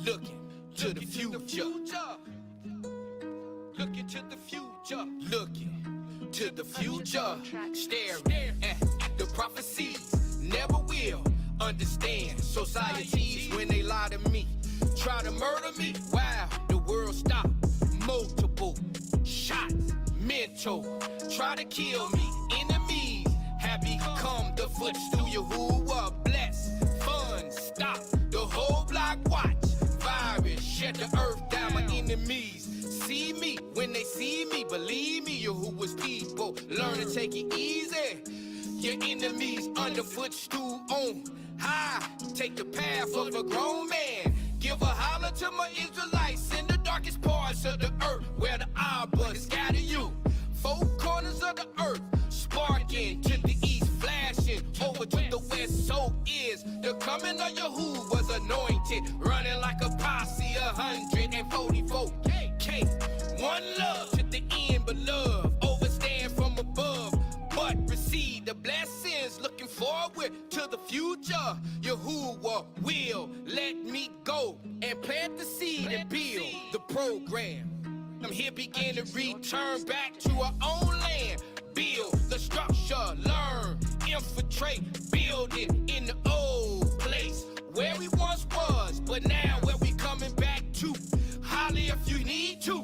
looking to the future. Looking to the future. Looking to the future. Staring at the prophecies. Never will understand societies when they lie to me. Try to murder me. Wow, the world stopped. Multiple shots. Mental. Try to kill me. Enemies have become the footstool. Yahuwah bless. Fun stop. The whole block watch. Virus shut the earth down. My enemies see me when they see me. Believe me, Yahuwah's people learn to take it easy. Your enemies under footstool on high. Take the path of a grown man. Give a holler to my Israelites in the darkest parts of the earth where the Abba scatter you. Four corners of the earth sparking to the east, flashing over to the west. So is the coming of Yahuwah's anointed, running like a posse, 144K. One love to the end, but love overstand from above. But receive the blessings, looking forward to the future. Yahuwah will let me go and plant the seed and build the program. I'm here begin to return back to our own land. Build the structure, learn, infiltrate, build it in the old place where we once was, but now where we coming back to. Holler if you need to.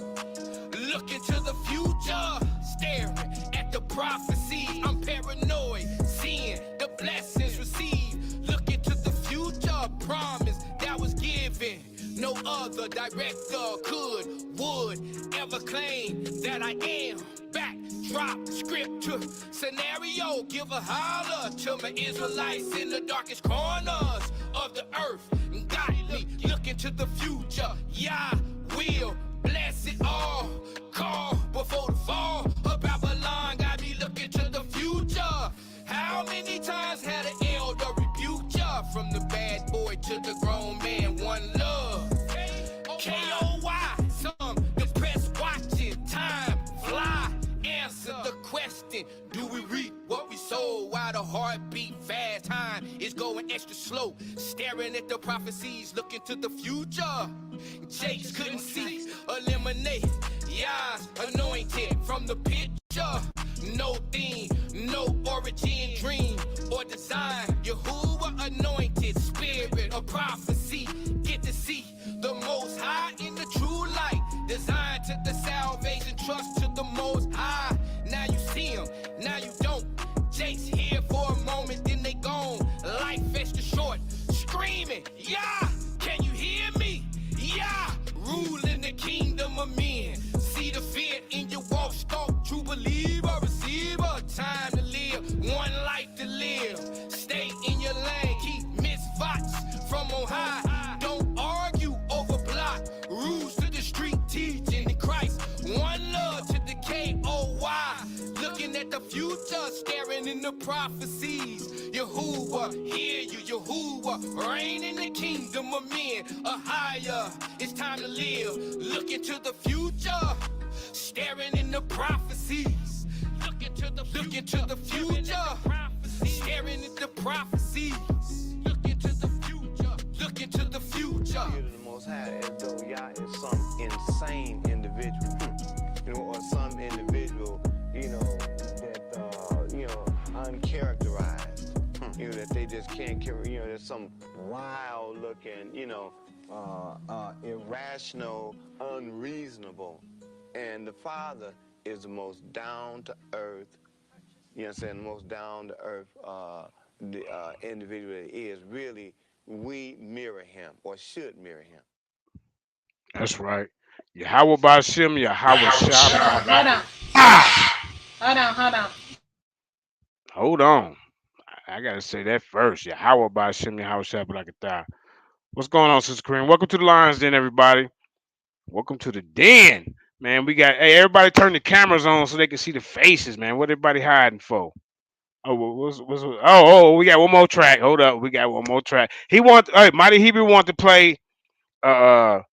Look into the future, staring at the prophecy. I'm paranoid, seeing the blessings received. Look into the future, promise that was given. No other director could, would ever claim that I am back. Drop script to scenario. Give a holler to my Israelites in the darkest corners of the earth. Got me looking to the future. Yeah, will bless it all. Call before the fall of Babylon. Got me looking to the future. How many times had an elder rebuked ya? From the bad boy to the grown man, one love. K-O-Y, some depressed watching time fly. Answer the question, do we reap what we sow? While the heartbeat fast, time is going extra slow. Staring at the prophecies, looking to the future. Jakes couldn't see, eliminate. Yah's anointed from the picture. No theme, no origin, dream, or design. Yahuwah anointed, spirit of prophecy. Get to see the most high in the true light. Designed to the salvation, trust to the most high. Now you see him, now you don't. Jake's here for a moment, then they gone. Life extra short, screaming, yeah, can you hear me? Yeah, ruling the kingdom of men. See the fear in your walk, stalk, true believer, receiver. Time to live, one life to live. Stay in your lane, keep misfots from on high. Don't argue over block, rules to the street, teaching in Christ. One love to the K-O-Y. Looking at the future, staring in the prophecies. Yahuwah, hear you, Yahuwah, reign in the kingdom of men. A higher, it's time to live. Looking to the future, staring in the prophecies. Looking to the future, staring at the prophecies. Looking to the future, looking to the future. To the Most High, as though Yah is some insane individual, or some individual, that uncharacterized, that they just can't carry, there's some wild looking, irrational, unreasonable, and the Father is the most down to earth, the most down to earth individual that is. Really, we mirror him, or should mirror him. That's right. Yahweh Bashim, Yahweh Shah. Hold on. Hold on. I gotta say that first. Yahweh Bashim, Yahweh Shah Barakatah. What's going on, Sister Kareem? Welcome to the Lions Den, everybody. Welcome to the den. Man, we got, hey, everybody turn the cameras on so they can see the faces, man. What everybody hiding for? We got one more track. Hold up, we got one more track. Mighty Hebrew want to play the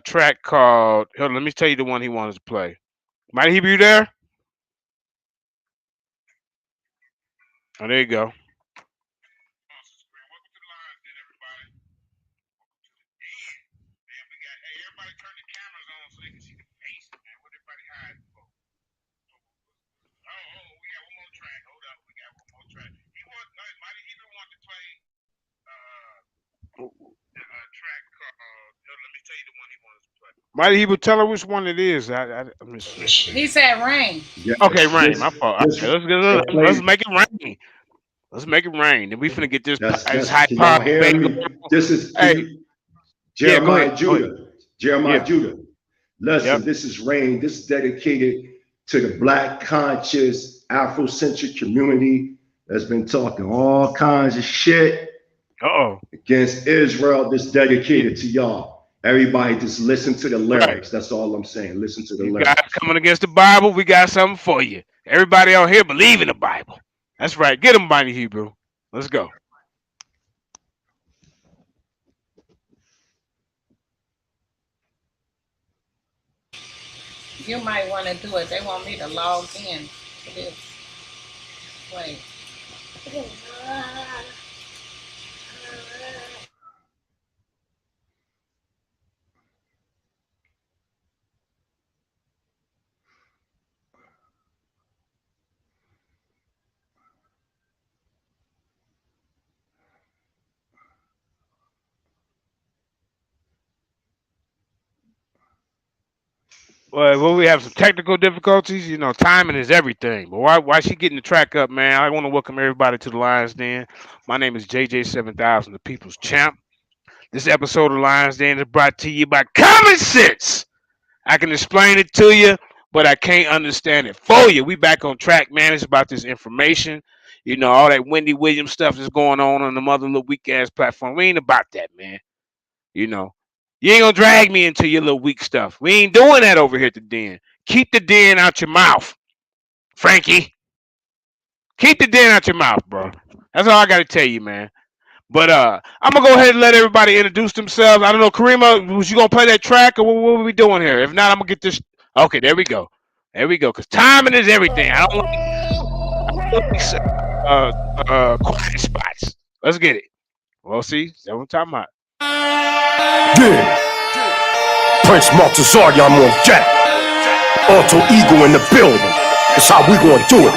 track called, hold on, let me tell you the one he wanted to play. Mighty Hebrew, you there? Oh, there you go. Mighty Hebrew, tell her which one it is. Let me see. He said rain. Yeah, Okay, rain. My this fault. this Okay, that let's plays. make it rain. Let's make it rain. Then we finna get this That's high can y'all pop hear thing me? going. This is Hey, yeah, go Jeremiah ahead. Go ahead. Judah. Jeremiah Yeah. Judah. Yep. Listen, this is rain. This is dedicated to the Black conscious Afrocentric community that's been talking all kinds of shit Uh-oh. against Israel. This dedicated to y'all. Everybody just listen to the Right. lyrics. That's all I'm saying. Listen to the You guys lyrics. coming against the Bible, we got something for you. Everybody out here believe in the Bible. That's right. Get them, Mighty Hebrew. Let's go. You might want to do it. They want me to log in for this. Wait. Well, we have some technical difficulties. You know, timing is everything. But why she getting the track up, man? I want to welcome everybody to the Lions Den. My name is JJ7000, the People's Champ. This episode of Lions Den is brought to you by Common Sense. I can explain it to you, but I can't understand it for you. We back on track, man. It's about this information. You know, all that Wendy Williams stuff that's going on the mother little weak ass platform. We ain't about that, man. You know, you ain't gonna drag me into your little weak stuff. We ain't doing that over here at the den. Keep the den out your mouth, Frankie. Keep the den out your mouth, bro. That's all I gotta tell you, man. But I'm gonna go ahead and let everybody introduce themselves. I don't know, Karima, was you gonna play that track or what are we doing here? If not, I'm gonna get this. Okay, there we go. There we go. Cause timing is everything. I don't like quiet spots. Let's get it. Well, see, that's what I'm talking about. Yeah, Prince Maltazar, I'm on deck. Alter ego in the building. That's how we gonna do it.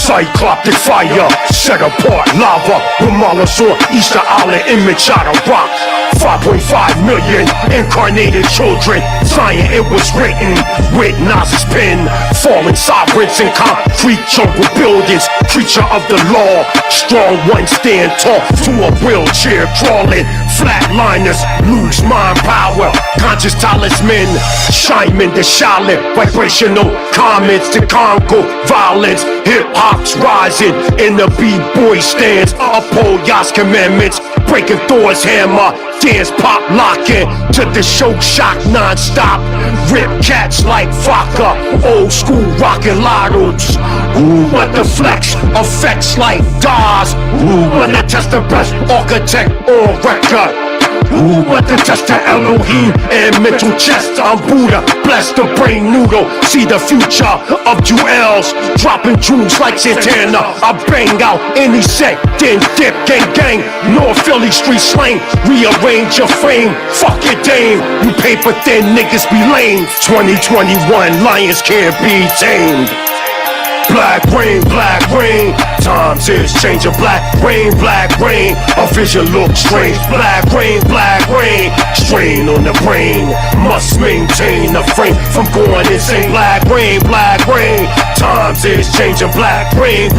Cyclopic fire, set apart lava. With on Easter Island image out of rock. 5.5 million incarnated children. Zion, it was written with Nas's pen. Fallen sovereigns in concrete jungle buildings. Creature of the law, strong ones stand tall to a wheelchair crawling. Flatliners lose mind power. Conscious talisman, Shimon the Shaolin. Vibrational comments to Congo violence. Hip hop's rising in the b-boy stands. Uphold Yah's commandments, breaking Thor's hammer. Dance pop locking to the show shock non-stop. Rip cats like vodka, old school rockin' lottos. Ooh, what the flex, effects like DAWs. Ooh, when I test the best architect on record. Ooh, what the test of Elohim and mental chest. I'm Buddha, bless the brain noodle. See the future of jewels, dropping jewels like Santana. I bang out any set, then dip, gang, gang. North Philly street slang, rearrange your frame. Fuck your dame, you paper thin niggas be lame. 2021, lions can't be tamed. Black rain, times is changing. Black rain, a vision looks strange. Black rain, strain on the brain. Must maintain the frame from going insane. Black rain, times is changing. Black rain,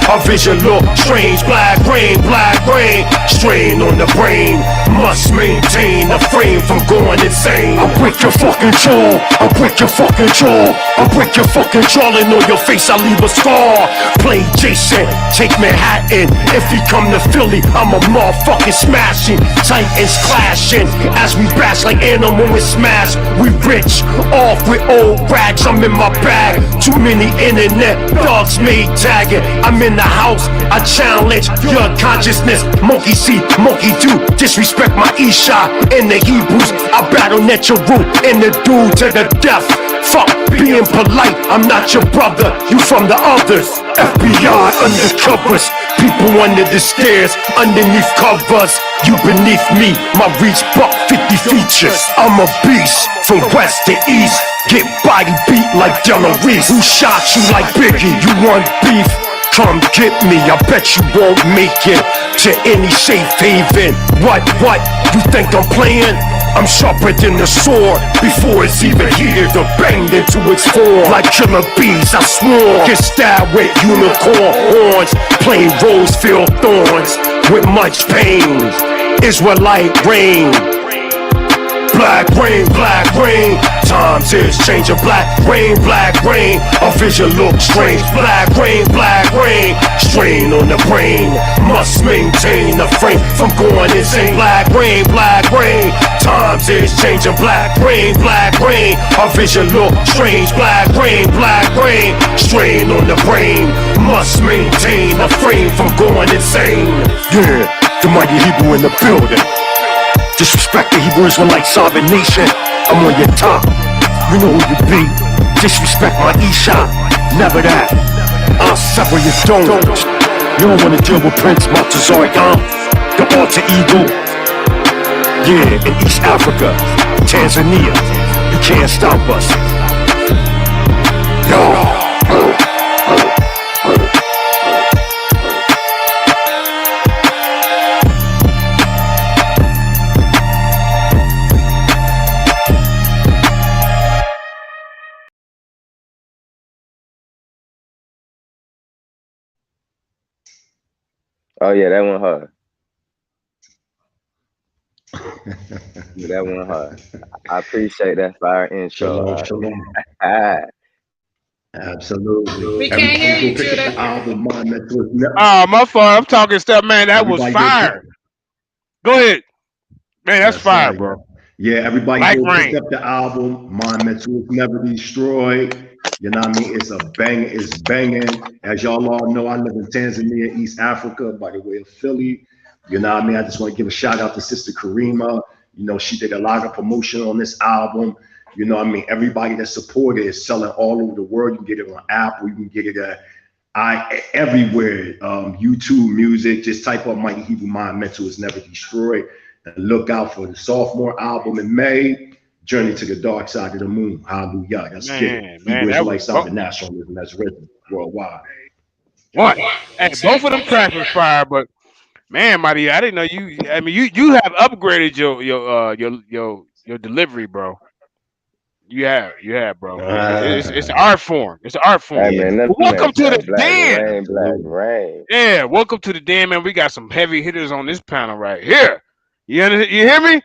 a vision looks strange. Black rain, strain on the brain. Must maintain the frame from going insane. I'll break your fucking jaw, I'll break your fucking jaw, I'll break your fucking jaw and on your face I leave a scar. Play Jason, take Manhattan. If he come to Philly, I'm a motherfucking smashing. Titans clashing as we bash like animal with smash. We rich, off with old rags. I'm in my bag. Too many internet dogs made tagging. I'm in the house, I challenge your consciousness. Monkey see, monkey do. Disrespect my Isha in the Hebrews. I battle Necharu and the dude to the death. Fuck being polite, I'm not your brother, you from the others. FBI undercovers, people under the stairs, underneath covers. You beneath me, my reach buck 50 features. I'm a beast, from west to east. Get body beat like Della Reese. Who shot you like Biggie? You want beef? Come get me, I bet you won't make it to any safe haven. What? You think I'm playing? I'm sharper than the sword before it's even here to bang into its form. Like killer bees, I swarm. Get stabbed with unicorn horns, plain rose filled thorns with much pain. Israelite rain. Black rain, times is changing. Black rain, a vision looks strange. Black rain, strain on the brain. Must maintain the frame from going insane. Black rain, times is changing. Black rain, a vision looks strange. Black rain, strain on the brain. Must maintain the frame from going insane. Yeah, the mighty Hebrew in the building. Disrespect the Hebrew Israelite sovereign nation. I'm on your top. You know who you be. Disrespect my E-shot. Never that. I'll sever your dome. You don't want to deal with Prince Maltazarian, the alter ego. Yeah, in East Africa, Tanzania, you can't stop us. Yo. Oh yeah, that one hard. That one hard. I appreciate that fire intro. Shalom. Ah, Absolutely. We can't hear Everybody you, go pick up Judah. the album, Monumental. Oh, my fault. I'm talking stuff, man. That was Everybody go pick fire. Go ahead. Man, that's Yes, fire, sir. bro. Yeah, everybody Like go pick rain. up the album, Monumental is Never Destroyed. You know what I mean? It's a bang, it's banging. As y'all all know, I live in Tanzania, East Africa, by the way of Philly. You know what I mean? I just want to give a shout out to Sister Karima. You know, she did a lot of promotion on this album. You know what I mean? Everybody that supported is selling all over the world. You can get it on Apple, you can get it at everywhere. YouTube music, just type up Mighty Hebrew Monumental is Never Destroyed. And look out for the sophomore album in May. Journey to the Dark Side of the Moon. Hallelujah. That's it. Man, Hebrew that was Israelite Sovereign Nationalism that's written worldwide. what? Hey, both of them tracks was fire, but man, Marty, I didn't know you. I mean, you have upgraded your delivery, bro. You have, bro. It's an art form. It's an art hey form. Yeah. man, them Well, welcome man to the said black den. rain, black Absolutely. rain. Yeah, welcome to the den, man. We got some heavy hitters on this panel right here. You hear me?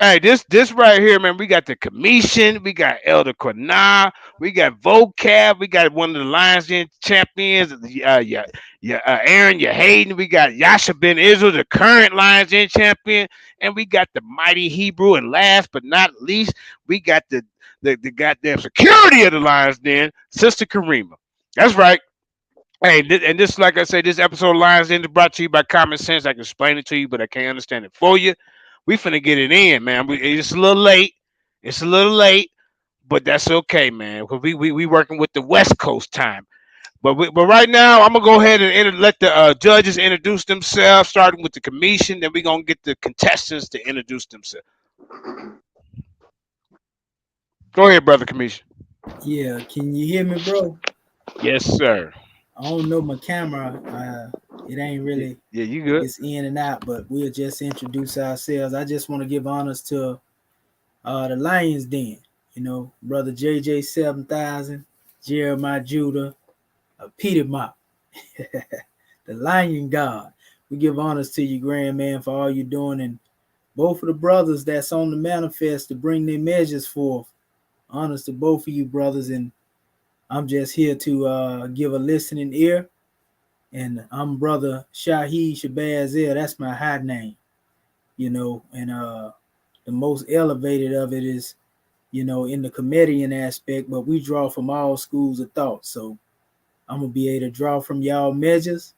Hey, this right here, man. We got the commission, we got Elder Quana, we got Vocab, we got one of the Lions Den champions, Aaron, Hayden, we got Yasha Ben Israel, the current Lions Den champion, and we got the mighty Hebrew, and last but not least, we got the goddamn security of the Lions Den, Sister Karima. That's right. Hey, and this, like I said, this episode of Lions Den is brought to you by Common Sense. I can explain it to you, but I can't understand it for you. We finna get it in, man. It's a little late. It's a little late, but that's okay, man. Because we working with the West Coast time. But right now, I'm gonna go ahead and let the judges introduce themselves, starting with the commission. Then we gonna get the contestants to introduce themselves. Go ahead, brother commission. Yeah, can you hear me, bro? Yes, sir. I don't know my camera. It ain't really. Yeah, you good? It's in and out, but we'll just introduce ourselves. I just want to give honors to the Lions Den. You know, brother JJ 7000, Jeremiah Judah, Peter Mop, the Lion God. We give honors to you, grand man, for all you're doing, and both of the brothers that's on the manifest to bring their measures forth. Honors to both of you brothers, and I'm just here to give a listening ear. And I'm brother Shahid Shabazz. That's my high name, you know. And the most elevated of it is, you know, in the comedian aspect, but we draw from all schools of thought. So I'm gonna be able to draw from y'all measures.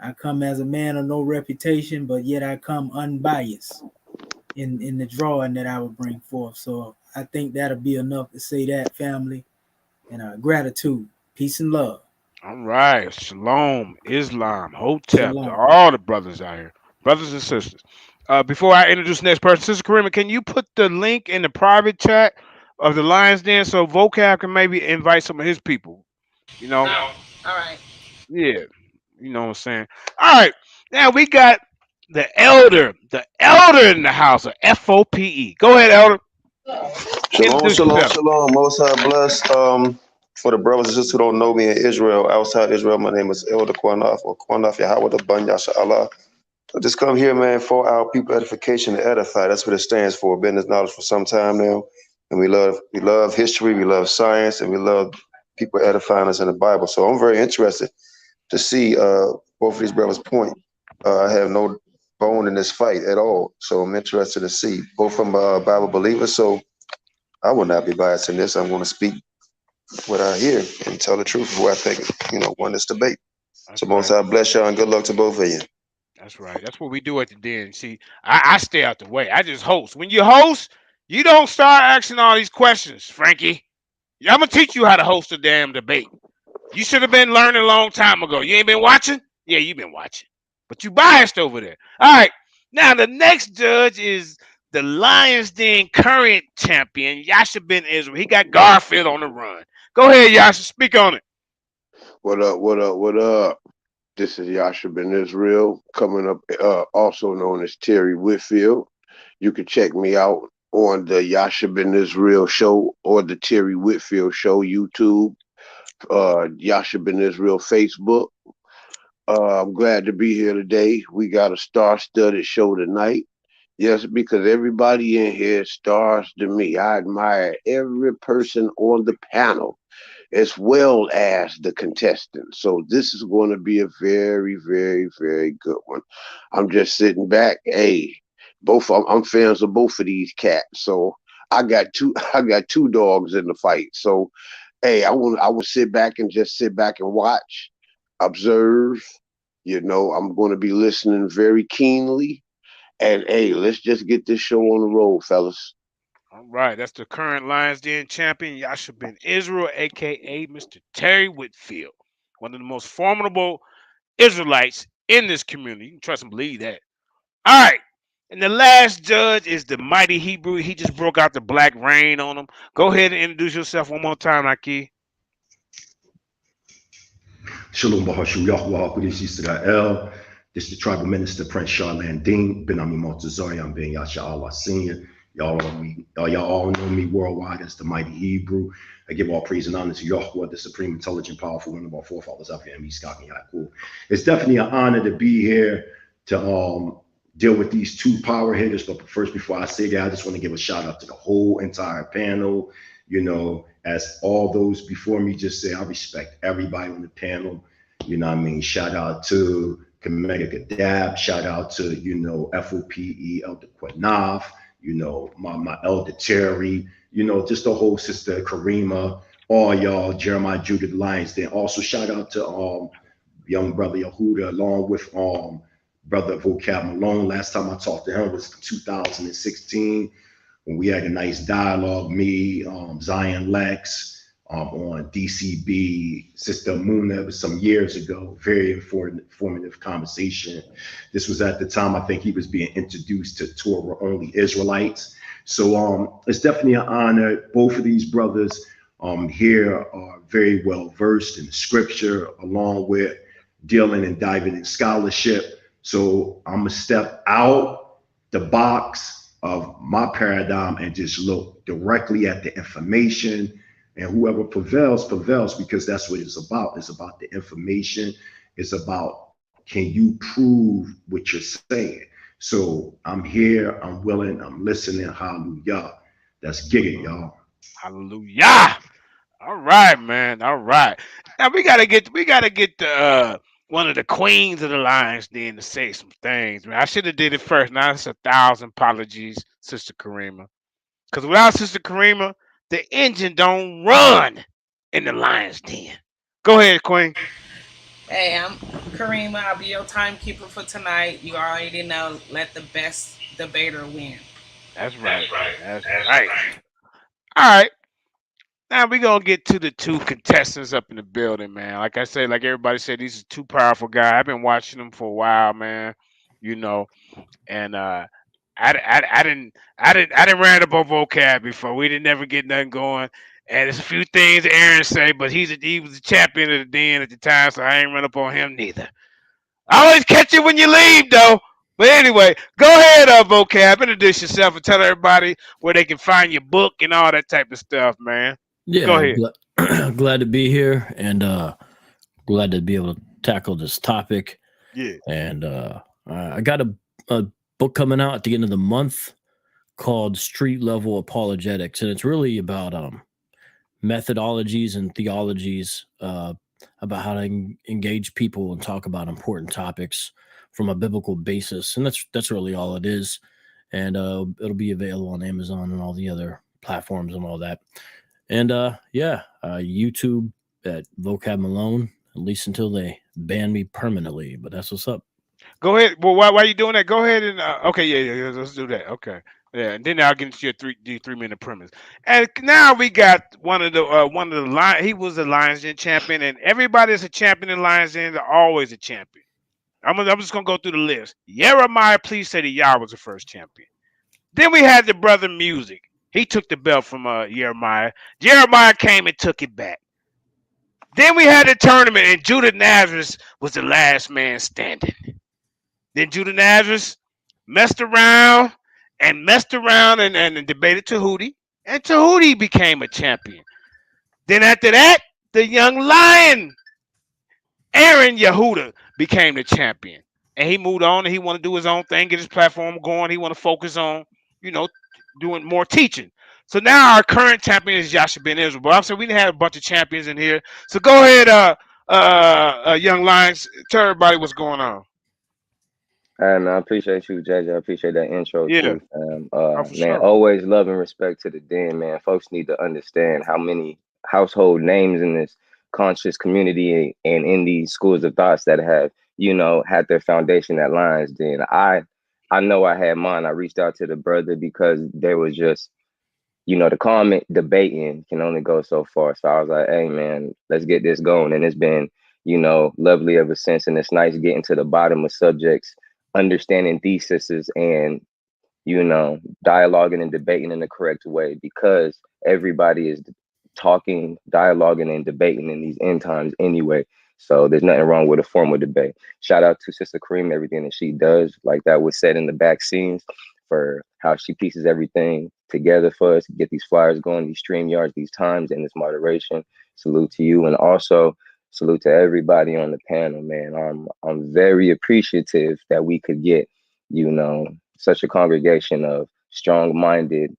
I come as a man of no reputation, but yet I come unbiased in the drawing that I will bring forth. So I think that'll be enough to say that, family. And gratitude, peace and love. All right. Shalom, Islam, Hotep, to Shalom. all the brothers out here, brothers and sisters. Before I introduce the next person, Sister Karima, can you put the link in the private chat of the Lions Den so Vocab can maybe invite some of his people? You know? Oh, all right. Yeah. You know what I'm saying? All right. Now we got the elder in the house of FOPE. Go ahead, elder. Shalom, Introduce shalom, yourself. shalom. Most High bless. For the brothers and sisters who don't know me in Israel, outside Israel, my name is Elder Kwanaf or Kwanaf Yahweh the Ban Yasha Allah. I just come here, man, for our people edification to edify. That's what it stands for. Been this knowledge for some time now, and we love history, we love science, and we love people edifying us in the Bible. So I'm very interested to see both of these brothers' point. I have no bone in this fight at all, so I'm interested to see both from Bible believers. So I will not be biased in this. I'm going to speak what I hear and tell the truth of who I think, won this debate. That's So most right. I bless y'all and good luck to both of you. That's right. That's what we do at the den. See, I stay out the way. I just host. When you host, you don't start asking all these questions, Frankie. I'm gonna teach you how to host a damn debate. You should have been learning a long time ago. You ain't been watching? Yeah, you've been watching. But you biased over there. All right. Now the next judge is the Lions Den current champion, Yasha Ben Israel. He got Garfield on the run. Go ahead, Yasha. Speak on it. What up, what up, what up? This is Yasha Ben Israel, coming up, also known as Terry Whitfield. You can check me out on the Yasha Ben Israel show or the Terry Whitfield show, YouTube, Yasha Ben Israel Facebook. I'm glad to be here today. We got a star-studded show tonight. Yes, because everybody in here stars to me. I admire every person on the panel as well as the contestants. So this is going to be a very, very, very good one. I'm just sitting back. Hey, I'm fans of both of these cats. So I got two dogs in the fight. So hey, I will sit back and watch, observe. I'm going to be listening very keenly. And hey, let's just get this show on the road, fellas. All right, that's the current Lions Den champion, Yasha Ben Israel, aka Mr. Terry Whitfield, one of the most formidable Israelites in this community. You can trust and believe that. All right, and the last judge is the mighty Hebrew. He just broke out the black rain on him. Go ahead and introduce yourself one more time, Naki. Shalom Bahashu Yahweh Hakudish Israel. This is the tribal minister, Prince Charland Dean, Ben Ami Montazari, I'm Ben Yasha Allah Senior. Y'all all know me worldwide as the mighty Hebrew. I give all praise and honor to Yahweh, the supreme, intelligent, powerful, one of our forefathers out here, and Scott and Yaakov. It's definitely an honor to be here to deal with these two power hitters. But first, before I say that, I just want to give a shout out to the whole entire panel. As all those before me just say, I respect everybody on the panel. Shout out to Comedic Adab, shout out to, FOPE, Elder Quanaf, my Elder Terry, just the whole sister Karima, all y'all, Jeremiah Judah Lions. Then also shout out to young brother Yehuda, along with brother Vocab Malone. Last time I talked to him was 2016 when we had a nice dialogue, me, Zion Lex, on DCB, Sister Muna. It was some years ago. Very informative conversation. This was at the time I think he was being introduced to Torah only Israelites. So it's definitely an honor. Both of these brothers here are very well versed in scripture, along with dealing and diving in scholarship. So I'm gonna step out the box of my paradigm and just look directly at the information, and whoever prevails, because that's what it's about. It's about the information. It's about, can you prove what you're saying? So I'm here, I'm willing, I'm listening. Hallelujah. Let's get it, y'all. Hallelujah. All right, man. All right. Now we gotta get the one of the queens of the Lions Den to say some things, man. I should have did it first. Now it's 1,000 apologies, Sister Karima. Because without Sister Karima, the engine don't run in the Lions Den. Go ahead, Queen. Hey, I'm Karima. I'll be your timekeeper for tonight. You already know, let the best debater win. That's right. That's right. All right. Now we're gonna get to the two contestants up in the building, man. Like I said, like everybody said, these are two powerful guys. I've been watching them for a while, man. And I didn't rant about vocab before. We didn't never get nothing going. And there's a few things Aaron say, but he was the champion of the den at the time, so I ain't run up on him neither. I always catch you when you leave, though. But anyway, go ahead, Vocab. Introduce yourself and tell everybody where they can find your book and all that type of stuff, man. Go Yeah, ahead. glad to be here and glad to be able to tackle this topic. Yeah. And I got a book coming out at the end of the month called Street Level Apologetics, and it's really about methodologies and theologies about how to engage people and talk about important topics from a biblical basis, and that's really all it is. And it'll be available on Amazon and all the other platforms and all that. And YouTube at Vocab Malone, at least until they ban me permanently. But that's what's up. Go ahead. Well, why are you doing that? Go ahead and okay, yeah, let's do that. Okay, yeah, and then I'll get into your 3 minute premise. And now we got one of the Lions. He was a Lions Den champion, and everybody that's a champion in Lions Den, they're always a champion. I'm just gonna go through the list. Jeremiah, please say that Yah was the first champion. Then we had the brother Music. He took the belt from Jeremiah. Jeremiah came and took it back. Then we had the tournament, and Judah Nazareth was the last man standing. Then Judah Nazareth messed around and debated Tahuti, and Tahuti became a champion. Then after that, the young lion, Aaron Yehuda, became the champion. And he moved on, and he wanted to do his own thing, get his platform going. He want to focus on, doing more teaching. So now our current champion is Yasha Ben Israel. But I'm saying we didn't have a bunch of champions in here. So go ahead, young lions, tell everybody what's going on. And I appreciate you, JJ. I appreciate that intro too, fam. For Man, sure. always love and respect to the den, man. Folks need to understand how many household names in this conscious community and in these schools of thoughts that have, had their foundation at Lions Den. I know I had mine. I reached out to the brother because there was just, the comment debating can only go so far. So I was like, hey man, let's get this going. And it's been, lovely ever since. And it's nice getting to the bottom of subjects, understanding theses, and dialoguing and debating in the correct way, because everybody is talking, dialoguing, and debating in these end times anyway. So there's nothing wrong with a formal debate. Shout out to Sister Kareem, everything that she does, like that was said in the back scenes, for how she pieces everything together for us, get these flyers going, these stream yards, these times, and this moderation. Salute to you, and also salute to everybody on the panel, man. I'm very appreciative that we could get, such a congregation of strong-minded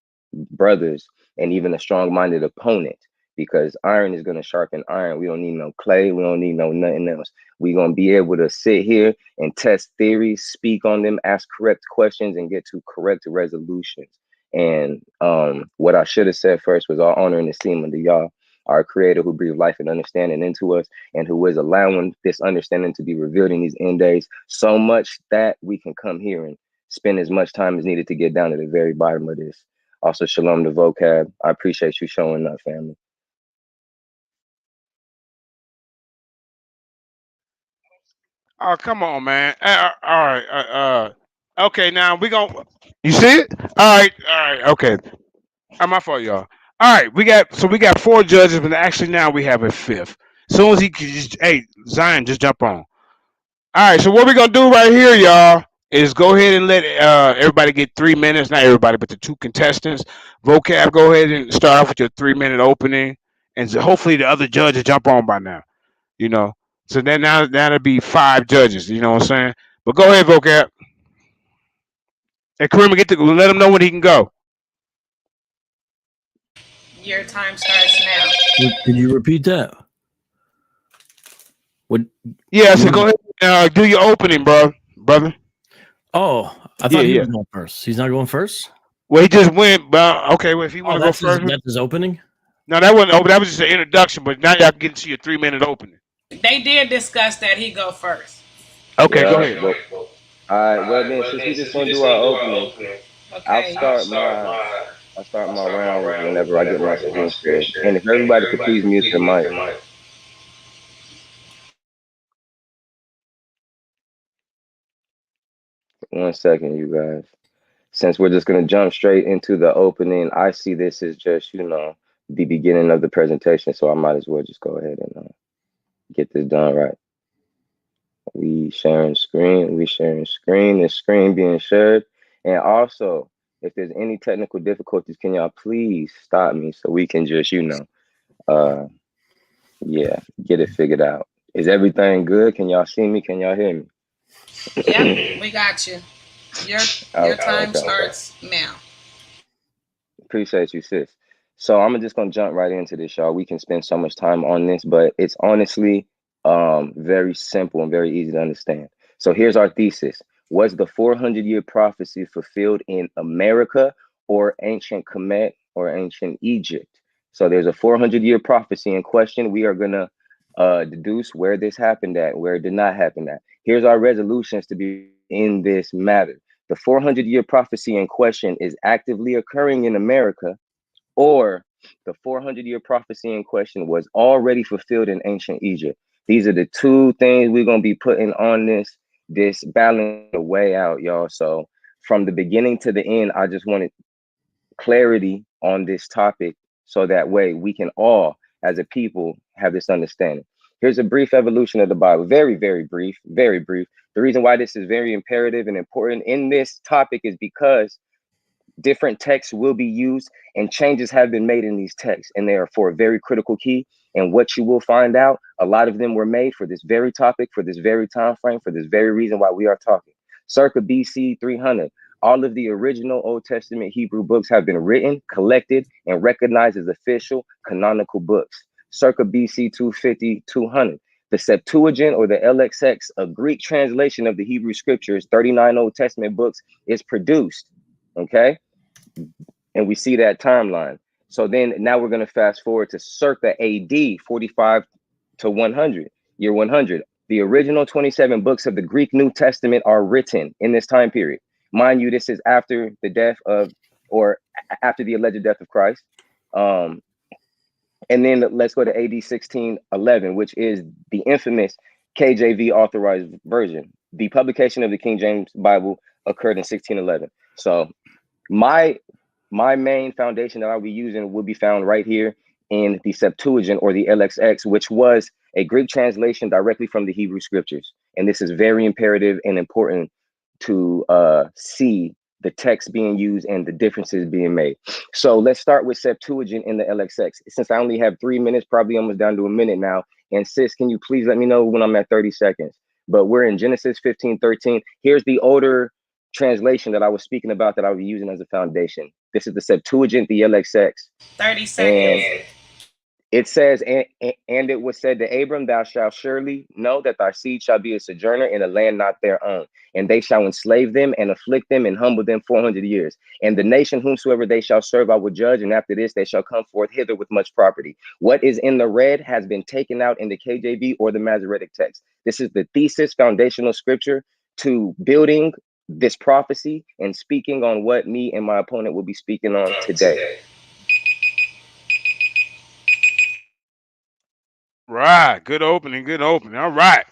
brothers and even a strong-minded opponent, because iron is going to sharpen iron. We don't need no clay. We don't need no nothing else. We're going to be able to sit here and test theories, speak on them, ask correct questions, and get to correct resolutions. And what I should have said first was all honor and esteem unto Yah, our creator, who breathed life and understanding into us, and who is allowing this understanding to be revealed in these end days, so much that we can come here and spend as much time as needed to get down to the very bottom of this. Also, shalom to Vocab. I appreciate you showing up, family. Oh, come on, man. All right. Okay, now we gonna. You see it? All right. Okay. My fault, y'all. All right, we got 4 judges, but actually now we have a 5th. As soon as hey, Zion, just jump on. All right, so what we're gonna do right here, y'all, is go ahead and let everybody get 3 minutes. Not everybody, but the 2 contestants. Vocab, go ahead and start off with your 3-minute opening, and so hopefully the other judges jump on by now. So then now that'll be 5 judges. You know what I'm saying? But go ahead, Vocab. And Kareem, let him know when he can go. Your time starts now. Did you repeat that? What? Yeah, so go ahead, do your opening, brother. Oh, I thought he was going first. He's not going first? Well, he just went, but okay, well, if he want to go first. That's his opening? No, that wasn't open. That was just an introduction, but now y'all can get into your 3-minute opening. They did discuss that he go first. Okay, go ahead. All right, well then, since we just gonna do our opening, Okay. I'll start my round whenever I get my screen. And if everybody could please mute their mic. One second, you guys. Since we're just gonna jump straight into the opening, I see this as just, the beginning of the presentation, so I might as well just go ahead and get this done right. We sharing screen. We sharing screen. The screen being shared. And also, if there's any technical difficulties, can y'all please stop me so we can just, yeah, get it figured out. Is everything good? Can y'all see me? Can y'all hear me? Yep, we got you. Your time starts now. Appreciate you, sis. So I'm just gonna jump right into this, y'all. We can spend so much time on this, but it's honestly very simple and very easy to understand. So here's our thesis. Was the 400-year prophecy fulfilled in America or ancient Kemet or ancient Egypt? So there's a 400-year prophecy in question. We are gonna deduce where this happened at, where it did not happen at. Here's our resolutions to be in this matter. The 400-year prophecy in question is actively occurring in America, or the 400-year prophecy in question was already fulfilled in ancient Egypt. These are the two things we're going to be putting on this balance way out, y'all. So from the beginning to the end, I just wanted clarity on this topic so that way we can all, as a people, have this understanding. Here's a brief evolution of the Bible. Very, very brief, very brief. The reason why this is very imperative and important in this topic is because different texts will be used and changes have been made in these texts, and they are for a very critical key. And what you will find out, a lot of them were made for this very topic, for this very time frame, for this very reason why we are talking. Circa BC 300, all of the original Old Testament Hebrew books have been written, collected, and recognized as official canonical books. Circa BC 250, 200. The Septuagint, or the LXX, a Greek translation of the Hebrew scriptures, 39 Old Testament books, is produced. Okay, and we see that timeline. So then now we're going to fast forward to circa AD 45 to 100, year 100. The original 27 books of the Greek New Testament are written in this time period. Mind you, this is after the death of, or after the alleged death of Christ. And then let's go to AD 1611, which is the infamous KJV authorized version. The publication of the King James Bible occurred in 1611. So my main foundation that I'll be using will be found right here in the Septuagint, or the LXX, which was a Greek translation directly from the Hebrew scriptures. And this is very imperative and important to see the text being used and the differences being made. So let's start with Septuagint in the LXX. Since I only have 3 minutes, probably almost down to a minute now. And sis, can you please let me know when I'm at 30 seconds? But we're in Genesis 15:13. Here's the older translation that I was speaking about that I'll be using as a foundation. This is the Septuagint, the LXX. 30 seconds. And it says, and it was said to Abram, thou shalt surely know that thy seed shall be a sojourner in a land not their own, and they shall enslave them and afflict them and humble them 400 years. And the nation whomsoever they shall serve I will judge, and after this they shall come forth hither with much property. What is in the red has been taken out in the KJV or the Masoretic text. This is the thesis, foundational scripture to building this prophecy and speaking on what me and my opponent will be speaking on today. Right. Good opening. Good opening. All right.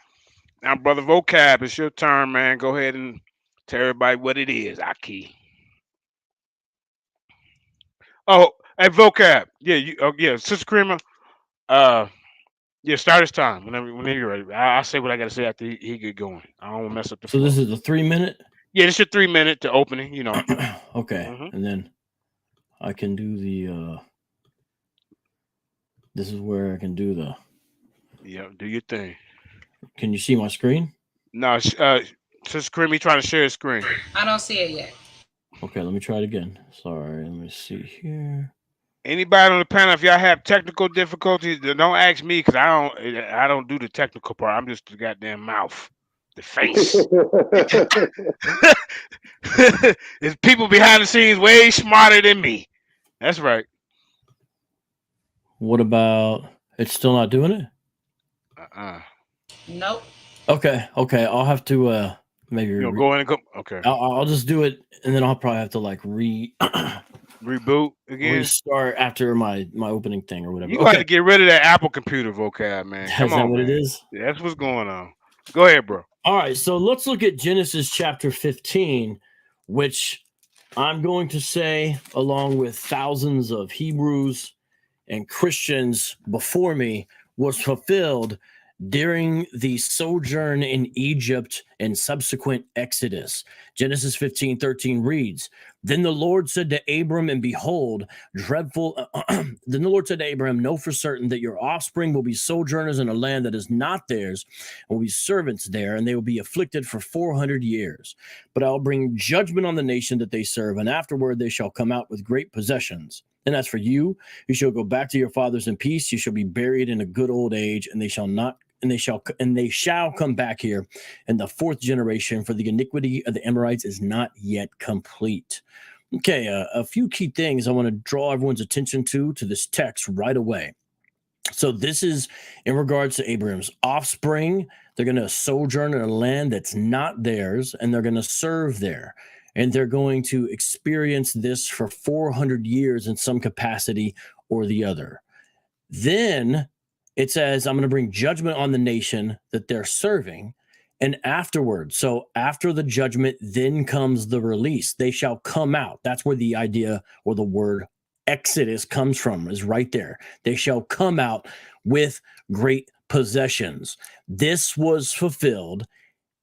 Now, Brother Vocab, it's your turn, man. Go ahead and tell everybody what it is, Aki. Oh, hey, Vocab. Yeah, Sister Creamer. Yeah, start his time whenever you're ready. I'll say what I got to say after he get going. I don't want to mess up the flow. So this is the 3 minute? Yeah, this is your 3 minute to opening, you know. Okay. And then I can do the this is where I can do the do your thing. Can you see my screen? No, Sister Creamer, trying to share his screen. I don't see it yet. Okay, let me try it again. Sorry, let me see here. Anybody on the panel, if y'all have technical difficulties, don't ask me, because I don't do the technical part. I'm just the goddamn mouth, the face. There's people behind the scenes way smarter than me. That's right. What about it's still not doing it? Nope. Okay. I'll have to maybe go in and go. Okay. I'll just do it, and then I'll probably have to like reboot again, restart after my opening thing or whatever. You got to get rid of that Apple computer Vocab, man. Come on, what man. it is? Yeah, that's what's going on. Go ahead, bro. All right, so let's look at Genesis chapter 15, which I'm going to say, along with thousands of Hebrews and Christians before me, was fulfilled during the sojourn in Egypt and subsequent Exodus. Genesis 15:13 reads, Then the Lord said to Abram, and behold, dreadful. Then the Lord said to Abraham, Know for certain that your offspring will be sojourners in a land that is not theirs, and will be servants there, and they will be afflicted for 400 years. But I'll bring judgment on the nation that they serve, and afterward they shall come out with great possessions. And as for you, you shall go back to your fathers in peace. You shall be buried in a good old age, and they shall come back here in the fourth generation, for the iniquity of the Amorites is not yet complete. Okay, a few key things I want to draw everyone's attention to this text right away. So this is in regards to Abraham's offspring. They're going to sojourn in a land that's not theirs, and they're going to serve there. And they're going to experience this for 400 years in some capacity or the other. Then it says, I'm going to bring judgment on the nation that they're serving. And afterwards, so after the judgment, then comes the release. They shall come out. That's where the idea or the word Exodus comes from, is right there. They shall come out with great possessions. This was fulfilled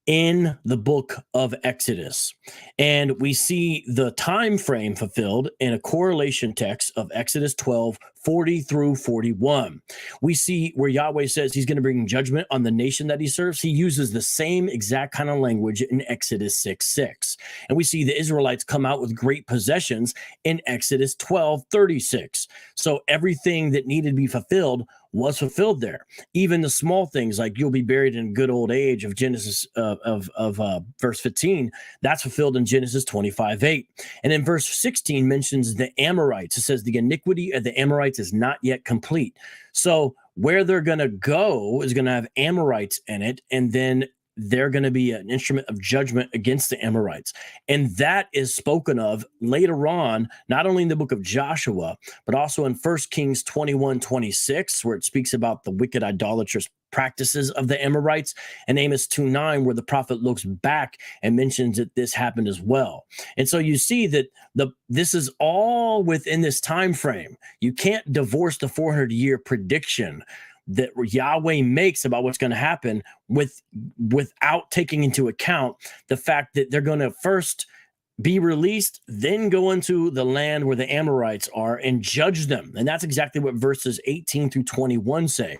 in the book of Exodus. And we see the time frame fulfilled in a correlation text of Exodus 12:40 through 41. We see where Yahweh says he's going to bring judgment on the nation that he serves. He uses the same exact kind of language in Exodus 6:6. And we see the Israelites come out with great possessions in Exodus 12:36. So everything that needed to be fulfilled was fulfilled there. Even the small things like you'll be buried in good old age of Genesis verse 15, that's fulfilled in Genesis 25:8. And then verse 16 mentions the Amorites. It says the iniquity of the Amorites is not yet complete. So where they're going to go is going to have Amorites in it, and then they're going to be an instrument of judgment against the Amorites. And that is spoken of later on, not only in the book of Joshua, but also in 1 Kings 21:26, where it speaks about the wicked idolatrous practices of the Amorites, and Amos 2:9, where the prophet looks back and mentions that this happened as well. And so you see that this is all within this time frame. You can't divorce the 400-year prediction that Yahweh makes about what's going to happen without taking into account the fact that they're going to first be released, then go into the land where the Amorites are and judge them. And that's exactly what verses 18 through 21 say.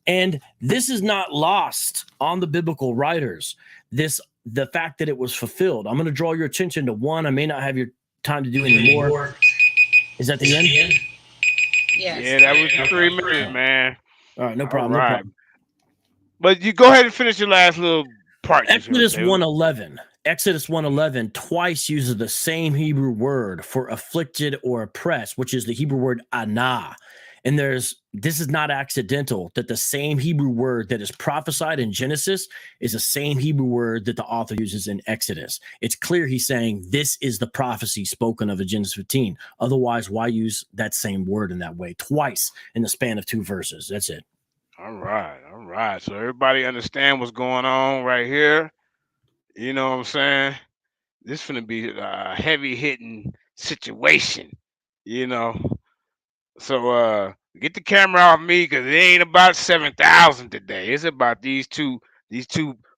And this is not lost on the biblical writers, the fact that it was fulfilled. I'm going to draw your attention to one. I may not have your time to do any more. Is that the end? Yes. Yeah, that was 3 minutes, man. All right, no problem. All right. No problem. But you go ahead and finish your last little part. Exodus 1:11. Exodus 1:11 twice uses the same Hebrew word for afflicted or oppressed, which is the Hebrew word anah. And this is not accidental that the same Hebrew word that is prophesied in Genesis is the same Hebrew word that the author uses in Exodus. It's clear he's saying this is the prophecy spoken of in Genesis 15. Otherwise, why use that same word in that way twice in the span of 2 verses? That's it. All right. So everybody understand what's going on right here. You know what I'm saying? This is going to be a heavy-hitting situation, you know. So get the camera off me, because it ain't about 7,000 today. It's about these two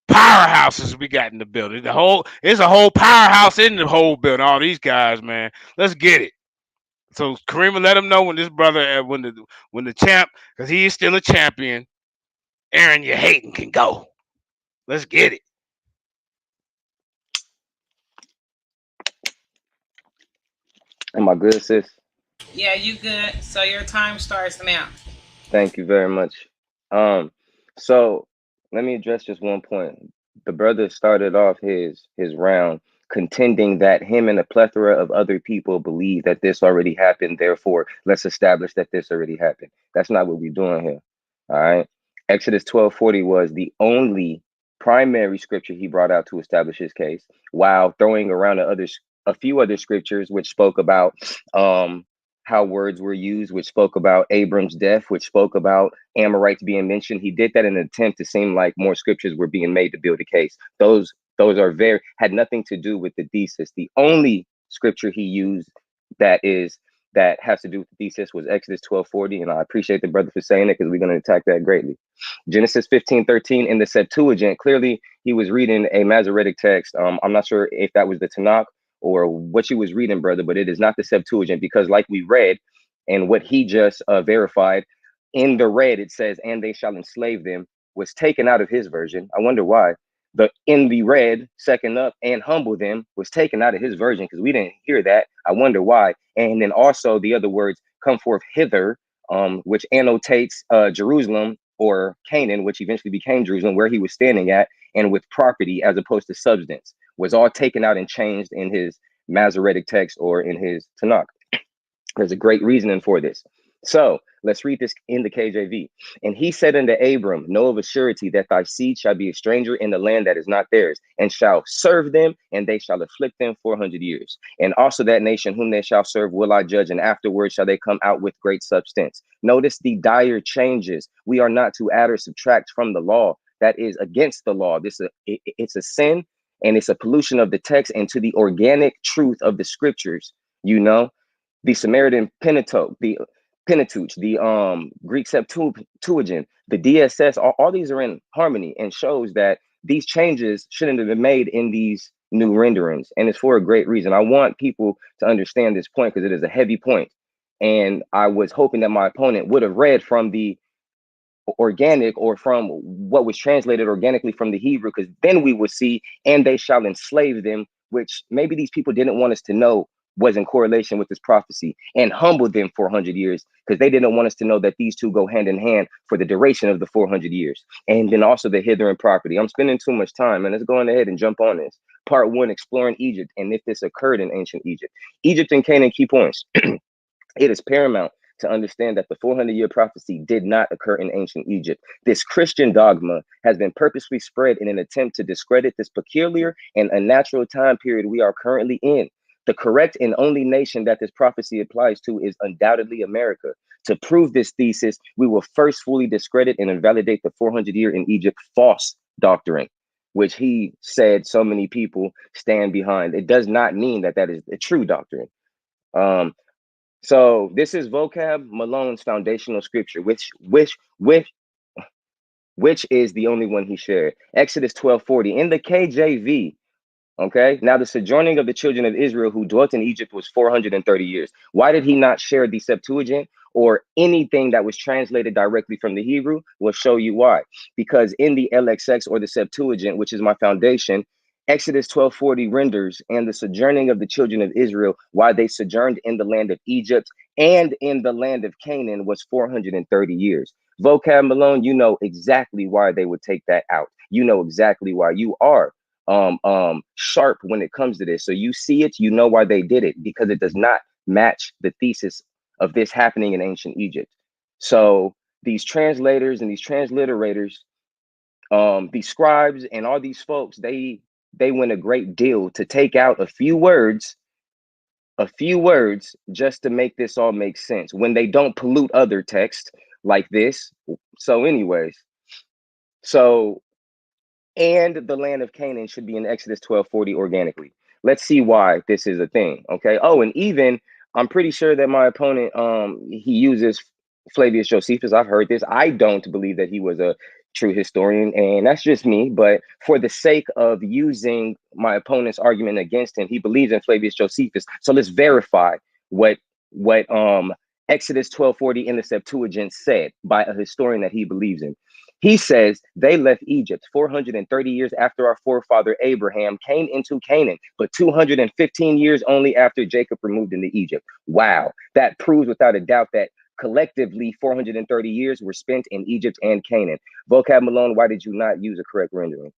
powerhouses we got in the building. It's a whole powerhouse in the whole building. All these guys, man. Let's get it. So Kareem, let him know when this brother, when the champ, because he is still a champion. Aaron, you hating can go. Let's get it. Am I good, sis? Yeah, you good. So your time starts now. Thank you very much. So let me address just one point. The brother started off his round contending that him and a plethora of other people believe that this already happened. Therefore, let's establish that this already happened. That's not what we're doing here. All right. Exodus 12:40 was the only primary scripture he brought out to establish his case, while throwing around a few other scriptures which spoke about how words were used, which spoke about Abram's death, which spoke about Amorites being mentioned. He did that in an attempt to seem like more scriptures were being made to build a case. Those had nothing to do with the thesis. The only scripture he used that is that has to do with the thesis was Exodus 12:40, and I appreciate the brother for saying it because we're going to attack that greatly. Genesis 15:13 in the Septuagint, clearly he was reading a Masoretic text. I'm not sure if that was the Tanakh or what you was reading, brother, but it is not the Septuagint, because like we read and what he just verified, in the red it says, and they shall enslave them, was taken out of his version. I wonder why. The in the red, second up, and humble them was taken out of his version because we didn't hear that. I wonder why. And then also the other words, come forth hither, which annotates Jerusalem or Canaan, which eventually became Jerusalem, where he was standing at, and with property as opposed to substance, was all taken out and changed in his Masoretic text or in his Tanakh. There's a great reasoning for this. So let's read this in the KJV. And he said unto Abram, know of a surety that thy seed shall be a stranger in the land that is not theirs, and shall serve them, and they shall afflict them 400 years. And also that nation whom they shall serve will I judge, and afterwards shall they come out with great substance. Notice the dire changes. We are not to add or subtract from the law. That is against the law. It's a sin, and it's a pollution of the text and to the organic truth of the scriptures. You know, the Samaritan Pentateuch, the Greek Septuagint, the DSS, all these are in harmony and shows that these changes shouldn't have been made in these new renderings. And it's for a great reason. I want people to understand this point because it is a heavy point. And I was hoping that my opponent would have read from the organic or from what was translated organically from the Hebrew, because then we would see, and they shall enslave them, which maybe these people didn't want us to know was in correlation with this prophecy, and humble them 400 years, because they didn't want us to know that these two go hand in hand for the duration of the 400 years. And then also the hither and property. I'm spending too much time, and let's go on ahead and jump on this. Part 1, exploring Egypt, and if this occurred in ancient Egypt. Egypt and Canaan, key points. It is paramount to understand that the 400-year prophecy did not occur in ancient Egypt. This Christian dogma has been purposely spread in an attempt to discredit this peculiar and unnatural time period we are currently in. The correct and only nation that this prophecy applies to is undoubtedly America. To prove this thesis, we will first fully discredit and invalidate the 400-year in Egypt false doctrine, which he said so many people stand behind. It does not mean that that is a true doctrine. So this is Vocab Malone's foundational scripture, which is the only one he shared. Exodus 12:40 in the KJV. Okay, now the sojourning of the children of Israel who dwelt in Egypt was 430 years. Why did he not share the Septuagint or anything that was translated directly from the Hebrew? We'll show you why. Because in the LXX or the Septuagint, which is my foundation, Exodus 12:40 renders, and the sojourning of the children of Israel, why they sojourned in the land of Egypt and in the land of Canaan, was 430 years. Vocab Malone, you know exactly why they would take that out. You know exactly why. You are sharp when it comes to this. So you see it, you know why they did it, because it does not match the thesis of this happening in ancient Egypt. So these translators and these transliterators, these scribes and all these folks, they went a great deal to take out a few words just to make this all make sense when they don't pollute other texts like this. So anyways, and the land of Canaan should be in Exodus 12:40 organically. Let's see why this is a thing. Okay. Oh, and even I'm pretty sure that my opponent he uses Flavius Josephus. I've heard this. I don't believe that he was a true historian, and that's just me. But for the sake of using my opponent's argument against him, he believes in Flavius Josephus. So let's verify what Exodus 12:40 in the Septuagint said by a historian that he believes in. He says they left Egypt 430 years after our forefather Abraham came into Canaan, but 215 years only after Jacob removed into Egypt. Wow. That proves without a doubt that collectively 430 years were spent in Egypt and Canaan. Vocab Malone, why did you not use a correct rendering?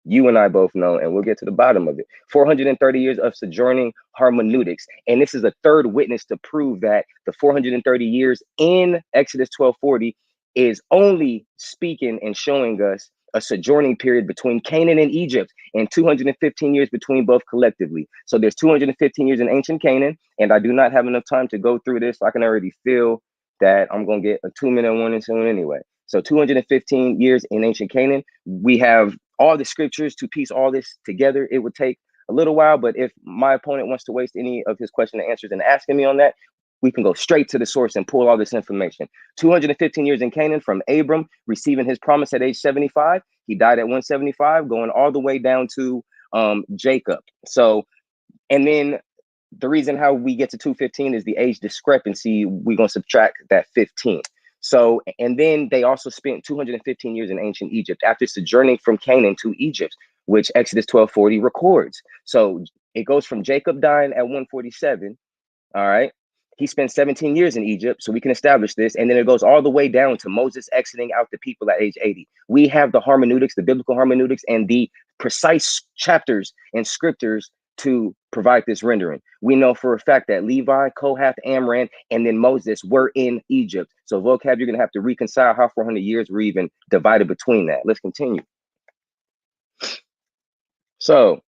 You and I both know, and we'll get to the bottom of it. 430 years of sojourning hermeneutics. And this is a third witness to prove that the 430 years in Exodus 12:40 is only speaking and showing us a sojourning period between Canaan and Egypt, and 215 years between both collectively. So there's 215 years in ancient Canaan, and I do not have enough time to go through this. I can already feel that I'm going to get a 2-minute warning soon anyway. So 215 years in ancient Canaan. We have all the scriptures to piece all this together. It would take a little while, but if my opponent wants to waste any of his question and answers and asking me on that, We can go straight to the source and pull all this information. 215 years in Canaan from Abram receiving his promise at age 75. He died at 175, going all the way down to Jacob. So, and then the reason how we get to 215 is the age discrepancy. We're going to subtract that 15. So, and then they also spent 215 years in ancient Egypt after sojourning from Canaan to Egypt, which Exodus 12:40 records. So it goes from Jacob dying at 147. All right. He spent 17 years in Egypt, so we can establish this. And then it goes all the way down to Moses exiting out the people at age 80. We have the hermeneutics, the biblical hermeneutics, and the precise chapters and scriptures to provide this rendering. We know for a fact that Levi, Kohath, Amram, and then Moses were in Egypt. So vocab, you're going to have to reconcile how 400 years were even divided between that. Let's continue. So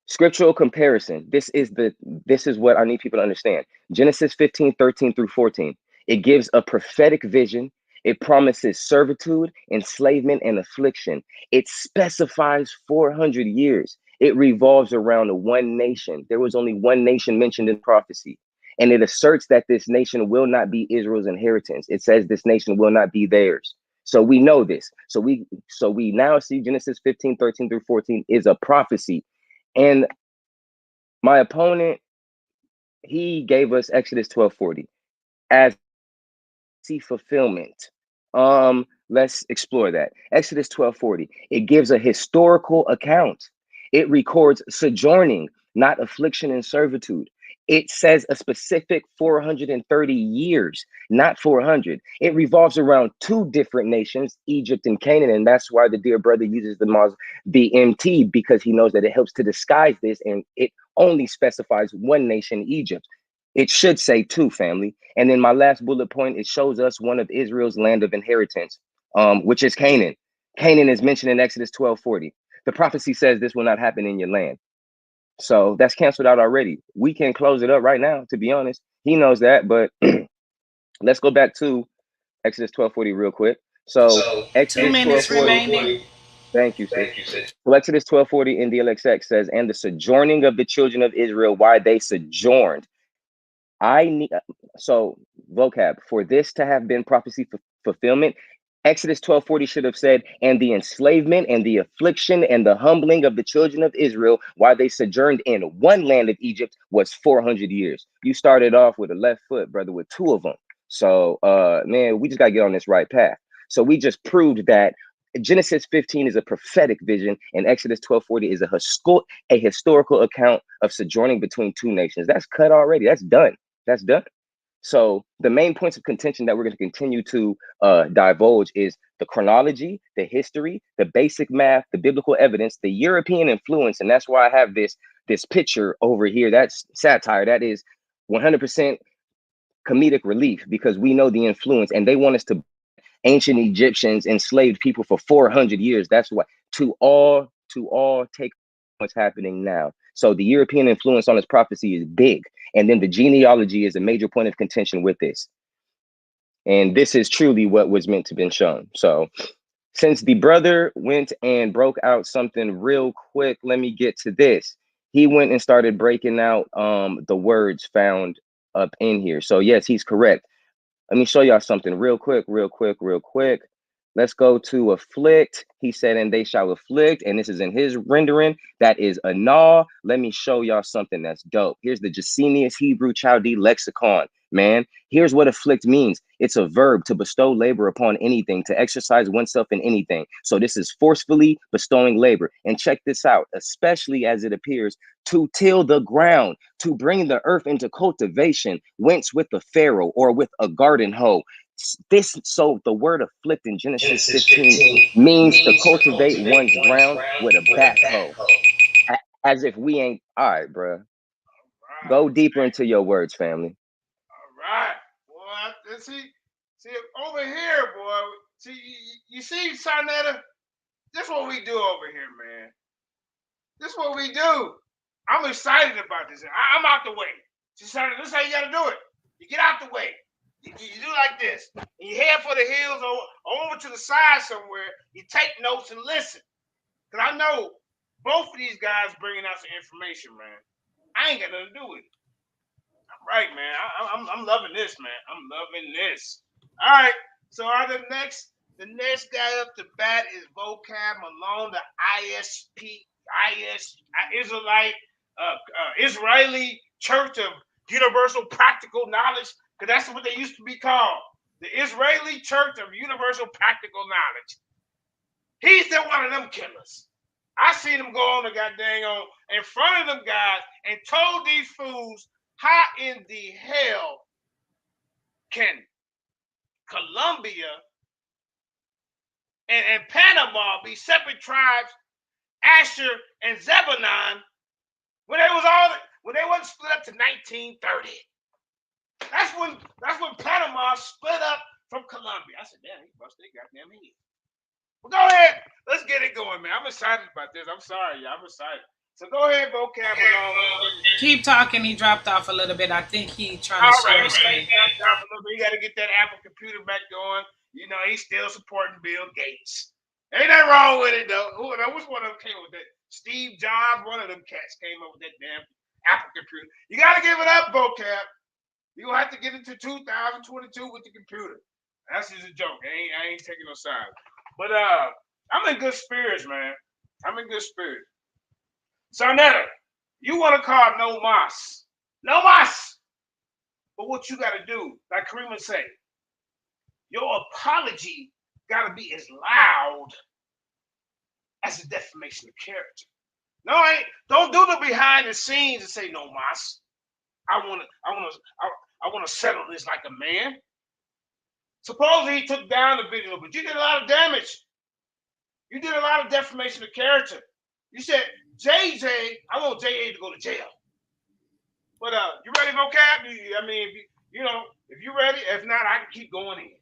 scriptural comparison. This is what I need people to understand. Genesis 15:13 through 14. It gives a prophetic vision. It promises servitude, enslavement, and affliction. It specifies 400 years. It revolves around one nation. There was only one nation mentioned in prophecy. And it asserts that this nation will not be Israel's inheritance. It says this nation will not be theirs. So we know this. So we now see Genesis 15:13 through 14 is a prophecy. And my opponent, he gave us Exodus 12:40 as fulfillment. Let's explore that. Exodus 12:40. It gives a historical account. It records sojourning, not affliction and servitude. It says a specific 430 years, not 400. It revolves around two different nations, Egypt and Canaan, and that's why the dear brother uses the MT, because he knows that it helps to disguise this, and it only specifies one nation, Egypt. It should say two, family. And then my last bullet point, it shows us one of Israel's land of inheritance, which is Canaan. Canaan is mentioned in Exodus 12:40. The prophecy says this will not happen in your land. So that's canceled out already. We can close it up right now, to be honest. He knows that, but let's go back to Exodus 12:40 real quick. So Exodus 2 minutes 12:40. remaining. Thank you, sis. So Exodus 12:40 in the LXX says, and the sojourning of the children of Israel, why they sojourned. So vocab, for this to have been prophecy fulfillment, Exodus 12:40 should have said, and the enslavement and the affliction and the humbling of the children of Israel while they sojourned in one land of Egypt was 400 years. You started off with a left foot, brother, with two of them. So, man, we just got to get on this right path. So we just proved that Genesis 15 is a prophetic vision, and Exodus 12:40 is a historical account of sojourning between two nations. That's cut already. That's done. That's done. So the main points of contention that we're going to continue to divulge is the chronology, the history, the basic math, the biblical evidence, the European influence, and that's why I have this picture over here. That's satire. That is 100% comedic relief, because we know the influence, and they want us to ancient Egyptians enslaved people for 400 years. That's what to all take what's happening now. So the European influence on this prophecy is big. And then the genealogy is a major point of contention with this. And this is truly what was meant to be shown. So since the brother went and broke out something real quick, let me get to this. He went and started breaking out the words found up in here. So yes, he's correct. Let me show y'all something real quick. Let's go to afflict. He said, and they shall afflict. And this is in his rendering. That is anah. Let me show y'all something that's dope. Here's the Jacenius Hebrew Chaldee lexicon. Man, here's what afflict means. It's a verb to bestow labor upon anything, to exercise oneself in anything. So this is forcefully bestowing labor. And check this out, especially as it appears, to till the ground, to bring the earth into cultivation, whence with a pharaoh or with a garden hoe. So the word afflict in Genesis 15 means to cultivate one's ground with a backhoe. As if we ain't, all right, bro. Go deeper into your words, family. Right, boy. See over here, boy. See, you see, Sarnetta? This what we do over here, man. This what we do. I'm excited about this. I'm out the way. See, Sarnetta, this is how you gotta do it. You get out the way. You do like this. And you head for the hills or over to the side somewhere. You take notes and listen. Because I know both of these guys bringing out some information, man. I ain't got nothing to do with it. Right, man. I'm loving this, man. I'm loving this. All right. So the next guy up to bat is Vocab Malone, the Israelite Israeli Church of Universal Practical Knowledge, because that's what they used to be called, the Israeli Church of Universal Practical Knowledge. He's still one of them killers. I seen him go on the goddamn in front of them guys and told these fools, how in the hell can Colombia and Panama be separate tribes, Asher and Zebulon, when they wasn't split up to 1930? That's when Panama split up from Colombia. I said, damn, he busted their goddamn head. Well, go ahead. Let's get it going, man. I'm excited about this. I'm sorry, y'all. I'm excited. So go ahead, Vocab. Keep talking. He dropped off a little bit. I think he trying to share his screen. He got to get that Apple computer back going. You know, he's still supporting Bill Gates. Ain't nothing wrong with it, though. Which one of them came with that? Steve Jobs, one of them cats came up with that damn Apple computer. You got to give it up, Vocab. You're going to have to get into 2022 with the computer. That's just a joke. I ain't taking no sides. But I'm in good spirits, man. I'm in good spirits. Sarnetta, you want to call no mas. No mas. But what you got to do, like Kareem would say, your apology got to be as loud as a defamation of character. No, don't do the behind the scenes and say no mas. I want to settle this like a man. Supposedly he took down the video, but you did a lot of damage. You did a lot of defamation of character. You said, JJ, I want JJ to go to jail. But you ready, Vocab? I mean, if you're ready, if not, I can keep going in.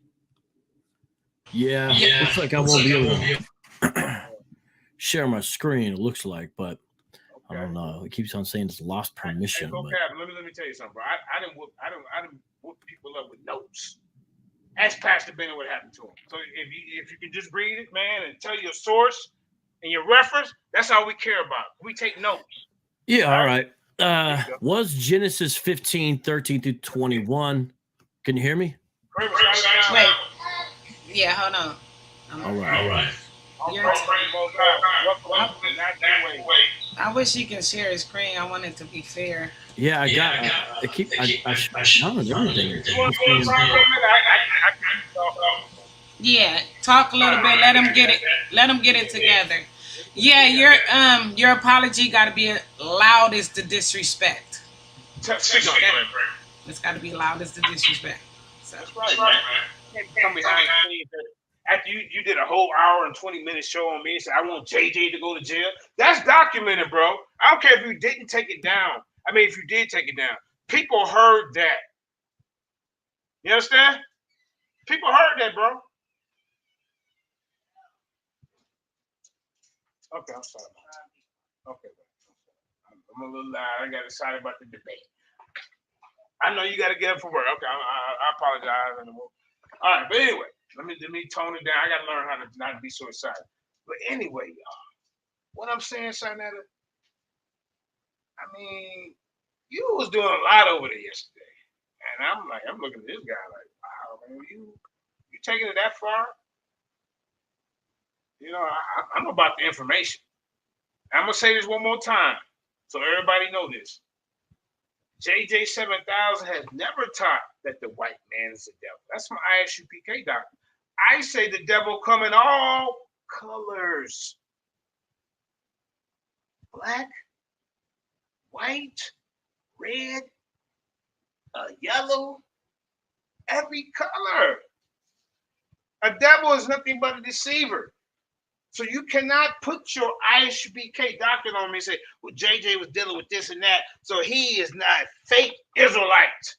Yeah. Looks like I won't be able to share my screen, it looks like, but okay. I don't know. It keeps on saying it's lost permission. Hey, Vocab, let me tell you something, bro. I didn't whoop people up with notes. Ask Pastor Bennett what happened to him. So if you can just read it, man, and tell your source and your reference, that's all we care about. We take notes. Yeah, all right. Was Genesis 15, 13 through 21. Can you hear me? Wait. Yeah, hold on. All right. I wish he can share his screen. I want it to be fair. Yeah, I found everything. Yeah, talk a little bit. Let him get it together. Yeah, your apology got to be loud as the disrespect. It's got to be loud as the disrespect. So. That's right, man. Can't come behind scenes after you did a whole hour and 20 minutes show on me and said, I want JJ to go to jail. That's documented, bro. I don't care if you didn't take it down. I mean, if you did take it down, people heard that. You understand? People heard that, bro. Okay, I'm sorry. Okay, I'm a little loud. I got excited about the debate. I know you got to get up for work. Okay, I apologize. All right, but anyway, let me tone it down. I got to learn how to not be so excited. But anyway, y'all, what I'm saying, Sarnetta, I mean, you was doing a lot over there yesterday, and I'm looking at this guy like, wow, man, you taking it that far? You know, I'm about the information. I'm gonna say this one more time, so everybody know this. JJ 7000 has never taught that the white man is the devil. That's my ISUPK doctrine. I say the devil come in all colors. Black, white, red, yellow, every color. A devil is nothing but a deceiver. So you cannot put your ISUPK doctrine on me and say, well, JJ was dealing with this and that, so he is not fake Israelite.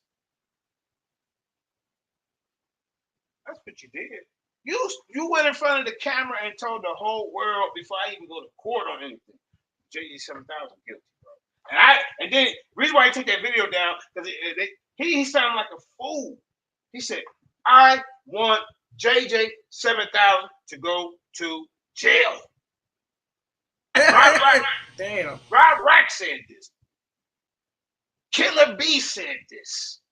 That's what you did. You went in front of the camera and told the whole world before I even go to court on anything. JJ 7000 guilty, bro. And then the reason why he took that video down, because he sounded like a fool. He said, I want JJ 7000 to go to jail. Rob Rack said this. Killer B said this.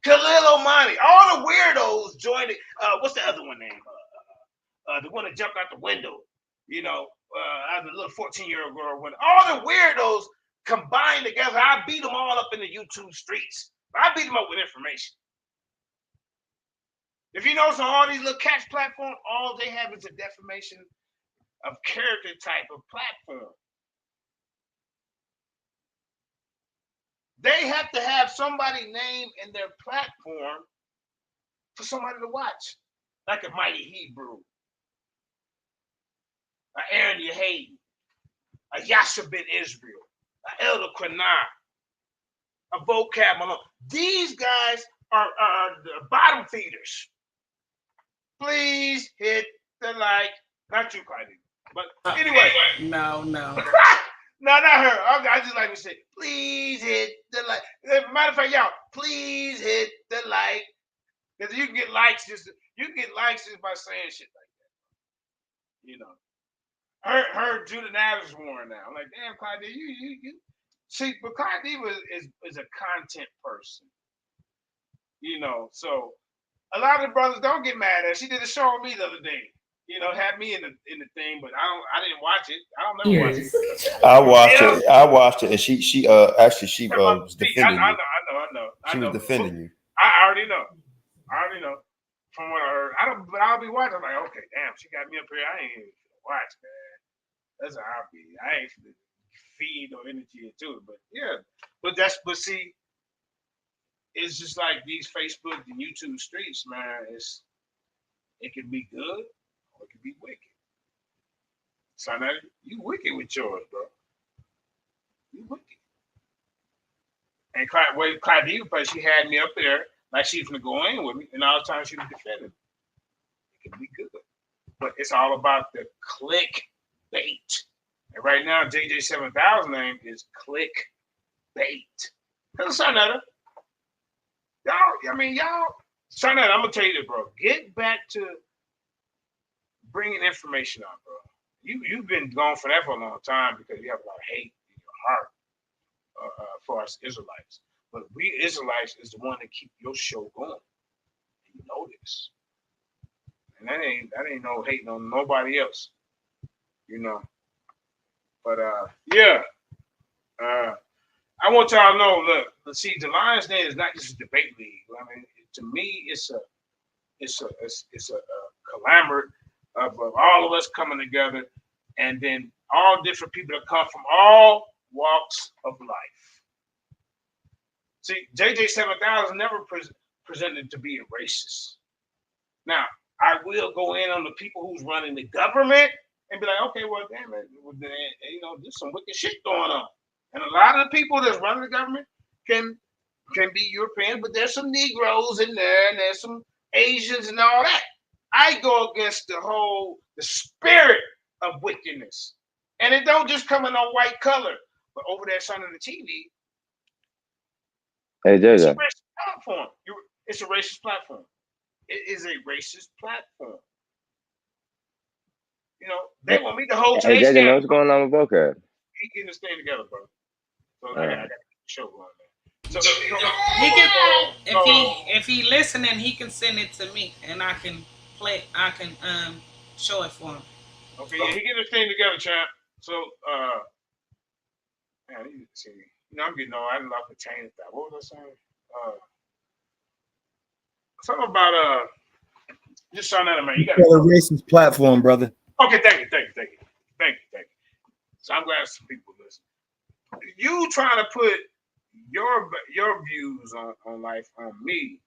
Khalil Omani. All the weirdos joined it. What's the other one name? The one that jumped out the window. You know, as a little 14-year-old girl. When all the weirdos combined together, I beat them all up in the YouTube streets. I beat them up with information. If you notice on all these little catch platforms, all they have is a defamation of character type of platform. They have to have somebody named in their platform for somebody to watch, like a Mighty Hebrew, a Aaron Yehaden, a Yasha Ben Israel, a Elder Quanar, a Vocab Malone. These guys are the bottom feeders. Please hit the like. Not you, Clyde. But anyway. No. No, not her. I just like to say, please hit the like. Matter of fact, y'all, please hit the like. Because you can get likes just by saying shit like that. You know. Her Judah Navis Warren now. I'm like, damn, Clyde, you see, but Clyde is a content person. You know, so a lot of the brothers don't get mad at her. She did a show on me the other day. You know, had me in the thing, but I didn't watch it. I don't never watch it. I watched it, and she was defending you. I know. She was defending you. I already know. From what I heard. But I'll be watching. I'm like, okay, damn, she got me up here. I ain't even watch, man. That's how I be. I ain't finna feed no energy into it. But yeah. But see, it's just like these Facebook and YouTube streets, man. It can be good or it can be wicked. So now you wicked with yours, bro. You wicked. And Claudia, she had me up there like she was gonna go in with me, and all the time she was defending me. It can be good. But it's all about the clickbait. And right now, JJ 7000 name is clickbait. That's Sonetta. Y'all, Sonetta, I'm gonna tell you this, bro. Get back to bringing information out, bro. You've been gone for that for a long time because you have a lot of hate in your heart for us Israelites. But we Israelites is the one that keep your show going. You know this. And that ain't no hating on nobody else, you know. But yeah, I want y'all to know. Look, see, the Lions Den is not just a debate league. I mean, to me, it's a conglomerate of all of us coming together, and then all different people that come from all walks of life. See, JJ 7000 never presented to be a racist. Now, I will go in on the people who's running the government and be like, okay, well, damn it, you know, there's some wicked shit going on. And a lot of the people that's running the government can be European, but there's some Negroes in there and there's some Asians and all that. I go against the spirit of wickedness. And it don't just come in on white color, but over there son of the TV. Hey, It's a JJ. racist platform. It's a racist platform. It is a racist platform. You know, they want me to hold Hey, today's JJ, know standard. what's going on with Vocab? He getting this thing together, bro. So All I right. got the show going, man. So He can if he listening, he can send it to me and I can show it for him. okay, yeah, he getting this thing together, champ. So man, you see, you know, I'm getting old. I didn't like the chain of that. What was I saying? Something about just showing that, man. You got a racist platform, brother. Okay, thank you. So I'm glad some people listen. You trying to put your views on life on me.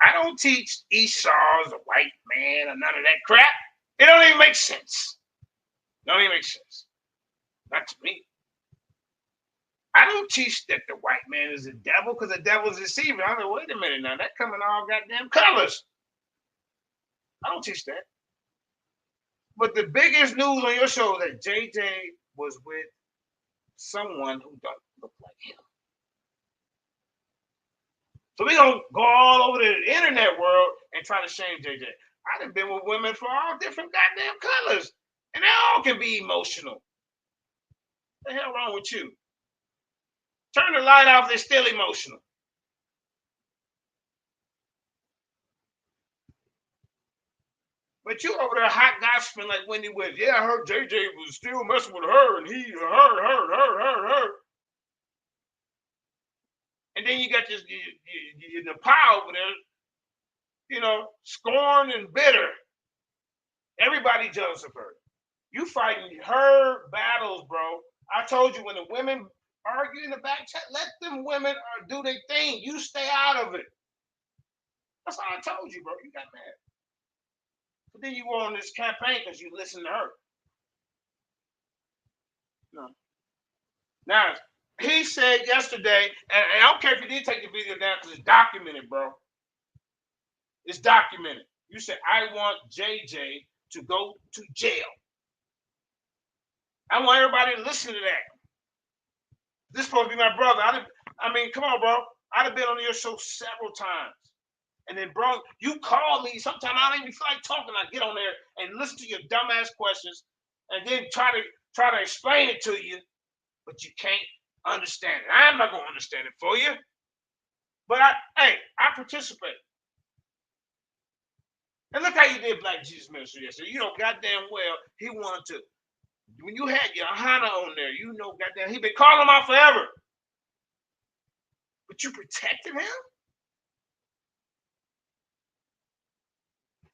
I don't teach Esau's a white man or none of that crap. It don't even make sense. Don't even make sense. Not to me. I don't teach that the white man is the devil because the devil's deceiving. I'm like, wait a minute now. That coming all goddamn colors. I don't teach that. But the biggest news on your show is that JJ was with someone who don't look like him. So we gonna go all over the internet world and try to shame JJ. I done been with women for all different goddamn colors, and they all can be emotional. What the hell wrong with you? Turn the light off, they're still emotional. But you over there hot gossiping like Wendy Williams. Yeah, I heard JJ was still messing with her, and he, her. And then you got this the pile over there, you know, scorned and bitter. Everybody jealous of her. You fighting her battles, bro. I told you when the women argue in the back chat, let them women do their thing. You stay out of it. That's all I told you, bro. You got mad. But then you were on this campaign because you listened to her. No. Now, he said yesterday, and I don't care if you did take the video down because it's documented, bro. It's documented. You said, I want JJ to go to jail. I want everybody to listen to that. This is supposed to be my brother. I mean, come on, bro. I'd have been on your show several times. And then, bro, you call me. Sometimes I don't even feel like talking. I get on there and listen to your dumbass questions and then try to explain it to you, but you can't understand it. I'm not going to understand it for you. But I participate. And look how you did Black Jesus Ministry yesterday. You know goddamn well he wanted to. When you had your Hannah on there, you know goddamn he been calling him out forever. But you protected him?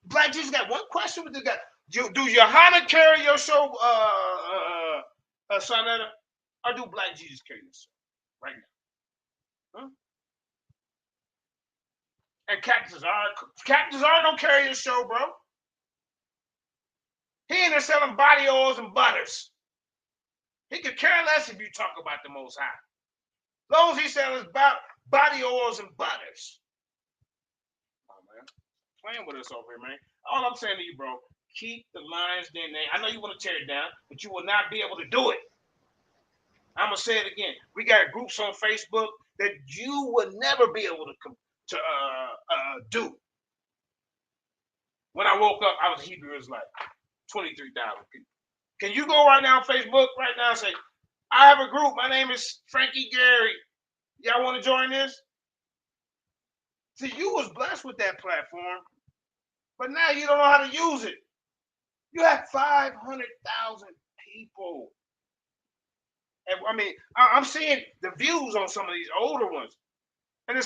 Black Jesus got one question with this guy. Do Johanna carry your show, Sonetta? Or do Black Jesus carry your show right now? Huh? And Captain Czar don't carry your show, bro. He in there selling body oils and butters. He could care less if you talk about the Most High. As long as he sells body oils and butters. Oh, man. Playing with us over here, man. All I'm saying to you, bro, keep the Lions Den name. I know you want to tear it down, but you will not be able to do it. I'm going to say it again. We got groups on Facebook that you will never be able to do. When I woke up, I was Hebrew Israelite. 23,000 people. Can you go right now on Facebook right now and say, I have a group. My name is Frankie Gary. Y'all want to join this? See, you was blessed with that platform, but now you don't know how to use it. You have 500,000 people. And I mean, I'm seeing the views on some of these older ones. And then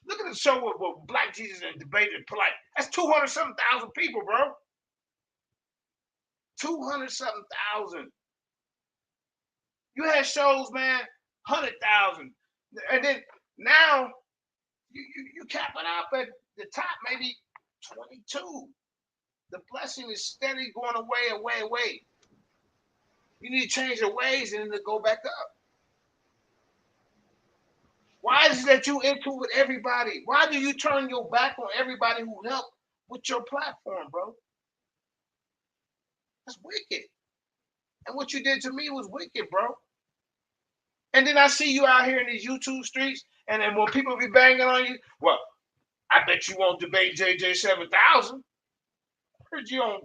look at the show with Black Jesus and Debate and Polite. That's 200-something-thousand people, bro. 200-something-thousand. You had shows, man, 100,000. And then now you capping up at the top, maybe 22. The blessing is steady going away. You need to change your ways and then to go back up. Why is it that you into with everybody? Why do you turn your back on everybody who helped with your platform, bro? That's wicked. And what you did to me was wicked, bro. And then I see you out here in these YouTube streets, and then when people be banging on you, well, I bet you won't debate JJ 7000. I heard you on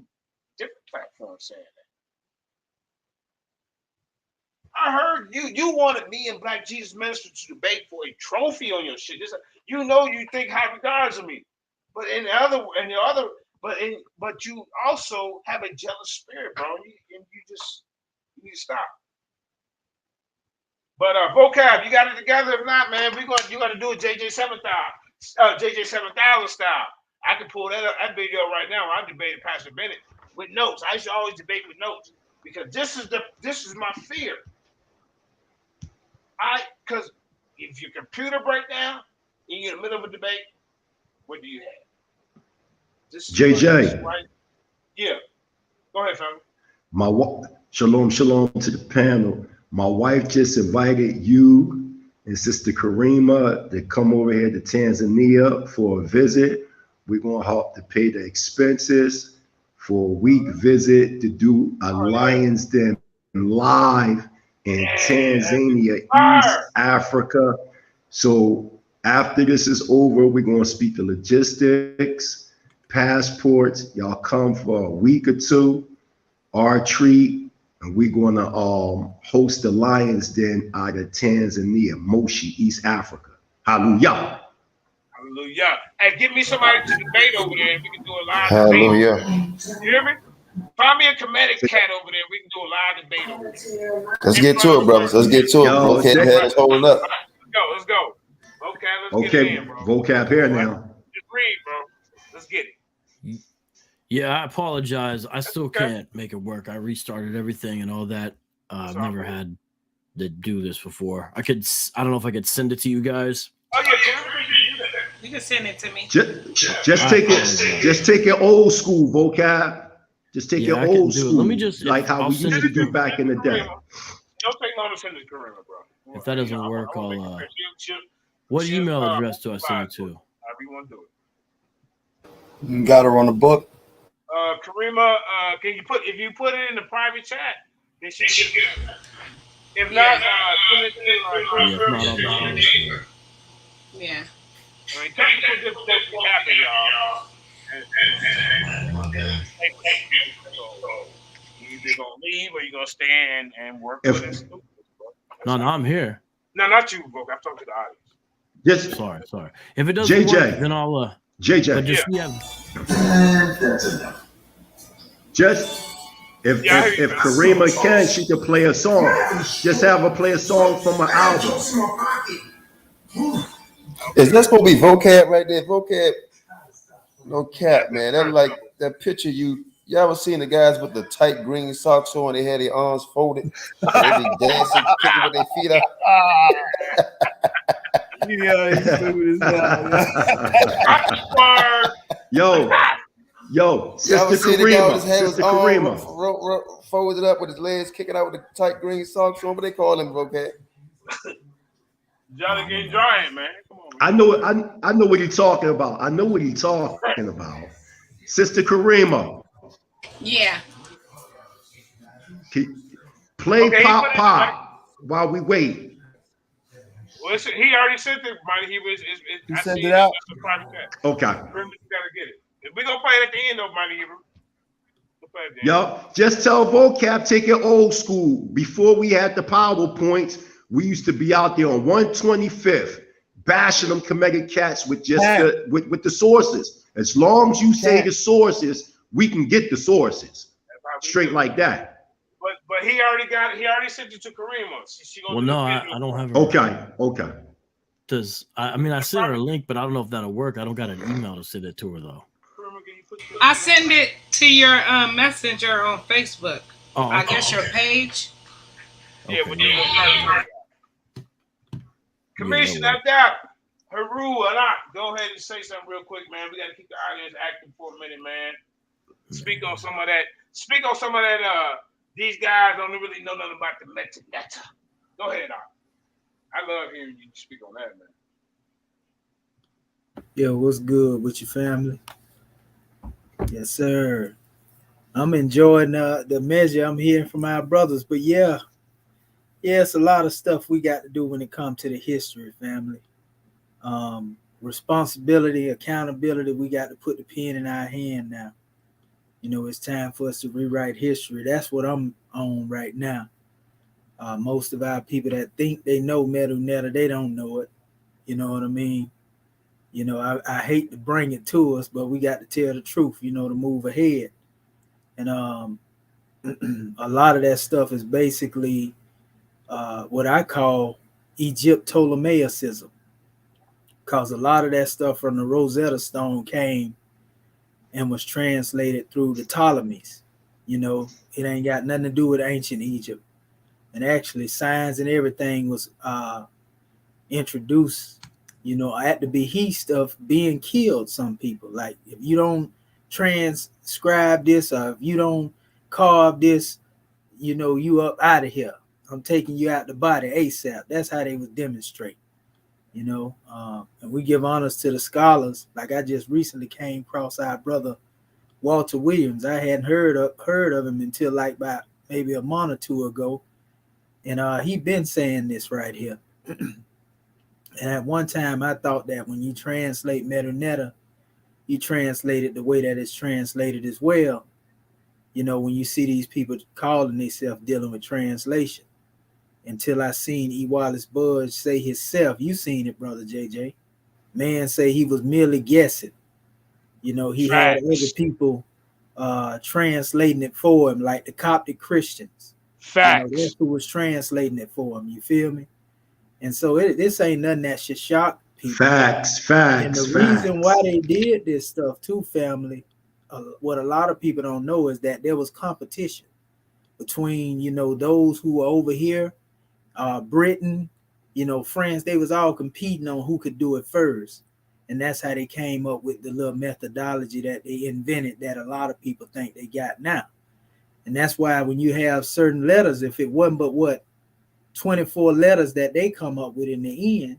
different platforms saying that. I heard you wanted me and Black Jesus Minister to debate for a trophy on your shit. You know you think high regards of me, but but you also have a jealous spirit, bro. You need to stop. But vocab, you got it together. If not, man, you got to do a JJ 7000 style. I can pull that video right now. I debated Pastor Bennett with notes. I used to always debate with notes because this is my fear. Because if your computer break down and you're in the middle of a debate, what do you have? JJ. Right? Yeah. Go ahead, fella. Shalom to the panel. My wife just invited you and Sister Karima to come over here to Tanzania for a visit. We're going to help to pay the expenses for a week visit to do a Lions Den live in Tanzania, East Africa. So after this is over, we're going to speak to logistics, passports. Y'all come for a week or two. Our treat, and we're gonna host the Lions Den out of Tanzania, Moshi, East Africa. Hallelujah. Hallelujah. Hey, give me somebody to debate over there. We can do a live Hallelujah. debate. You hear me? Find me a comedic cat over there. We can do a live debate over there. Let's get to it, brothers. Let's get to it. Yo, Okay, head is holding up. Let's go. Okay, let's get it in, bro. Vocab here now. Just read, bro. Let's get it. Yeah, I apologize. I still can't make it work. I restarted everything and all that. I've never had to do this before. I don't know if I could send it to you guys. Oh yeah, you can send it to me. Just take it old school, Vocab. Just take it old school. Let me just like how we used to do back in the day. Don't take long to send it to Karima, bro. If that doesn't work, I'll what email address do I send it to? However you want to do it. You got her on the book. Karima, can you if you put it in the private chat, then she can get it. If not, send it to Yeah. I mean, technical difficulties happen, y'all. You either gonna leave or you gonna stay and work with us. No, I'm here. No, not you, bro. I'm talking to the audience. Just sorry. If it doesn't work, then I'll JJ. Just if Karima can, she can play a song. Just have her play a song from an album. Is that supposed to be vocab right there? Vocab, no cap, man. That's like that picture you ever seen the guys with the tight green socks on? They had their arms folded. They be dancing, kicking with their feet up. Yo, Sister Karima. Folded up with his legs kicking out with the tight green socks on. What they call him, vocab? Johnny Game Giant, man. Come on, man. I know what he's talking about. Sister Karima. Yeah. Play pop while we wait. Well, he already sent it, buddy. He sent it out. Okay. Gotta get it. We're gonna play it at the end, though, buddy. Yo, just tell Vocab take it old school. Before we had the PowerPoints, we used to be out there on 125th, bashing them comedic cats with just with the sources. As long as you say the sources, we can get the sources straight like that. But he already sent it to Karima. Well, no, I don't have her. Okay. Does I sent her a link, but I don't know if that'll work. I don't got an email to send it to her though. I send it to your messenger on Facebook. Oh, okay. I guess your page. Yeah, Commissioner, Haru, go ahead and say something real quick, man. We got to keep the audience active for a minute, man. Speak on some of that. These guys don't really know nothing about the metadata. Go ahead, I love hearing you speak on that, man. Yo, what's good with your family? Yes, sir. I'm enjoying the measure I'm hearing from our brothers, but yeah, it's a lot of stuff we got to do when it comes to the history, family. Responsibility, accountability, we got to put the pen in our hand now. You know, it's time for us to rewrite history. That's what I'm on right now. Most of our people that think they know Medu Netta, they don't know it. You know what I mean? You know, I hate to bring it to us, but we got to tell the truth, you know, to move ahead. And a lot of that stuff is basically what I call Egyptolemaism, because a lot of that stuff from the Rosetta Stone came and was translated through the Ptolemies. You know, it ain't got nothing to do with ancient Egypt. And actually, signs and everything was introduced, you know, at the behest of being killed. Some people, like, if you don't transcribe this or if you don't carve this, you know, you up out of here. I'm taking you out the body ASAP. That's how they would demonstrate, you know. And we give honors to the scholars. Like, I just recently came across our brother Walter Williams. I hadn't heard of him until like about maybe a month or two ago. And he been saying this right here. And at one time, I thought that when you translate Medu Netta, you translate it the way that it's translated as well. You know, when you see these people calling themselves dealing with translation. Until I seen E. Wallace Budge say himself, you seen it, brother JJ. Man say he was merely guessing. You know, he had other people translating it for him, like the Coptic Christians. You know, that's who was translating it for him. You feel me? And so this ain't nothing that should shock people. Facts. And the reason why they did this stuff too, family, what a lot of people don't know is that there was competition between, you know, those who were over here, Britain, you know, France. They was all competing on who could do it first. And that's how they came up with the little methodology that they invented that a lot of people think they got now. And that's why when you have certain letters, if it wasn't but 24 letters that they come up with in the end,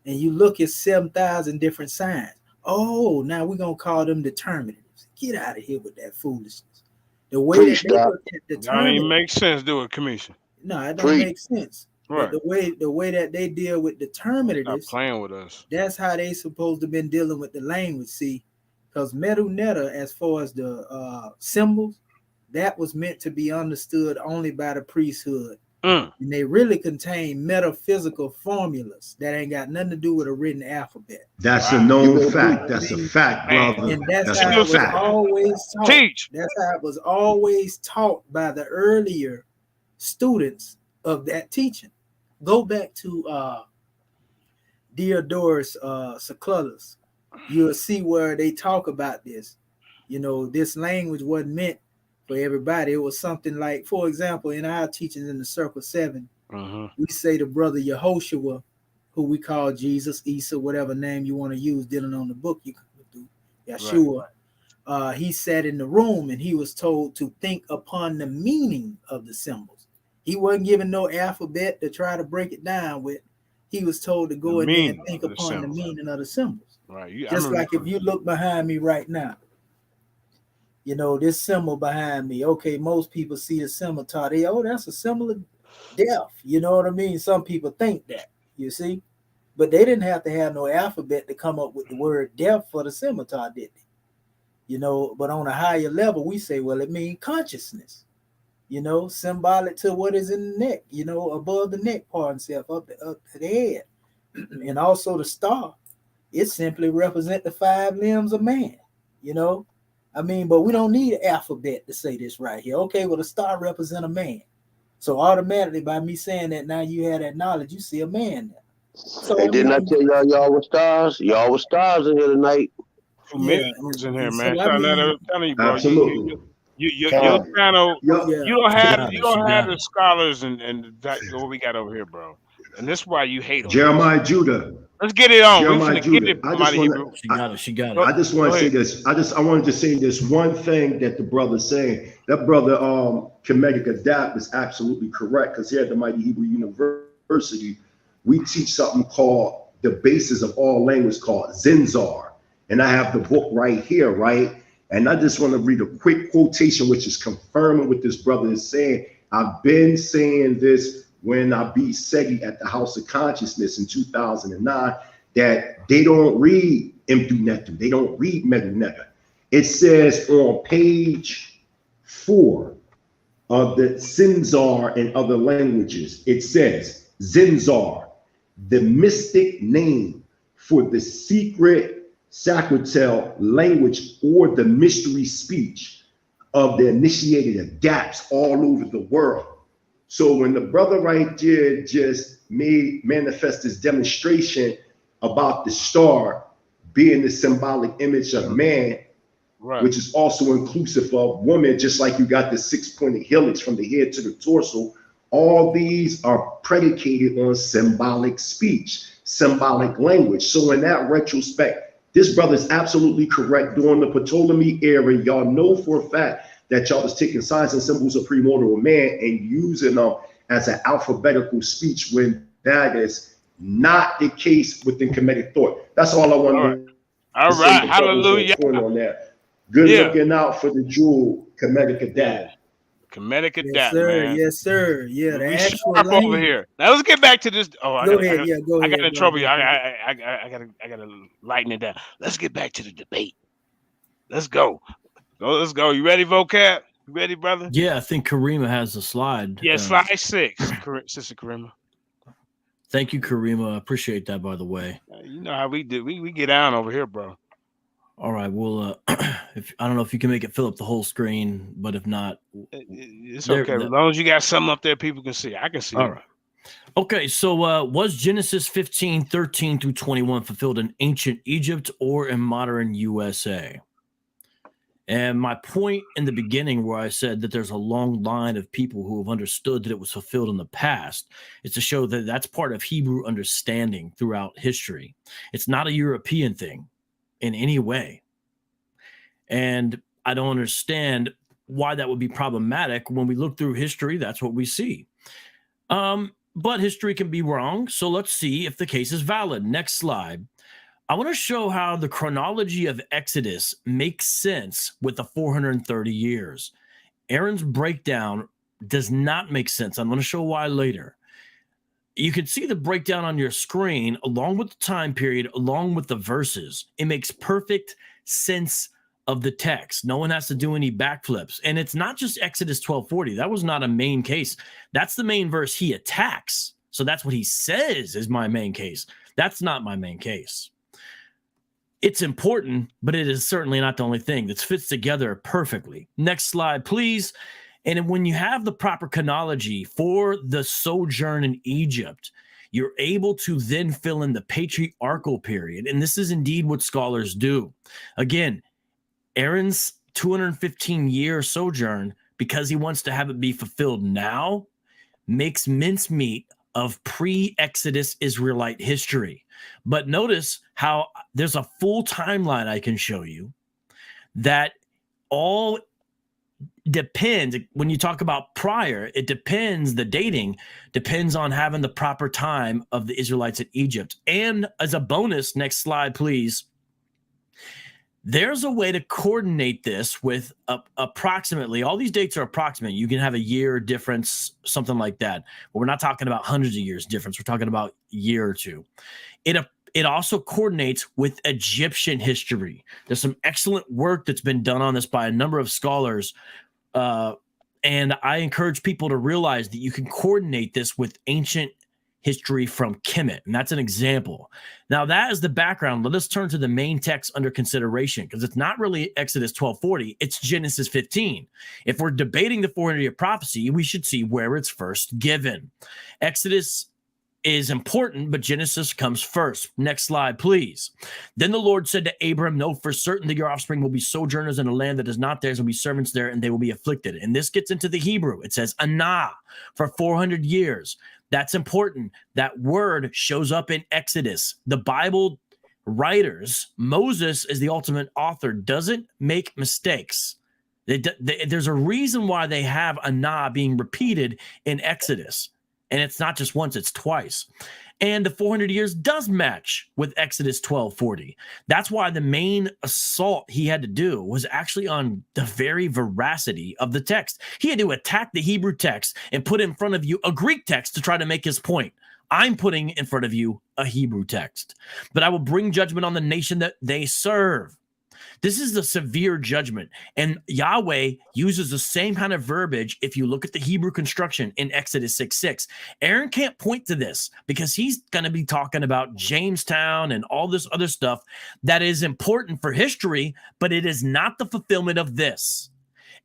and you look at 7,000 different signs. Oh, now we're going to call them determinatives. Get out of here with that foolishness. The way that they look at determinatives. That don't even make sense, do it, Commission. No, it don't make sense. Right. But the way that they deal with determinatives, stop playing with us. That's how they supposed to been dealing with the language. See, because medu netta, as far as the symbols, that was meant to be understood only by the priesthood. And they really contain metaphysical formulas that ain't got nothing to do with a written alphabet. That's a known fact. That's a fact, brother. And that's how it was always taught. That's how it was always taught by the earlier students of that teaching. Go back to Diodorus Secludus. You'll see where they talk about this. You know, this language wasn't meant for everybody. It was something like, for example, in our teachings in the Circle 7, we say the brother Yehoshua, who we call Jesus, Isa, whatever name you want to use, dealing on the book, you can do Yeshua. Right. He sat in the room and he was told to think upon the meaning of the symbols. He wasn't given no alphabet to try to break it down with. He was told to go in there and think upon the meaning of the symbols. Right. Just like if you look behind me right now, you know, this symbol behind me. Okay, most people see the scimitar. They, oh, that's a symbol of death. You know what I mean? Some people think that, you see? But they didn't have to have no alphabet to come up with the word death for the scimitar, did they? You know, but on a higher level, we say, well, it means consciousness. You know, symbolic to what is in the neck, you know, above the neck part and stuff, up to the head. And also the star, it simply represents the 5 limbs of man, you know. I mean, but we don't need an alphabet to say this right here. Okay, well, the star represents a man. So automatically, by me saying that, now you have that knowledge, you see a man there. So hey, didn't I tell y'all were stars? Y'all were stars in here tonight. Yeah, in here, man. So I'm telling you, bro. Absolutely. Your channel, you don't have the scholars and what we got over here, bro. And that's why you hate them. Jeremiah Judah. Let's get it on. Jeremiah Judah. She got it. I just want to say this. I wanted to say this one thing that the brother's saying. That brother Kemetic Adapt is absolutely correct, because here at the Mighty Hebrew University, we teach something called the basis of all language called Zinzar. And I have the book right here, right? And I just want to read a quick quotation, which is confirming what this brother is saying. I've been saying this when I beat Segi at the House of Consciousness in 2009, that they don't read Imdu Netu. They don't read Medu Nega. It says on page 4 of the Zinzar and other languages, it says Zinzar, the mystic name for the secret Sakratel language or the mystery speech of the initiated adapts all over the world. So when the brother right there just manifest this demonstration about the star being the symbolic image of man, right, which is also inclusive of woman, just like you got the 6-pointed helix from the head to the torso, all these are predicated on symbolic speech, symbolic language. So in that retrospect, this brother is absolutely correct. During the Ptolemy era, y'all know for a fact that y'all was taking signs and symbols of primordial man and using them as an alphabetical speech, when that is not the case within Kemetic thought. That's all I want to all right, hallelujah. On that. Good looking out for the jewel, Kemetic Adapt. Kemetic Adapt, yes, sir. man. Yes, sir. Yeah, the actual over here. Now let's get back to this. Oh, go ahead. I got in trouble. I gotta lighten it down. Let's get back to the debate. Let's go. Let's go. You ready, Vocab? You ready, brother? Yeah, I think Karima has the slide. Yeah, slide 6, Sister Karima. Thank you, Karima. I appreciate that, by the way. You know how we do. We get down over here, bro. All right. Well, if I don't know if you can make it fill up the whole screen, but if not, it's okay. As long as you got something up there people can see. I can see. All right. Okay, so was Genesis 15:13 through 21 fulfilled in ancient Egypt or in modern USA? And my point in the beginning where I said that there's a long line of people who have understood that it was fulfilled in the past is to show that that's part of Hebrew understanding throughout history. It's not a European thing in any way. And I don't understand why that would be problematic. When we look through history, that's what we see. But history can be wrong. So let's see if the case is valid. Next slide. I want to show how the chronology of Exodus makes sense with the 430 years. Aaron's breakdown does not make sense. I'm going to show why later. You can see the breakdown on your screen along with the time period, along with the verses. It makes perfect sense of the text. No one has to do any backflips. And it's not just Exodus 12:40. That was not a main case. That's the main verse he attacks. So that's what he says is my main case. That's not my main case. It's important, but it is certainly not the only thing that fits together perfectly. Next slide, please. And when you have the proper chronology for the sojourn in Egypt, you're able to then fill in the patriarchal period. And this is indeed what scholars do. Again, Aaron's 215-year sojourn, because he wants to have it be fulfilled now, makes mincemeat of pre-Exodus Israelite history. But notice how there's a full timeline I can show you that all depends. When you talk about prior, it depends, the dating depends on having the proper time of the Israelites in Egypt. And as a bonus, next slide, please. There's a way to coordinate this with approximately, all these dates are approximate. You can have a year difference, something like that. But we're not talking about hundreds of years difference. We're talking about a year or two. It also coordinates with Egyptian history. There's some excellent work that's been done on this by a number of scholars. And I encourage people to realize that you can coordinate this with ancient history from Kemet. And that's an example. Now, that is the background. Let us turn to the main text under consideration, because it's not really Exodus 12:40. It's Genesis 15. If we're debating the 400-year prophecy, we should see where it's first given. Exodus is important, but Genesis comes first. Next slide, please. Then the Lord said to Abram, know for certain that your offspring will be sojourners in a land that is not theirs, will be servants there, and they will be afflicted. And this gets into the Hebrew. It says anah for 400 years. That's important. That word shows up in Exodus. The Bible writers, Moses is the ultimate author, doesn't make mistakes. There's a reason why they have anah being repeated in Exodus. And it's not just once, it's twice. And the 400 years does match with Exodus 12:40. That's why the main assault he had to do was actually on the very veracity of the text. He had to attack the Hebrew text and put in front of you a Greek text to try to make his point. I'm putting in front of you a Hebrew text. But I will bring judgment on the nation that they serve. This is the severe judgment. And Yahweh uses the same kind of verbiage if you look at the Hebrew construction in Exodus 6:6. Aaron can't point to this because he's going to be talking about Jamestown and all this other stuff that is important for history, but it is not the fulfillment of this.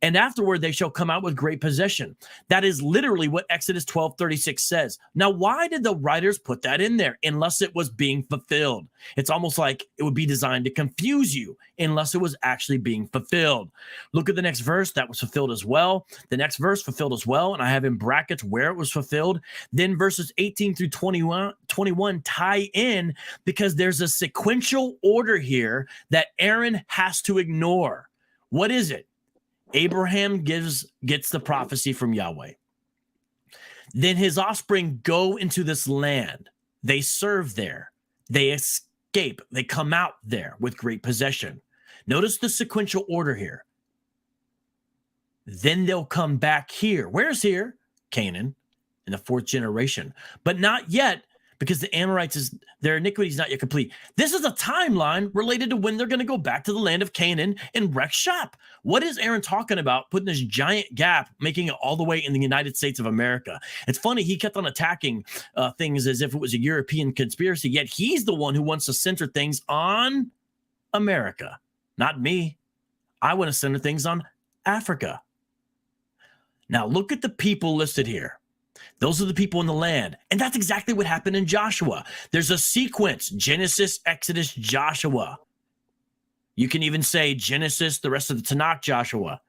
And afterward, they shall come out with great possession. That is literally what Exodus 12:36 says. Now, why did the writers put that in there unless it was being fulfilled? It's almost like it would be designed to confuse you unless it was actually being fulfilled. Look at the next verse. That was fulfilled as well. The next verse fulfilled as well. And I have in brackets where it was fulfilled. Then verses 18 through 21 tie in because there's a sequential order here that Aaron has to ignore. What is it? Abraham gets the prophecy from Yahweh. Then his offspring go into this land. They serve there. They escape. They come out there with great possession. Notice the sequential order here. Then they'll come back here. Where's here? Canaan in the 4th generation. But not yet, because the Amorites their iniquity is not yet complete. This is a timeline related to when they're going to go back to the land of Canaan and wreck shop. What is Aaron talking about? Putting this giant gap, making it all the way in the United States of America. It's funny, he kept on attacking things as if it was a European conspiracy, yet he's the one who wants to center things on America, not me. I want to center things on Africa. Now look at the people listed here. Those are the people in the land. And that's exactly what happened in Joshua. There's a sequence: Genesis, Exodus, Joshua. You can even say Genesis, the rest of the Tanakh, Joshua.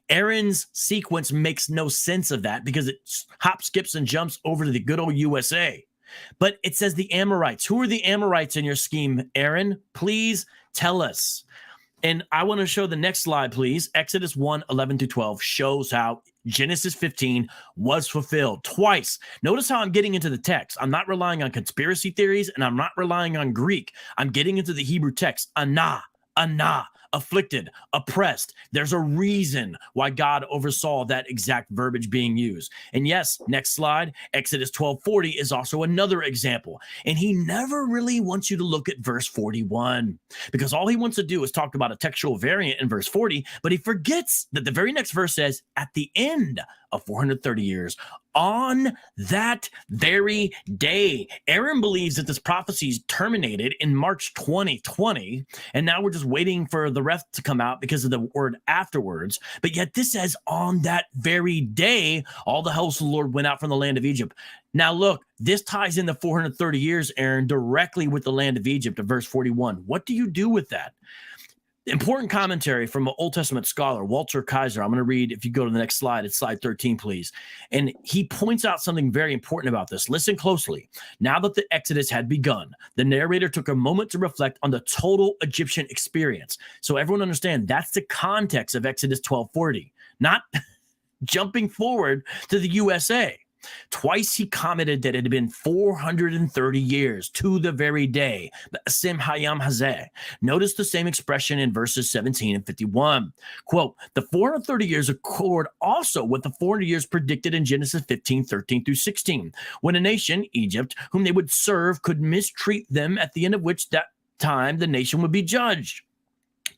Aaron's sequence makes no sense of that because it hops, skips, and jumps over to the good old USA. But it says the Amorites. Who are the Amorites in your scheme, Aaron? Please tell us. And I want to show the next slide, please. Exodus 1:11-12 shows how Genesis 15 was fulfilled twice. Notice how I'm getting into the text. I'm not relying on conspiracy theories, and I'm not relying on Greek. I'm getting into the Hebrew text. Anah, afflicted, oppressed. There's a reason why God oversaw that exact verbiage being used. And yes, next slide, Exodus 12:40 is also another example. And he never really wants you to look at verse 41 because all he wants to do is talk about a textual variant in verse 40, but he forgets that the very next verse says, at the end of 430 years, on that very day. Aaron believes that this prophecy is terminated in March 2020, and now we're just waiting for the rest to come out because of the word afterwards. But yet this says, on that very day, all the hosts of the Lord went out from the land of Egypt. Now look, this ties in the 430 years, Aaron, directly with the land of Egypt of verse 41. What do you do with that? Important commentary from an Old Testament scholar, Walter Kaiser. I'm going to read, if you go to the next slide, it's slide 13, please. And he points out something very important about this. Listen closely. Now that the Exodus had begun, the narrator took a moment to reflect on the total Egyptian experience. So everyone understand, that's the context of Exodus 12:40, not jumping forward to the USA. Twice he commented that it had been 430 years to the very day. Sim Hayam Hazeh. Notice the same expression in verses 17 and 51. Quote, the 430 years accord also with the 400 years predicted in Genesis 15:13-16, when a nation, Egypt, whom they would serve could mistreat them, at the end of which that time the nation would be judged.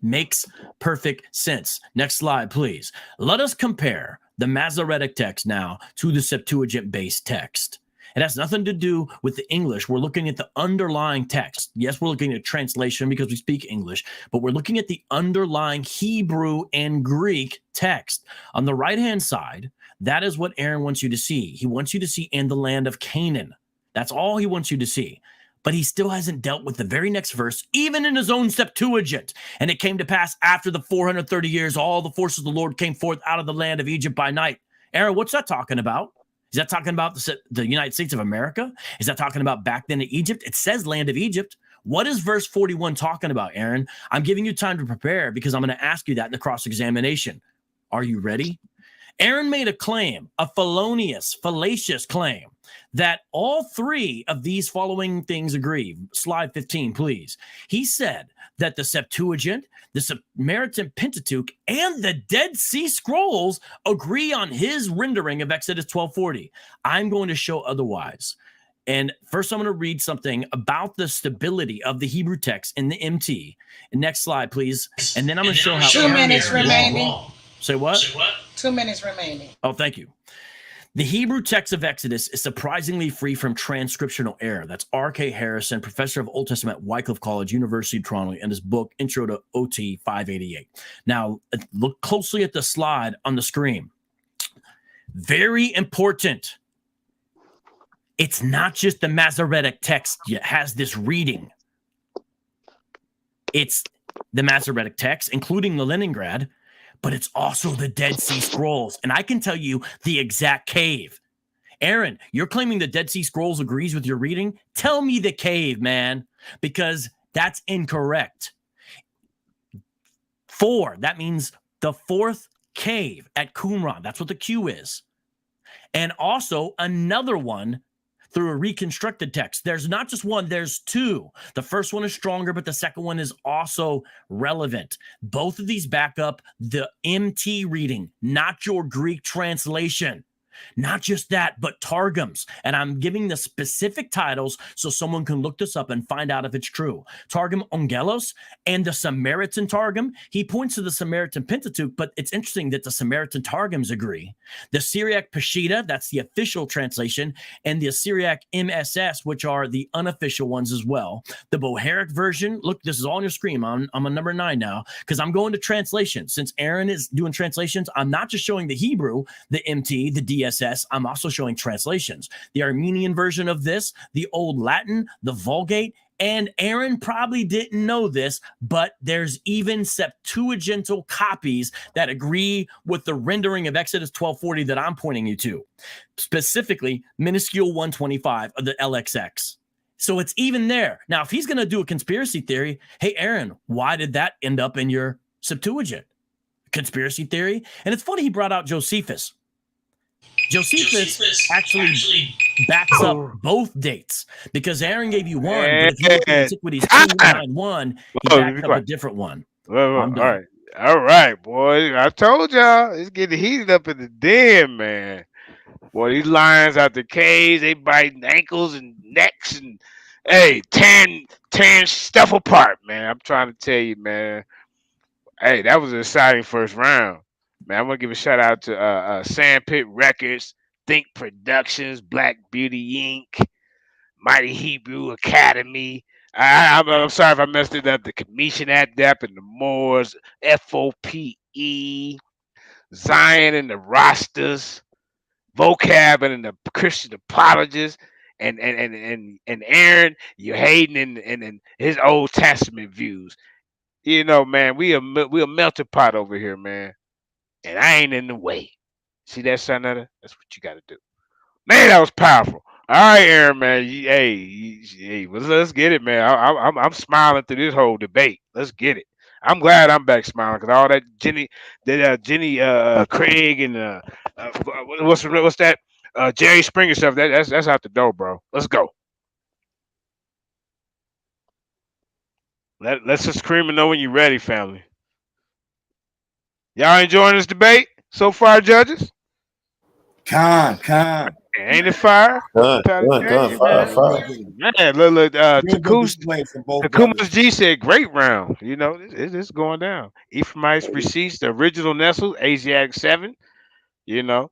Makes perfect sense. Next slide, please. Let us compare the Masoretic text now to the Septuagint-based text. It has nothing to do with the English. We're looking at the underlying text. Yes, we're looking at translation because we speak English, but we're looking at the underlying Hebrew and Greek text. On the right-hand side, that is what Aaron wants you to see. He wants you to see in the land of Canaan. That's all he wants you to see. But he still hasn't dealt with the very next verse, even in his own Septuagint. And it came to pass after the 430 years, all the forces of the Lord came forth out of the land of Egypt by night. Aaron, what's that talking about? Is that talking about the United States of America? Is that talking about back then in Egypt? It says land of Egypt. What is verse 41 talking about, Aaron? I'm giving you time to prepare because I'm going to ask you that in the cross-examination. Are you ready? Aaron made a claim, a fallacious claim, that all three of these following things agree. Slide 15, please. He said that the Septuagint, the Samaritan Pentateuch, and the Dead Sea Scrolls agree on his rendering of Exodus 12:40. I'm going to show otherwise. And first, I'm going to read something about the stability of the Hebrew text in the MT. And next slide, please. And then I'm going to show how 2 minutes remaining. Say what? 2 minutes remaining. Oh, thank you. The Hebrew text of Exodus is surprisingly free from transcriptional error. That's R.K. Harrison, professor of Old Testament at Wycliffe College, University of Toronto, in his book, Intro to OT 588. Now, look closely at the slide on the screen. Very important. It's not just the Masoretic text that has this reading. It's the Masoretic text, including the Leningrad, but it's also the Dead Sea Scrolls. And I can tell you the exact cave. Aaron, you're claiming the Dead Sea Scrolls agrees with your reading? Tell me the cave, man, because that's incorrect. 4, that means the 4th cave at Qumran. That's what the Q is. And also another one through a reconstructed text. There's not just one, there's 2. The first one is stronger, but the second one is also relevant. Both of these back up the MT reading, not your Greek translation. Not just that, but Targums. And I'm giving the specific titles so someone can look this up and find out if it's true. Targum Ongelos and the Samaritan Targum. He points to the Samaritan Pentateuch, but it's interesting that the Samaritan Targums agree. The Syriac Peshitta, that's the official translation, and the Syriac MSS, which are the unofficial ones as well. The Bohairic version, look, this is all on your screen. I'm on number 9 now because I'm going to translation. Since Aaron is doing translations, I'm not just showing the Hebrew, the MT, the DSS, I'm also showing translations. The Armenian version of this, the Old Latin, the Vulgate, and Aaron probably didn't know this, but there's even Septuagintal copies that agree with the rendering of Exodus 12:40 that I'm pointing you to, specifically minuscule 125 of the LXX. So it's even there. Now, if he's going to do a conspiracy theory, hey, Aaron, why did that end up in your Septuagint? Conspiracy theory. And it's funny he brought out Josephus. Josephus actually backs up both dates because Aaron gave you one, but if you look at Antiquities 291, he backs up a different one. All right, boy. I told y'all it's getting heated up in the den, man. Boy, these lions out the caves, they biting ankles and necks and tearing stuff apart, man. I'm trying to tell you, man. Hey, that was an exciting first round. Man, I want to give a shout out to Sandpit Records, Think Productions, Black Beauty Inc., Mighty Hebrew Academy. I'm sorry if I messed it up. The Commission Adept and the Moors, FOPE, Zion and the Rastas, Vocab and the Christian Apologists, and Aaron, you're hating in his Old Testament views. You know, man, we a melting pot over here, man. And I ain't in the way. See that, son? That's what you got to do. Man, that was powerful. All right, Aaron, man. Let's get it, man. I'm smiling through this whole debate. Let's get it. I'm glad I'm back smiling because all that Jenny Craig and what's that Jerry Springer stuff. That's out the door, bro. Let's go. Let's just scream and know when you're ready, family. Y'all enjoying this debate so far, judges? Con. Ain't it fire? Fire. Man, look, Takuma's G said, great round. You know, it's going down. Ephraimites Receipts, the original Nestle, Asiatic 7, you know.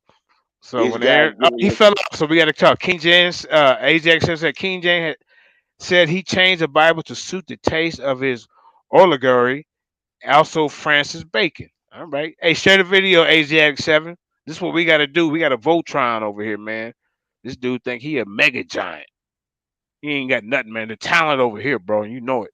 So when he fell off, so we got to talk. King James, Asiatic 7 said King James said he changed the Bible to suit the taste of his oligarchy, also Francis Bacon. All right. Hey, share the video, Asiatic 7. This is what we got to do. We got a Voltron over here, man. This dude think he a mega giant. He ain't got nothing, man. The talent over here, bro. You know it.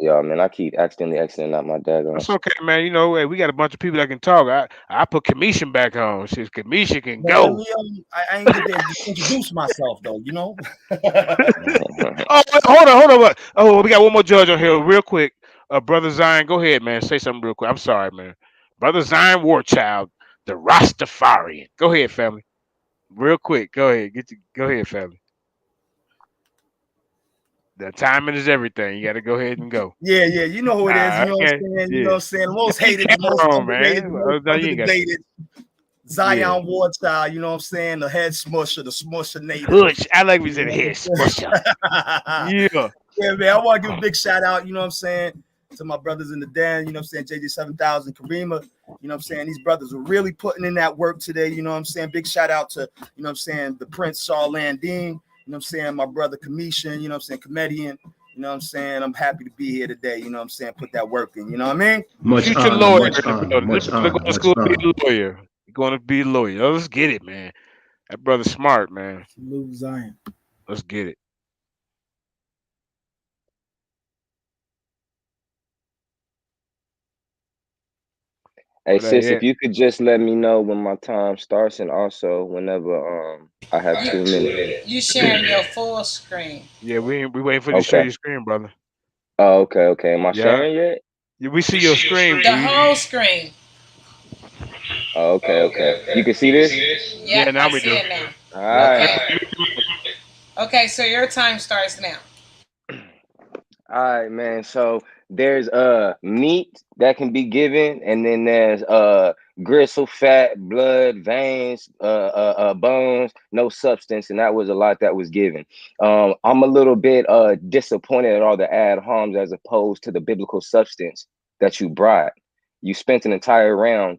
Y'all, man. I keep accidentally out my dad. That's okay, man. You know, hey, we got a bunch of people that can talk. I put Kamisha back on. Since Kamisha can go. I ain't get to introduce myself, though, you know? Oh, hold on. Oh, we got one more judge on here real quick. Brother Zion, go ahead, man. Say something real quick. I'm sorry, man. Brother Zion Warchild, the Rastafarian. Go ahead, family. Real quick. Go ahead. Go ahead, family. The timing is everything. You got to go ahead and go. Yeah. You know who it is. You know what I'm saying? You know what I'm saying? Most hated, the most underrated, the most underdebated. Zion Warchild, you know what I'm saying? The head smusher, the smusher native. Push. I like we said head smusher. Yeah, man. I want to give a big shout out, you know what I'm saying, to my brothers in the den, you know what I'm saying, JJ 7000, Karima, you know what I'm saying? These brothers are really putting in that work today, you know what I'm saying? Big shout out to, you know what I'm saying, the Prince Saul Landine, you know what I'm saying, my brother Commission, you know what I'm saying, comedian, you know what I'm saying? I'm happy to be here today, you know what I'm saying? Put that work in, you know what I mean? Future lawyer. Lawyer. You're going to be a lawyer. Let's get it, man. That brother's smart, man. Salute Zion. Let's get it. Hey, sis, if you could just let me know when my time starts and also whenever I have 2 minutes. You sharing your full screen. Yeah, we waiting for you to share your screen, brother. Oh, okay. Am I sharing yet? Yeah, we see your screen. The whole screen. Oh, okay. You can see this? Yeah, now I we see do. it now. All right. Okay, so your time starts now. All right, man. So there's meat that can be given, and then there's gristle, fat, blood, veins, bones, no substance, and that was a lot that was given. I'm a little bit disappointed at all the ad homs as opposed to the biblical substance that you brought. You spent an entire round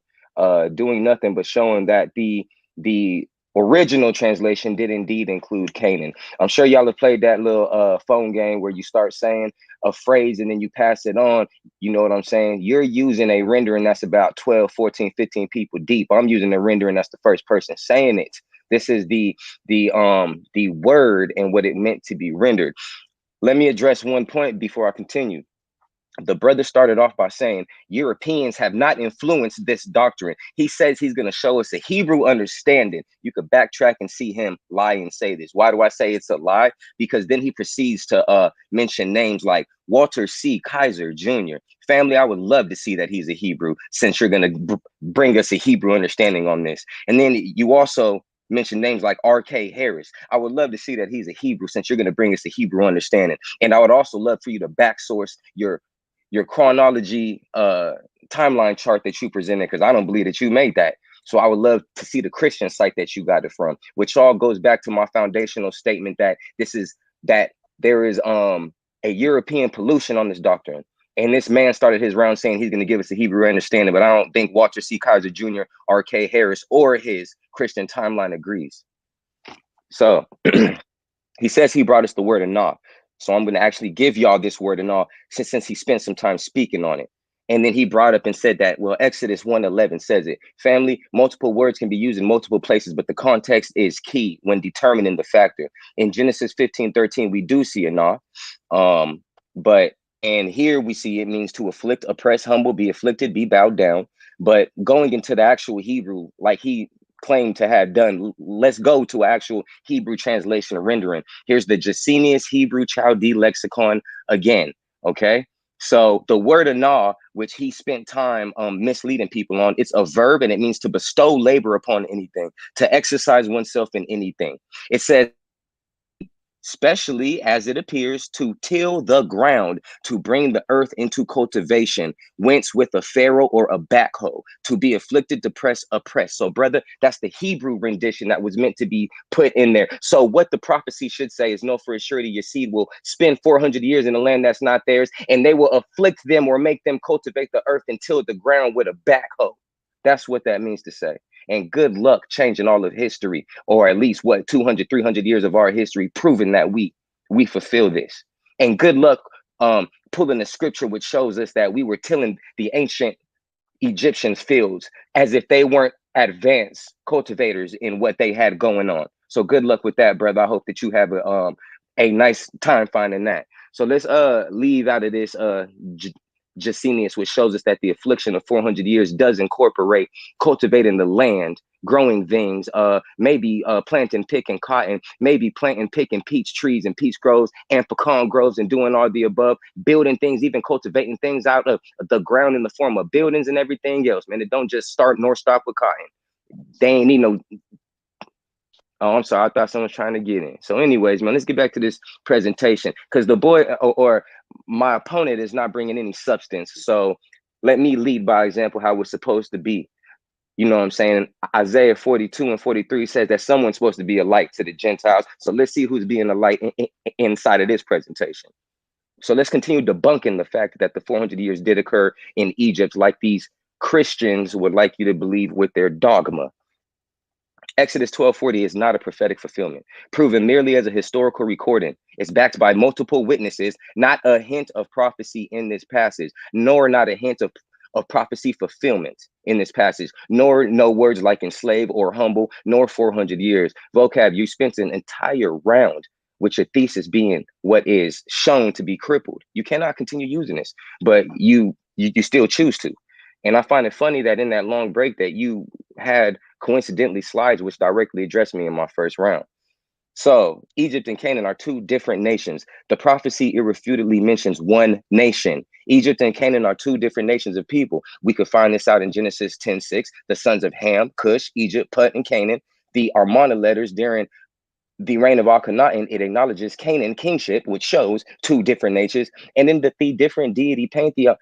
doing nothing but showing that the original translation did indeed include Canaan. I'm sure y'all have played that little phone game where you start saying a phrase and then you pass it on. You know what I'm saying? You're using a rendering that's about 12, 14, 15 people deep. I'm using a rendering that's the first person saying it. This is the word and what it meant to be rendered. Let me address one point before I continue. The brother started off by saying Europeans have not influenced this doctrine. He says he's going to show us a Hebrew understanding. You could backtrack and see him lie and say this. Why do I say it's a lie? Because then he proceeds to mention names like Walter C. Kaiser Jr. Family, I would love to see that he's a Hebrew, since you're going to bring us a Hebrew understanding on this. And then you also mention names like R.K. Harris. I would love to see that he's a Hebrew, since you're going to bring us a Hebrew understanding. And I would also love for you to back source your chronology timeline chart that you presented, because I don't believe that you made that. So I would love to see the Christian site that you got it from, which all goes back to my foundational statement that there is a European pollution on this doctrine. And this man started his round saying he's going to give us a Hebrew understanding, but I don't think Walter C. Kaiser Jr., R.K. Harris, or his Christian timeline agrees. So he says he brought us the word Anah. So I'm going to actually give y'all this word Anah since he spent some time speaking on it. And then he brought up and said that, well, Exodus 1:11 says it. Family, multiple words can be used in multiple places, but the context is key when determining the factor. In Genesis 15:13, we do see Anah. And here we see it means to afflict, oppress, humble, be afflicted, be bowed down. But going into the actual Hebrew, like he claimed to have done, let's go to actual Hebrew translation or rendering. Here's the Jacenius Hebrew Chaldee lexicon again. Okay, so the word Anah, which he spent time misleading people on, it's a verb and it means to bestow labor upon anything, to exercise oneself in anything. It says, especially as it appears to till the ground, to bring the earth into cultivation, whence with a pharaoh or a backhoe, to be afflicted, depressed, oppressed. So brother, that's the Hebrew rendition that was meant to be put in there. So what the prophecy should say is, know for a surety your seed will spend 400 years in a land that's not theirs, and they will afflict them or make them cultivate the earth and till the ground with a backhoe. That's what that means to say. And good luck changing all of history, or at least 200, 300 years of our history, proving that we fulfill this. And good luck pulling a scripture which shows us that we were tilling the ancient Egyptians' fields as if they weren't advanced cultivators in what they had going on. So good luck with that, brother. I hope that you have a nice time finding that. So let's leave out of this Jacenius, which shows us that the affliction of 400 years does incorporate cultivating the land, growing things, maybe planting, picking cotton, maybe planting, picking peach trees and peach groves and pecan groves and doing all the above, building things, even cultivating things out of the ground in the form of buildings and everything else, man. It don't just start nor stop with cotton. They ain't need no... Oh, I'm sorry. I thought someone was trying to get in. So anyways, man, let's get back to this presentation, because the boy or my opponent is not bringing any substance. So let me lead by example how we're supposed to be. You know what I'm saying? Isaiah 42 and 43 says that someone's supposed to be a light to the Gentiles. So let's see who's being a light inside of this presentation. So let's continue debunking the fact that the 400 years did occur in Egypt, like these Christians would like you to believe with their dogma. Exodus 12:40 is not a prophetic fulfillment, proven merely as a historical recording. It's backed by multiple witnesses, not a hint of prophecy in this passage, nor not a hint of prophecy fulfillment in this passage, nor no words like enslave or humble, nor 400 years. Vocab, you spent an entire round with your thesis being what is shown to be crippled. You cannot continue using this, but you still choose to. And I find it funny that in that long break that you had coincidentally slides which directly addressed me in my first round. So Egypt and Canaan are two different nations. The prophecy irrefutably mentions one nation. Egypt and Canaan are two different nations of people. We could find this out in Genesis 10:6. The sons of Ham, Cush, Egypt, Put, and Canaan. The Armana letters during the reign of Akhenaten, it acknowledges Canaan kingship, which shows two different natures. And in the different deity pantheon,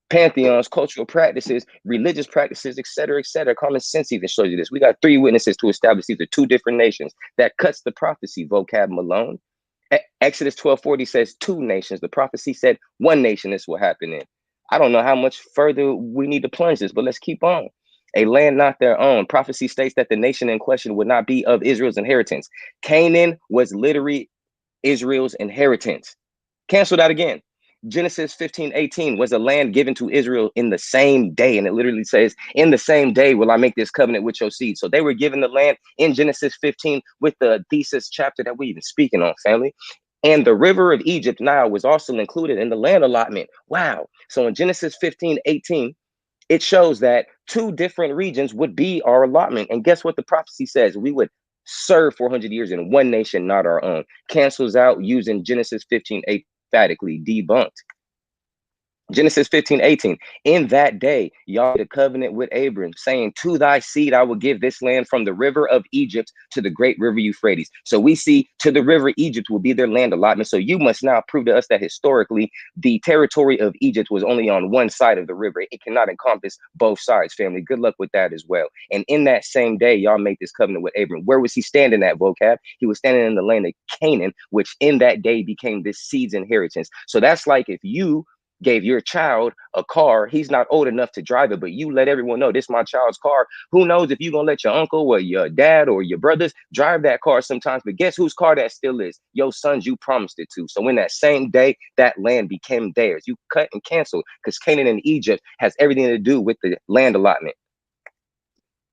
pantheons, cultural practices, religious practices, etc., etc. Common sense even shows you this. We got 3 witnesses to establish these are 2 different nations. That cuts the prophecy, vocab Malone. Exodus 12:40 says 2 nations. The prophecy said 1 nation this will happen in. I don't know how much further we need to plunge this, but let's keep on. A land not their own. Prophecy states that the nation in question would not be of Israel's inheritance. Canaan was literally Israel's inheritance. Cancel that again. Genesis 15:18 was a land given to Israel in the same day. And it literally says, in the same day will I make this covenant with your seed. So they were given the land in Genesis 15 with the thesis chapter that we even speaking on, family. And the river of Egypt, Nile, was also included in the land allotment. Wow. So in Genesis 15:18, it shows that 2 different regions would be our allotment. And guess what the prophecy says? We would serve 400 years in 1 nation, not our own. Cancels out using Genesis 15:8 emphatically debunked. Genesis 15:18. In that day, Yahweh made a covenant with Abram, saying, to thy seed I will give this land from the river of Egypt to the great river Euphrates. So we see to the river Egypt will be their land allotment. So you must now prove to us that historically the territory of Egypt was only on one side of the river. It cannot encompass both sides, family. Good luck with that as well. And in that same day, y'all made this covenant with Abram. Where was he standing at, vocab? He was standing in the land of Canaan, which in that day became this seed's inheritance. So that's like if you gave your child a car, he's not old enough to drive it, but you let everyone know this is my child's car. Who knows if you're gonna let your uncle or your dad or your brothers drive that car sometimes, but guess whose car that still is? Your sons you promised it to. So in that same day, that land became theirs. You cut and canceled because Canaan and Egypt has everything to do with the land allotment.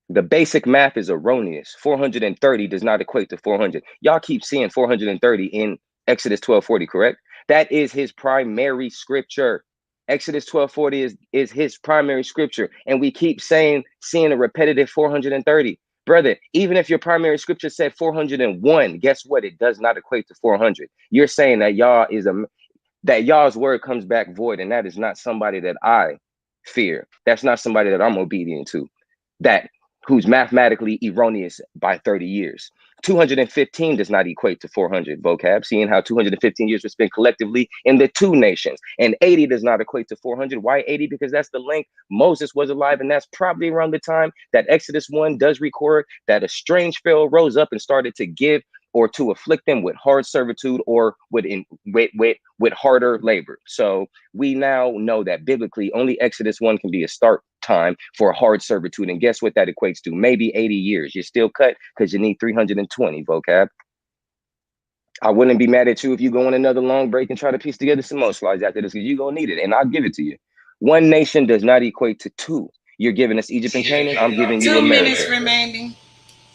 The basic math is erroneous. 430 does not equate to 400. Y'all keep seeing 430 in Exodus 12:40, correct? That is his primary scripture. Exodus 12:40 is his primary scripture. And we keep seeing a repetitive 430. Brother, even if your primary scripture said 401, guess what? It does not equate to 400. You're saying that that y'all's word comes back void, and that is not somebody that I fear. That's not somebody that I'm obedient to. Who's mathematically erroneous by 30 years. 215 does not equate to 400, vocab, seeing how 215 years were spent collectively in the 2 nations. And 80 does not equate to 400. Why 80? Because that's the length Moses was alive, and that's probably around the time that Exodus 1 does record that a strange Pharaoh rose up and started to give or to afflict them with hard servitude or with harder labor. So we now know that biblically only Exodus 1 can be a start time for hard servitude. And guess what that equates to? Maybe 80 years. You're still cut because you need 320, vocab. I wouldn't be mad at you if you go on another long break and try to piece together some more slides after this because you're going to need it, and I'll give it to you. 1 nation does not equate to 2. You're giving us Egypt and Canaan. I'm giving you 2 America. minutes remaining.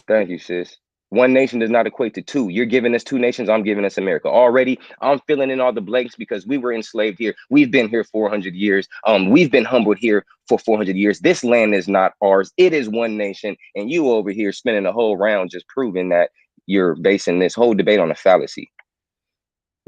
Thank you, sis. 1 nation does not equate to 2. You're giving us 2 nations. I'm giving us America. Already, I'm filling in all the blanks because we were enslaved here. We've been here 400 years. We've been humbled here for 400 years. This land is not ours. It is 1 nation. And you over here spending the whole round just proving that you're basing this whole debate on a fallacy.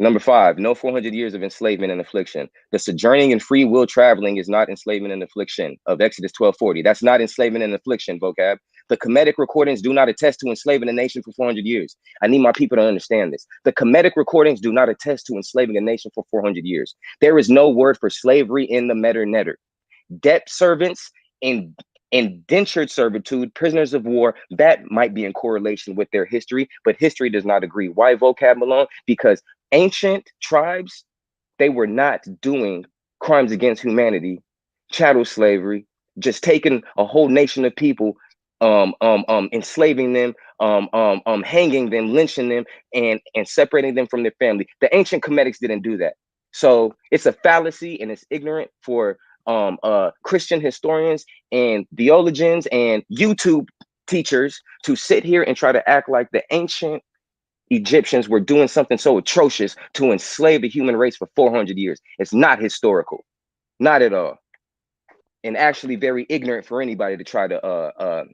Number 5, no 400 years of enslavement and affliction. The sojourning and free will traveling is not enslavement and affliction of Exodus 12:40. That's not enslavement and affliction, vocab. The Kemetic recordings do not attest to enslaving a nation for 400 years. I need my people to understand this. The Kemetic recordings do not attest to enslaving a nation for 400 years. There is no word for slavery in the Metter Netter. Debt servants and indentured servitude, prisoners of war, that might be in correlation with their history, but history does not agree. Why, vocab Malone? Because ancient tribes, they were not doing crimes against humanity, chattel slavery, just taking a whole nation of people, enslaving them, hanging them, lynching them, and separating them from their family. The ancient Kemetics didn't do that. So it's a fallacy and it's ignorant for Christian historians and theologians and YouTube teachers to sit here and try to act like the ancient Egyptians were doing something so atrocious to enslave the human race for 400 years. It's not historical, not at all, and actually very ignorant for anybody to try to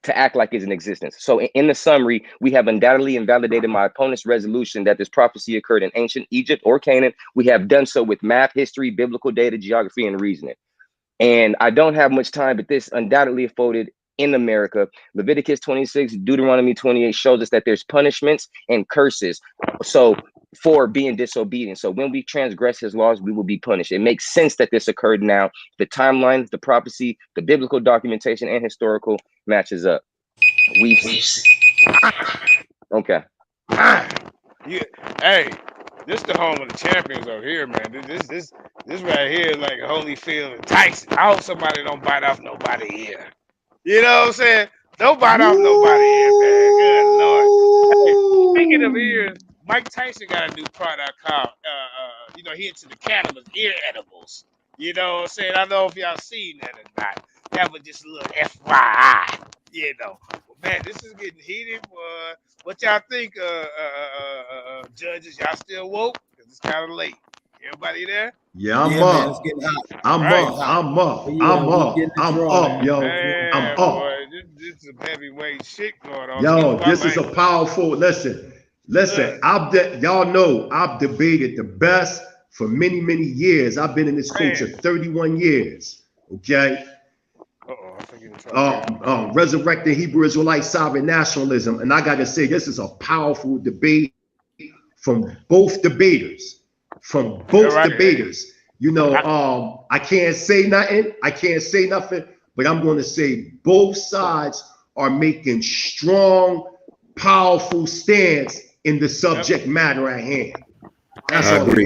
act like it's in existence. So in the summary, we have undoubtedly invalidated my opponent's resolution that this prophecy occurred in ancient Egypt or Canaan. We have done so with math, history, biblical data, geography, and reasoning. And I don't have much time, but this undoubtedly afforded in America. Leviticus 26, Deuteronomy 28 shows us that there's punishments and curses. So for being disobedient. So when we transgress his laws, we will be punished. It makes sense that this occurred now. The timeline, the prophecy, the biblical documentation, and historical matches up. We've okay. Yeah. Hey, this the home of the champions over here, man. This right here is like Holyfield and Tyson. I hope somebody don't bite off nobody here. You know what I'm saying? Don't bite off nobody here, man. Good Lord. Hey, speaking of ears, Mike Tyson got a new product called he into the cannabis ear edibles. You know what I'm saying? I don't know if y'all seen that or not. That was just a little FYI, you know. Man, this is getting heated. What y'all think, judges? Y'all still woke? Because it's kind of late. Everybody there? Yeah, I'm Yeah, up. man, it's getting hot. I'm up, yo. Man, I'm up. boy, this is some heavyweight shit going on. Yo, this is a powerful, listen, y'all know I've debated the best for many, many years. I've been in this culture 31 years, okay? Resurrecting Hebrew Israelite sovereign nationalism. And I got to say, this is a powerful debate from both debaters. You know, I can't say nothing. But I'm going to say both sides are making strong, powerful stance in the subject matter at hand. That's all. I agree.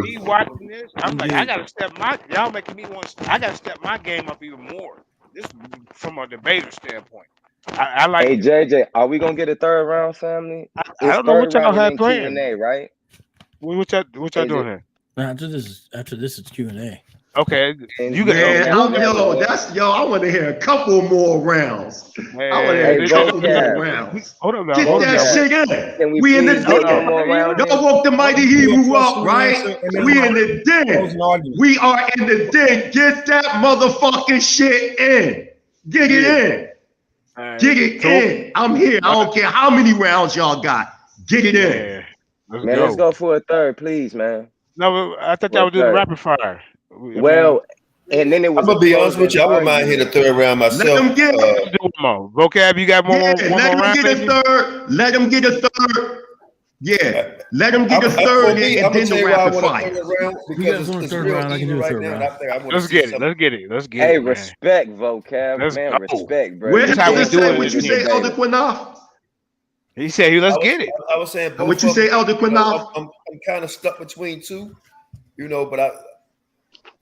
Me watching this, I'm like, I gotta step my game up even more. This from a debater standpoint. I like. Hey JJ, are we gonna get a third round, family? I don't know what y'all have planned. Q&A, right? What y'all doing here? After this, it's Q&A. Okay, you got. I want to hear a couple more rounds. Man, I want to hear a couple more rounds. Hold up, Get that shit in. We in the den. Y'all woke the mighty Hebrew up, right? We in the den. We are in the den. Get that motherfucking shit in. Get it in. Get it in. I'm here. I don't care how many rounds y'all got. Get it in. Let's go for a third, please, man. No, I thought y'all were doing rapid fire. Well, and then it was. I'm gonna be honest with you. I wouldn't mind hitting the third round myself. Let them get Vocab, you got more. Let them get a third. Let them get a third. Yeah, let them get a third, and then the rapid fire. You guys want a third round? I can do a third round. Let's get it. Hey, respect, Vocab, man. Respect, bro. What you say, Elder Quinoff? He said, "Let's get it." I was saying, what you say, Elder Quinoff? I'm kind of stuck between two, but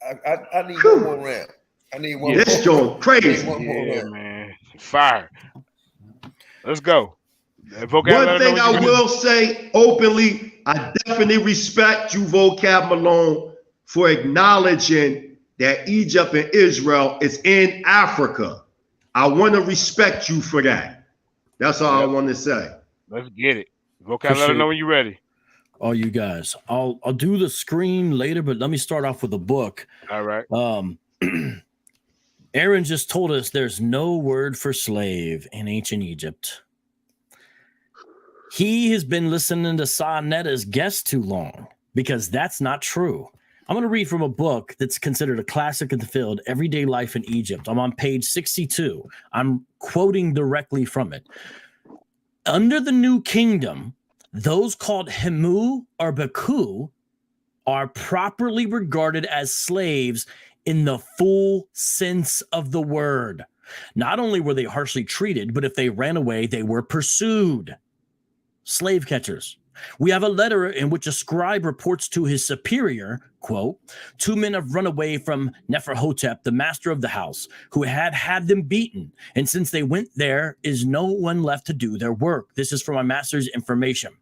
I need one more round. I need one. This joint crazy. Yeah, man. Fire. Let's go. One thing I will say openly, I definitely respect you, Vocab Malone, for acknowledging that Egypt and Israel is in Africa. I want to respect you for that. That's all I want to say. Let's get it. Vocab, let us know when you're ready. All you guys, I'll do the screen later, but let me start off with a book. All right. Aaron just told us there's no word for slave in ancient Egypt. He has been listening to Sa-Netta's guest too long, because that's not true. I'm going to read from a book that's considered a classic in the field, Everyday Life in Egypt. I'm on page 62. I'm quoting directly from it. Under the New Kingdom, those called Hemu or Baku are properly regarded as slaves in the full sense of the word. Not only were they harshly treated, but if they ran away, they were pursued. Slave catchers. We have a letter in which a scribe reports to his superior, quote, 2 men have run away from Neferhotep, the master of the house, who had them beaten. And since they went, there is no one left to do their work. This is from my master's information.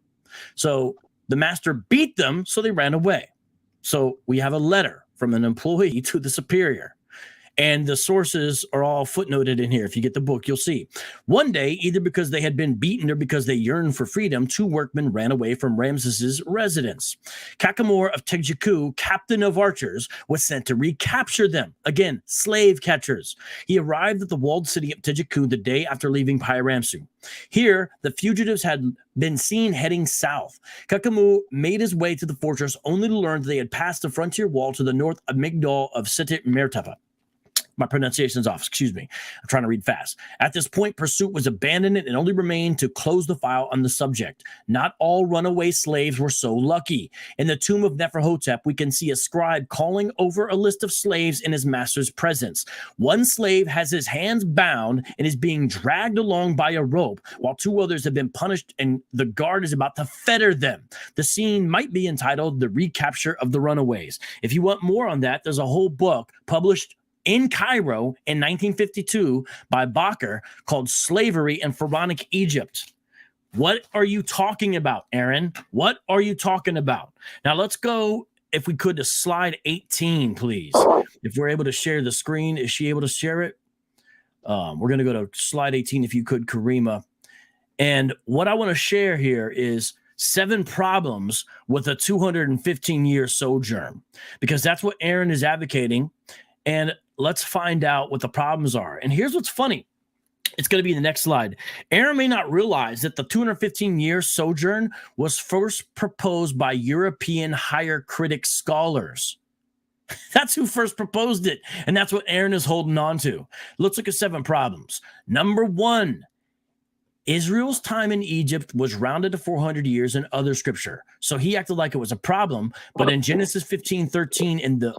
So the master beat them, so they ran away. So we have a letter from an employee to the superior. And the sources are all footnoted in here. If you get the book, you'll see. One day, either because they had been beaten or because they yearned for freedom, 2 workmen ran away from Ramses's residence. Kakamor of Tejiku, captain of archers, was sent to recapture them. Again, slave catchers. He arrived at the walled city of Tejiku the day after leaving Pyramsu. Here, the fugitives had been seen heading south. Kakamu made his way to the fortress only to learn that they had passed the frontier wall to the north of Migdal of Sitit Mertapa. My pronunciation's off. Excuse me. I'm trying to read fast. At this point, pursuit was abandoned and only remained to close the file on the subject. Not all runaway slaves were so lucky. In the tomb of Neferhotep, we can see a scribe calling over a list of slaves in his master's presence. One slave has his hands bound and is being dragged along by a rope, while two others have been punished and the guard is about to fetter them. The scene might be entitled The Recapture of the Runaways. If you want more on that, there's a whole book published in Cairo in 1952 by Bakker called Slavery in Pharaonic Egypt. What are you talking about, Aaron? What are you talking about? Now let's go, if we could, to slide 18, please. If we're able to share the screen, is she able to share it? We're going to go to slide 18, if you could, Karima. And what I want to share here is 7 problems with a 215-year sojourn, because that's what Aaron is advocating. And let's find out what the problems are. And here's what's funny. It's going to be the next slide. Aaron may not realize that the 215-year sojourn was first proposed by European higher critic scholars. That's who first proposed it. And that's what Aaron is holding on to. Let's look at 7 problems. Number 1, Israel's time in Egypt was rounded to 400 years in other scripture. So he acted like it was a problem. But in Genesis 15:13 in the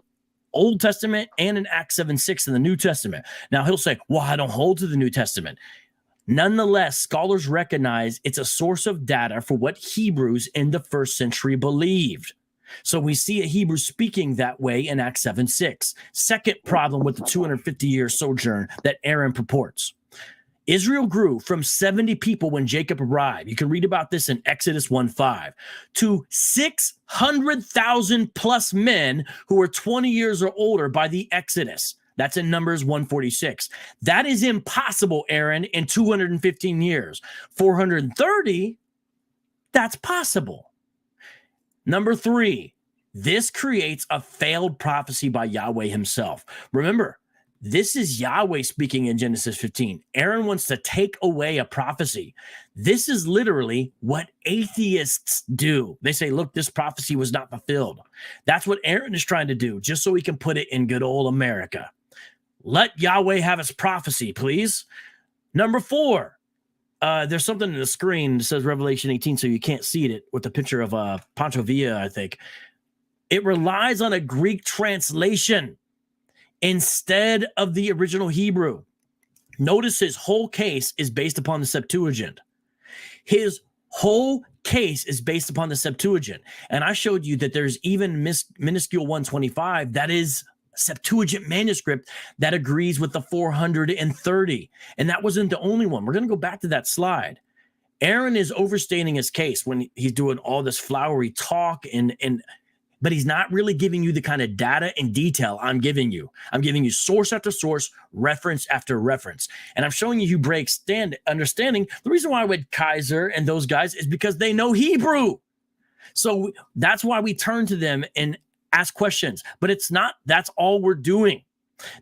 Old Testament and in Acts 7:6 in the New Testament. Now he'll say, well, I don't hold to the New Testament. Nonetheless, scholars recognize it's a source of data for what Hebrews in the first century believed. So we see a Hebrew speaking that way in Acts 7:6. Second problem with the 250-year sojourn that Aaron purports. Israel grew from 70 people when Jacob arrived. You can read about this in Exodus 1:5 to 600,000 plus men who were 20 years or older by the Exodus. That's in Numbers 146. That is impossible, Aaron, in 215 years. 430, that's possible. Number 3, this creates a failed prophecy by Yahweh himself. Remember, this is Yahweh speaking in Genesis 15. Aaron wants to take away a prophecy. This is literally what atheists do. They say, look, this prophecy was not fulfilled. That's what Aaron is trying to do, just so he can put it in good old America. Let Yahweh have his prophecy, please. Number 4, there's something in the screen that says Revelation 18, so you can't see it, with the picture of Pancho Villa, I think. It relies on a Greek translation instead of the original Hebrew. Notice his whole case is based upon the Septuagint. His whole case is based upon the Septuagint. And I showed you that there's even minuscule 125 that is Septuagint manuscript that agrees with the 430. And that wasn't the only one. We're going to go back to that slide. Aaron is overstating his case when he's doing all this flowery talk but he's not really giving you the kind of data and detail I'm giving you. I'm giving you source after source, reference after reference. And I'm showing you Hebraic understanding. The reason why I went Kaiser and those guys is because they know Hebrew. So that's why we turn to them and ask questions. But it's not, that's all we're doing.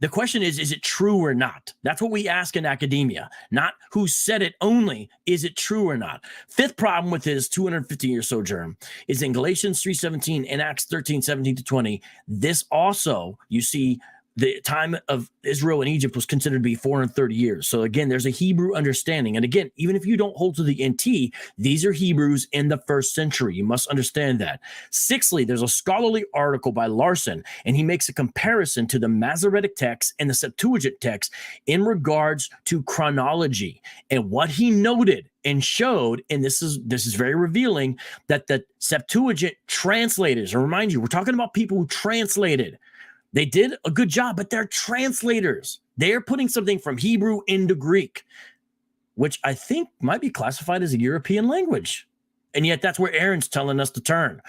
The question is it true or not? That's what we ask in academia, not who said it only. Is it true or not? 5th problem with his 250-year sojourn is in Galatians 3:17 and Acts 13:17-20. This also, you see, the time of Israel and Egypt was considered to be 430 years. So again, there's a Hebrew understanding. And again, even if you don't hold to the NT, these are Hebrews in the first century. You must understand that. 6thly, there's a scholarly article by Larson, and he makes a comparison to the Masoretic text and the Septuagint text in regards to chronology. And what he noted and showed, and this is very revealing, that the Septuagint translators, and remind you, we're talking about people who translated. They did a good job, but they're translators. They're putting something from Hebrew into Greek, which I think might be classified as a European language. And yet that's where Aaron's telling us to turn.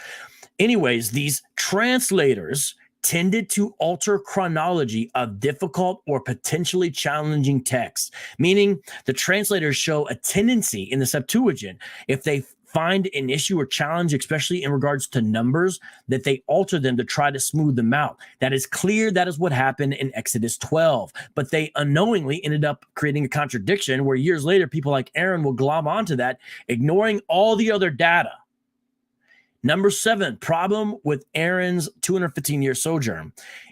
Anyways, these translators tended to alter chronology of difficult or potentially challenging texts, meaning the translators show a tendency in the Septuagint, if they find an issue or challenge, especially in regards to numbers, that they alter them to try to smooth them out. That is clear. That is what happened in Exodus 12. But they unknowingly ended up creating a contradiction where years later, people like Aaron will glom onto that, ignoring all the other data. Number 7, problem with Aaron's 215-year sojourn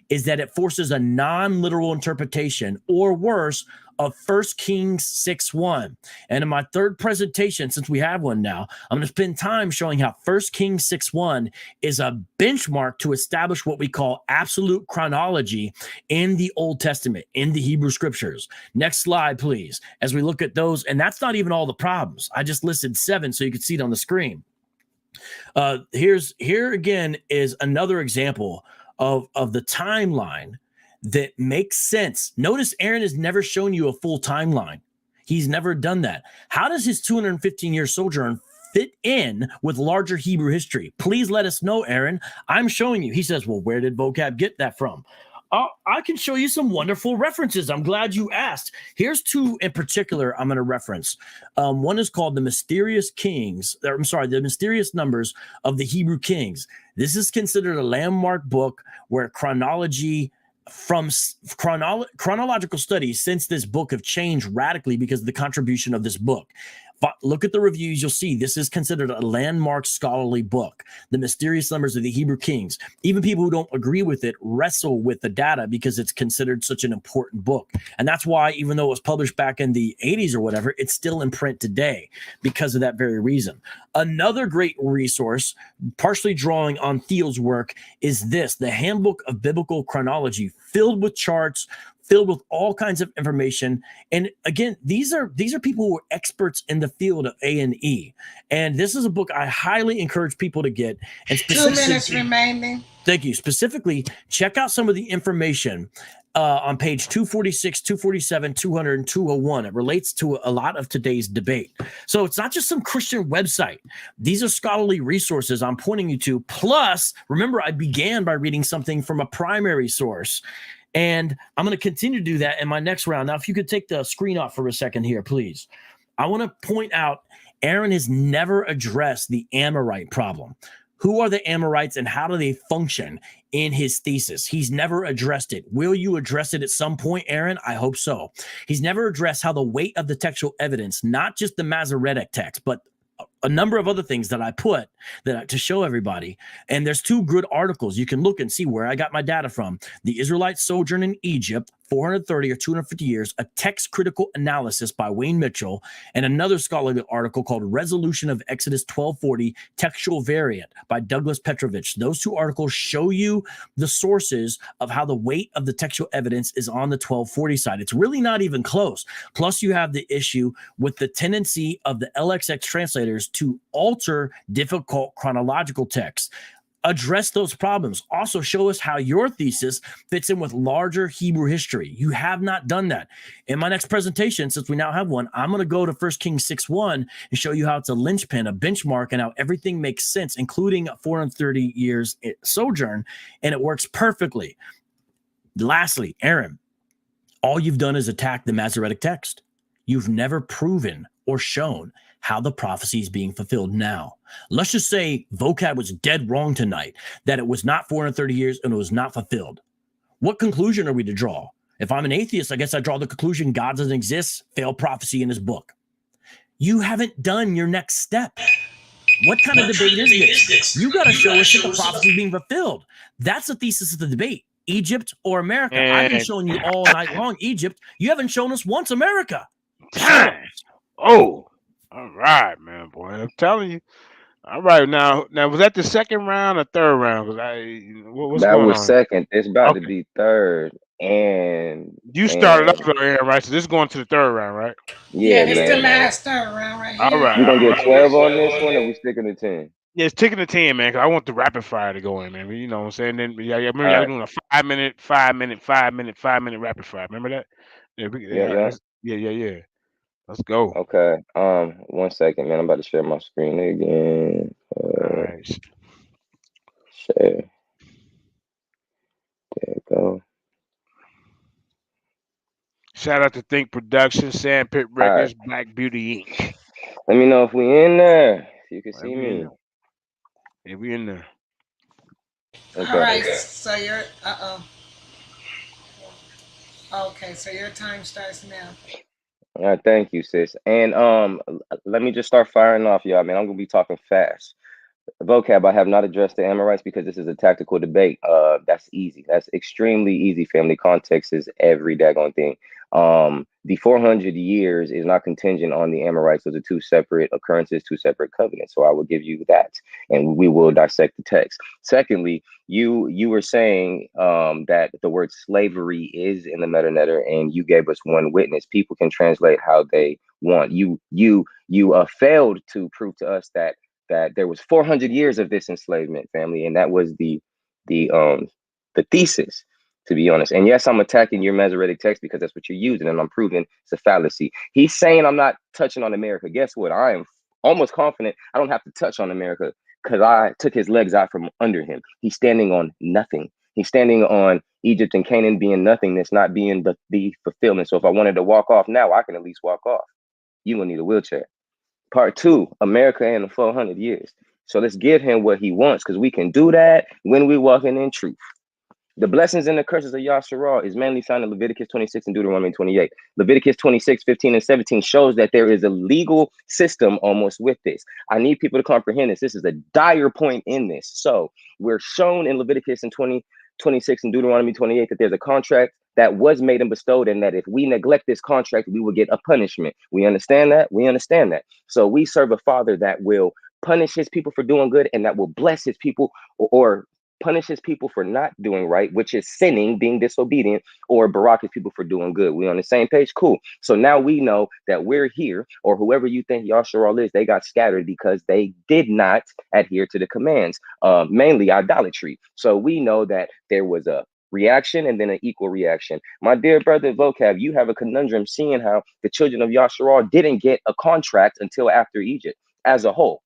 is that it forces a non-literal interpretation, or worse, of 1 Kings 6:1. And in my third presentation, since we have one now, I'm going to spend time showing how 1 Kings 6:1 is a benchmark to establish what we call absolute chronology in the Old Testament, in the Hebrew scriptures. Next slide, please, as we look at those. And that's not even all the problems. I just listed 7 so you can see it on the screen. Here again is another example of the timeline that makes sense. Notice Aaron has never shown you a full timeline. He's never done that. How does his 215-year sojourn fit in with larger Hebrew history? Please let us know, Aaron. I'm showing you. He says, well, where did vocab get that from? I can show you some wonderful references. I'm glad you asked. Here's 2 in particular I'm going to reference. One is called The Mysterious The Mysterious Numbers of the Hebrew Kings. This is considered a landmark book where chronological studies since this book have changed radically because of the contribution of this book. But look at the reviews, you'll see this is considered a landmark scholarly book, The Mysterious Numbers of the Hebrew Kings. Even people who don't agree with it wrestle with the data because it's considered such an important book. And that's why, even though it was published back in the 80s or whatever, it's still in print today because of that very reason. Another great resource, partially drawing on Thiel's work, is this, the Handbook of Biblical Chronology, filled with charts, filled with all kinds of information. And again, these are people who are experts in the field of A&E. And this is a book I highly encourage people to get. And 2 minutes remaining. Thank you. Specifically, check out some of the information on page 246, 247, 200, and 201. It relates to a lot of today's debate. So it's not just some Christian website. These are scholarly resources I'm pointing you to. Plus, remember, I began by reading something from a primary source. And I'm going to continue to do that in my next round. Now, if you could take the screen off for a second here, please. I want to point out Aaron has never addressed the Amorite problem. Who are the Amorites and how do they function in his thesis? He's never addressed it. Will you address it at some point, Aaron? I hope so. He's never addressed how the weight of the textual evidence, not just the Masoretic text, but a number of other things that I put to show everybody. And there's 2 good articles. You can look and see where I got my data from. The Israelites Sojourn in Egypt, 430 or 250 years, a text critical analysis by Wayne Mitchell, and another scholarly article called Resolution of Exodus 1240, Textual Variant by Douglas Petrovich. Those 2 articles show you the sources of how the weight of the textual evidence is on the 1240 side. It's really not even close. Plus, you have the issue with the tendency of the LXX translators to alter difficult chronological texts. Address those problems. Also show us how your thesis fits in with larger Hebrew history. You have not done that. In my next presentation, since we now have one, I'm going to go to 1 Kings 6:1 and show you how it's a linchpin, a benchmark, and how everything makes sense, including 430 years sojourn, and it works perfectly. Lastly, Aaron, all you've done is attack the Masoretic text. You've never proven or shown how the prophecy is being fulfilled now. Let's just say vocab was dead wrong tonight, that it was not 430 years and it was not fulfilled. What conclusion are we to draw? If I'm an atheist, I guess I draw the conclusion God doesn't exist, failed prophecy in his book. You haven't done your next step. What kind of debate is this? You got to show us that the prophecy is being fulfilled. That's the thesis of the debate. Egypt or America. I've been showing you all night long Egypt. You haven't shown us once America. Oh, all right, man, boy. I'm telling you. All right, now was that the second round or third round? What's that going was on? second. It's about to be third. And you started off over here, right? So this is going to the third round, right? Yeah, it's the last third round right here. All right. We're going to get 12 on this one, or we sticking to 10? Yeah, it's ticking to 10, man, because I want the rapid fire to go in, man. You know what I'm saying? Then remember y'all doing a 5 minute rapid fire. Remember that? Yeah. Let's go. Okay. 1 second, man. I'm about to share my screen again. Nice. Share. There you go. Shout out to Think Productions, Sandpit Records, Black Beauty Inc. Let me know if we in there. If you can see me. Yeah, we in there. Okay. All right. So you're okay. So your time starts now. All right, thank you, sis. And let me just start firing off, y'all, man. I'm gonna be talking fast. Vocab, I have not addressed the Amorites because this is a tactical debate. That's easy. That's extremely easy, family. Context is every daggone thing. The 400 years is not contingent on the Amorites. Those are two separate occurrences, two separate covenants. So I will give you that, and we will dissect the text. Secondly, you were saying that the word slavery is in the metanetter, and you gave us one witness. People can translate how they want. You failed to prove to us that there was 400 years of this enslavement, family, and that was the thesis, to be honest. And yes, I'm attacking your Masoretic text because that's what you're using, and I'm proving it's a fallacy. He's saying I'm not touching on America. Guess what? I am almost confident I don't have to touch on America because I took his legs out from under him. He's standing on nothing. He's standing on Egypt and Canaan being nothingness, not being the fulfillment. So if I wanted to walk off now, I can at least walk off. You will need a wheelchair. Part two, America and the 400 years. So let's give him what he wants, because we can do that when we're walking in truth. The blessings and the curses of Yasharal is mainly found in Leviticus 26 and Deuteronomy 28. Leviticus 26, 15, and 17 shows that there is a legal system almost with this. I need people to comprehend this. This is a dire point in this. So we're shown in Leviticus and 26 and Deuteronomy 28 that there's a contract that was made and bestowed, and that if we neglect this contract, we will get a punishment. We understand that? We understand that. So we serve a father that will punish his people for doing good, and that will bless his people, or punish his people for not doing right, which is sinning, being disobedient, or barak his people for doing good. We on the same page? Cool. So now we know that we're here, or whoever you think Yasharal is, they got scattered because they did not adhere to the commands, mainly idolatry. So we know that there was a reaction and then an equal reaction. My dear brother Vocab, you have a conundrum seeing how the children of Yasharal didn't get a contract until after Egypt as a whole.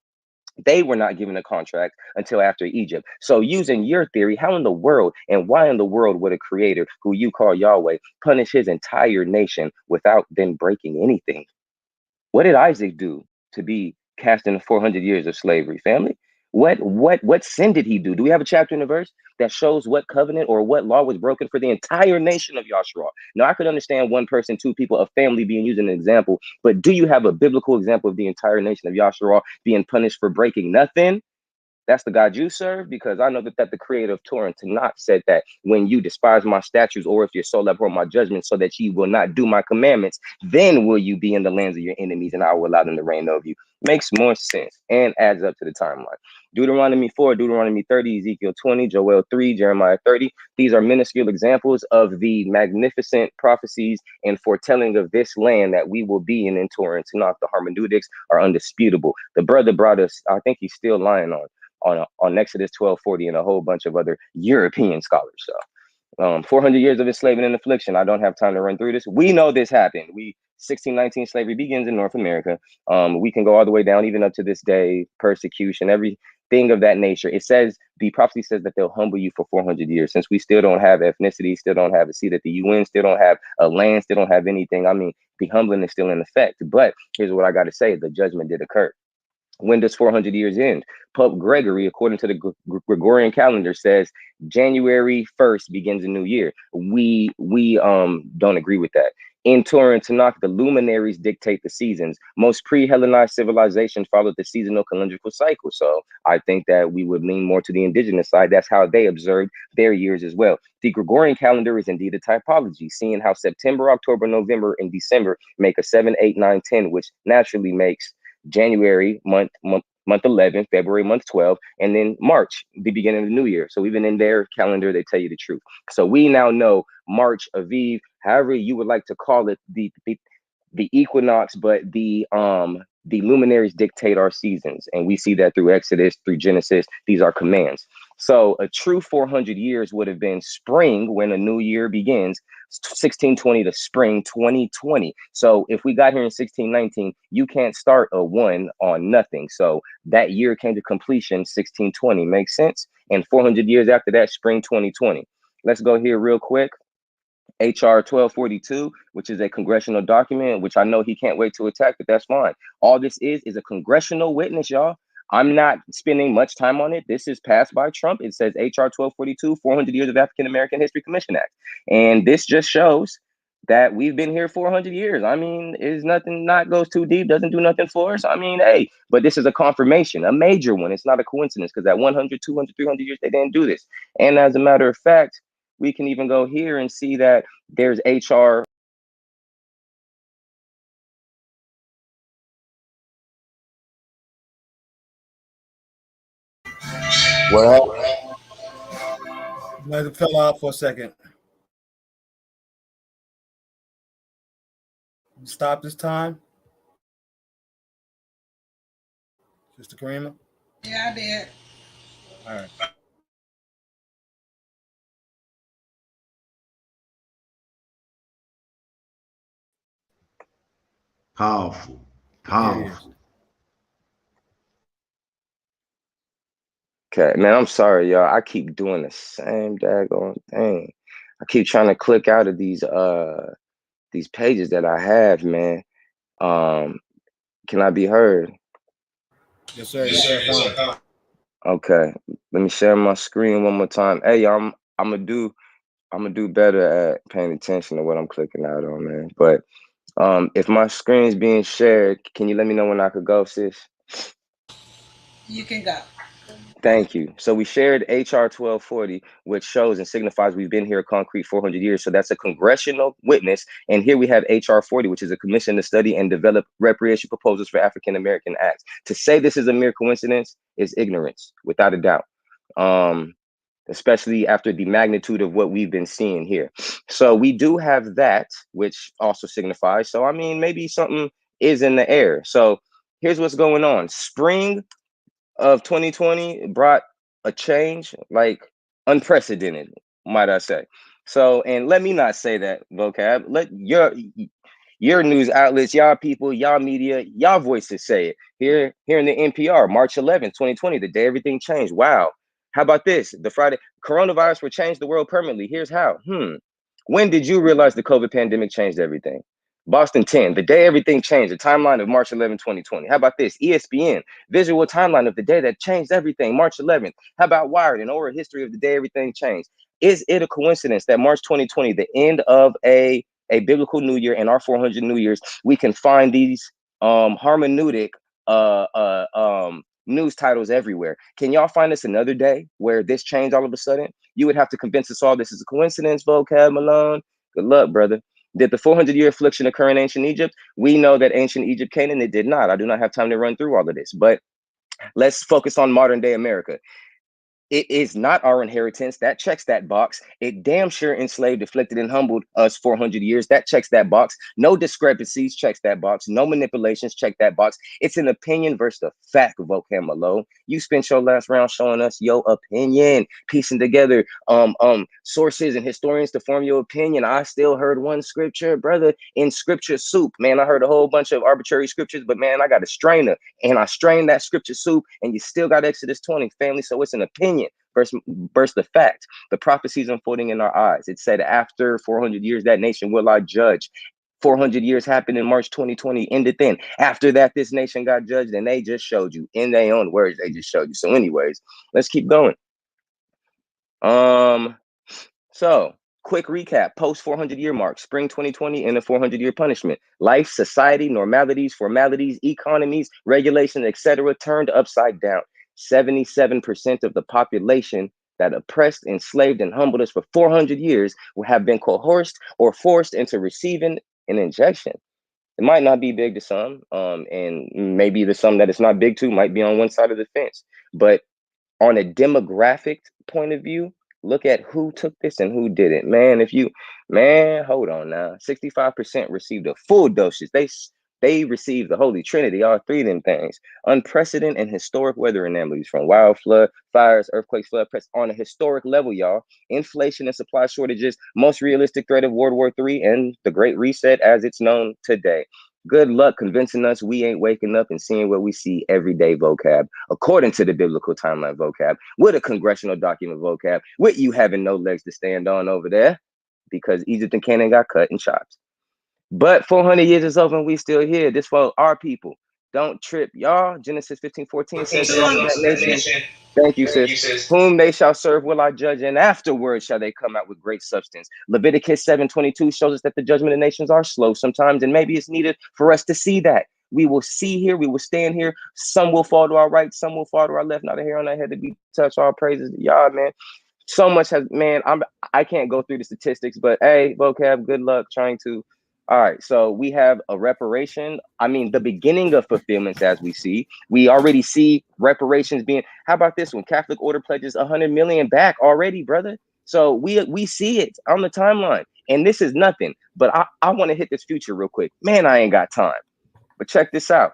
They were not given a contract until after Egypt. So using your theory, how in the world and why in the world would a creator who you call Yahweh punish his entire nation without then breaking anything? What did Isaac do to be cast into 400 years of slavery, family? What sin did he do? Do we have a chapter and a verse that shows what covenant or what law was broken for the entire nation of Yasharal? Now, I could understand one person, two people, a family being used as an example, but do you have a biblical example of the entire nation of Yasharal being punished for breaking nothing? That's the God you serve? Because I know that the creator of Torah and Tanakh said that when you despise my statutes, or if your soul abhor my judgment, so that you will not do my commandments, then will you be in the lands of your enemies, and I will allow them to reign over you. Makes more sense and adds up to the timeline. Deuteronomy 4, Deuteronomy 30, Ezekiel 20, Joel 3, Jeremiah 30. These are minuscule examples of the magnificent prophecies and foretelling of this land that we will be in Torah and Tanakh. The hermeneutics are undisputable. The brother brought us, I think he's still lying on Exodus 12:40 and a whole bunch of other European scholars. So 400 years of enslavement and affliction. I don't have time to run through this. We know this happened. 1619 slavery begins in North America. We can go all the way down, even up to this day, persecution, everything of that nature. It says, the prophecy says that they'll humble you for 400 years. Since we still don't have ethnicity, still don't have a seat at the UN, still don't have a land, still don't have anything. I mean, the humbling is still in effect. But here's what I got to say. The judgment did occur. When does 400 years end? Pope Gregory, according to the Gregorian calendar, says January 1st begins a new year. We don't agree with that. In Torah and Tanakh, the luminaries dictate the seasons. Most pre-Hellenized civilizations followed the seasonal calendrical cycle. So I think that we would lean more to the indigenous side. That's how they observed their years as well. The Gregorian calendar is indeed a typology, seeing how September, October, November, and December make a 7, 8, 9, 10, which naturally makes January month 11, February month 12, and then March, the beginning of the new year. So even in their calendar, they tell you the truth. So we now know March, Aviv, however you would like to call it, the equinox, but the luminaries dictate our seasons. And we see that through Exodus, through Genesis. These are commands. So a true 400 years would have been spring when a new year begins, 1620 to spring 2020. So if we got here in 1619, you can't start a 1 on nothing. So that year came to completion 1620. Makes sense? And 400 years after that, spring 2020. Let's go here real quick. HR 1242, which is a congressional document, which I know he can't wait to attack, but that's fine. All this is a congressional witness, y'all. I'm not spending much time on it. This is passed by Trump. It says HR 1242, 400 Years of African American History Commission Act. And this just shows that we've been here 400 years. I mean, is nothing, not goes too deep, doesn't do nothing for us. I mean, hey, but this is a confirmation, a major one. It's not a coincidence because at 100, 200, 300 years, they didn't do this. And as a matter of fact, we can even go here and see that there's HR. What happened? Let it fell out for a second. Stop this time. Sister Karima? Yeah, I did. All right. Powerful. There it is. Powerful. Okay, man, I'm sorry, y'all. I keep doing the same daggone thing. I keep trying to click out of these pages that I have, man. Can I be heard? Yes, sir. Yes, sir. Okay, let me share my screen one more time. Hey, y'all, I'm gonna do better at paying attention to what I'm clicking out on, man. But if my screen's being shared, can you let me know when I could go, sis? You can go. Thank you. So we shared HR 1240, which shows and signifies we've been here a concrete 400 years. So that's a congressional witness. And here we have HR 40, which is a commission to study and develop reparation proposals for African American acts. To say this is a mere coincidence is ignorance, without a doubt. Especially after the magnitude of what we've been seeing here. So we do have that, which also signifies. So, I mean, maybe something is in the air. So here's what's going on. Spring of 2020 brought a change like unprecedented, might I say. So, and let me not say that, vocab. Let your news outlets, y'all people, y'all media, y'all voices say it. Here in the NPR, March 11th, 2020, the day everything changed. Wow. How about this? The Friday coronavirus will change the world permanently. Here's how. When did you realize the COVID pandemic changed everything? Boston 10, the day everything changed, the timeline of March 11, 2020. How about this? ESPN, visual timeline of the day that changed everything, March 11th. How about Wired, an oral history of the day everything changed? Is it a coincidence that March 2020, the end of a biblical new year and our 400 New Years, we can find these hermeneutic news titles everywhere? Can y'all find us another day where this changed all of a sudden? You would have to convince us all this is a coincidence, vocab Malone. Good luck, brother. Did the 400-year affliction occur in ancient Egypt? We know that ancient Egypt, Canaan, it did not. I do not have time to run through all of this, but let's focus on modern day America. It is not our inheritance. That checks that box. It damn sure enslaved, afflicted, and humbled us 400 years. That checks that box. No discrepancies, checks that box. No manipulations, check that box. It's an opinion versus a fact, vocab Malone. You spent your last round showing us your opinion, piecing together sources and historians to form your opinion. I still heard one scripture, brother, in scripture soup. Man, I heard a whole bunch of arbitrary scriptures, but man, I got a strainer, and I strained that scripture soup, and you still got Exodus 20, family. So it's an opinion versus the fact. The prophecies unfolding in our eyes. It said after 400 years, that nation will I judge. 400 years happened in March 2020, ended then. After that, this nation got judged, and they just showed you in their own words. They just showed you. So anyways, let's keep going. So quick recap, post 400 year mark, spring 2020, and the 400 year punishment. Life, society, normalities, formalities, economies, regulations, etc. turned upside down. 77% of the population that oppressed, enslaved, and humbled us for 400 years will have been coerced or forced into receiving an injection. It might not be big to some, and maybe the some that it's not big to might be on one side of the fence. But on a demographic point of view, look at who took this and who didn't. Man, hold on now. 65% received a full dosage. They received the Holy Trinity, all three of them things. Unprecedented and historic weather anomalies, from wild flood, fires, earthquakes, flood, press on a historic level, y'all. Inflation and supply shortages, most realistic threat of World War III and the Great Reset as it's known today. Good luck convincing us we ain't waking up and seeing what we see every day, vocab, according to the biblical timeline, vocab, with a congressional document, vocab, with you having no legs to stand on over there because Egypt and Canaan got cut and chopped. But 400 years is over and we still here. This for our people. Don't trip, y'all. Genesis 15:14 says, that nation. Thank you, sis. Whom they shall serve will I judge, and afterwards shall they come out with great substance. Leviticus 7:22 shows us that the judgment of nations are slow sometimes, and maybe it's needed for us to see that. We will see here, we will stand here. Some will fall to our right, some will fall to our left. Not a hair on our head to be touched. All praises to y'all, man. So much has, man, I can't go through the statistics, but hey, vocab, good luck trying to. All right, so we have a reparation. I mean, the beginning of fulfillments, as we see. We already see reparations being. How about this one? Catholic Order pledges 100 million back already, brother. So we see it on the timeline, and this is nothing. But I want to hit this future real quick. Man, I ain't got time. But check this out.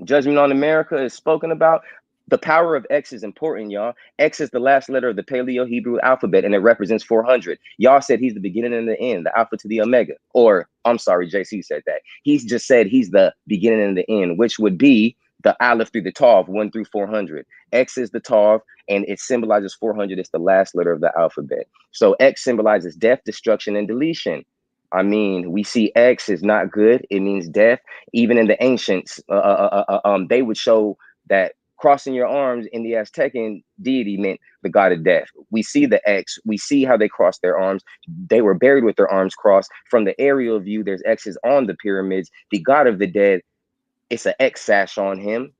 Judgment on America is spoken about. The power of X is important, y'all. X is the last letter of the Paleo-Hebrew alphabet, and it represents 400. Y'all said he's the beginning and the end, the alpha to the omega. Or, I'm sorry, JC said that. He's just said he's the beginning and the end, which would be the aleph through the tav, 1 through 400. X is the tav, and it symbolizes 400. It's the last letter of the alphabet. So X symbolizes death, destruction, and deletion. I mean, we see X is not good. It means death. Even in the ancients, they would show that crossing your arms in the Aztecan deity meant the god of death. We see the X. We see how they crossed their arms. They were buried with their arms crossed. From the aerial view, there's X's on the pyramids. The god of the dead, it's an X sash on him.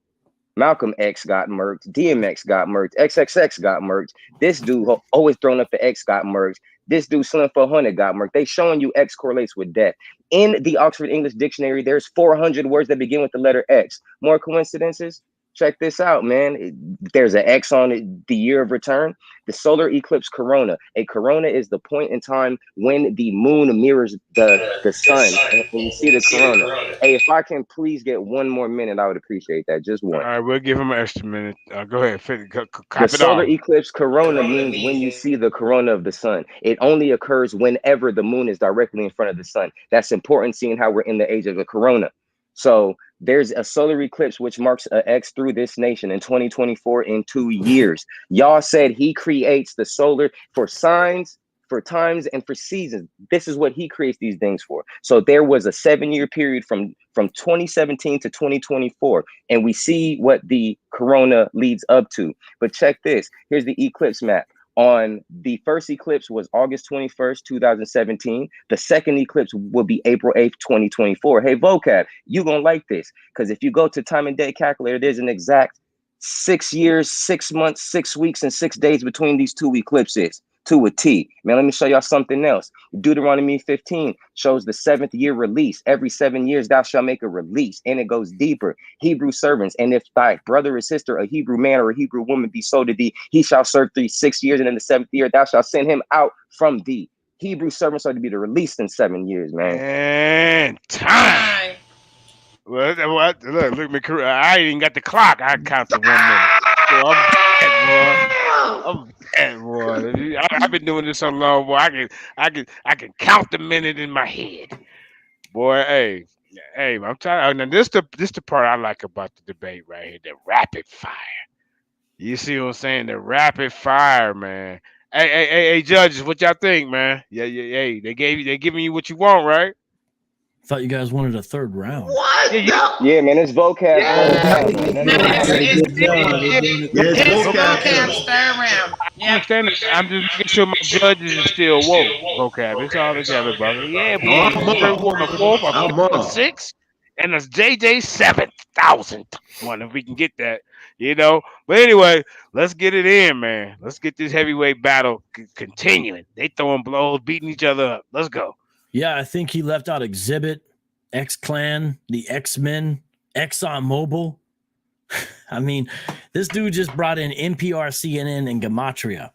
Malcolm X got murked. DMX got murked. XXX got murked. This dude always throwing up the X got murked. This dude Slim 400 got murked. They showing you X correlates with death. In the Oxford English Dictionary, there's 400 words that begin with the letter X. More coincidences? Check this out, man. There's an X on it, the year of return. The solar eclipse corona. A corona is the point in time when the moon mirrors the sun. And you see the corona. Hey, if I can please get one more minute, I would appreciate that. Just one. All right, we'll give him an extra minute. Go ahead. The solar eclipse corona means when you see the corona of the sun. It only occurs whenever the moon is directly in front of the sun. That's important, seeing how we're in the age of the corona. So there's a solar eclipse which marks an X through this nation in 2024 in 2 years. Y'all said he creates the solar for signs, for times, and for seasons. This is what he creates these things for. So there was a 7-year period from 2017 to 2024, and we see what the corona leads up to. But check this. Here's the eclipse map. On the first eclipse was August 21st, 2017. The second eclipse will be April 8th, 2024. Hey, vocab, you gonna like this, because if you go to time and day calculator, there's an exact 6 years, 6 months, 6 weeks, and 6 days between these two eclipses, to a T. Man, let me show y'all something else. Deuteronomy 15 shows the 7th year release. Every 7 years thou shalt make a release, and it goes deeper. Hebrew servants, and if thy brother or sister, a Hebrew man or a Hebrew woman, be sold to thee, he shall serve thee 6 years, and in the 7th year thou shalt send him out from thee. Hebrew servants are to be released in 7 years, man. And time. Well, look, me, I ain't even got the clock. I count to 1 minute. So I'm bad, boy. Boy. I've been doing this so long, boy. I can count the minute in my head, boy. Hey, I'm trying. Now this the part I like about the debate right here. The rapid fire. You see what I'm saying? The rapid fire, man. Hey, judges, what y'all think, man? Yeah. Hey, they giving you what you want, right? Thought you guys wanted a third round. What? Yeah, man, it's vocab. It's vocab's third round. Yeah, I'm just making sure my judges are still woke. Vocab, it's all together, brother. Yeah, boy. I'm a fourth, a sixth, and it's JJ 7,000 one if we can get that, you know. But anyway, let's get it in, man. Let's get this heavyweight battle continuing. They throwing blows, beating each other up. Let's go. Yeah, I think he left out Exhibit, X-Clan, the X-Men, ExxonMobil. I mean, this dude just brought in NPR, CNN, and Gematria.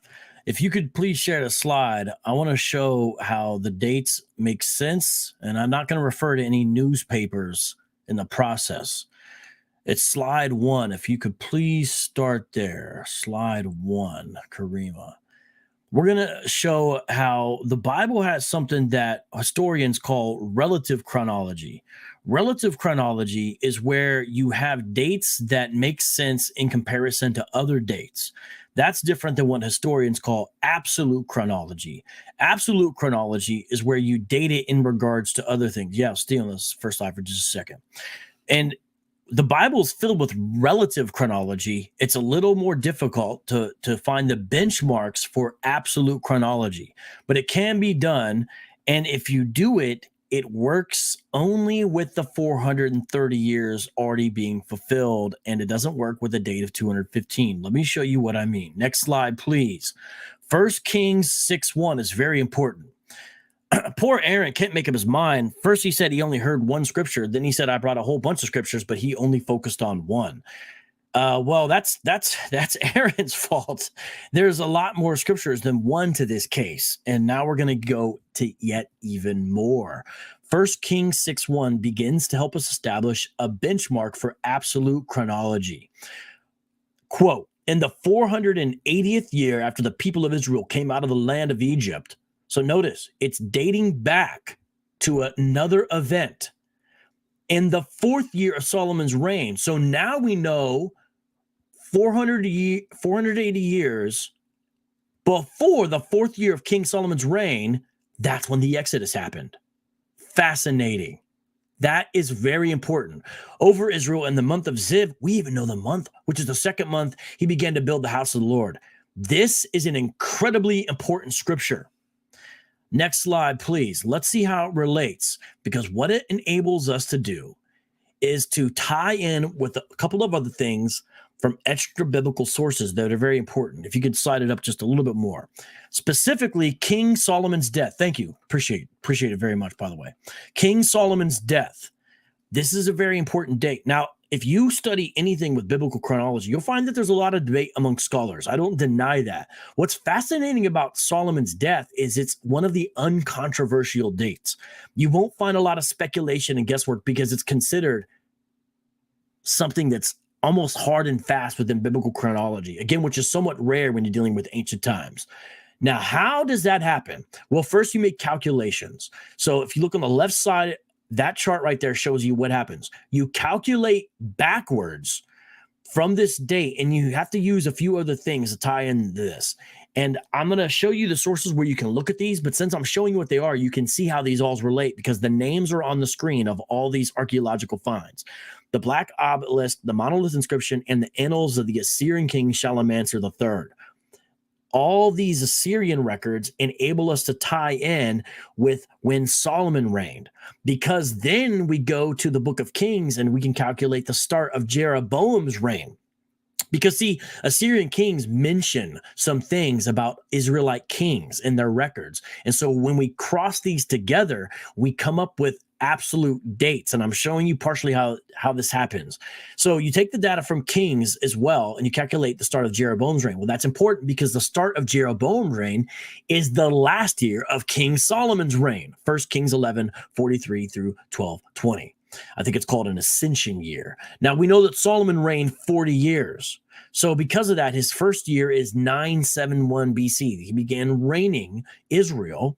If you could please share the slide, I want to show how the dates make sense, and I'm not going to refer to any newspapers in the process. It's slide 1. If you could please start there. Slide 1, Karima. We're going to show how the Bible has something that historians call relative chronology. Relative chronology is where you have dates that make sense in comparison to other dates. That's different than what historians call absolute chronology. Absolute chronology is where you date it in regards to other things. Yeah, I'll stay on this first slide for just a second. And the Bible is filled with relative chronology. It's a little more difficult to find the benchmarks for absolute chronology, but it can be done. And if you do it, it works only with the 430 years already being fulfilled, and it doesn't work with a date of 215. Let me show you what I mean. Next slide, please. 1 Kings 6:1 is very important. Poor Aaron can't make up his mind. First, he said he only heard one scripture. Then he said, I brought a whole bunch of scriptures, but he only focused on one. Well, that's Aaron's fault. There's a lot more scriptures than one to this case. And now we're going to go to yet even more. 1 Kings 6:1 begins to help us establish a benchmark for absolute chronology. Quote, in the 480th year after the people of Israel came out of the land of Egypt. So notice, it's dating back to another event in the 4th year of Solomon's reign. So now we know 480 years before the 4th year of King Solomon's reign, that's when the Exodus happened. Fascinating. That is very important. Over Israel in the month of Ziv, we even know the month, which is the 2nd month, he began to build the house of the Lord. This is an incredibly important scripture. Next slide, please. Let's see how it relates, because what it enables us to do is to tie in with a couple of other things from extra biblical sources that are very important. If you could slide it up just a little bit more. Specifically, King Solomon's death. Thank you. Appreciate it very much, by the way. King Solomon's death. This is a very important date. Now, if you study anything with biblical chronology, you'll find that there's a lot of debate among scholars. I don't deny that. What's fascinating about Solomon's death is it's one of the uncontroversial dates. You won't find a lot of speculation and guesswork because it's considered something that's almost hard and fast within biblical chronology, again, which is somewhat rare when you're dealing with ancient times. Now, how does that happen? Well, first you make calculations. So if you look on the left side, that chart right there shows you what happens. You calculate backwards from this date, and you have to use a few other things to tie in this. And I'm going to show you the sources where you can look at these, but since I'm showing you what they are, you can see how these all relate because the names are on the screen of all these archaeological finds. The Black Obelisk, the Monolith Inscription, and the Annals of the Assyrian King Shalmaneser III. All these Assyrian records enable us to tie in with when Solomon reigned, because then we go to the Book of Kings and we can calculate the start of Jeroboam's reign. Because, see, Assyrian kings mention some things about Israelite kings in their records. And so when we cross these together, we come up with absolute dates. And I'm showing you partially how this happens. So you take the data from Kings as well, and you calculate the start of Jeroboam's reign. Well, that's important because the start of Jeroboam's reign is the last year of King Solomon's reign. 1 Kings 11:43 through 12:20. I think it's called an ascension year. Now, we know that Solomon reigned 40 years. So because of that, his first year is 971 BC. He began reigning Israel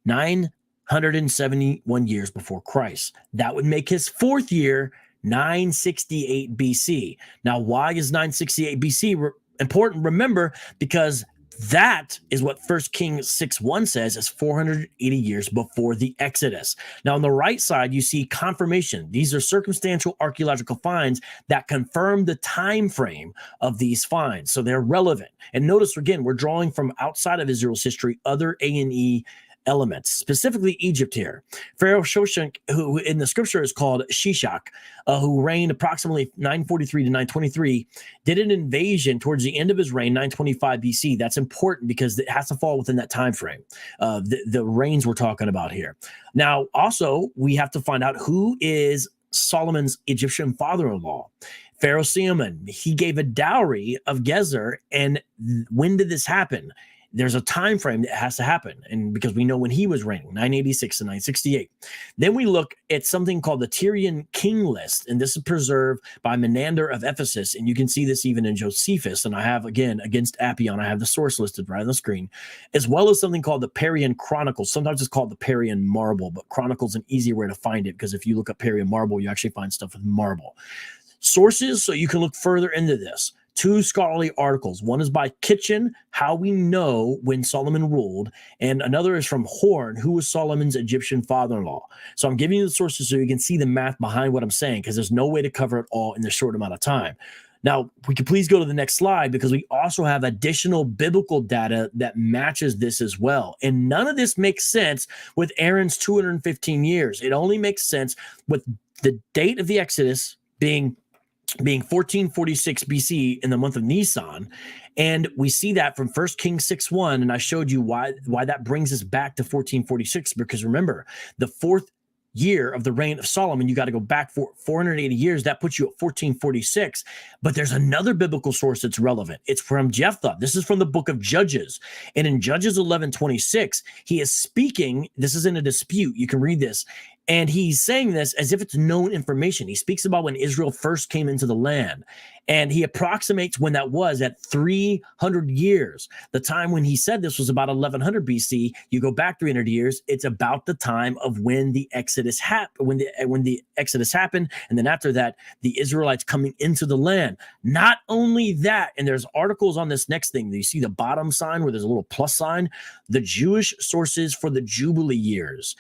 971 years before Christ. That would make his 4th year 968 BC. Now, why is 968 BC important? Remember, because that is what 1 Kings 6:1 says is 480 years before the Exodus. Now, on the right side, you see confirmation. These are circumstantial archaeological finds that confirm the time frame of these finds. So they're relevant. And notice, again, we're drawing from outside of Israel's history, other A&E elements, specifically Egypt here. Pharaoh Shoshank, who in the scripture is called Shishak, who reigned approximately 943 to 923, did an invasion towards the end of his reign, 925 BC. That's important because it has to fall within that time frame, the reigns we're talking about here. Now, also, we have to find out who is Solomon's Egyptian father-in-law. Pharaoh Solomon, he gave a dowry of Gezer, and when did this happen? There's a time frame that has to happen, and because we know when he was reigning, 986 to 968. Then we look at something called the Tyrian King List, and this is preserved by Menander of Ephesus, and you can see this even in Josephus, and I have, again, against Appian, I have the source listed right on the screen, as well as something called the Parian Chronicles. Sometimes it's called the Parian Marble, but Chronicles is an easier way to find it, because if you look up Parian Marble, you actually find stuff with marble. Sources, so you can look further into this. two scholarly articles. One is by Kitchen, How We Know When Solomon Ruled, and another is from Horn, Who Was Solomon's Egyptian Father-in-Law. So I'm giving you the sources so you can see the math behind what I'm saying, because there's no way to cover it all in this short amount of time. Now, we could please go to the next slide, because we also have additional biblical data that matches this as well. And none of this makes sense with Aaron's 215 years. It only makes sense with the date of the Exodus being 1446 BC in the month of Nisan. And we see that from 1 Kings 6:1. And I showed you why that brings us back to 1446, because remember, the fourth year of the reign of Solomon, you got to go back for 480 years. That puts you at 1446. But there's another biblical source that's relevant. It's from Jephthah. This is from the book of Judges. And in Judges 11:26, he is speaking. This is in a dispute. You can read this. And he's saying this as if it's known information. He speaks about when Israel first came into the land. And he approximates when that was at 300 years. The time when he said this was about 1100 BC. You go back 300 years, it's about the time of when the Exodus happened, when the Exodus happened, and then after that, the Israelites coming into the land. Not only that, and there's articles on this next thing. You see the bottom sign where there's a little plus sign, the Jewish sources for the Jubilee years.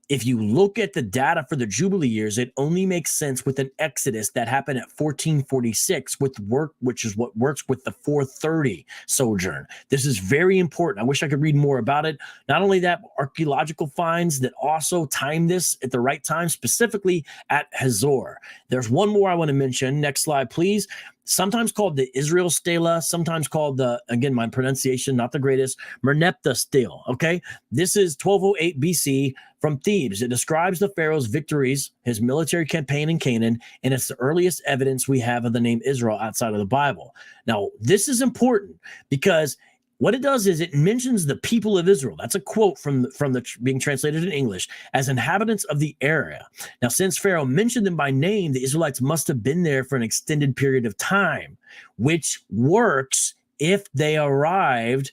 If you look at the data for the Jubilee years, it only makes sense with an Exodus that happened at 1446 which is what works with the 430 sojourn. This is very important. I wish I could read more about it. Not only that, archaeological finds that also time this at the right time, specifically at Hazor. There's one more I want to mention. Next slide, please. Sometimes called the Israel Stela, sometimes called the, again, my pronunciation, not the greatest, Merneptah Stele, okay? This is 1208 BC from Thebes. It describes the Pharaoh's victories, his military campaign in Canaan, and it's the earliest evidence we have of the name Israel outside of the Bible. Now, this is important because what it does is it mentions the people of Israel. That's a quote from the being translated in English as inhabitants of the area. Now, since Pharaoh mentioned them by name, the Israelites must have been there for an extended period of time, which works if they arrived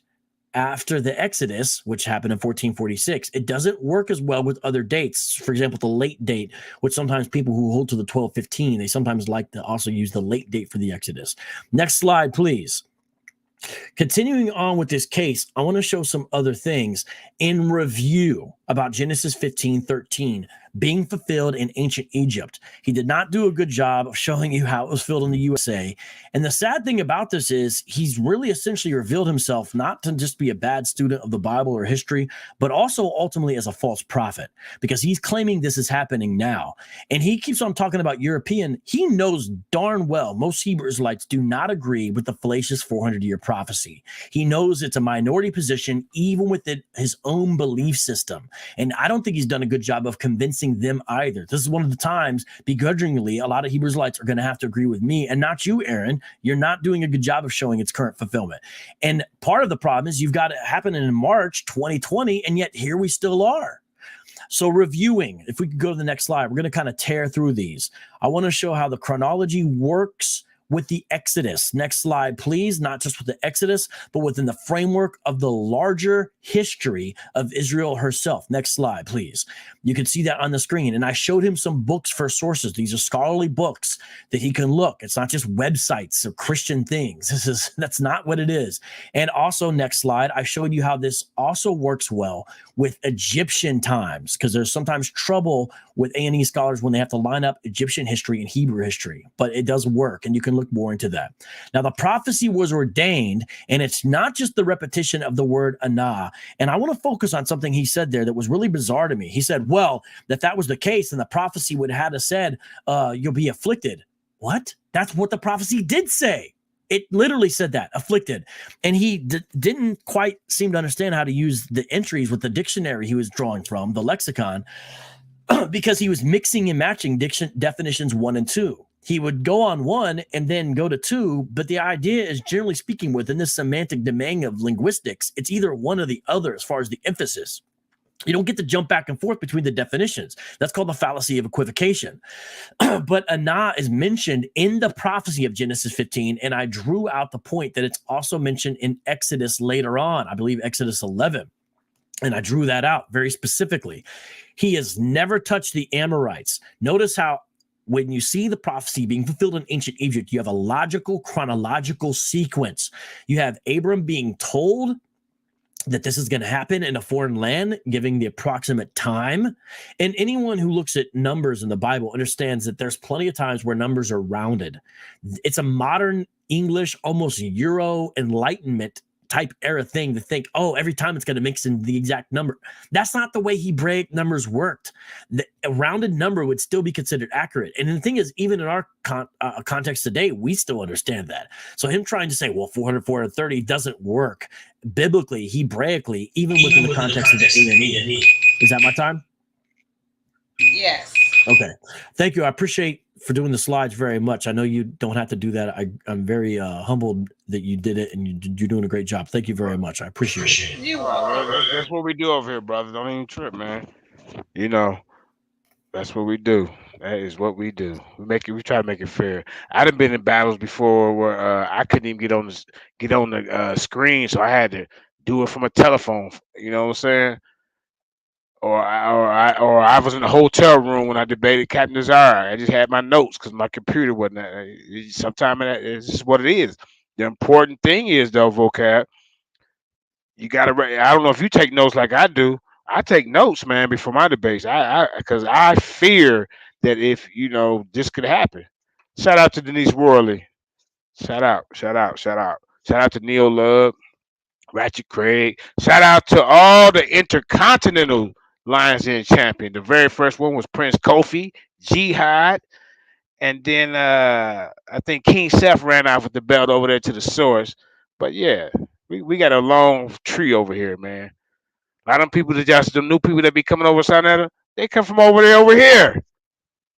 after the Exodus, which happened in 1446. It doesn't work as well with other dates. For example, the late date, which sometimes people who hold to the 1215, they sometimes like to also use the late date for the Exodus. Next slide, please. Continuing on with this case, I want to show some other things in review about Genesis 15:13 being fulfilled in ancient Egypt. He did not do a good job of showing you how it was filled in the USA. And the sad thing about this is he's really essentially revealed himself not to just be a bad student of the Bible or history, but also ultimately as a false prophet, because he's claiming this is happening now. And he keeps on talking about European. He knows darn well most Hebrew Israelites do not agree with the fallacious 400-year prophecy. He knows it's a minority position, even within his own belief system. And I don't think he's done a good job of convincing them either. This is one of the times, begrudgingly, a lot of Hebrew Israelites are going to have to agree with me and not you, Aaron. You're not doing a good job of showing its current fulfillment. And part of the problem is you've got it happening in March 2020, and yet here we still are. So reviewing, if we could go to the next slide, we're going to kind of tear through these. I want to show how the chronology works with the Exodus. Next slide, please. Not just with the Exodus, but within the framework of the larger history of Israel herself. Next slide, please. You can see that on the screen. And I showed him some books for sources. These are scholarly books that he can look. It's not just websites or Christian things. That's not what it is. And also, next slide, I showed you how this also works well with Egyptian times, because there's sometimes trouble with A&E scholars when they have to line up Egyptian history and Hebrew history, but it does work, and you can look more into that. Now, the prophecy was ordained, and it's not just the repetition of the word anah. And I want to focus on something he said there that was really bizarre to me. He said, well, if that was the case, then the prophecy would have said, you'll be afflicted. What? That's what the prophecy did say. It literally said that, afflicted. And he didn't quite seem to understand how to use the entries with the dictionary he was drawing from, the lexicon, because he was mixing and matching definitions 1 and 2. He would go on 1 and then go to 2, but the idea is, generally speaking, within this semantic domain of linguistics, it's either one or the other as far as the emphasis. You don't get to jump back and forth between the definitions. That's called the fallacy of equivocation. But anah is mentioned in the prophecy of Genesis 15, and I drew out the point that it's also mentioned in Exodus later on, I believe Exodus 11. And I drew that out very specifically. He has never touched the Amorites. Notice how when you see the prophecy being fulfilled in ancient Egypt, you have a logical, chronological sequence. You have Abram being told that this is going to happen in a foreign land, giving the approximate time. And anyone who looks at numbers in the Bible understands that there's plenty of times where numbers are rounded. It's a modern English, almost Euro Enlightenment type era thing to think, oh, every time it's going to mix in the exact number. That's not the way Hebraic numbers worked. A rounded number would still be considered accurate. And the thing is, even in our context today, we still understand that. So him trying to say, well, 400, 430 doesn't work biblically, Hebraically, even within the context of the AME. Is that my time? Yes. Okay. Thank you. I appreciate for doing the slides very much. I know you don't have to do that. I'm very humbled that you did it, and you're doing a great job. Thank you very much. I appreciate it. That's what we do over here, brother. Don't even trip, man. You know, that's what we do. That is what we do. We try to make it fair. I'd have been in battles before where I couldn't even get on the screen, so I had to do it from a telephone. You know what I'm saying? Or I was in a hotel room when I debated Captain Desire. I just had my notes because my computer wasn't. Sometimes it's just what it is. The important thing is, though, vocab, you got to. I don't know if you take notes like I do. I take notes, man, before my debates. Because I fear that if this could happen. Shout out to Denise Worley. Shout out to Neil Love, Ratchet Craig. Shout out to all the Intercontinental Lions Den champion. The very first one was Prince Kofi, Jihad, and then I think King Seth ran off with the belt over there to the source. But yeah, we got a long tree over here, man. A lot of people the new people that be coming over Sinetta, they come from over here.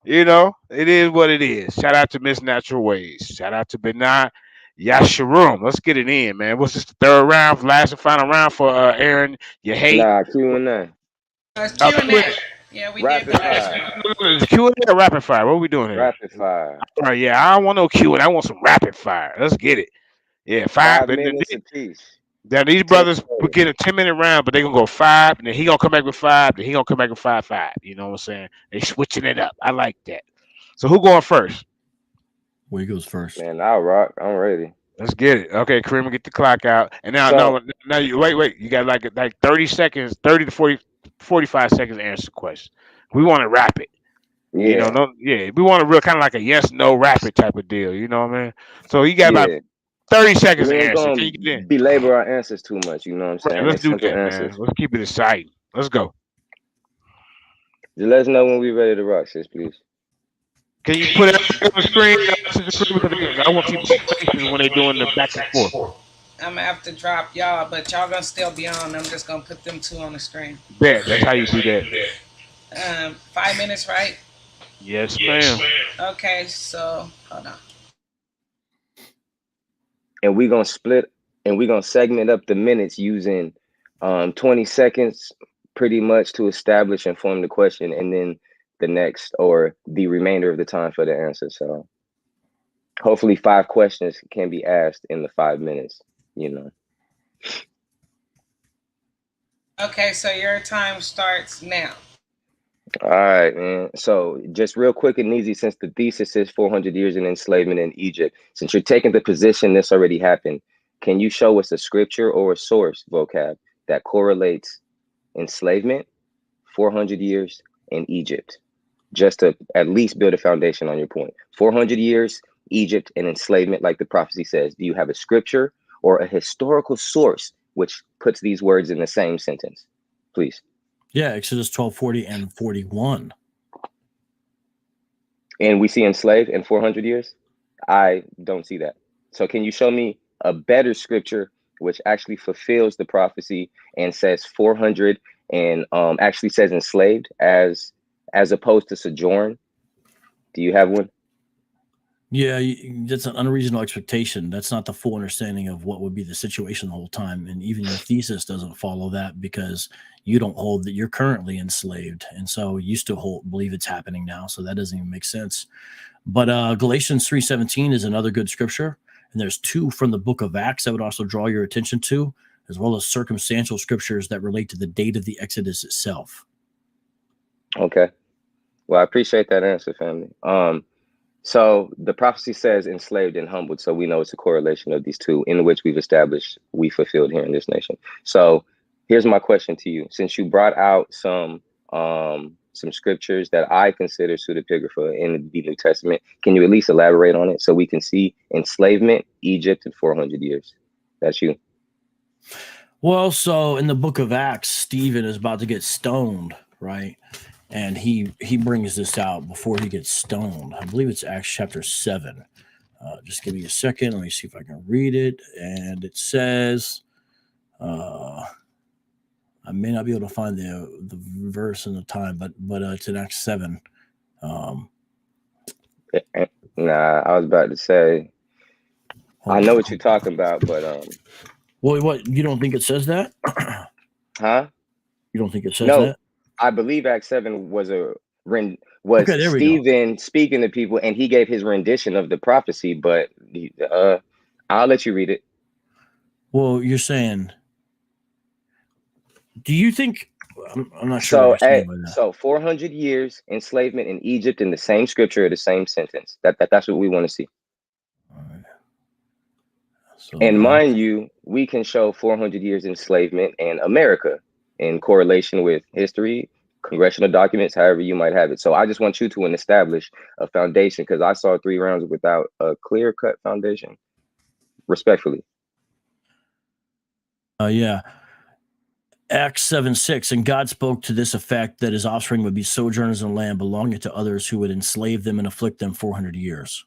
It is what it is. Shout out to Miss Natural Ways. Shout out to Benai Yasharum. Let's get it in, man. What's this, the third round, last and final round for Aaron? You hate? Nah, Q&A. Q&A. Yeah, we Rapid did the fire. Q&A or rapid fire? What are we doing here? Rapid fire. All right, yeah, I don't want no Q&A. I want some rapid fire. Let's get it. Yeah, 5 minutes apiece. Now these brothers will get a 10-minute round, but they gonna go 5, and then he gonna come back with 5, then he gonna come back with 5. You know what I'm saying? They switching it up. I like that. So who going first? Who goes first? Man, I'll rock. I'm ready. Let's get it. Okay, Kareem, get the clock out. And now you wait. You got like 30 seconds, 30 to 45 seconds to answer the question. We want to wrap it. Yeah. We want a real kind of like a yes, no, rapid type of deal. You know what I mean? So you got about 30 seconds We to ain't answer. gonna Can you get in? belabor our answers too much. You know what I'm saying? Let's do Simple that, man. Let's keep it exciting. Let's go. Just let us know when we're ready to rock, sis, please. Can you put it up on the screen? I want people faces when they're doing the back and forth. I'm gonna have to drop y'all, but y'all gonna still be on. I'm just gonna put them 2 on the screen. Bet. That's how you do that. 5 minutes, right? Yes, ma'am. Okay, so hold on. And we're gonna split and we're gonna segment up the minutes using 20 seconds pretty much to establish and form the question, and then the next or the remainder of the time for the answer. So hopefully 5 questions can be asked in the 5 minutes, Okay, so your time starts now. All right, man. So just real quick and easy, since the thesis is 400 years in enslavement in Egypt, since you're taking the position this already happened, can you show us a scripture or a source, vocab, that correlates enslavement, 400 years in Egypt? Just to at least build a foundation on your point. 400 years, Egypt, and enslavement, like the prophecy says. Do you have a scripture or a historical source which puts these words in the same sentence? Please. Yeah, Exodus 12:40 and 41. And we see enslaved in 400 years? I don't see that. So can you show me a better scripture which actually fulfills the prophecy and says 400 and actually says enslaved as opposed to sojourn? Do you have one? Yeah, that's an unreasonable expectation. That's not the full understanding of what would be the situation the whole time. And even your thesis doesn't follow that, because you don't hold that you're currently enslaved. And so you still believe it's happening now. So that doesn't even make sense. But Galatians 3:17 is another good scripture. And there's 2 from the book of Acts I would also draw your attention to, as well as circumstantial scriptures that relate to the date of the Exodus itself. Okay. Well, I appreciate that answer, family. So the prophecy says enslaved and humbled. So we know it's a correlation of these two, in which we've established we fulfilled here in this nation. So here's my question to you. Since you brought out some scriptures that I consider pseudepigrapha in the New Testament, can you at least elaborate on it so we can see enslavement, Egypt, in 400 years? That's you. Well, so in the book of Acts, Stephen is about to get stoned, right? And he brings this out before he gets stoned. I believe it's Acts chapter 7. Just give me a second. Let me see if I can read it. And it says, I may not be able to find the verse and the time, but it's in Acts 7. Nah, I was about to say, I know what you're talking about, but well, what, you don't think it says that? Huh? You don't think it says No, that? I believe Acts 7 was Okay, there we go. Stephen speaking to people, and he gave his rendition of the prophecy. But I'll let you read it. Well, you're saying, do you think? I'm not sure. So 400 years enslavement in Egypt in the same scripture, the same sentence. That's what we want to see. So, and mind you, we can show 400 years enslavement in America in correlation with history, congressional documents, however you might have it. So I just want you to establish a foundation, because I saw 3 rounds without a clear-cut foundation. Respectfully. Yeah. Acts 7:6, and God spoke to this effect, that his offspring would be sojourners in the land belonging to others, who would enslave them and afflict them 400 years.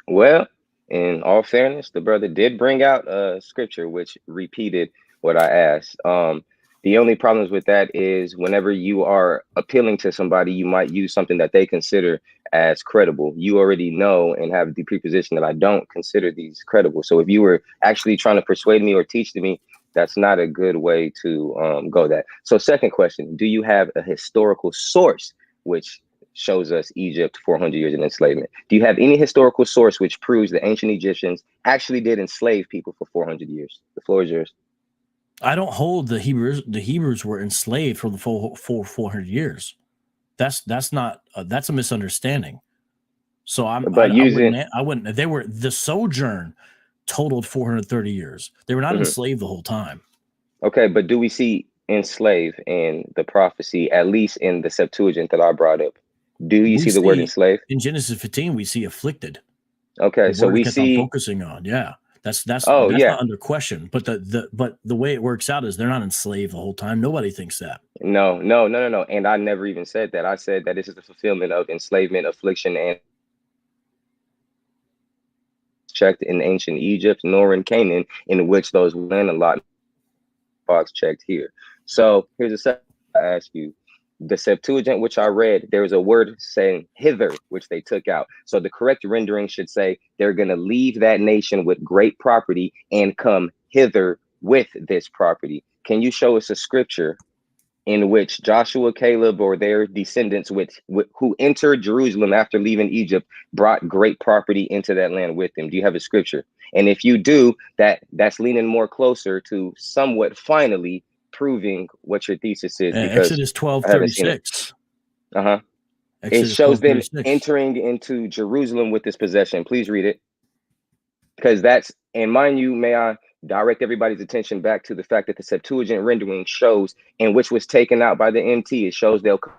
Well, in all fairness, the brother did bring out a scripture which repeated what I asked. The only problems with that is whenever you are appealing to somebody, you might use something that they consider as credible. You already know and have the preposition that I don't consider these credible. So if you were actually trying to persuade me or teach to me, that's not a good way to go that. So second question, do you have a historical source which shows us Egypt 400 years in enslavement? Do you have any historical source which proves the ancient Egyptians actually did enslave people for 400 years? The floor is yours. I don't hold the Hebrews were enslaved for the full 400 years. That's not that's a misunderstanding. So I wouldn't. They were, the sojourn totaled 430 years. They were not enslaved the whole time. Okay, but do we see enslave in the prophecy, at least in the Septuagint that I brought up? Do you see the word enslave? In Genesis 15, we see afflicted. Okay, so we see focusing on, that's not under question. But the way it works out is they're not enslaved the whole time. Nobody thinks that. No. And I never even said that. I said that this is the fulfillment of enslavement, affliction, and checked in ancient Egypt, nor in Canaan, in which those land allotment box checked here. So here's a second I ask you. The Septuagint, which I read, there was a word saying hither, which they took out. So the correct rendering should say they're going to leave that nation with great property and come hither with this property. Can you show us a scripture in which Joshua, Caleb, or their descendants who entered Jerusalem after leaving Egypt brought great property into that land with them? Do you have a scripture? And if you do, that's leaning more closer to somewhat finally proving what your thesis is. Because Exodus 12:36. It shows them entering into Jerusalem with this possession. Please read it. Because that's, and mind you, may I direct everybody's attention back to the fact that the Septuagint rendering shows, and which was taken out by the MT, it shows they'll come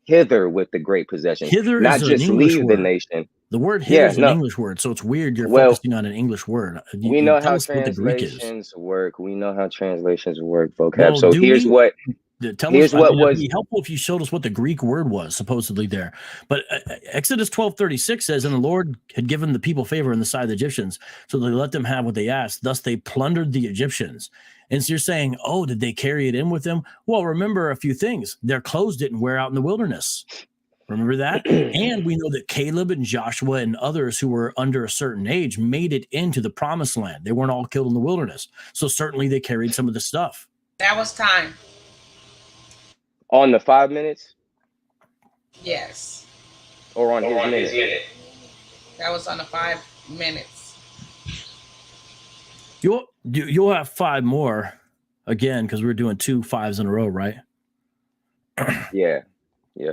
hither with the great possession. Hither not is just an English leave word. the nation. The word hither is an English word, so it's weird you're focusing on an English word. We know how translations work. We know how translations work, vocab. So here's what would be helpful if you showed us what the Greek word was supposedly there. But Exodus 12:36 says, and the Lord had given the people favor in the sight of the Egyptians, so they let them have what they asked. Thus they plundered the Egyptians. And so you're saying, oh, did they carry it in with them? Well, remember a few things. Their clothes didn't wear out in the wilderness. Remember that? And we know that Caleb and Joshua and others who were under a certain age made it into the promised land. They weren't all killed in the wilderness. So certainly they carried some of the stuff. That was time. On the 5 minutes? Yes. Or on his minute? That was on the 5 minutes. You'll have 5 more again, because we're doing 2 5s in a row, right? Yeah,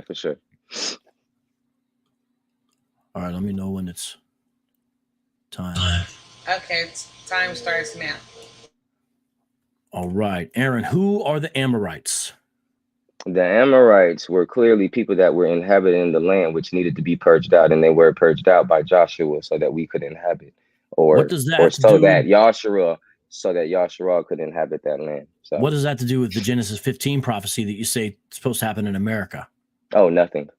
for sure. All right, let me know when it's time. Okay, time starts now. All right, Aaron, who are the Amorites? The Amorites were clearly people that were inhabiting the land, which needed to be purged out, and they were purged out by Joshua so that we could inhabit, What or does that or have to do with, so that Yahshua could inhabit that land. So what does that have to do with the Genesis 15 prophecy that you say is supposed to happen in America? Oh, nothing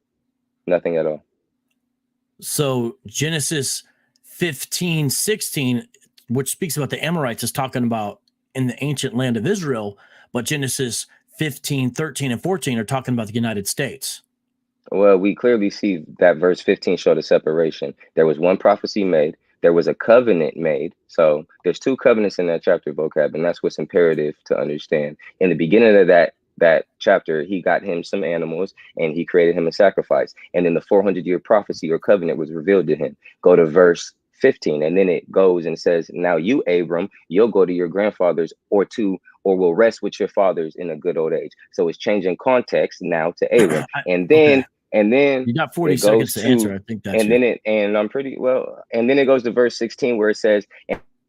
at all. So Genesis 15:16, which speaks about the Amorites, is talking about in the ancient land of Israel, but Genesis 15:13 and 14 are talking about the United States. Well, we clearly see that verse 15 showed a separation. There was one prophecy made. There was a covenant made. So there's two covenants in that chapter, vocab, and that's what's imperative to understand. In the beginning of that chapter, he got him some animals and he created him a sacrifice. And then the 400-year prophecy or covenant was revealed to him. Go to verse 15, and then it goes and says, now you, Abram, you'll go to your grandfathers or will rest with your fathers in a good old age. So it's changing context now to Abram. And then you got 40 seconds to answer. I think that's and then it goes to verse 16 where it says,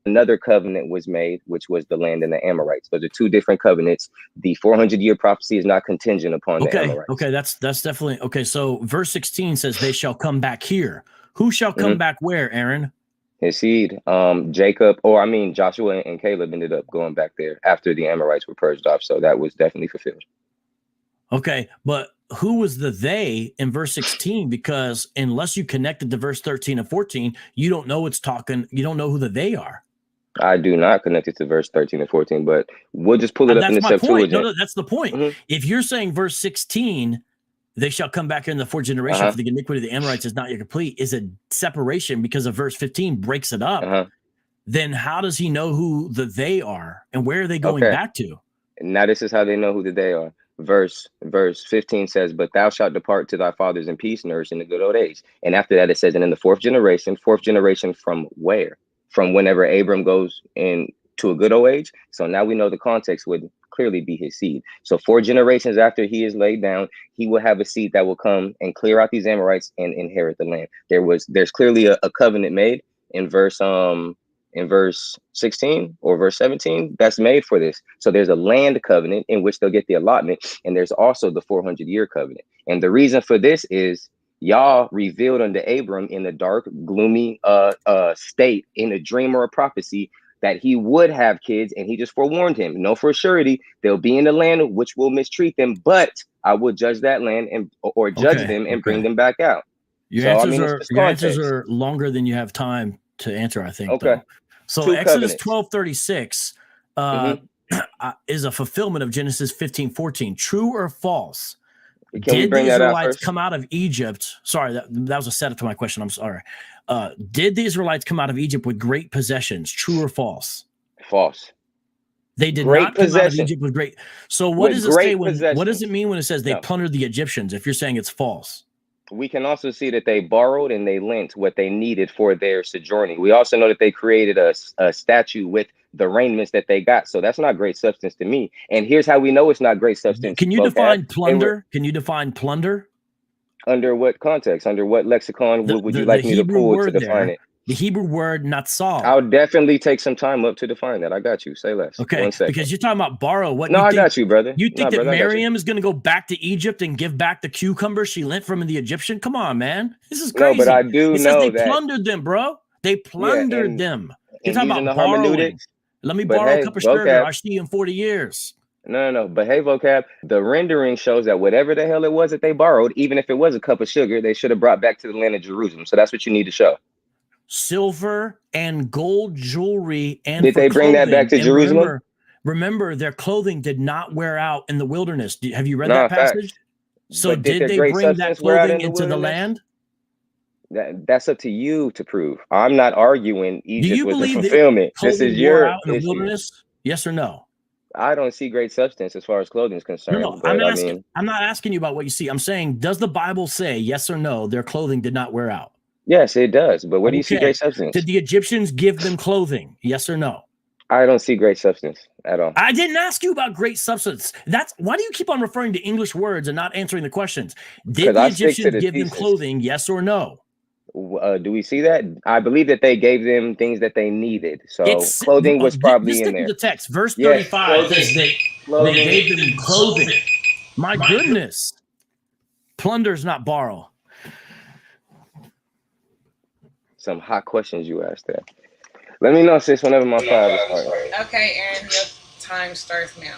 another covenant was made, which was the land and the Amorites. So the two different covenants. The 400-year prophecy is not contingent upon the Amorites. Okay, that's definitely okay. So verse 16 says they shall come back here. Who shall come back where, Aaron? His seed, Joshua and Caleb ended up going back there after the Amorites were purged off. So that was definitely fulfilled. Okay, but who was the they in verse 16? Because unless you connected to verse 13 and 14, you don't know you don't know who the they are. I do not connect it to verse 13 and 14, but we'll just pull it up in the Septuagint. No, that's the point. If you're saying verse 16, they shall come back in the fourth generation, for the iniquity of the Amorites is not yet complete, is a separation because of verse 15 breaks it up. Then how does he know who the they are and where are they going back to? Now this is how they know who the they are. Verse 15 says, but thou shalt depart to thy fathers in peace, nourished in the good old age. And after that it says, and in the fourth generation from where? From whenever Abram goes into a good old age. So now we know the context would clearly be his seed. So 4 generations after he is laid down, he will have a seed that will come and clear out these Amorites and inherit the land. There's clearly a covenant made in verse 16 or verse 17 that's made for this. So there's a land covenant in which they'll get the allotment, and there's also the 400-year covenant. And the reason for this is Yah revealed unto Abram in the dark, gloomy state, in a dream or a prophecy, that he would have kids, and he just forewarned him. No, for surety they'll be in the land which will mistreat them, but I will judge that land or judge them and bring them back out. Your answers are longer than you have time to answer, I think. Okay. Though. So Exodus 12:36 is a fulfillment of Genesis 15:14. True or false? Did the Israelites come out of Egypt? Sorry, that was a setup to my question. I'm sorry. Did the Israelites come out of Egypt with great possessions? True or false? False. They did not come out of Egypt with great. So what does it say what does it mean when it says they plundered the Egyptians? If you're saying it's false. We can also see that they borrowed and they lent what they needed for their sojourning. We also know that they created a statue with the raiments that they got. So that's not great substance to me. And here's how we know it's not great substance. Can you define plunder? Can you define plunder? Under what context? Under what lexicon would you like me to pull to define it? The Hebrew word natsal. I'll definitely take some time up to define that. I got you. Say less. Okay, because you're talking about borrow. I got you, brother. You think that Miriam is going to go back to Egypt and give back the cucumber she lent from the Egyptian? Come on, man. This is crazy. No, but I do know they plundered them, bro. They plundered them. You're talking about borrowing. Let me borrow a cup of sugar. I'll see you in 40 years. No. But hey, vocab, the rendering shows that whatever the hell it was that they borrowed, even if it was a cup of sugar, they should have brought back to the land of Jerusalem. So that's what you need to show. Silver and gold jewelry. And did they bring that back to Jerusalem? Remember, their clothing did not wear out in the wilderness. Have you read that passage? Facts. So did they bring that clothing into the land? That's up to you to prove. I'm not arguing Egypt was the fulfillment. This is your out in the wilderness? Yes or no? I don't see great substance as far as clothing is concerned. No, I'm not asking you about what you see. I'm saying, does the Bible say yes or no? Their clothing did not wear out. Yes, it does. But where do you see great substance? Did the Egyptians give them clothing? Yes or no? I don't see great substance at all. I didn't ask you about great substance. That's why do you keep on referring to English words and not answering the questions? Did the I stick to Egyptians the give them thesis. clothing? Yes or no? Do we see that? I believe that they gave them things that they needed. So clothing was probably just in stick there. with the text. Verse Yes, 35 says they gave them clothing. My goodness. Plunder's not borrow. Some hot questions you asked there. Let me know, sis, whenever my 5 is starting. Okay, Aaron, your time starts now.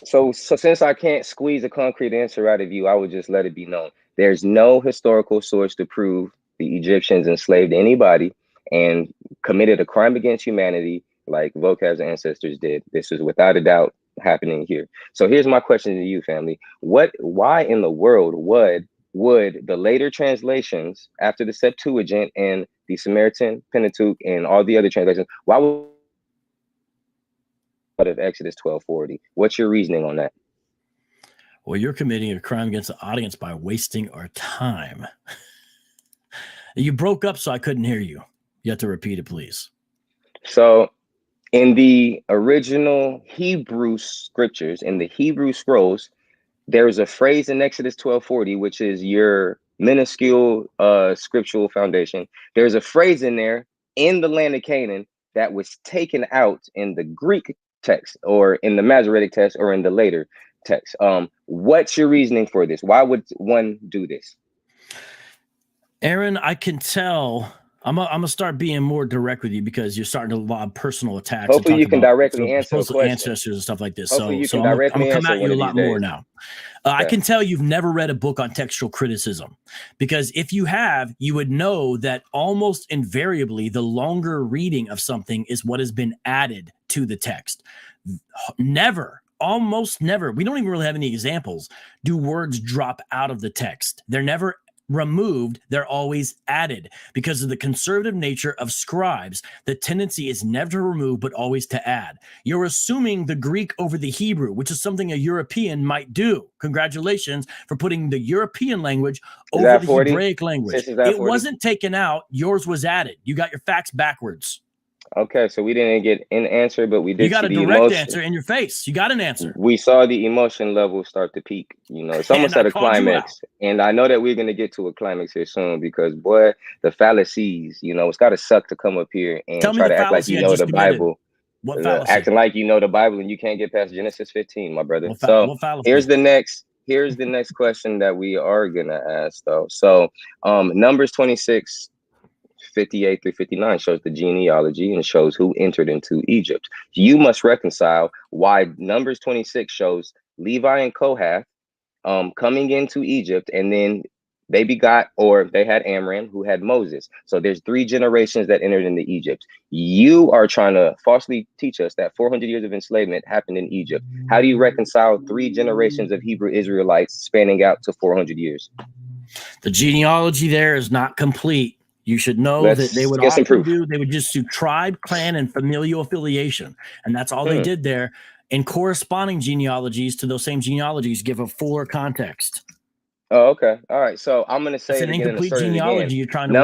So since I can't squeeze a concrete answer out of you, I would just let it be known. There's no historical source to prove the Egyptians enslaved anybody and committed a crime against humanity like Vocab's ancestors did. This is without a doubt happening here. So here's my question to you, family. Why in the world would the later translations after the Septuagint and the Samaritan Pentateuch and all the other translations, why would of Exodus 12:40? What's your reasoning on that? Well, you're committing a crime against the audience by wasting our time. You broke up, so I couldn't hear you. You have to repeat it, please. So in the original Hebrew scriptures, in the Hebrew scrolls, there's a phrase in Exodus 12:40, which is your minuscule scriptural foundation. There's a phrase in there, in the land of Canaan, that was taken out in the Greek text or in the Masoretic text or in the later text. What's your reasoning for this? Why would one do this? Aaron, I can tell. I'm gonna start being more direct with you because you're starting to lob personal attacks. Hopefully, you can directly answer the supposed question. ancestors and stuff like this. Hopefully you So can I'm directly gonna come answer at you a one of lot these more days. now. I can tell you've never read a book on textual criticism, because if you have, you would know that almost invariably the longer reading of something is what has been added to the text. Never, almost never, we don't even really have any examples, do words drop out of the text. They're never removed, they're always added. Because of the conservative nature of scribes, the tendency is never to remove but always to add. You're assuming the Greek over the Hebrew, which is something a European might do. Congratulations for putting the European language over the Hebraic language. It wasn't taken out, yours was added. You got your facts backwards. Okay, so we didn't get an answer, but we did. You got see a the direct emotion. answer in your face. You got an answer. We saw the emotion level start to peak. You know, it's almost at a climax. And I know that we're going to get to a climax here soon because, boy, the fallacies, you know, it's got to suck to come up here and try to act like you know the Bible. What fallacy? Acting like you know the Bible and you can't get past Genesis 15, my brother. What fallacy? Here's the next question that we are going to ask, though. So Numbers 26, 58 through 59 shows the genealogy and shows who entered into Egypt. You must reconcile why Numbers 26 shows Levi and Kohath coming into Egypt, and then they begot, or they had Amram, who had Moses. So there's 3 generations that entered into Egypt. You are trying to falsely teach us that 400 years of enslavement happened in Egypt. How do you reconcile 3 generations of Hebrew Israelites spanning out to 400 years? The genealogy there is not complete. You should know that they would often do, they would just do tribe, clan, and familial affiliation. And that's all they did there. And corresponding genealogies to those same genealogies give a fuller context. Oh, okay. All right. So I'm going to say it's an incomplete genealogy you're trying to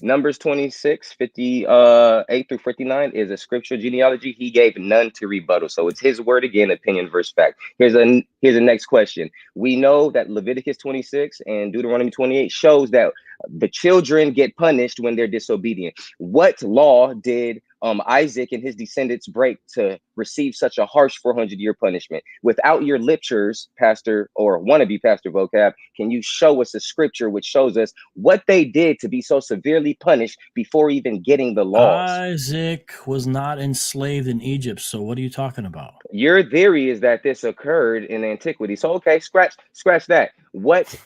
Numbers 26, 58 through 59 is a scriptural genealogy. He gave none to rebuttal. So it's his word again, opinion versus fact. Here's the next question. We know that Leviticus 26 and Deuteronomy 28 shows that the children get punished when they're disobedient. What law did Isaac and his descendants break to receive such a harsh 400-year punishment? Without your lectures, Pastor, or wannabe Pastor Vocab, can you show us a scripture which shows us what they did to be so severely punished before even getting the laws? Isaac was not enslaved in Egypt, so what are you talking about? Your theory is that this occurred in antiquity. So okay, scratch that. What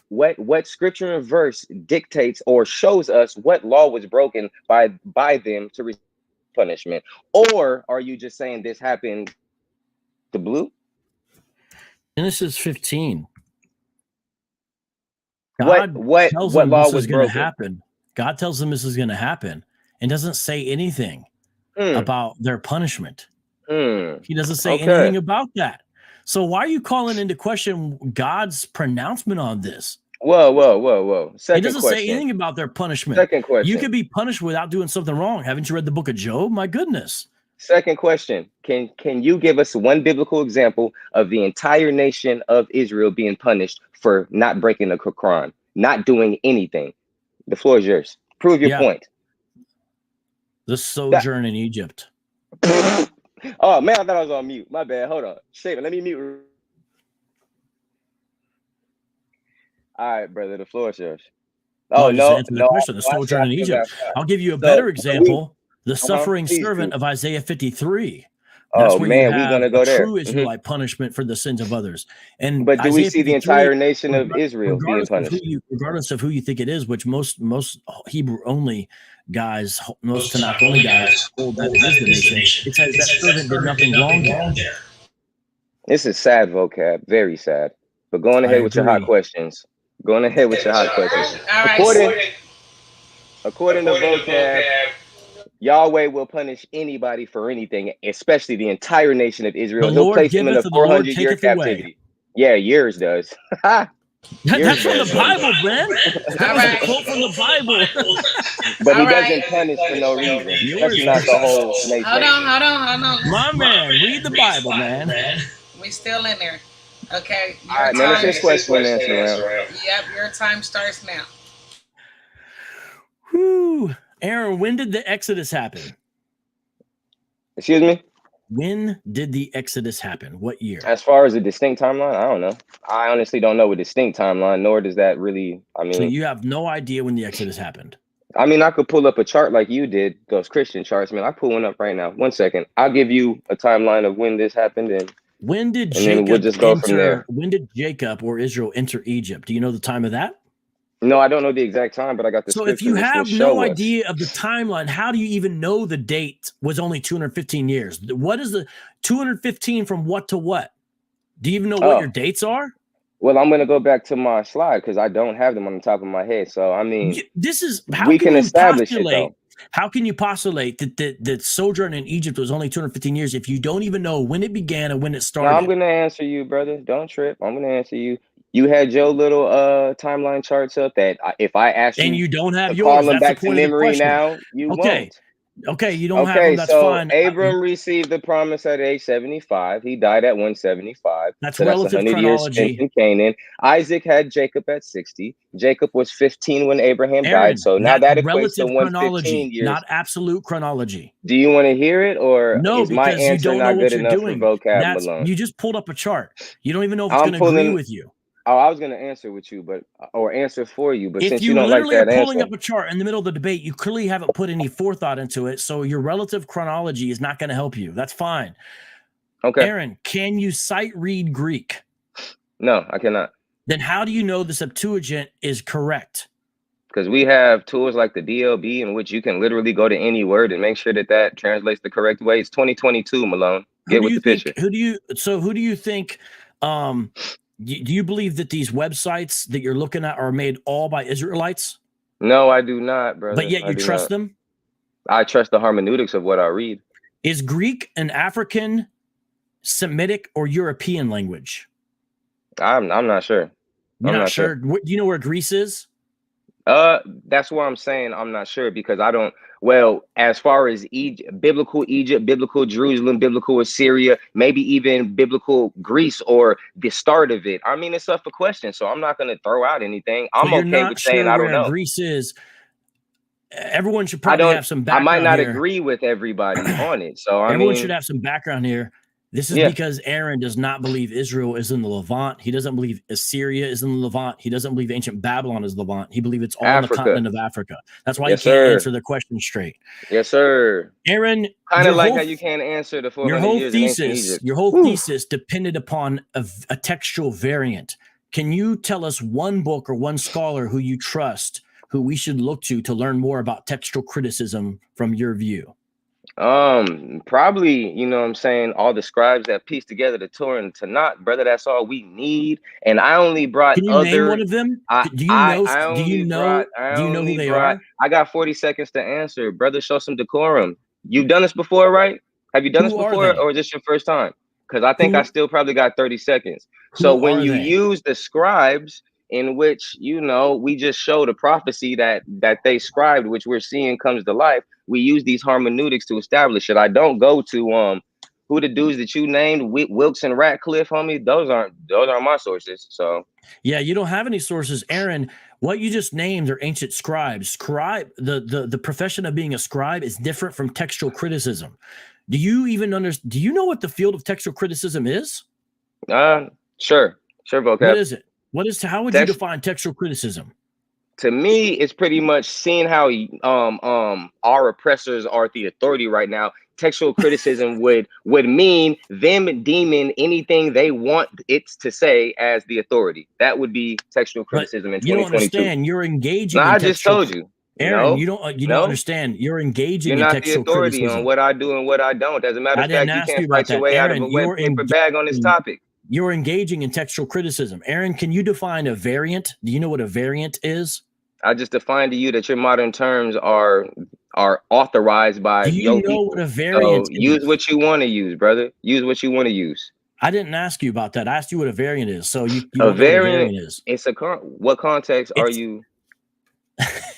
scripture and verse dictates or shows us what law was broken by them to receive punishment? Or are you just saying this happened to blue? Genesis 15. What law was going to broken? happen? God tells them this is going to happen and doesn't say anything about their punishment. He doesn't say anything about that. So why are you calling into question God's pronouncement on this? Whoa. He doesn't say anything about their punishment. Second question. You could be punished without doing something wrong. Haven't you read the book of Job? My goodness. Second question. Can you give us one biblical example of the entire nation of Israel being punished for not breaking the Quran, not doing anything? The floor is yours. Prove your point. The sojourn in Egypt. Oh man, I thought I was on mute. My bad. Hold on. Shaven, let me mute. All right, brother. The floor is yours. Oh no, answer the question. The sojourn in Egypt. I'll give you a better example. The suffering servant of Isaiah 53. That's where you have we're gonna go true there. Israelite punishment for the sins of others. And but do Isaiah we see the 53, entire nation of Israel being punished? Regardless of who you think it is, which most Hebrew only guys, most Tanakh only guys hold that it is the nation. It says that servant did nothing wrong there. This is sad vocab, very sad. But going ahead with your hot questions. Going ahead with your hot questions. All right. According to vocab, Yahweh will punish anybody for anything, especially the entire nation of Israel. He'll place them in a 400-year captivity. Yeah, yours does. That's from the Bible, man. That was a quote from the Bible. But he doesn't punish for no reason. That's not the whole nation. Hold on. My man, read the Bible, man. We still in there. Okay. All right, man, it's his question and answer round. Yep, your time starts now. Whew. Aaron, when did the Exodus happen? Excuse me? When did the Exodus happen? What year? As far as a distinct timeline, I don't know. I honestly don't know a distinct timeline, nor does that really, So you have no idea when the Exodus happened? I mean, I could pull up a chart like you did, those Christian charts. Man, I pull one up right now. 1 second. I'll give you a timeline of when this happened. And when did then we'll just go from there. When did Jacob or Israel enter Egypt? Do you know the time of that? No, I don't know the exact time, but I got the So if you have no idea of the timeline, how do you even know the date was only 215 years? What is the 215 from what to what? Do you even know what your dates are? Well, I'm going to go back to my slide because I don't have them on the top of my head. So, I mean, this is how we can establish it, though. How can you postulate that sojourn in Egypt was only 215 years if you don't even know when it began and when it started? No, I'm going to answer you, brother. Don't trip. I'm going to answer you. You had your little timeline charts up that if I ask you, and you don't have yours, call them back to memory now, you won't. Okay, you don't have them. That's fine. Abram received the promise at age 75. He died at 175. That's relative chronology. In Canaan. Isaac had Jacob at 60. Jacob was 15 when Abraham died. So now that equates to 115 years. Not absolute chronology. Do you want to hear it, or no? Is my answer you don't not know good what enough you're doing. for vocab alone? You just pulled up a chart. You don't even know if it's going to agree with you. Oh, I was going to answer with you, or answer for you, but if since you don't like that answer, if you answer, pulling up a chart in the middle of the debate, you clearly haven't put any forethought into it, so your relative chronology is not going to help you. That's fine. Okay, Aaron, can you sight read Greek? No, I cannot. Then how do you know the Septuagint is correct? Because we have tools like the DLB in which you can literally go to any word and make sure that translates the correct way. It's 2022, Malone. Get with the picture. Who do you think? Do you believe that these websites that you're looking at are made all by Israelites? No, I do not, brother. But yet you trust them? I trust the hermeneutics of what I read. Is Greek an African, Semitic, or European language? I'm not sure. You're not sure? Do you know where Greece is? That's what I'm saying. I'm not sure because I don't. Well, as far as Egypt, biblical Jerusalem, biblical Assyria, maybe even biblical Greece or the start of it. I mean, it's up for question, so I'm not going to throw out anything. I'm okay with saying I don't know. Greece is. Everyone should probably have some background. I might not here. agree with everybody on it, so everyone should have some background here. This is because Aaron does not believe Israel is in the Levant. He doesn't believe Assyria is in the Levant. He doesn't believe ancient Babylon is Levant. He believes it's all on the continent of Africa. That's why you can't answer the question straight. Yes, sir. Aaron, kind of like how you can't answer the 400 years in ancient Egypt. Your whole thesis depended upon a textual variant. Can you tell us one book or one scholar who you trust, who we should look to learn more about textual criticism from your view? Probably, you know what I'm saying, all the scribes that piece together the Torah and Tanakh, brother, that's all we need. And I only brought Can you name one of them? Do you know who they are? I got 40 seconds to answer. Brother, show some decorum. You've done this before, right? Have you done this before, or is this your first time? Because I think I still probably got 30 seconds. So when you use the scribes, in which, you know, we just show the prophecy that they scribed, which we're seeing comes to life. We use these hermeneutics to establish it. I don't go to who the dudes that you named, Wilkes and Ratcliffe, homie. Those aren't my sources. So yeah, you don't have any sources, Aaron. What you just named are ancient scribes. The profession of being a scribe is different from textual criticism. Do you even understand? Do you know what the field of textual criticism is? Sure, vocab. What is it? How would you define textual criticism? To me, it's pretty much seeing how our oppressors are at the authority right now. Textual criticism would mean them deeming anything they want it to say as the authority. That would be textual criticism in 2022. You don't understand. You're engaging. No, I just told you, Aaron. You don't understand. You're engaging. You're in not the textual authority criticism on what I do and what I don't. As a matter of fact, you can't fight your way out of a wet paper bag on this topic. You're engaging in textual criticism. Aaron, can you define a variant? Do you know what a variant is? I just defined to you that your modern terms are authorized by your people. What a variant so use what you want to use, brother. Use what you want to use. I didn't ask you about that. I asked you what a variant is. So you a variant is. It's what context are you?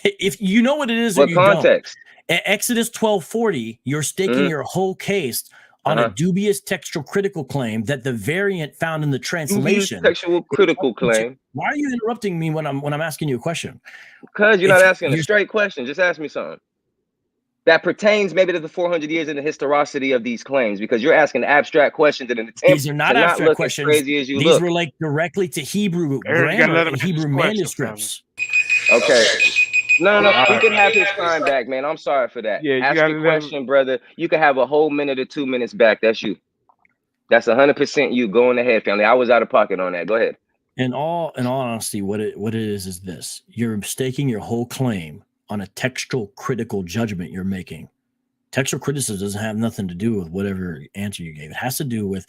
If you know what it is, what or you context? Don't. At Exodus 12:40, you're staking your whole case on a dubious textual critical claim that the variant found in the translation. Textual critical claim. Why are you interrupting me when I'm asking you a question? Because you're not asking a straight question. Just ask me something that pertains maybe to the 400 years in the historicity of these claims, because you're asking abstract questions in an attempt these are not to abstract not look questions. As crazy as you these look. relate directly to Hebrew grammar and Hebrew manuscripts. Okay. No. He can have his time back, man. I'm sorry for that. Yeah, ask your question, brother. You can have a whole minute or 2 minutes back. That's you. That's 100% you. Going ahead, family. I was out of pocket on that. Go ahead. In all honesty, what it is this: you're staking your whole claim on a textual critical judgment you're making. Textual criticism doesn't have nothing to do with whatever answer you gave. It has to do with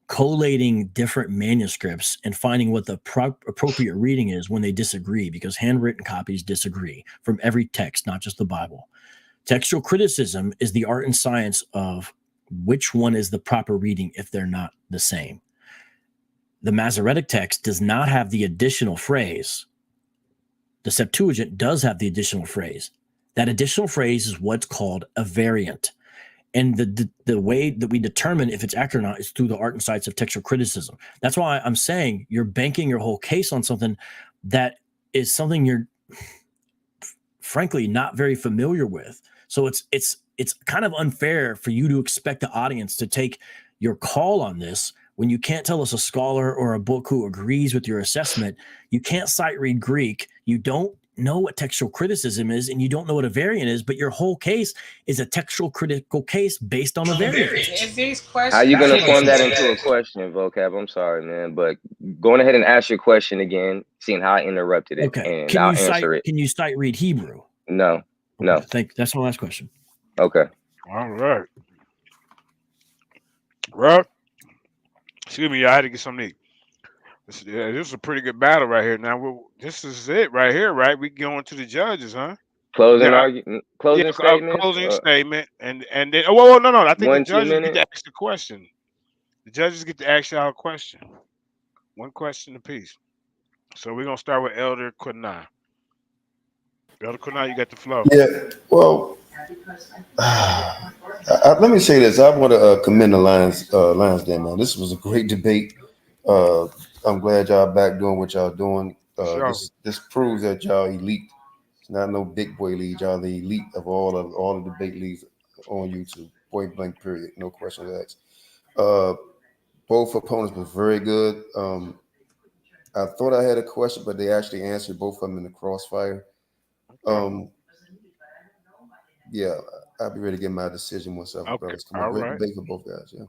collating different manuscripts and finding what the appropriate reading is when they disagree, because handwritten copies disagree from every text, not just the Bible. Textual criticism is the art and science of which one is the proper reading if they're not the same. The Masoretic text does not have the additional phrase. The Septuagint does have the additional phrase. That additional phrase is what's called a variant. And the way that we determine if it's accurate or not is through the art and science of textual criticism. That's why I'm saying you're banking your whole case on something that is something you're frankly not very familiar with. So it's kind of unfair for you to expect the audience to take your call on this when you can't tell us a scholar or a book who agrees with your assessment. You can't sight read Greek. You don't know what textual criticism is, and you don't know what a variant is, but your whole case is a textual critical case based on a variant. How are you going to form that into a question, Vocab? I'm sorry, man, but going ahead and ask your question again, seeing how I interrupted it, okay. and I'll answer it. Can you sight read Hebrew? No. That's my last question. Okay. All right. Well, excuse me, I had to get something to eat. This is a pretty good battle right here. Now, this is it right here, right? We going to the judges, huh? Closing argument, closing statement, closing statement, and then no. I think the 1 2 judges minutes. get to ask the question. The judges get to ask y'all a question. One question apiece. So we're gonna start with Elder Kunai. Elder Kunai, you got the floor. Yeah. Well, let me say this. I want to commend the Lions Den, man. This was a great debate. I'm glad y'all back doing what y'all doing. Sure. This proves that y'all elite. It's not no big boy league. Y'all the elite of all the debate leagues on YouTube. Point blank, period. No questions asked. Both opponents were very good. I thought I had a question, but they actually answered both of them in the crossfire. Yeah, I'll be ready to get my decision once I've Okay. come a great debate for both guys. Yeah.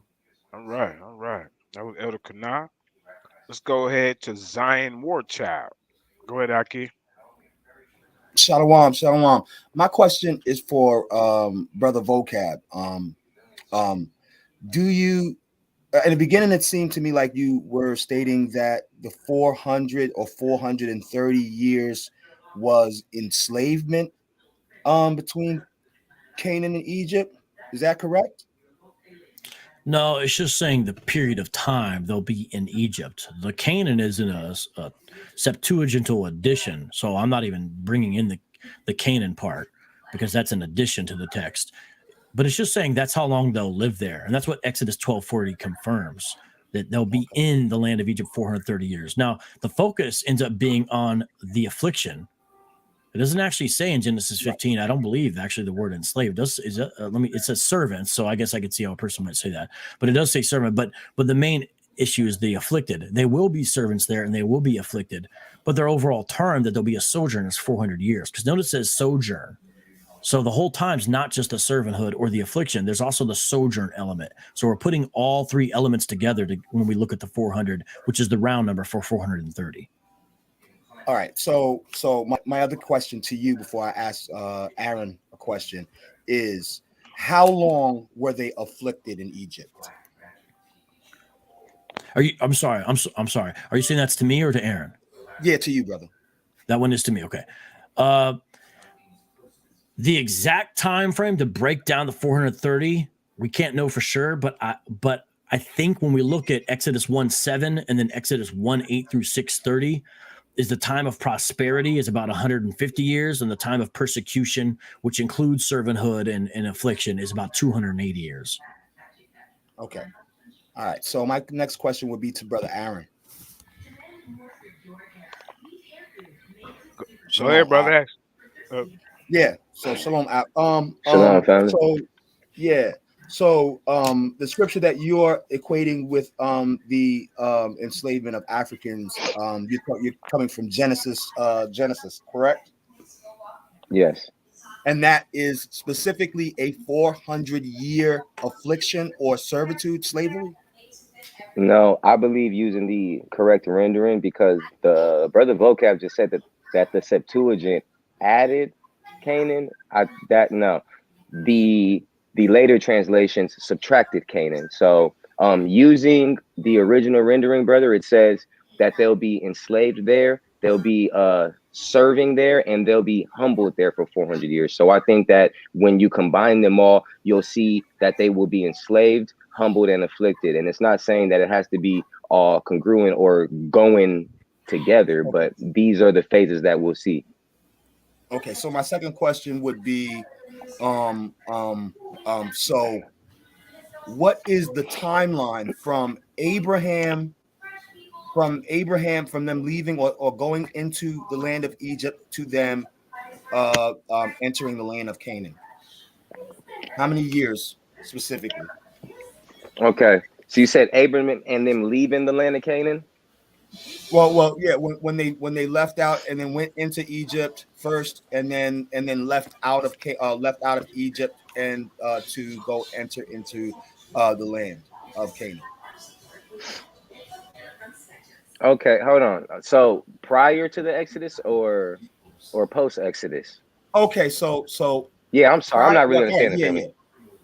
All right. That was Elder Kunai. Let's go ahead to Zion Warchild. Go ahead, Aki. Shalom. My question is for Brother Vocab. Do you, in the beginning, it seemed to me like you were stating that the 400 or 430 years was enslavement between Canaan and Egypt. Is that correct? No, it's just saying the period of time they'll be in Egypt. The Canaan is in a Septuagintal addition, so I'm not even bringing in the Canaan part because that's an addition to the text. But it's just saying that's how long they'll live there, and that's what Exodus 12:40 confirms, that they'll be in the land of Egypt 430 years. Now, the focus ends up being on the affliction. It doesn't actually say in Genesis 15. I don't believe actually the word enslaved. It says servant. So I guess I could see how a person might say that, but it does say servant. But the main issue is the afflicted. They will be servants there, and they will be afflicted. But their overall term that they'll be a sojourn is 400 years. Because notice it says sojourn. So the whole time's not just the servanthood or the affliction. There's also the sojourn element. So we're putting all three elements together when we look at the 400, which is the round number for 430. All right. So my other question to you before I ask Aaron a question is, how long were they afflicted in Egypt? I'm sorry. I'm sorry. Are you saying that's to me or to Aaron? Yeah, to you, brother. That one is to me. Okay. The exact time frame to break down the 430, we can't know for sure, but I think when we look at Exodus 1:7 and then Exodus 1:8 through 6:30, is the time of prosperity is about 150 years, and the time of persecution, which includes servanthood and affliction, is about 280 years. Okay. All right. So my next question would be to Brother Aaron. Go ahead, brother. Yeah. So shalom. Shalom, family. So yeah. So the scripture that you're equating with the enslavement of Africans, you're coming from Genesis, correct? Yes. And that is specifically a 400-year affliction or servitude, slavery? No, I believe using the correct rendering, because the brother Vocab just said that the Septuagint added Canaan. The later translations subtracted Canaan. So using the original rendering, brother, it says that they'll be enslaved there, they'll be serving there, and they'll be humbled there for 400 years. So I think that when you combine them all, you'll see that they will be enslaved, humbled, and afflicted. And it's not saying that it has to be all congruent or going together, but these are the phases that we'll see. Okay, so my second question would be, so what is the timeline from them leaving or going into the land of Egypt to them entering the land of Canaan? How many years specifically? Okay, so you said Abraham and them leaving the land of Canaan? Well, yeah. When they left out and then went into Egypt first, and then left out of Egypt and to go enter into the land of Canaan. Okay, hold on. So prior to the Exodus or post Exodus? Okay, so yeah. I'm sorry. I'm not really understanding. Yeah.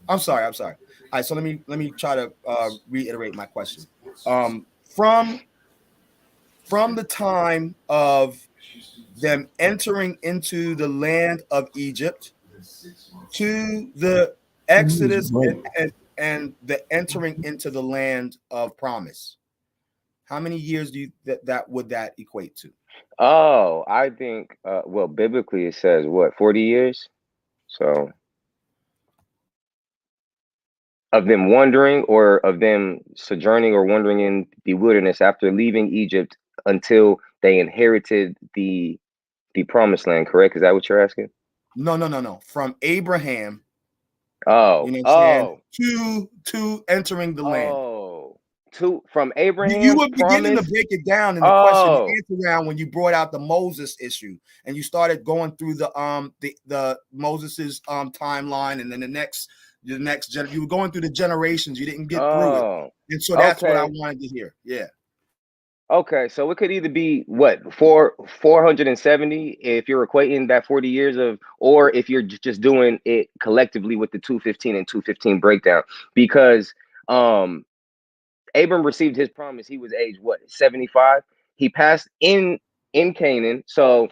I'm sorry. All right. So let me try to reiterate my question. From the time of them entering into the land of Egypt to the Exodus and the entering into the land of promise, how many years do you that would equate to? Oh, I think well, biblically it says what, 40 years? So of them wandering, or of them sojourning or wandering in the wilderness after leaving Egypt until they inherited the promised land, correct? Is that what you're asking? No. From Abraham. Oh, you know what I'm saying? To entering the land. Oh, from Abraham. You were beginning to break it down in the question and answer round when you brought out the Moses issue, and you started going through the Moses's timeline, and then the next you were going through the generations. You didn't get through it, and so that's what I wanted to hear. Yeah. Okay, so it could either be what, 470 if you're equating that 40 years of, or if you're just doing it collectively with the 215 and 215 breakdown, because Abram received his promise. He was age what, 75? He passed in Canaan. So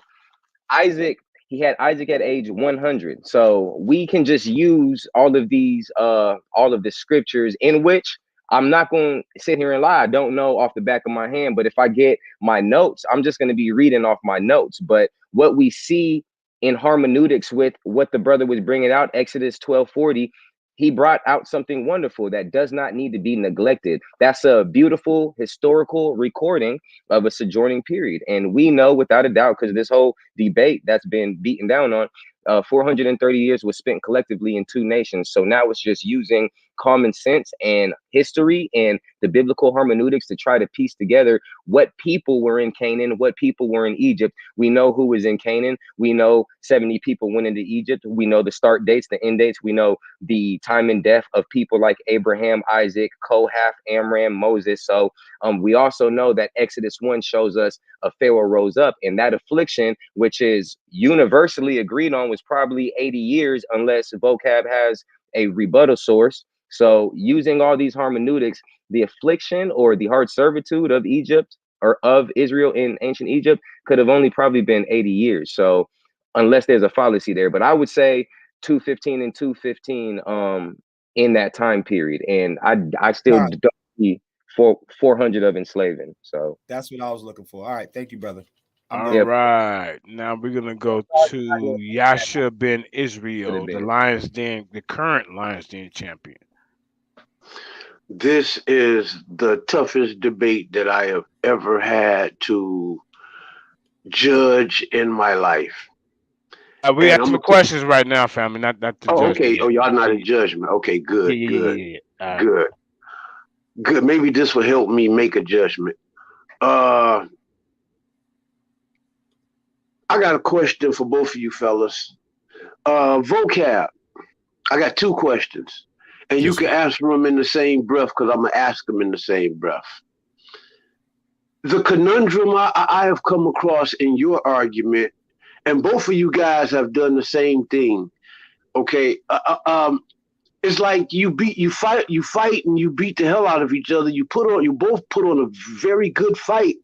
Isaac, he had Isaac at age 100. So we can just use all of the scriptures, in which I'm not going to sit here and lie. I don't know off the back of my hand, but if I get my notes, I'm just going to be reading off my notes. But what we see in hermeneutics with what the brother was bringing out, Exodus 12:40, he brought out something wonderful that does not need to be neglected. That's a beautiful historical recording of a sojourning period. And we know without a doubt, because this whole debate that's been beaten down on, 430 years was spent collectively in two nations. So now it's just using common sense and history and the biblical hermeneutics to try to piece together what people were in Canaan, what people were in Egypt. We know who was in Canaan. We know 70 people went into Egypt. We know the start dates, the end dates. We know the time and death of people like Abraham, Isaac, Kohath, Amram, Moses. So we also know that Exodus 1 shows us a Pharaoh rose up, and that affliction, which is universally agreed on, was probably 80 years, unless Vocab has a rebuttal source. So using all these hermeneutics, the affliction or the hard servitude of Egypt or of Israel in ancient Egypt could have only probably been 80 years. So unless there's a fallacy there, but I would say 215 and 215 in that time period. And I still don't see 400 of enslaving. So that's what I was looking for. All right, thank you, brother. All right, now we're gonna go to Yasha Ben Israel, the Lions Den, the current Lions Den champion. This is the toughest debate that I have ever had to judge in my life. We asking questions right now, family, not the judgment. Okay. Oh, y'all not in judgment. Okay, good, Yeah. Good. Good. Maybe this will help me make a judgment. I got a question for both of you fellas. Vocab, I got two questions. And you can answer them in the same breath, because I'm going to ask them in the same breath. The conundrum I have come across in your argument, and both of you guys have done the same thing, okay? It's like you fight, and you beat the hell out of each other. You both put on a very good fight,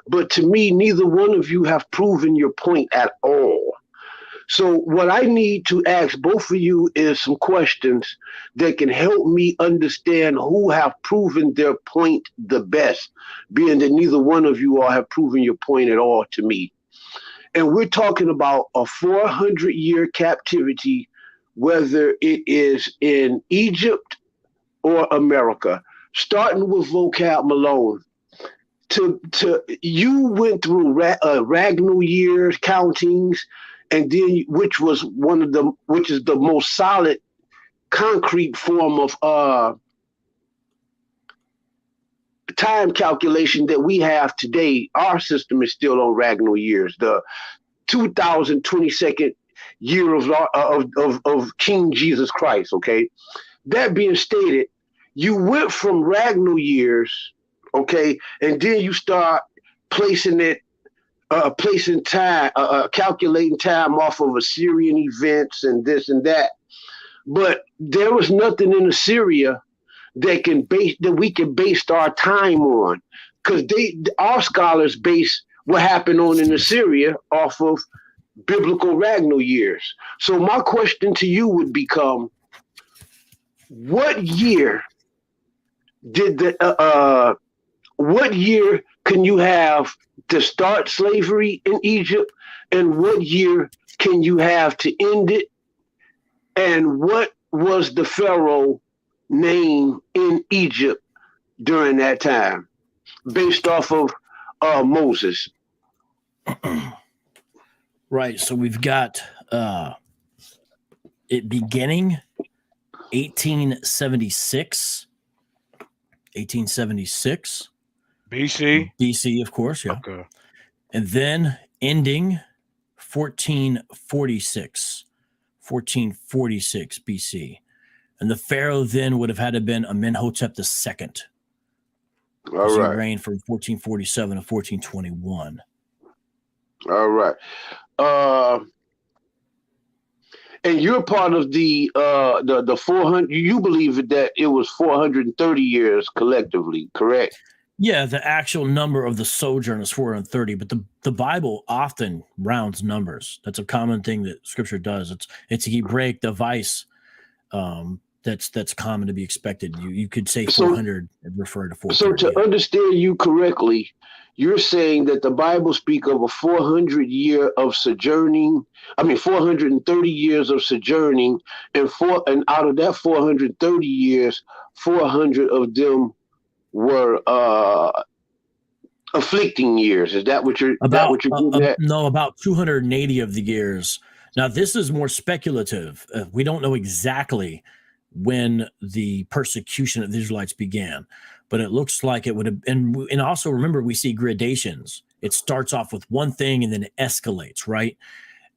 but to me, neither one of you have proven your point at all. So what I need to ask both of you is some questions that can help me understand who have proven their point the best, being that neither one of you all have proven your point at all to me. And we're talking about a 400-year captivity, whether it is in Egypt or America. Starting with Vocab Malone, you went through Ragnal years countings, and then which is the most solid, concrete form of time calculation that we have today. Our system is still on Ragnal years, the 2022nd year of King Jesus Christ. Okay, that being stated, you went from Ragnal years, okay, and then you start placing time, calculating time off of Assyrian events and this and that. But there was nothing in Assyria that we can base our time on, because our scholars base what happened in Assyria off of biblical Ragnal years. So my question to you would become, what year can you have to start slavery in Egypt, and what year can you have to end it, and what was the Pharaoh name in Egypt during that time, based off of Moses? Right. So we've got it beginning 1876. BC, of course, yeah. Okay. And then ending 1446 BC. And the pharaoh then would have had to been Amenhotep II. All right. He reigned from 1447 to 1421. All right. And you're part of the 400. You believe that it was 430 years collectively, correct? Yeah, the actual number of the sojourn is 430, but the Bible often rounds numbers. That's a common thing that Scripture does. It's you break the vice. That's common to be expected. You could say 400 and refer to 430. So to understand you correctly, you're saying that the Bible speak of a 400 year of sojourning. I mean, 430 years of sojourning, and out of that 430 years, 400 of them were afflicting years. Is that what you're getting at? No, about 280 of the years. Now, this is more speculative. We don't know exactly when the persecution of the Israelites began, but it looks like it would have. And also remember, we see gradations. It starts off with one thing and then it escalates, right?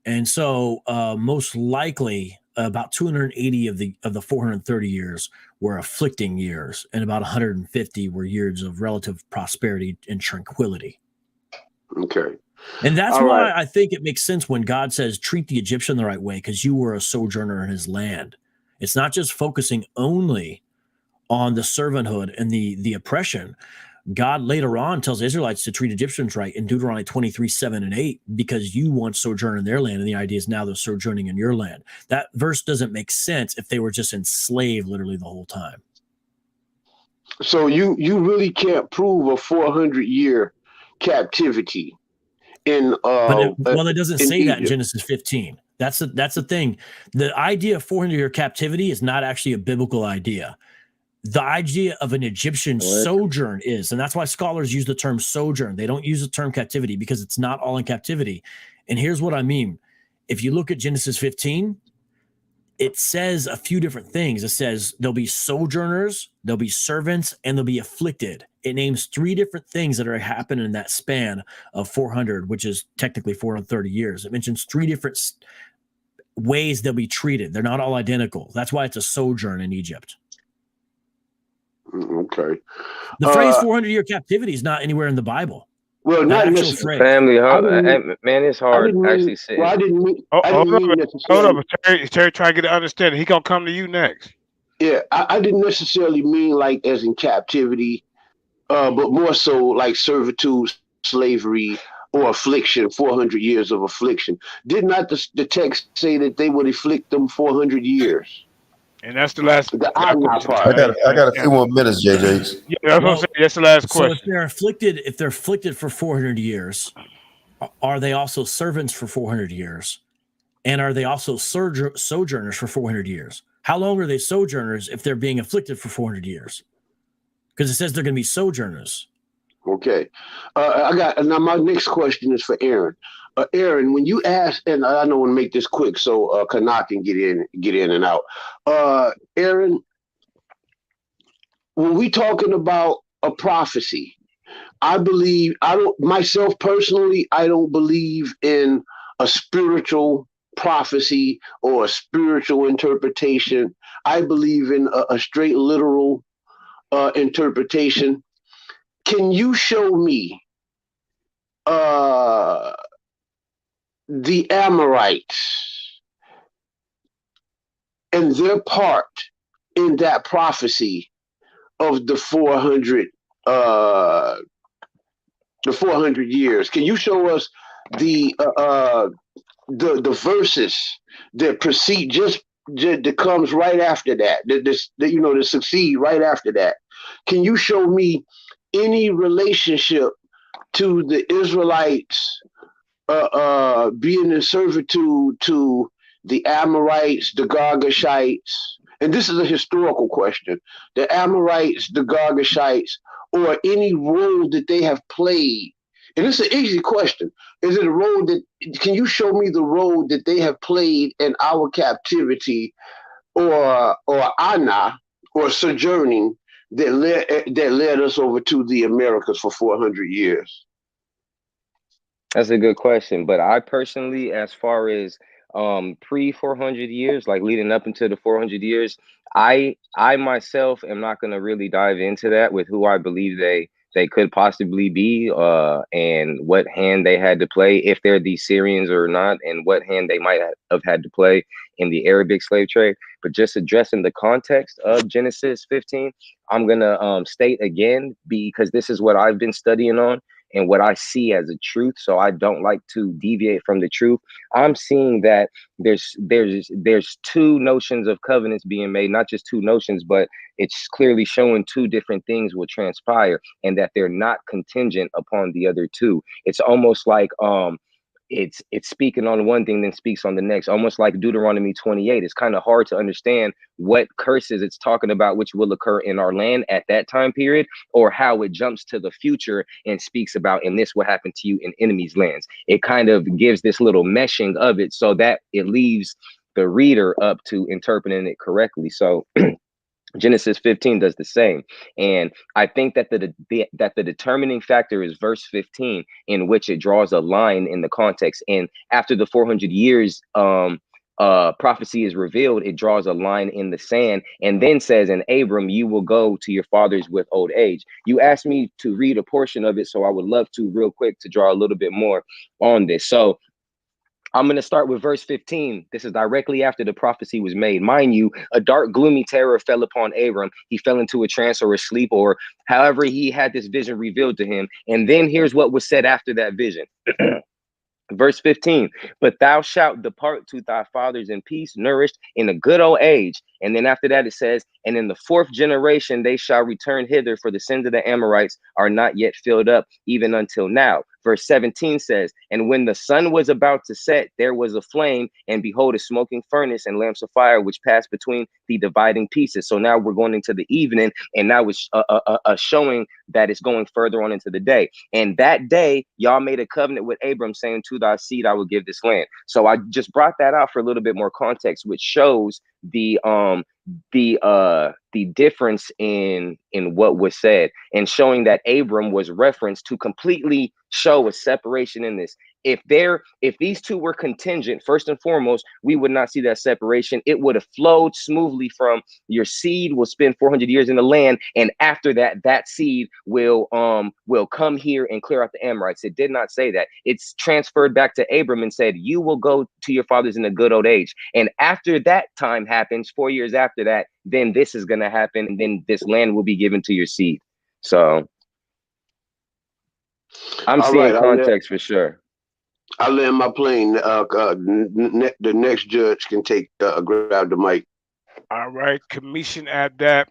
And so, most likely, about 280 of the 430 years were afflicting years, and about 150 were years of relative prosperity and tranquility. Okay. And that's why I think it makes sense when God says, treat the Egyptian the right way, because you were a sojourner in his land. It's not just focusing only on the servanthood and the oppression. God later on tells the Israelites to treat Egyptians right in Deuteronomy 23:7-8, because you once sojourned in their land, and the idea is now they're sojourning in your land. That verse doesn't make sense if they were just enslaved literally the whole time. So you really can't prove a 400-year captivity in it doesn't say Egypt. that in Genesis 15. That's the thing. The idea of 400-year captivity is not actually a biblical idea. The idea of an Egyptian sojourn is, and that's why scholars use the term sojourn. They don't use the term captivity because it's not all in captivity. And here's what I mean. If you look at Genesis 15, it says a few different things. It says there'll be sojourners, there'll be servants, and there'll be afflicted. It names three different things that are happening in that span of 400, which is technically 430 years. It mentions three different ways they'll be treated. They're not all identical. That's why it's a sojourn in Egypt. Okay. The phrase 400-year captivity is not anywhere in the Bible. Well, not necessarily. Family, man, it's hard actually saying. Well, I didn't mean hold up. Terry trying to get an understanding. He gonna come to you next. Yeah, I didn't necessarily mean like as in captivity, but more so like servitude, slavery, or affliction. 400 years of affliction. Did not the text say that they would afflict them 400 years? And that's the last. I got a few more minutes, JJ. Yeah, that's what I'm saying. That's the last question. So if they're afflicted for 400 years, are they also servants for 400 years? And are they also sojourners for 400 years? How long are they sojourners if they're being afflicted for 400 years? Because it says they're going to be sojourners. Okay. Now my next question is for Aaron. Aaron, when you ask, and I don't want to make this quick so Kana can get in and out. Aaron, when we talking about a prophecy, I don't believe in a spiritual prophecy or a spiritual interpretation. I believe in a straight literal interpretation. Can you show me the Amorites and their part in that prophecy of the 400 years? Can you show us the verses that precede that comes right after that, that succeed right after that? Can you show me any relationship to the Israelites being in servitude to the Amorites, the Girgashites? And this is a historical question. The Amorites, the Girgashites, or any role that they have played. And it's an easy question. Is it a role can you show me the role that they have played in our captivity or Anna, or sojourning that led us over to the Americas for 400 years? That's a good question. But I personally, as far as pre 400 years, like leading up into the 400 years, I myself am not going to really dive into that with who I believe they they could possibly be, and what hand they had to play, if they're the Syrians or not, and what hand they might have had to play in the Arabic slave trade. But just addressing the context of Genesis 15, I'm gonna state again, because this is what I've been studying on and what I see as a truth. So I don't like to deviate from the truth. I'm seeing that there's two notions of covenants being made, not just two notions, but it's clearly showing two different things will transpire, and that they're not contingent upon the other two. It's almost like it's speaking on one thing, then speaks on the next, almost like Deuteronomy 28. It's kind of hard to understand what curses it's talking about, which will occur in our land at that time period, or how it jumps to the future and speaks about, and this will happen to you in enemies' lands. It kind of gives this little meshing of it so that it leaves the reader up to interpreting it correctly. So Genesis 15 does the same. And I think that the determining factor is verse 15, in which it draws a line in the context. And after the 400 years prophecy is revealed, it draws a line in the sand and then says, and Abram, you will go to your fathers with old age. You asked me to read a portion of it, so I would love to real quick to draw a little bit more on this. So I'm going to start with verse 15. This is directly after the prophecy was made. Mind you, a dark, gloomy terror fell upon Abram. He fell into a trance or a sleep, or however he had this vision revealed to him. And then here's what was said after that vision. Verse 15, but thou shalt depart to thy fathers in peace, nourished in a good old age. And then after that, it says, and in the fourth generation, they shall return hither, for the sins of the Amorites are not yet filled up, even until now. Verse 17 says, and when the sun was about to set, there was a flame, and behold, a smoking furnace and lamps of fire, which passed between the dividing pieces. So now we're going into the evening, and now it's showing that it's going further on into the day. And that day, y'all made a covenant with Abram, saying, to thy seed I will give this land. So I just brought that out for a little bit more context, which shows the difference in what was said, and showing that Abram was referenced to completely show a separation in this. If these two were contingent, first and foremost, we would not see that separation. It would have flowed smoothly from your seed will spend 400 years in the land, and after that, that seed will come here and clear out the Amorites. It did not say that. It's transferred back to Abram and said, you will go to your fathers in a good old age. And after that time happens, 4 years after that, then this is going to happen, and then this land will be given to your seed. So I'm seeing context for sure. I land my plane. The next judge can grab the mic. All right, Commission at that.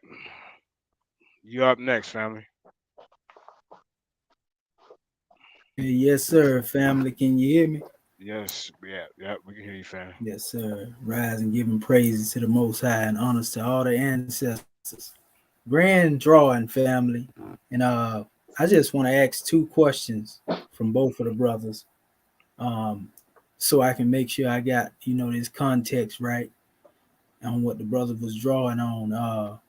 You up next, family. Yes, sir, family. Can you hear me? Yes, yeah, we can hear you, fam. Yes, sir. Rise and giving praises to the Most High and honors to all the ancestors. Grand drawing, family. And I just want to ask two questions from both of the brothers, so I can make sure I got this context right on what the brother was drawing on.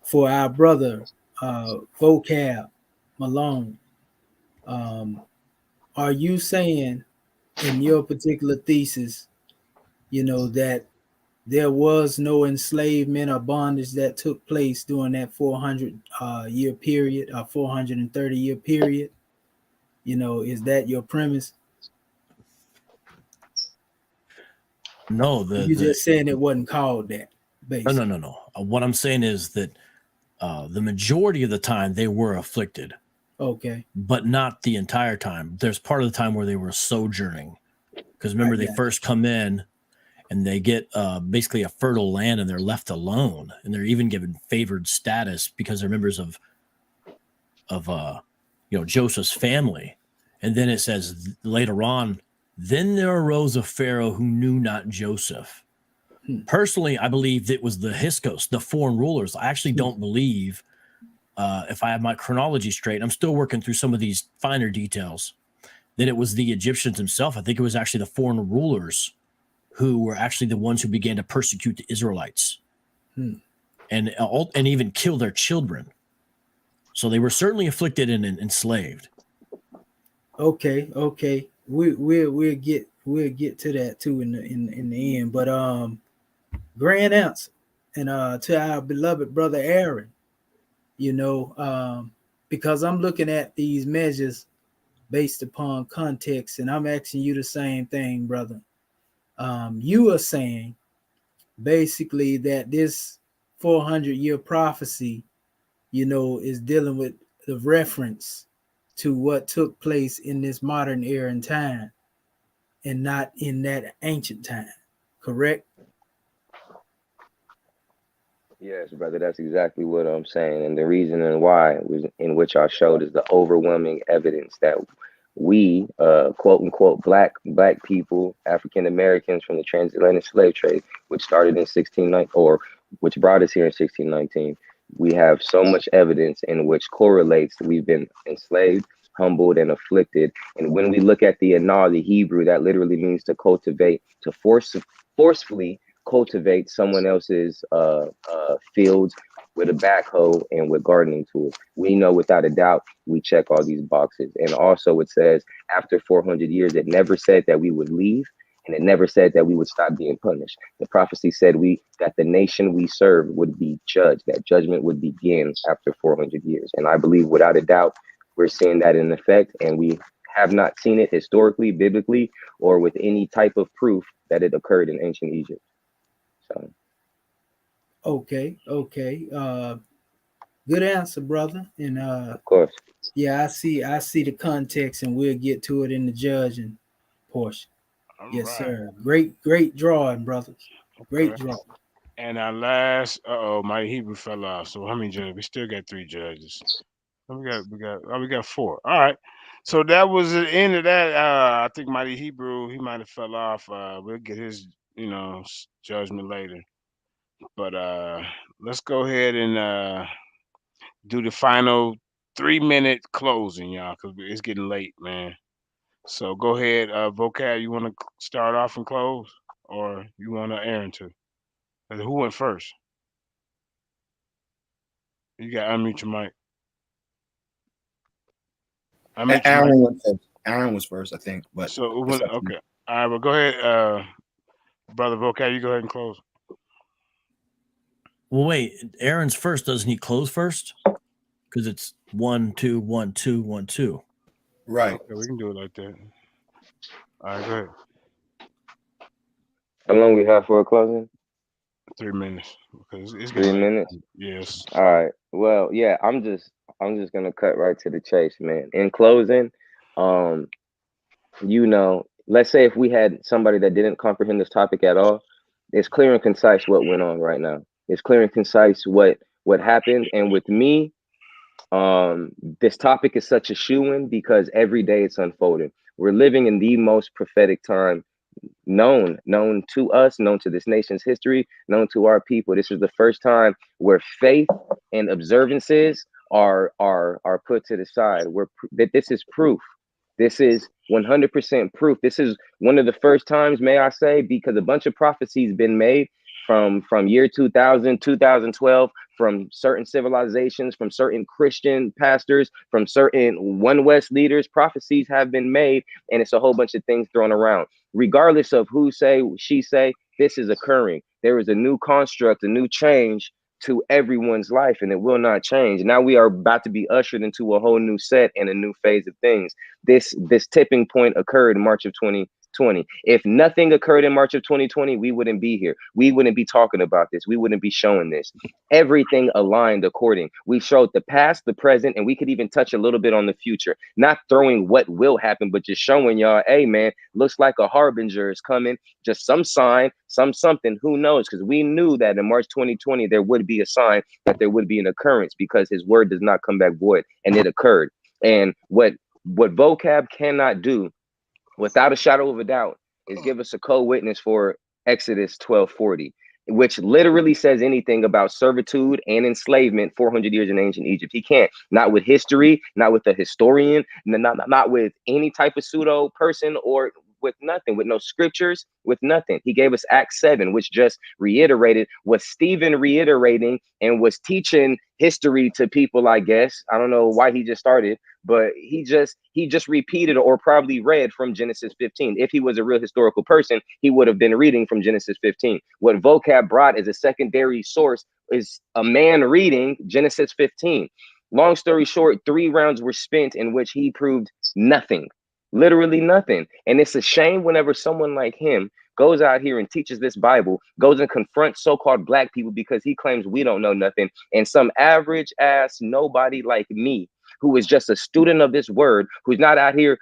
For our brother Vocab Malone, are you saying in your particular thesis, that there was no enslavement or bondage that took place during that 400 year period or 430 year period? Is that your premise? No, you're just saying it wasn't called that. Basically. No. What I'm saying is that the majority of the time they were afflicted. Okay. But not the entire time. There's part of the time where they were sojourning. Because remember, they first come in and they get basically a fertile land, and they're left alone. And they're even given favored status because they're members of Joseph's family. And then it says later on, then there arose a Pharaoh who knew not Joseph. Personally, I believe it was the Hyksos, the foreign rulers. I actually don't believe, if I have my chronology straight, I'm still working through some of these finer details, that it was the Egyptians themselves. I think it was actually the foreign rulers who were actually the ones who began to persecute the Israelites and even kill their children. So they were certainly afflicted and enslaved. Okay. We'll get to that too in the end. But grand answer. And to our beloved brother Aaron, because I'm looking at these measures based upon context, and I'm asking you the same thing, brother. You are saying basically that this 400-year prophecy, is dealing with the reference to what took place in this modern era and time, and not in that ancient time, correct? Yes, brother, that's exactly what I'm saying. And the reason and why was in which I showed is the overwhelming evidence that we, quote unquote, black people, African Americans from the transatlantic slave trade, which started in 1619, or which brought us here in 1619, we have so much evidence in which correlates that we've been enslaved, humbled, and afflicted. And when we look at the Anah, the Hebrew, that literally means to cultivate, to forcefully cultivate someone else's fields with a backhoe and with gardening tools. We know without a doubt we check all these boxes. And also it says after 400 years, it never said that we would leave, and it never said that we would stop being punished. The prophecy said that the nation we serve would be judged, that judgment would begin after 400 years. And I believe without a doubt we're seeing that in effect, and we have not seen it historically, biblically, or with any type of proof that it occurred in ancient Egypt. So Okay. Good answer, brother. And of course, yeah, I see the context, and we'll get to it in the judging portion. All Yes, right. sir. Great drawing, brothers. Great Okay. draw. And our last, my Hebrew fell off. So how many judges? We still got 3 judges. We got 4. All right. So that was the end of that. I think Mighty Hebrew, he might have fell off. We'll get his, judgment later. But let's go ahead and do the final 3-minute closing, y'all, because it's getting late, man. So go ahead, Vocab. You want to start off and close, or you want Aaron to? Who went first? You got to unmute your mic. Unmute your mic. Aaron went first. Aaron was first, I think. But So okay. All right, well, go ahead, brother Vocab. You go ahead and close. Well, wait, Aaron's first. Doesn't he close first? Because it's 1, 2, 1, 2, 1, 2. Right. Okay, we can do it like that. All right, go ahead. how long we have for a closing? 3 minutes. Because it's 3 getting late. minutes. Yes. All right. Well, yeah, I'm just gonna cut right to the chase, man. In closing, let's say if we had somebody that didn't comprehend this topic at all, it's clear and concise what went on right now. It's clear and concise what happened. And with me, this topic is such a shoo-in because every day it's unfolding. We're living in the most prophetic time known to us, known to this nation's history, known to our people. This is the first time where faith and observances are put to the side. That this is proof. This is 100% proof. This is one of the first times, may I say, because a bunch of prophecies been made from year 2000, 2012, from certain civilizations, from certain Christian pastors, from certain One West leaders. Prophecies have been made, and it's a whole bunch of things thrown around. Regardless of who say, she say, this is occurring. There is a new construct, a new change to everyone's life, and it will not change. Now we are about to be ushered into a whole new set and a new phase of things. This tipping point occurred in March of 2020. If nothing occurred in March of 2020, we wouldn't be here. We wouldn't be talking about this. We wouldn't be showing this. Everything aligned according. We showed the past, the present, and we could even touch a little bit on the future. Not throwing what will happen, but just showing y'all, hey man, looks like a harbinger is coming. Just some sign, something, who knows? Because we knew that in March 2020, there would be a sign that there would be an occurrence because his word does not come back void, and it occurred. And what Vocab cannot do, without a shadow of a doubt, is give us a co-witness for Exodus 12:40, which literally says anything about servitude and enslavement 400 years in ancient Egypt. He can't. Not with history, not with a historian, not with any type of pseudo person, or with nothing, with no scriptures, with nothing. He gave us Acts 7, which just reiterated what Stephen reiterating and was teaching history to people, I guess. I don't know why he just started, but he just repeated or probably read from Genesis 15. If he was a real historical person, he would have been reading from Genesis 15. What Vocab brought as a secondary source is a man reading Genesis 15. Long story short, 3 rounds were spent in which he proved nothing, literally nothing. And it's a shame whenever someone like him goes out here and teaches this Bible, goes and confronts so-called black people because he claims we don't know nothing, and some average ass nobody like me, who is just a student of this word, who's not out here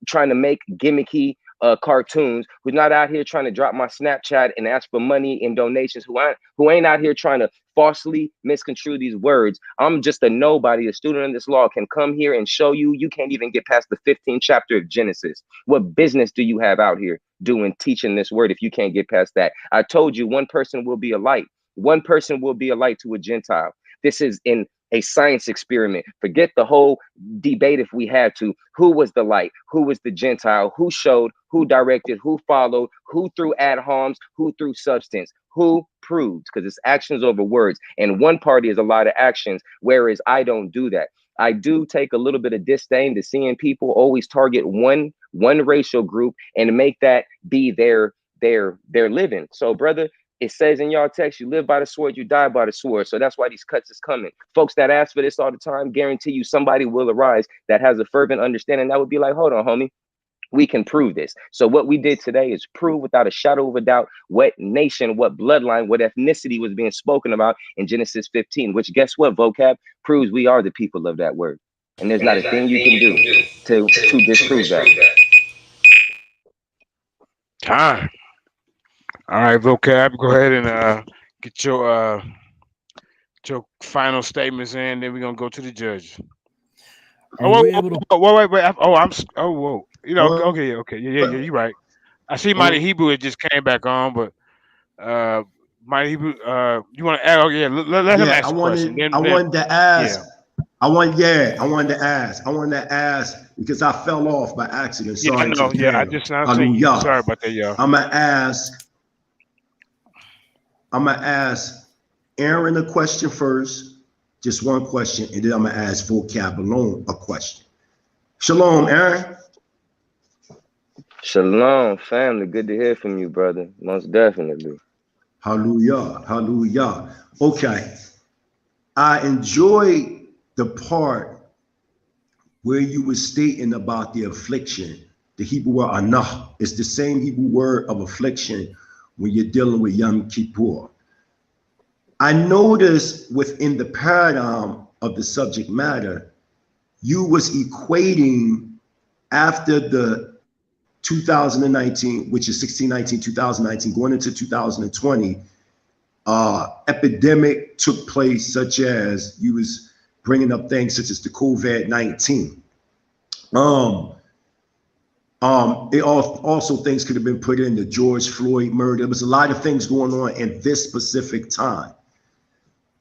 trying to make gimmicky cartoons, who's not out here trying to drop my Snapchat and ask for money and donations, who ain't out here trying to falsely misconstrue these words. I'm just a nobody. A student of this law can come here and show you can't even get past the 15th chapter of Genesis. What business do you have out here doing teaching this word if you can't get past that? I told you, one person will be a light. One person will be a light to a Gentile. This is in a science experiment. Forget the whole debate if we had to. Who was the light? Who was the Gentile? Who showed? Who directed? Who followed? Who threw ad homs? Who threw substance? Who proved? Because it's actions over words. And one party is a lot of actions, whereas I don't do that. I do take a little bit of disdain to seeing people always target one racial group and make that be their living. So, brother, it says in y'all text, you live by the sword, you die by the sword. So that's why these cuts is coming. Folks that ask for this all the time, guarantee you somebody will arise that has a fervent understanding that would be like, hold on, homie, we can prove this. So what we did today is prove without a shadow of a doubt what nation, what bloodline, what ethnicity was being spoken about in Genesis 15, which guess what, vocab proves we are the people of that word. And there's not a thing you can do to disprove that. Time. All right, vocab, go ahead and get your final statements in. Then we're gonna go to the judge. Oh, wait. Whoa. You know, okay. Yeah. You're right. I see Mighty Hebrew. It just came back on, but Mighty Hebrew. You want to add? Oh, yeah. Let him ask a question. I wanted to ask because I fell off by accident. Sorry. I just not saying. Sorry about that, y'all. I'm gonna ask Aaron a question first, just one question, and then I'm gonna ask Vocab alone a question. Shalom, Aaron. Shalom, family. Good to hear from you, brother. Most definitely. Hallelujah. Okay. I enjoyed the part where you were stating about the affliction. The Hebrew word anah is the same Hebrew word of affliction when you're dealing with Yom Kippur. I noticed within the paradigm of the subject matter, you was equating after the 2019, which is 1619, 2019, going into 2020, epidemic took place, such as you was bringing up things such as the COVID-19. It also things could have been put in the George Floyd murder. There was a lot of things going on in this specific time.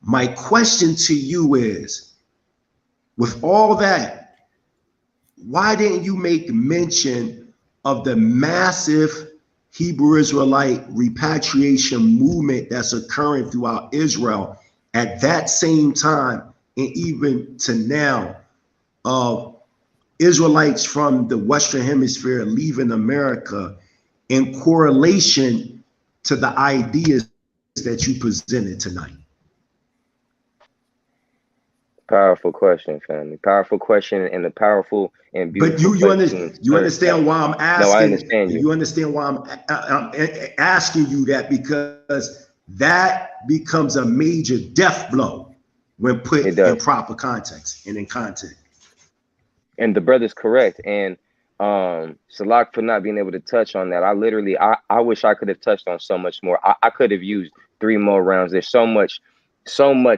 My question to you is, with all that, why didn't you make mention of the massive Hebrew Israelite repatriation movement that's occurring throughout Israel at that same time, and even to now, of Israelites from the Western Hemisphere leaving America in correlation to the ideas that you presented tonight? Powerful question, family. Powerful question, and a powerful and beautiful. But you understand why I'm asking? No, I understand you. You understand why I'm asking you that, because that becomes a major death blow when put in proper context and in context. And the brother's correct. And Salak for not being able to touch on that. I wish I could have touched on so much more. I could have used 3 more rounds. There's so much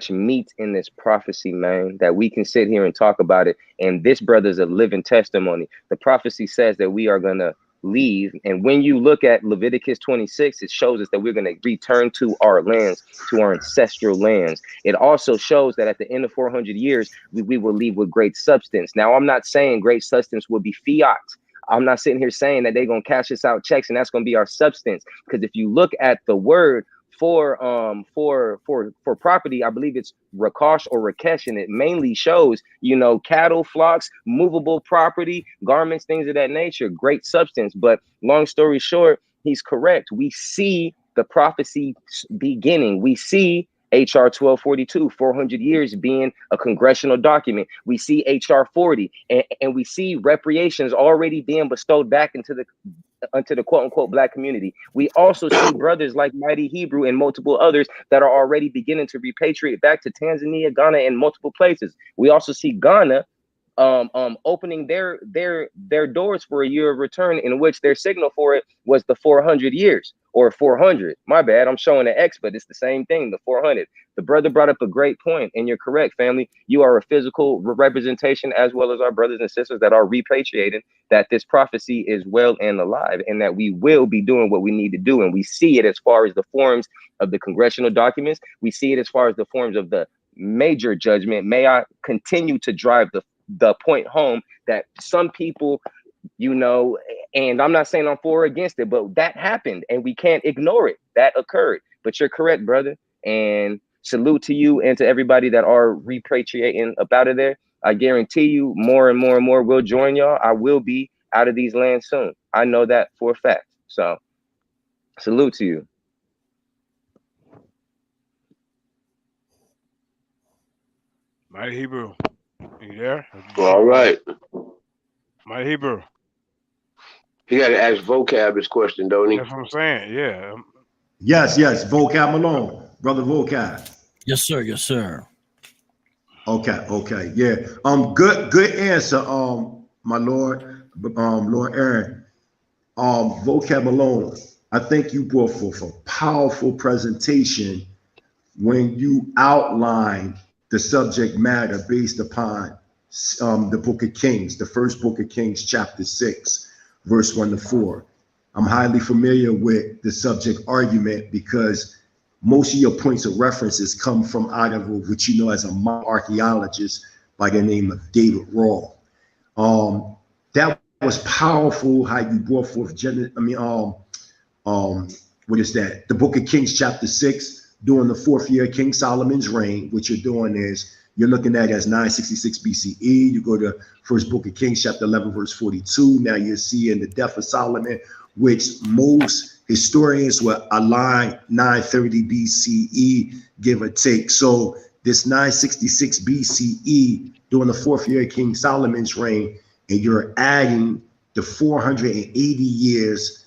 meat in this prophecy, man, that we can sit here and talk about it. And this brother's a living testimony. The prophecy says that we are going to leave. And when you look at Leviticus 26, it shows us that we're going to return to our lands, to our ancestral lands. It also shows that at the end of 400 years, we will leave with great substance. Now, I'm not saying great substance will be fiat. I'm not sitting here saying that they're going to cash us out checks and that's going to be our substance. Because if you look at the word for property, I believe it's Rakosh or Rakesh, and it mainly shows, cattle, flocks, movable property, garments, things of that nature, great substance. But long story short, he's correct. We see the prophecy beginning. We see HR 1242, 400 years being a congressional document. We see HR 40, and we see reparations already being bestowed back into the quote unquote black community. We also see brothers like Mighty Hebrew and multiple others that are already beginning to repatriate back to Tanzania, Ghana, and multiple places. We also see Ghana opening their doors for a year of return, in which their signal for it was the 400 years, or 400. My bad, I'm showing an X, but it's the same thing, the 400. The brother brought up a great point, and you're correct, family. You are a physical representation, as well as our brothers and sisters that are repatriating, that this prophecy is well and alive, and that we will be doing what we need to do. And we see it as far as the forms of the congressional documents. We see it as far as the forms of the major judgment. May I continue to drive the point home that some people, you know, and I'm not saying I'm for or against it, but that happened and we can't ignore it. That occurred. But you're correct, brother. And salute to you and to everybody that are repatriating up out of there. I guarantee you more and more and more will join y'all. I will be out of these lands soon. I know that for a fact. So salute to you. Mighty Hebrew, you there? All right. Mighty Hebrew. He got to ask Vocab this question, don't he? That's what I'm saying. Yeah. Yes, Vocab Malone, brother Vocab. Yes, sir. Yes, sir. Okay, yeah. Good answer, my Lord, Lord Aaron. Vocab Malone, I think you brought forth a powerful presentation when you outlined the subject matter based upon the Book of Kings, the first Book of Kings, chapter 6, verse 1 to 4. I'm highly familiar with the subject argument because most of your points of references come from out of what you know as a archaeologist by the name of David Rawl. That was powerful how you brought forth what is that? The Book of Kings, chapter 6, during the 4th year of King Solomon's reign. What you're doing is you're looking at it as 966 BCE. You go to first Book of Kings, chapter 11, verse 42. Now you're seeing the death of Solomon, which most historians will align 930 BCE, give or take. So this 966 BCE, during the 4th year of King Solomon's reign, and you're adding the 480 years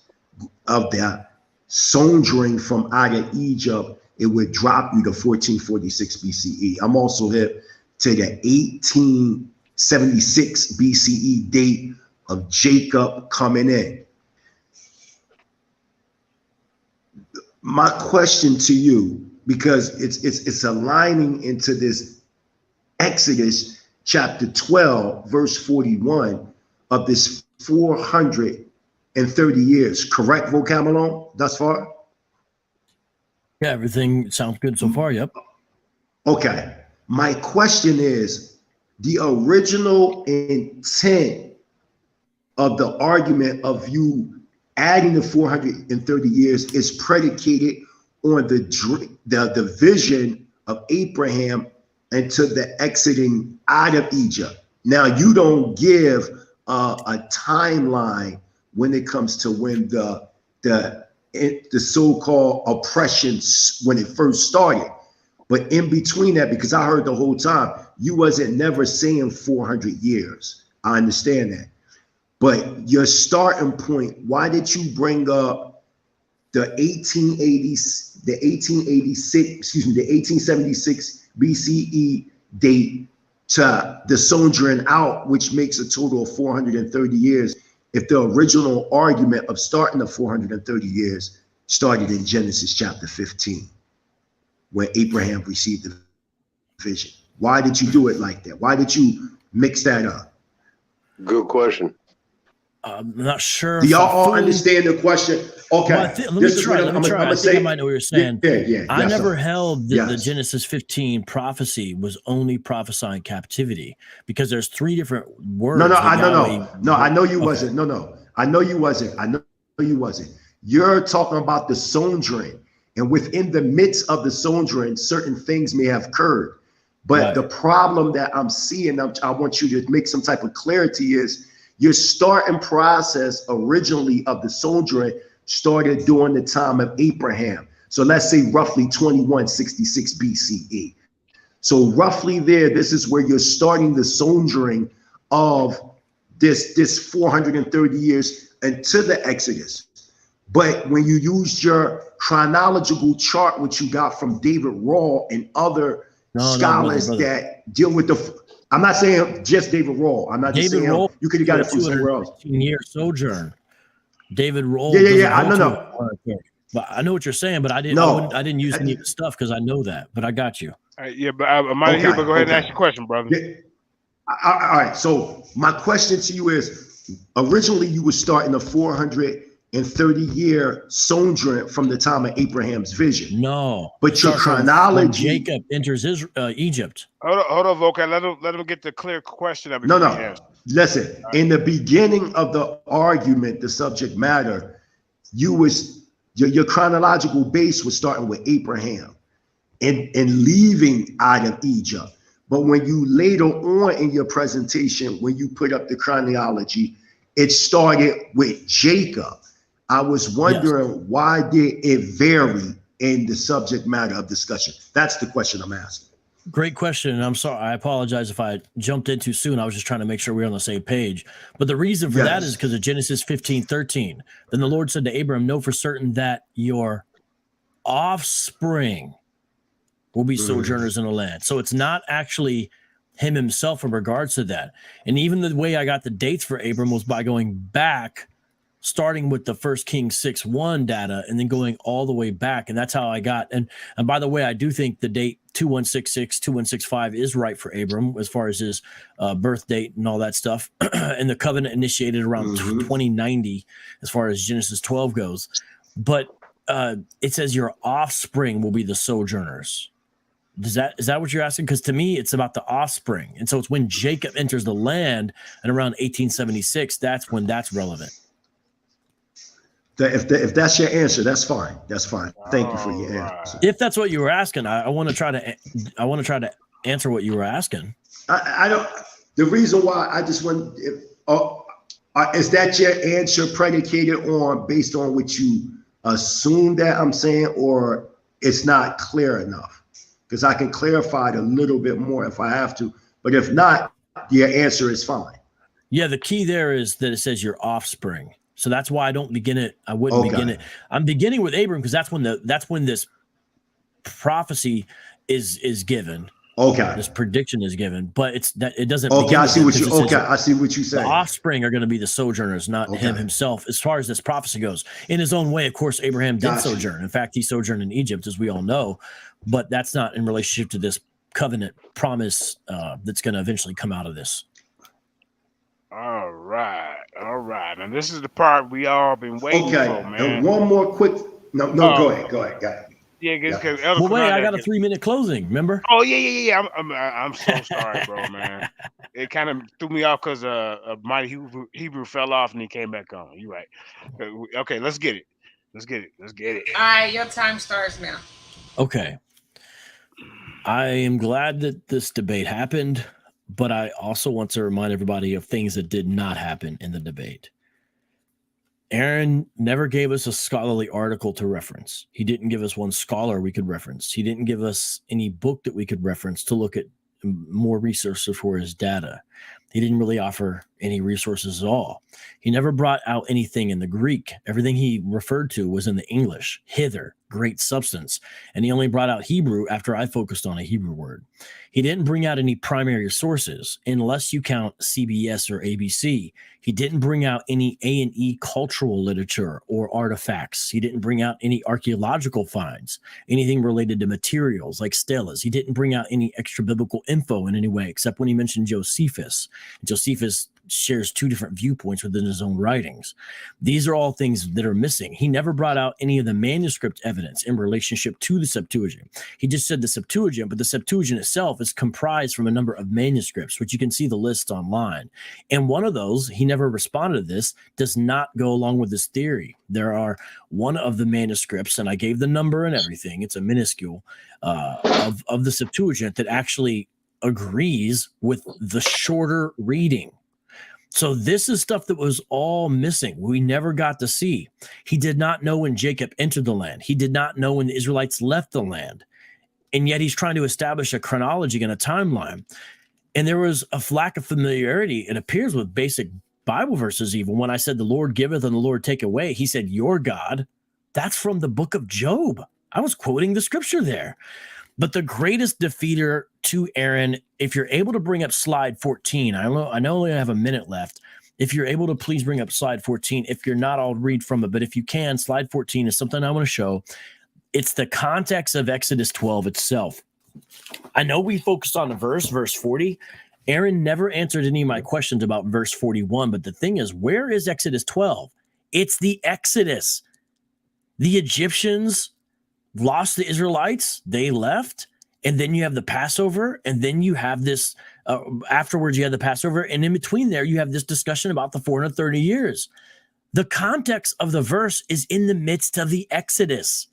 of the sojourning from out of Egypt, it would drop you to 1446 BCE. I'm also hip to the 1876 BCE date of Jacob coming in. My question to you, because it's aligning into this Exodus chapter 12, verse 41 of this 430 years, correct, Vocab Malone, thus far? Yeah, everything sounds good so far. Yep. Okay. My question is, the original intent of the argument of you adding the 430 years is predicated on the vision of Abraham into the exiting out of Egypt. Now, you don't give a timeline when it comes to when the so-called oppression, when it first started. But in between that, because I heard the whole time, you wasn't never saying 400 years. I understand that. But your starting point, why did you bring up the 1876 BCE date to the sojourn out, which makes a total of 430 years, if the original argument of starting the 430 years started in Genesis chapter 15, when Abraham received the vision? Why did you do it like that? Why did you mix that up? Good question. I'm not sure. Do y'all all understand the question? Okay. Well, let me try. I think I might know what you're saying. Yeah. I never held that the Genesis 15 prophecy was only prophesying captivity, because there's 3 different words. No, I know you wasn't. No, I know you wasn't. You're talking about the sojourn, and within the midst of the sojourn, certain things may have occurred. But the problem that I'm seeing, I want you to make some type of clarity, is your starting process originally of the sojourn started during the time of Abraham. So let's say roughly 2166 BCE. So roughly there, this is where you're starting the sojourning of this 430 years into the Exodus. But when you use your chronological chart, which you got from David Raw and other scholars brother. that deal with the, I'm not saying just David Raw. I'm not just saying Roll, you could have got it from somewhere else. 215-year sojourn. David Roll. Yeah. I know. But I know what you're saying, but I didn't use any of the stuff because I know that. But I got you. Yeah, but I might hear. But go ahead and ask your question, brother. Yeah. All right. So my question to you is: originally, you would start in the 430-year sojourn from the time of Abraham's vision. No, but your chronology. Jacob enters Egypt. Hold on, Vocab. Let him get the clear question. No. Listen. In the beginning of the argument, the subject matter, your chronological base was starting with Abraham and leaving out of Egypt. But when you later on in your presentation, when you put up the chronology, it started with Jacob. I was wondering why did it vary in the subject matter of discussion? That's the question I'm asking. Great question. And I'm sorry. I apologize if I jumped in too soon. I was just trying to make sure we're on the same page. But the reason for that is because of Genesis 15:13. Then the Lord said to Abram, know for certain that your offspring will be sojourners in the land. So it's not actually him himself in regards to that. And even the way I got the dates for Abram was by going back, starting with the 1 Kings 6:1 data and then going all the way back. And that's how I got. And by the way, I do think the date 2166, 2165 is right for Abram as far as his birth date and all that stuff. And the covenant initiated around 2090 as far as Genesis 12 goes. But it says your offspring will be the sojourners. Is that what you're asking? Because to me, it's about the offspring. And so it's when Jacob enters the land and around 1876, that's when that's relevant. If that's your answer, that's fine. That's fine. Thank you for your answer. If that's what you were asking, I want to try to answer what you were asking. I don't. The reason why I just want is that your answer predicated on based on what you assume that I'm saying, or it's not clear enough? Because I can clarify it a little bit more if I have to. But if not, your answer is fine. Yeah, the key there is that it says your offspring. So that's why I don't begin it. I wouldn't begin it. I'm beginning with Abram because that's when this prophecy is given. Okay. This prediction is given, but it doesn't. Okay, I see what you. Okay, I see what you say. The offspring are going to be the sojourners, not him himself. As far as this prophecy goes, in his own way, of course, Abraham did sojourn. In fact, he sojourned in Egypt, as we all know, but that's not in relationship to this covenant promise that's going to eventually come out of this. All right. And this is the part we all been waiting for, man. And one more quick. No, go ahead. Yeah, because well, wait, I got a 3-minute closing. Remember? Oh yeah. I'm so sorry, bro, man. It kind of threw me off because Mighty Hebrew fell off and he came back on. You're right. Okay, let's get it. All right, your time starts now. Okay. I am glad that this debate happened, but I also want to remind everybody of things that did not happen in the debate. Aaron never gave us a scholarly article to reference. He didn't give us one scholar we could reference. He didn't give us any book that we could reference to look at more resources for his data. He didn't really offer any resources at all. He never brought out anything in the Greek. Everything he referred to was in the English, hither, great substance. And he only brought out Hebrew after I focused on a Hebrew word. He didn't bring out any primary sources unless you count CBS or ABC. He didn't bring out any A&E cultural literature or artifacts. He didn't bring out any archaeological finds, anything related to materials like stelas. He didn't bring out any extra biblical info in any way, except when he mentioned Josephus. Josephus shares two different viewpoints within his own writings. These are all things that are missing. He never brought out any of the manuscript evidence in relationship to the Septuagint. He just said the Septuagint, but the Septuagint itself is comprised from a number of manuscripts, which you can see the list online. And one of those, he never responded to this, does not go along with this theory. There are one of the manuscripts, and I gave the number and everything, it's a minuscule, of the Septuagint that actually agrees with the shorter reading. So this is stuff that was all missing. We never got to see. He did not know when Jacob entered the land. He did not know when the Israelites left the land. And yet he's trying to establish a chronology and a timeline. And there was a lack of familiarity, it appears, with basic Bible verses. Even when I said the Lord giveth and the Lord take away, he said, your God. That's from the book of Job. I was quoting the scripture there. But the greatest defeater to Aaron, if you're able to bring up slide 14, I know I only have a minute left. If you're able to please bring up slide 14. If you're not, I'll read from it. But if you can, slide 14 is something I want to show. It's the context of Exodus 12 itself. I know we focused on the verse 40. Aaron never answered any of my questions about verse 41. But the thing is, where is Exodus 12? It's the Exodus. The Egyptians lost the Israelites, they left, and then you have the Passover, and then you have this, afterwards you have the Passover, and in between there you have this discussion about the 430 years. The context of the verse is in the midst of the Exodus.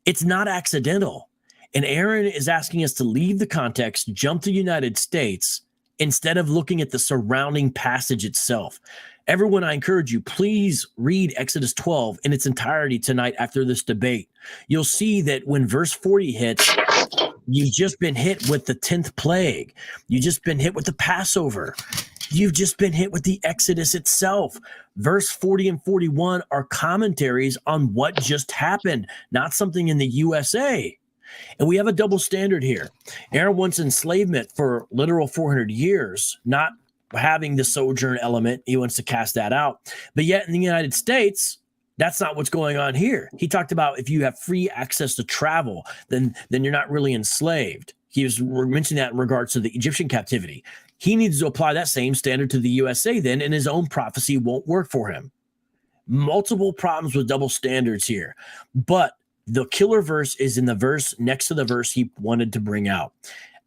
It's not accidental. And Aaron is asking us to leave the context, jump to the United States, instead of looking at the surrounding passage itself. Everyone, I encourage you, please read Exodus 12 in its entirety tonight after this debate. You'll see that when verse 40 hits, you've just been hit with the 10th plague. You've just been hit with the Passover. You've just been hit with the Exodus itself. Verse 40 and 41 are commentaries on what just happened, not something in the USA. And we have a double standard here. Aaron wants enslavement for literal 400 years, not having the sojourn element. He wants to cast that out. But yet in the United States, that's not what's going on here. He talked about if you have free access to travel, then you're not really enslaved. He was mentioning that in regards to the Egyptian captivity. He needs to apply that same standard to the USA then, and his own prophecy won't work for him. Multiple problems with double standards here. But the killer verse is in the verse next to the verse he wanted to bring out.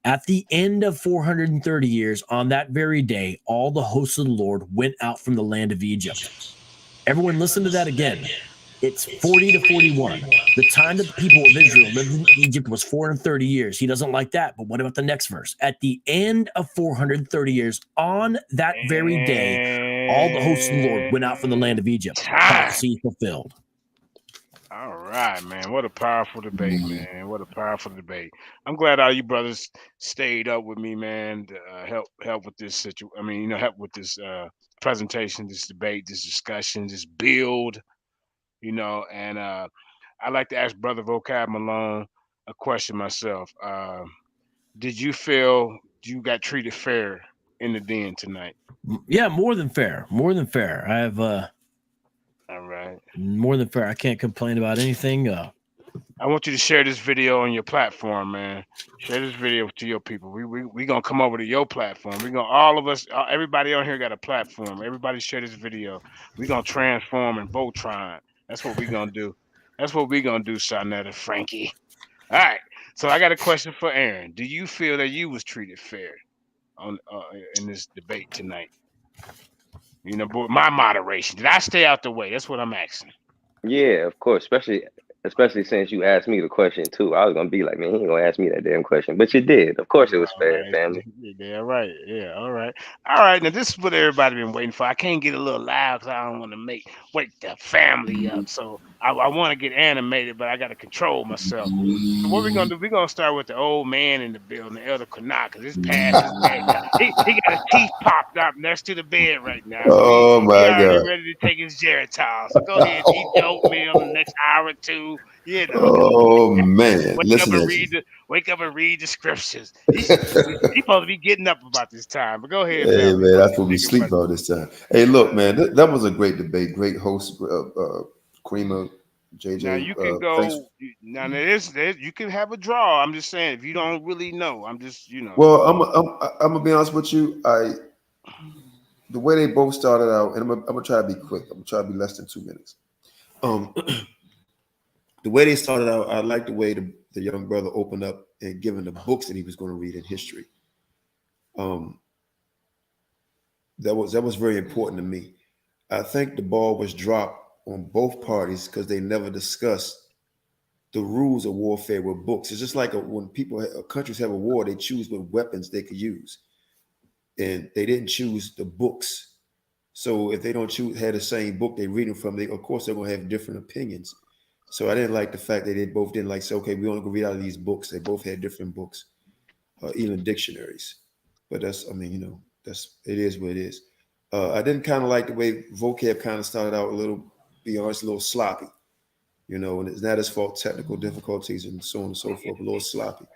At the end of 430 years, on that very day, all the hosts of the Lord went out from the land of Egypt. Everyone listen to that again. It's 40 to 41. The time that the people of Israel lived in Egypt was 430 years. He doesn't like that. But what about the next verse? At the end of 430 years, on that very day, all the hosts of the Lord went out from the land of Egypt. Prophecy fulfilled. All right, man. What a powerful debate, man. What a powerful debate. I'm glad all you brothers stayed up with me, man, to help with this situation. I mean, help with this presentation, this debate, this discussion, this build, and I'd like to ask Brother Vocab Malone a question myself. Did you feel you got treated fair in the den tonight? Yeah, more than fair. More than fair. I have all right. More than fair. I can't complain about anything. I want you to share this video on your platform, man. Share this video to your people. We gonna come over to your platform. We gonna all of us, everybody on here got a platform. Everybody share this video. We gonna transform and Voltron. That's what we gonna do. That's what we gonna do, Shanetta, Frankie. All right. So I got a question for Aaron. Do you feel that you was treated fair on in this debate tonight? But my moderation. Did I stay out the way? That's what I'm asking. Yeah, of course. Especially since you asked me the question too. I was gonna be like, man, he ain't gonna ask me that damn question. But you did. Of course it was fair, right. family. Yeah, right. Yeah, all right. All right. Now this is what everybody been waiting for. I can't get a little loud because I don't want to wake the family up. So I want to get animated, but I gotta control myself. So what we're gonna do, we're gonna start with the old man in the building, the Elder Kanaka, because his past is bad. He got his teeth popped up next to the bed right now. Oh He my already God. ready to take his Geritol. So go ahead, eat the oatmeal in the next hour or two. Oh man. Listen at you. Wake up and read the scriptures. He's supposed to be getting up about this time. But go ahead, Hey family. man, that's what we sleep all this time. Hey, look, man, that was a great debate. Great host, Creamer, JJ. Now you can go. Now you can have a draw. I'm just saying, if you don't really know, I'm just Well, I'm gonna be honest with you. The way they both started out, and I'm gonna try to be quick. I'm gonna try to be less than 2 minutes. The way they started out, I like the way the young brother opened up and given the books that he was going to read in history. That was very important to me. I think the ball was dropped on both parties because they never discussed the rules of warfare with books. It's just like when countries have a war, they choose what weapons they could use, and they didn't choose the books So if they don't have the same book they're reading from, of course they're gonna have different opinions. So I didn't like the fact that they both didn't like say, okay, we only gonna read out of these books. They both had different books, even dictionaries. But that's, I mean, it is what it is. I didn't kind of like the way vocab kind of started out a little, be honest, a little sloppy, and it's not his fault, technical difficulties and so on and so forth, a little sloppy.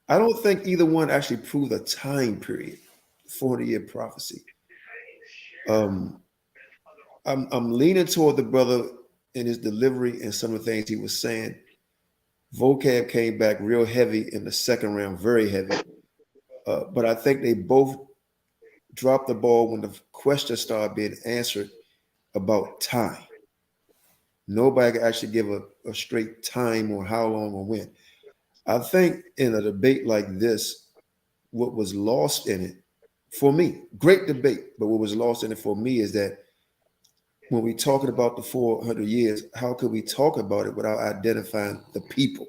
I don't think either one actually proved a time period, 400-year prophecy. I'm leaning toward the brother in his delivery and some of the things he was saying. Vocab came back real heavy in the second round, very heavy. But I think they both dropped the ball when the question started being answered about time. Nobody could actually give a straight time or how long or when. I think in a debate like this, what was lost in it, for me, great debate, but what was lost in it for me is that when we're talking about the 400 years, how could we talk about it without identifying the people?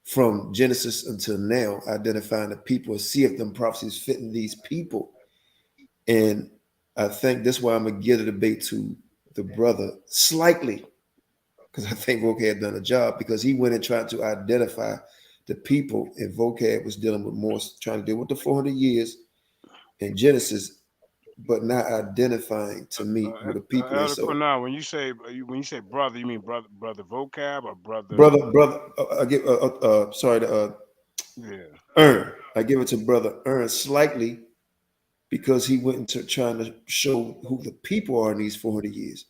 From Genesis until now, identifying the people and see if them prophecies fit in these people. And I think that's why I'm going to give the debate to the brother slightly, because I think Vocab had done a job, because he went and tried to identify the people, and Vocab was dealing with more, trying to deal with the 400 years in Genesis, but not identifying to me who the people is. So now, when you say brother, you mean brother Vocab or brother? Brother, I give yeah. Ern. I give it to brother Ern slightly because he went into trying to show who the people are in these 400 years.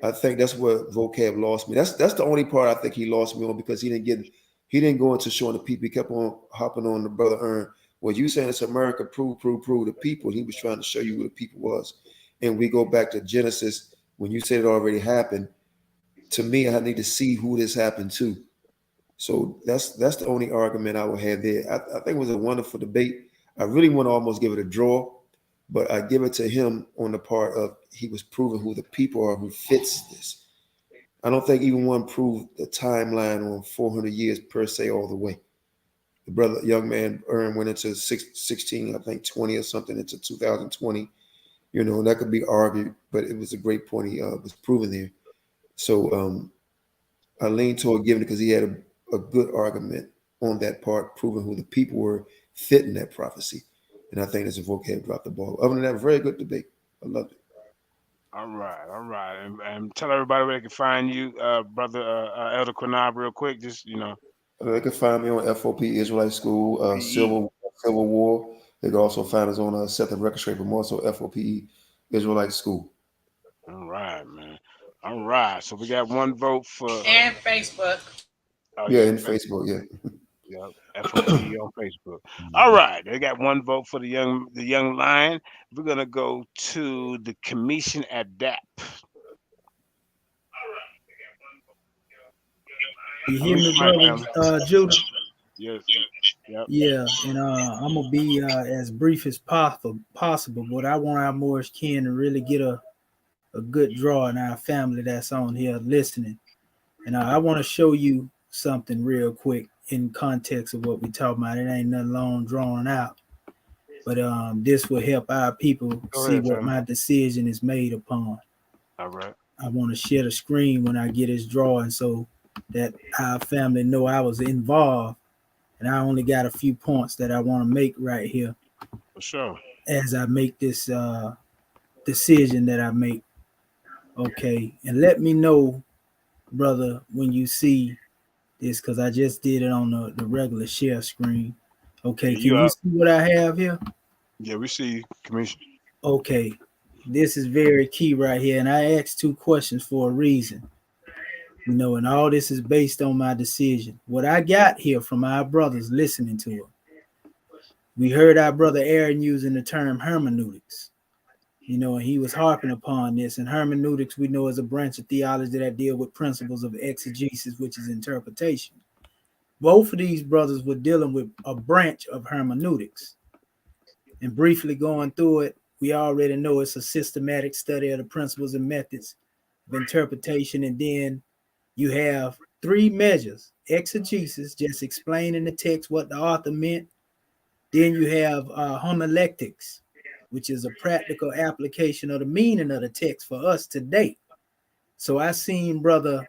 I think that's where Vocab lost me. That's the only part I think he lost me on, because he didn't go into showing the people. He kept on hopping on the brother Ern. Well, you saying it's America, prove the people. He was trying to show you who the people was. And we go back to Genesis, when you said it already happened. To me, I need to see who this happened to. So that's the only argument I would have there. I think it was a wonderful debate. I really want to almost give it a draw, but I give it to him on the part of he was proving who the people are who fits this. I don't think even one proved the timeline on 400 years per se all the way. The brother, young man, Ern went into 16, I think 20 or something, into 2020. That could be argued, but it was a great point he was proving there. So I lean toward giving it because he had a good argument on that part, proving who the people were fitting that prophecy. And I think that's a Vocab dropped the ball. Other than that, very good debate. I loved it. All right. And tell everybody where they can find you, brother Elder Quinab, real quick. Just, They can find me on FOP Israelite School, Civil War. They can also find us on Seth and Record Straight, but more so FOP Israelite School. All right, man. All right. So we got one vote for and Facebook. Oh, yeah, in Facebook, yeah. Yeah, FOP on Facebook. All right, they got one vote for the young lion. We're gonna go to the commission adapt. You hear me, brother Judah? Yes. Yep. Yeah, and I'm gonna be as brief as possible. But I want our Moorish kin to really get a good draw in our family that's on here listening. And I want to show you something real quick in context of what we talking about. It ain't nothing long drawn out, but this will help our people see what my decision is made upon. All right. I want to share the screen when I get this drawing so that our family know I was involved, and I only got a few points that I want to make right here. For sure. As I make this decision that I make. Okay, and let me know, brother, when you see this, because I just did it on the regular share screen. Okay, can you see what I have here? Yeah, we see, Commissioner. Okay, this is very key right here, and I asked 2 questions for a reason. And all this is based on my decision. What I got here from our brothers listening to it. We heard our brother Aaron using the term hermeneutics. And he was harping upon this. And hermeneutics, we know, is a branch of theology that deal with principles of exegesis, which is interpretation. Both of these brothers were dealing with a branch of hermeneutics. And briefly going through it, we already know it's a systematic study of the principles and methods of interpretation. And then you have 3 measures: exegesis, just explaining the text, what the author meant. Then you have homiletics, which is a practical application of the meaning of the text for us today. So I seen Brother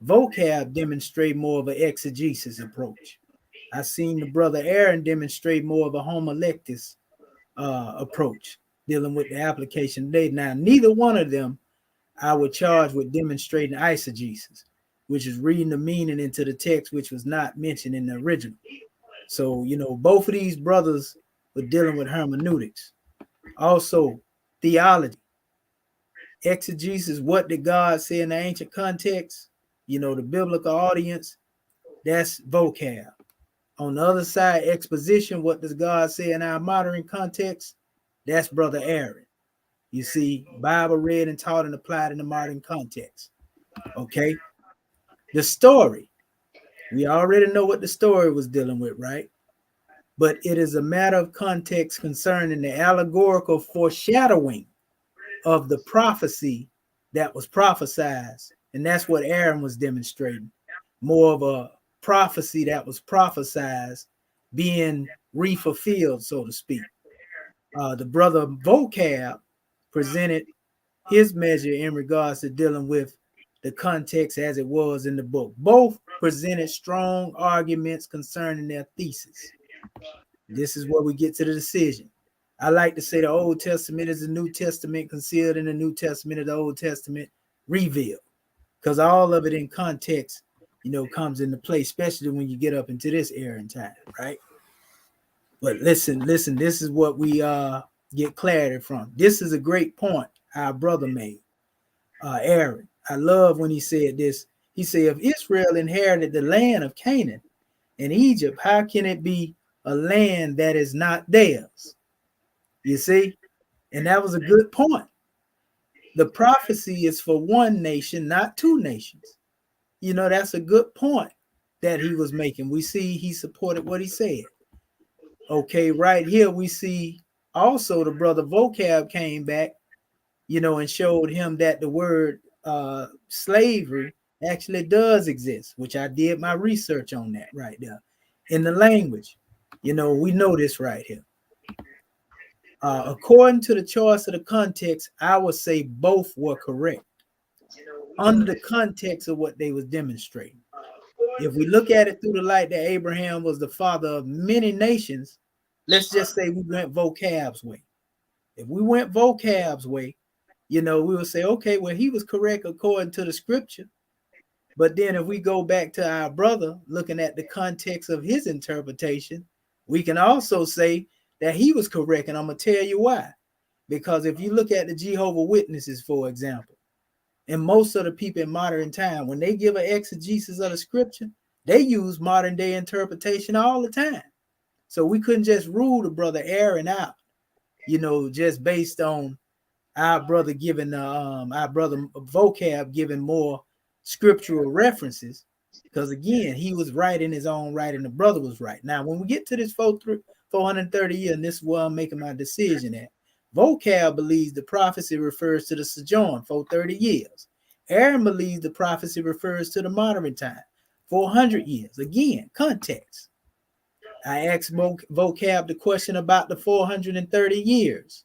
Vocab demonstrate more of an exegesis approach. I seen the Brother Aaron demonstrate more of a homiletics approach, dealing with the application today. Now, neither one of them I would charge with demonstrating eisegesis, which is reading the meaning into the text, which was not mentioned in the original. So, you know, both of these brothers were dealing with hermeneutics. Also, theology. Exegesis, what did God say in the ancient context? You know, the biblical audience, that's vocab. On the other side, exposition, what does God say in our modern context? That's Brother Aaron. You see, Bible read and taught and applied in the modern context. Okay. The story. We already know what the story was dealing with, right? But it is a matter of context concerning the allegorical foreshadowing of the prophecy that was prophesied. And that's what Aaron was demonstrating. More of a prophecy that was prophesied being refulfilled, so to speak. The Brother Vocab presented his measure in regards to dealing with the context as it was in the book. Both presented strong arguments concerning their thesis. This is where we get to the decision. I like to say the Old Testament is the New Testament concealed, in the New Testament is the Old Testament revealed, because all of it in context, you know, comes into play, especially when you get up into this era and time, right? But listen, this is what we get clarity from. This is a great point our brother made, Aaron. I love when he said this. He said, if Israel inherited the land of Canaan and Egypt, how can it be a land that is not theirs? You see? And that was a good point. The prophecy is for one nation, not two nations. You know, that's a good point that he was making. We see he supported what he said. Okay, right here we see also the Brother Vocab came back, you know, and showed him that the word slavery actually does exist, which I did my research on that right there in the language. You know, we know this right here. According to the choice of the context, I would say both were correct under the context of what they was demonstrating. If we look at it through the light that Abraham was the father of many nations, let's just say we went Vocab's way. If we went Vocab's way, you know, we would say, okay, well, he was correct according to the scripture. But then if we go back to our brother, looking at the context of his interpretation, we can also say that he was correct. And I'm going to tell you why. Because if you look at the Jehovah's Witnesses, for example, and most of the people in modern time, when they give an exegesis of the scripture, they use modern day interpretation all the time. So we couldn't just rule the Brother Aaron out, you know, just based on our brother giving our brother Vocab giving more scriptural references, because again, he was right in his own right and the brother was right. Now, when we get to this 430 years, and this is where I'm making my decision at, Vocab believes the prophecy refers to the sojourn, 430 years. Aaron believes the prophecy refers to the modern time, 400 years. Again, context. I asked Vocab the question about the 430 years,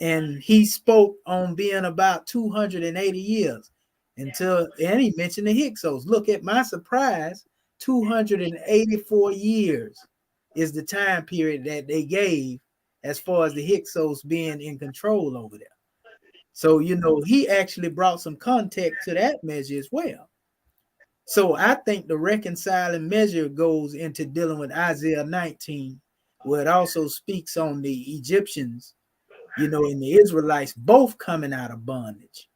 and he spoke on being about 280 years and he mentioned the Hyksos. Look, at my surprise, 284 years is the time period that they gave as far as the Hyksos being in control over there. So, you know, he actually brought some context to that measure as well. So I think the reconciling measure goes into dealing with Isaiah 19, where it also speaks on the Egyptians, you know, and the Israelites both coming out of bondage,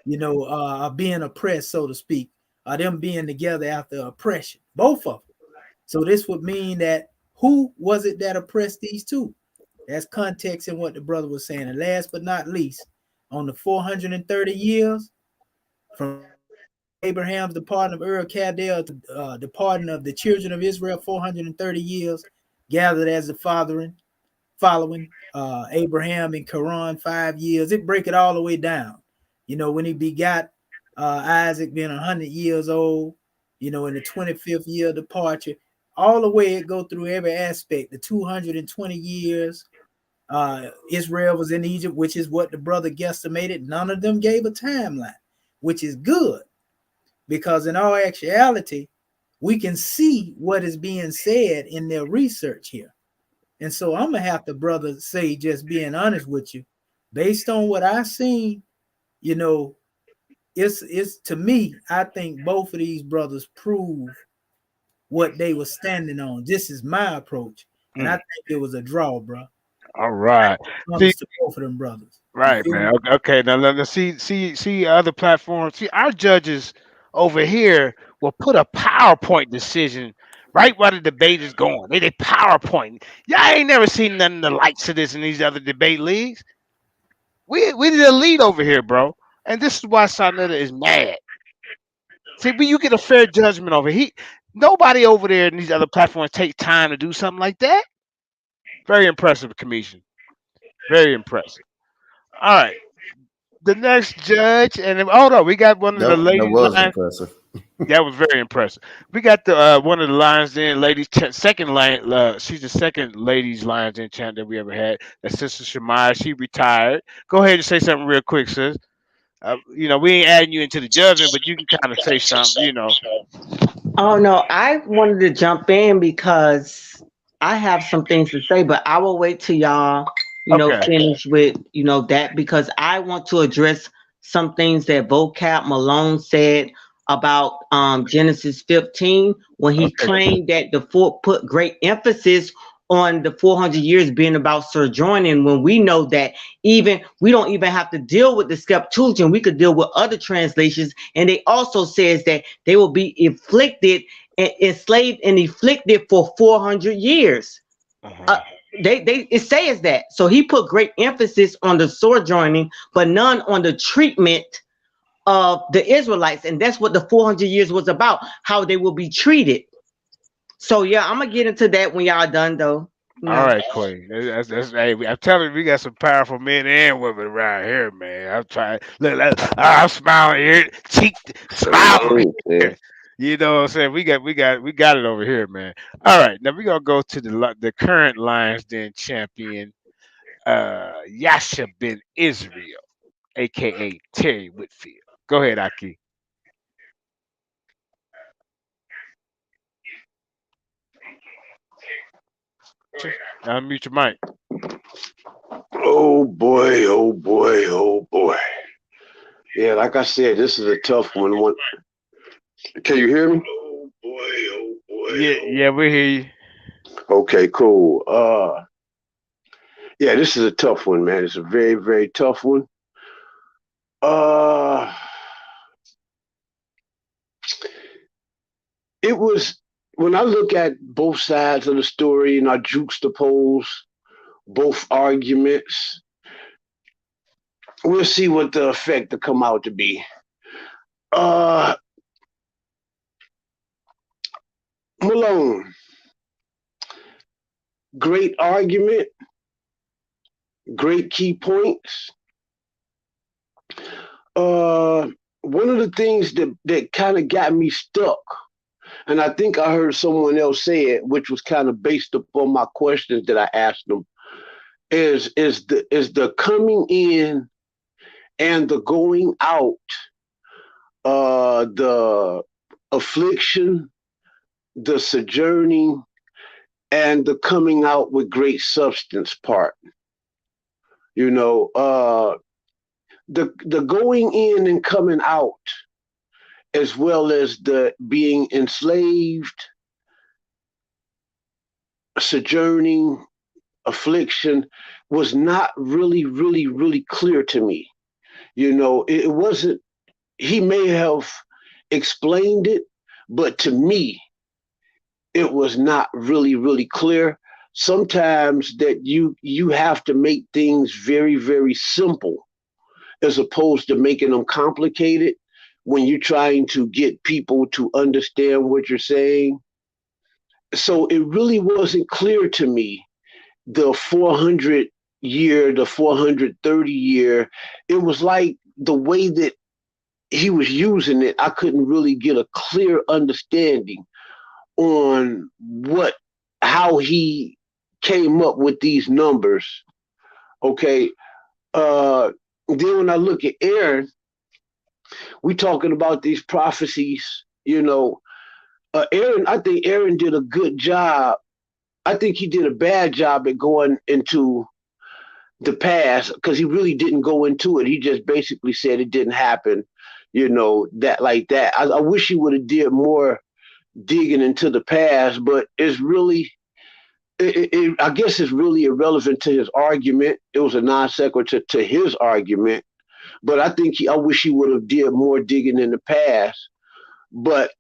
you know, being oppressed, so to speak, or them being together after oppression, both of them. So this would mean that who was it that oppressed these two? That's context in what the brother was saying. And last but not least, on the 430 years from Abraham's departing of Ur Chaldea to departing of the children of Israel, 430 years gathered as the following Abraham in Haran, 5 years. It break it all the way down. You know, when he begot Isaac being 100 years old, you know, in the 25th year of departure, all the way it go through every aspect. The 220 years Israel was in Egypt, which is what the brother guesstimated. None of them gave a timeline, which is good, because in all actuality, we can see what is being said in their research here. And so I'm gonna have to, brother, say, just being honest with you, based on what I seen, you know, it's to me, I think both of these brothers prove what they were standing on. This is my approach, and I think it was a draw, bro. All right. See, to both of them brothers. Right, man. Okay, now let's see other platforms. See, our judges over here will put a PowerPoint decision right while the debate is going. They PowerPoint. Y'all ain't never seen none of the likes of this in these other debate leagues. We the elite over here, bro. And this is why Sarnetta is mad. See, but you get a fair judgment over here. Nobody over there in these other platforms take time to do something like that. Very impressive, Commission. Very impressive. All right. The next judge, and hold on, we got one of the ladies. That was impressive. That was very impressive. We got the one of the Lions Den ladies, second line. She's the second ladies Lions Den champ that we ever had. That's Sister Shemaya. She retired. Go ahead and say something real quick, sis. You know, we ain't adding you into the judgment, but you can kind of say something. You know. Oh no, I wanted to jump in because I have some things to say, but I will wait till y'all, finish with, that, because I want to address some things that Vocab Malone said about Genesis 15 when he claimed that the put great emphasis on the 400 years being about sojourning, when we know that we don't even have to deal with the Septuagint, we could deal with other translations, and they also says that they will be enslaved and afflicted for 400 years. It says that. So he put great emphasis on the sojourning, but none on the treatment of the Israelites, and that's what the 400 years was about, how they will be treated. So yeah, I'm gonna get into that when y'all done, though. All right, Queen. Hey, I'm telling you, we got some powerful men and women around here, man. I'm trying. Look, I'm smiling here, cheek smile over here. You know what I'm saying? We got it over here, man. All right, now we're gonna go to the current Lions Den champion, Yasha bin Israel, aka Terry Whitfield. Go ahead, Aki. Unmute your mic. Oh boy, oh boy, oh boy. Yeah, like I said, this is a tough one. Can you hear me? Oh boy, oh boy. Yeah, we hear you. Okay, cool. Yeah, this is a tough one, man. It's a very, very tough one. It was, when I look at both sides of the story and I juxtapose both arguments, we'll see what the effect will come out to be. Malone, great argument, great key points. One of the things that kind of got me stuck, and I think I heard someone else say it, which was kind of based upon my questions that I asked them, is the coming in and the going out, the affliction, the sojourning, and the coming out with great substance part. The going in and coming out, as well as the being enslaved, sojourning, affliction, was not really, really, really clear to me. It wasn't, he may have explained it, but to me, it was not really, really clear. Sometimes that you have to make things very, very simple as opposed to making them complicated when you're trying to get people to understand what you're saying. So it really wasn't clear to me, the 400 year, the 430 year. It was like the way that he was using it, I couldn't really get a clear understanding on how he came up with these numbers. Okay. Then when I look at Aaron, we talking about these prophecies, Aaron, I think Aaron did a good job. I think he did a bad job at going into the past because he really didn't go into it. He just basically said it didn't happen, that like that. I wish he would have did more digging into the past, but it's really, I guess it's really irrelevant to his argument. It was a non sequitur to his argument, but I wish he would have did more digging in the past. But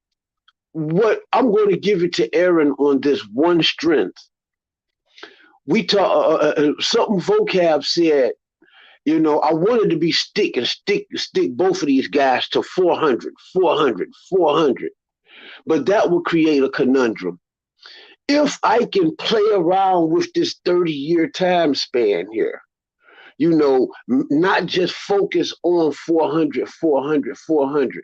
what I'm going to give it to Aaron on this one strength. We talk something vocab said, I wanted to be stick both of these guys to 400, 400, 400. But that would create a conundrum. If I can play around with this 30-year time span here, not just focus on 400, 400, 400.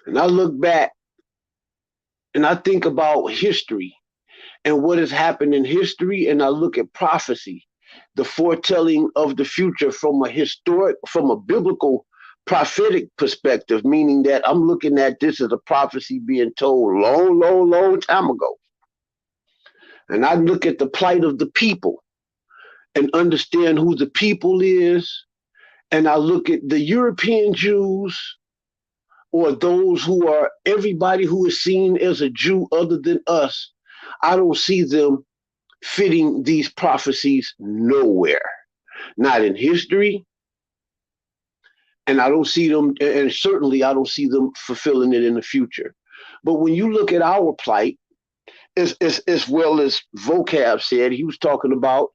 And I look back and I think about history and what has happened in history, and I look at prophecy, the foretelling of the future from a biblical prophetic perspective, meaning that I'm looking at this as a prophecy being told long, long, long time ago. And I look at the plight of the people and understand who the people is, and I look at the European Jews, or those who are everybody who is seen as a Jew other than us. I don't see them fitting these prophecies nowhere, not in history. And I don't see them, and certainly I don't see them fulfilling it in the future. But when you look at our plight, as well as Vocab said, he was talking about,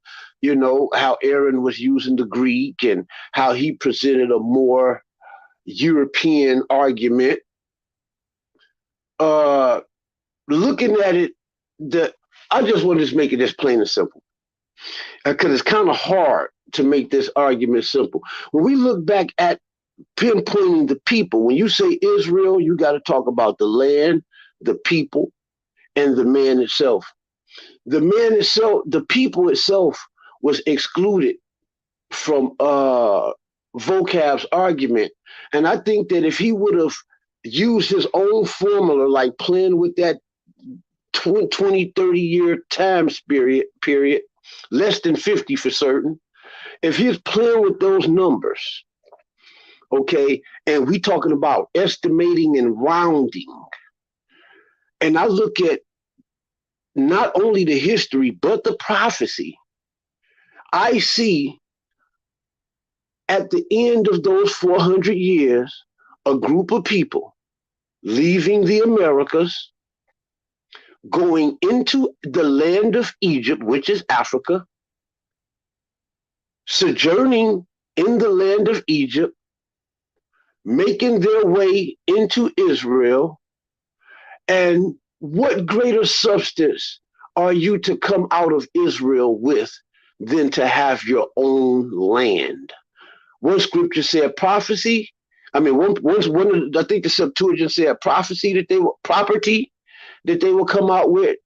how Aaron was using the Greek and how he presented a more European argument. Looking at it, I just want to just make it as plain and simple, because it's kind of hard to make this argument simple. When we look back at pinpointing the people, when you say Israel, you got to talk about the land, the people, and the man itself. The man itself, the people itself, was excluded from Vocab's argument. And I think that if he would have used his own formula, like playing with that 20, 30-year time period, less than 50 for certain, if he's playing with those numbers, okay, and we talking about estimating and rounding, and I look at not only the history, but the prophecy, I see at the end of those 400 years, a group of people leaving the Americas, going into the land of Egypt, which is Africa, sojourning in the land of Egypt, making their way into Israel. And what greater substance are you to come out of Israel with than to have your own land? One scripture said prophecy. I mean, I think the Septuagint said prophecy property that they will come out with.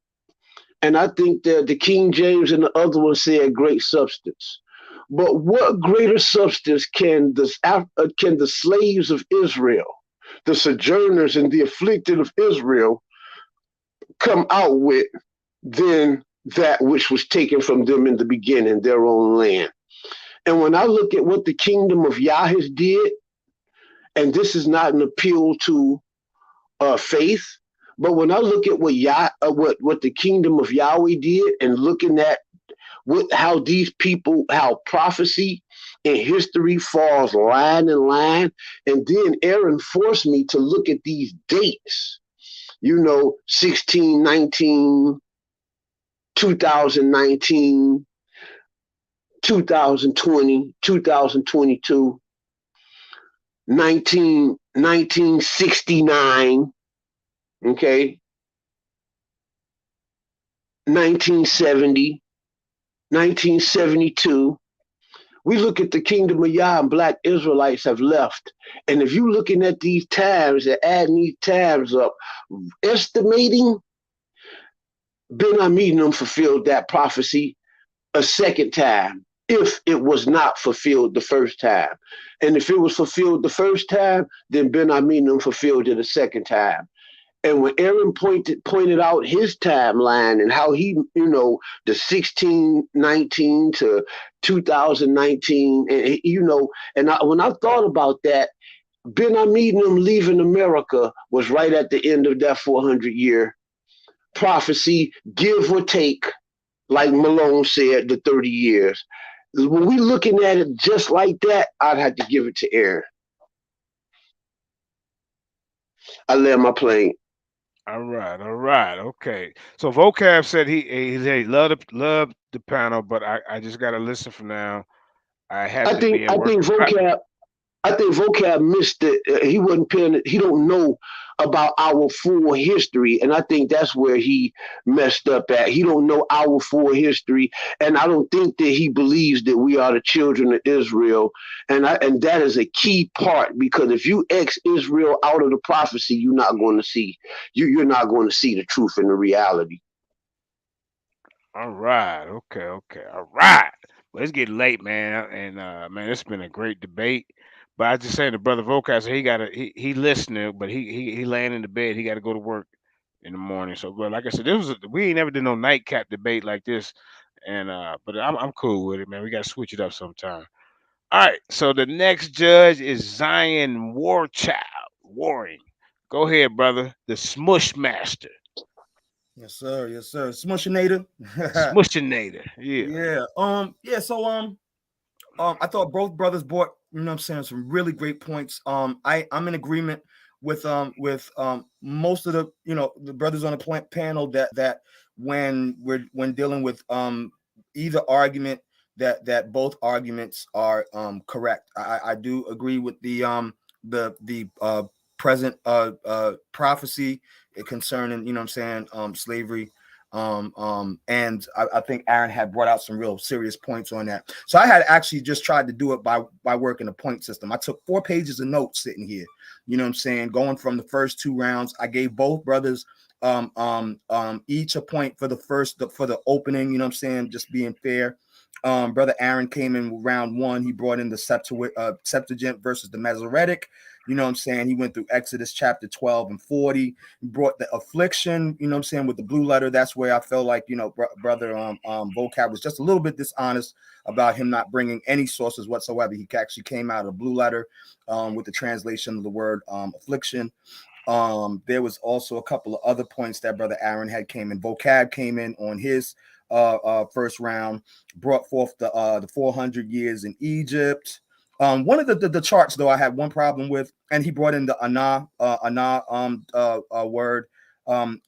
And I think that the King James and the other one said great substance. But what greater substance can the slaves of Israel, the sojourners and the afflicted of Israel, come out with than that which was taken from them in the beginning, their own land? And when I look at what the kingdom of Yahweh did, and this is not an appeal to faith, but when I look at what the kingdom of Yahweh did, and looking at how these people, how prophecy and history falls line in line, and then Aaron forced me to look at these dates, 1619, 2019, 2020, 2022, 1969, okay, 1970, 1972. we look at the kingdom of Yah and black Israelites have left. And if you're looking at these times and adding these times up, estimating Ben Aminim fulfilled that prophecy a second time if it was not fulfilled the first time. And if it was fulfilled the first time, then Ben Aminim fulfilled it a second time. And when Aaron pointed out his timeline and how he, the 1619 to 2019, and when I thought about that, Ben Aminim leaving America was right at the end of that 400-year prophecy, give or take, like Malone said, the 30 years. When we looking at it just like that, I'd have to give it to Aaron. I land my plane. All right, okay. So Vocab said he loved the panel, but I just got to listen for now. I think Vocab missed it. He wasn't paying it. He don't know about our full history, and I think that's where he messed up at. He don't know our full history, and I don't think that he believes that we are the children of Israel, and that is a key part, because if you X Israel out of the prophecy, you're not going to see the truth and the reality. All right, okay, all right. Well, it's getting late, man, and man, it's been a great debate. But I just saying, the brother Vocab, he listening, but he laying in the bed. He got to go to work in the morning. So, but like I said, we ain't never did no nightcap debate like this, and but I'm cool with it, man. We got to switch it up sometime. All right. So the next judge is Zion Warring. Go ahead, brother. The Smush Master. Yes, sir. Smushinator. Smushinator. Yeah. Yeah. So I thought both brothers brought, some really great points. I'm in agreement with most of the brothers on the panel that when dealing with either argument, that both arguments are correct. I do agree with the present prophecy concerning slavery. And I think Aaron had brought out some real serious points on that. So I had actually just tried to do it by working a point system. I took 4 pages of notes sitting here, going from the first 2 rounds. I gave both brothers each a point for the opening, just being fair. Brother Aaron came in round 1. He brought in the Septuagint versus the Masoretic. He went through Exodus chapter 12 and 40. He brought the affliction, with the blue letter. That's where I felt like, brother Vocab was just a little bit dishonest about him not bringing any sources whatsoever. He actually came out of the blue letter with the translation of the word affliction. There was also a couple of other points that brother Aaron had came in. Vocab came in on his first round, brought forth the 400 years in Egypt. One of the charts, though, I had one problem with, and he brought in the Ana word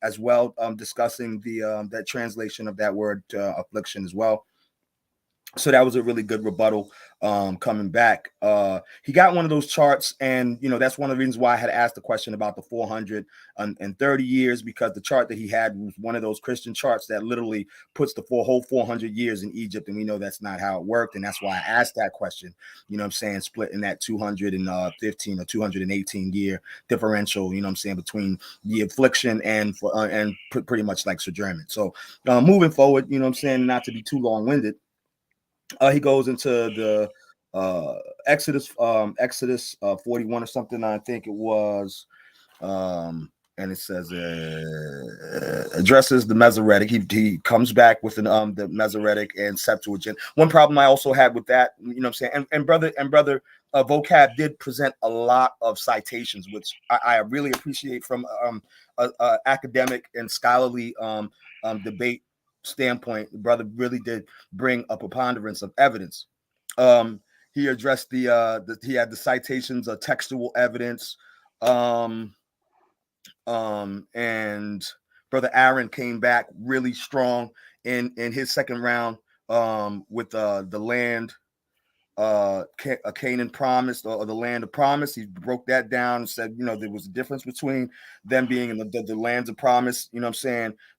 as well, discussing that translation of that word affliction as well. So that was a really good rebuttal coming back. He got one of those charts, and that's one of the reasons why I had asked the question about the 430 years, because the chart that he had was one of those Christian charts that literally puts the whole 400 years in Egypt, and we know that's not how it worked, and that's why I asked that question. Splitting that 215 or 218 year differential, between the affliction and pretty much like sojournment. So moving forward, not to be too long-winded. He goes into the Exodus 41 or something, I think it was, and it says addresses the Masoretic. He comes back with the Masoretic and Septuagint. One problem I also had with that, and brother Vocab did present a lot of citations, which I really appreciate from a academic and scholarly debate standpoint. The brother really did bring a preponderance of evidence. He addressed he had the citations of textual evidence, and brother Aaron came back really strong in his second round with the land a Canaan promise or the land of promise. He broke that down and said, there was a difference between them being in the lands of promise, the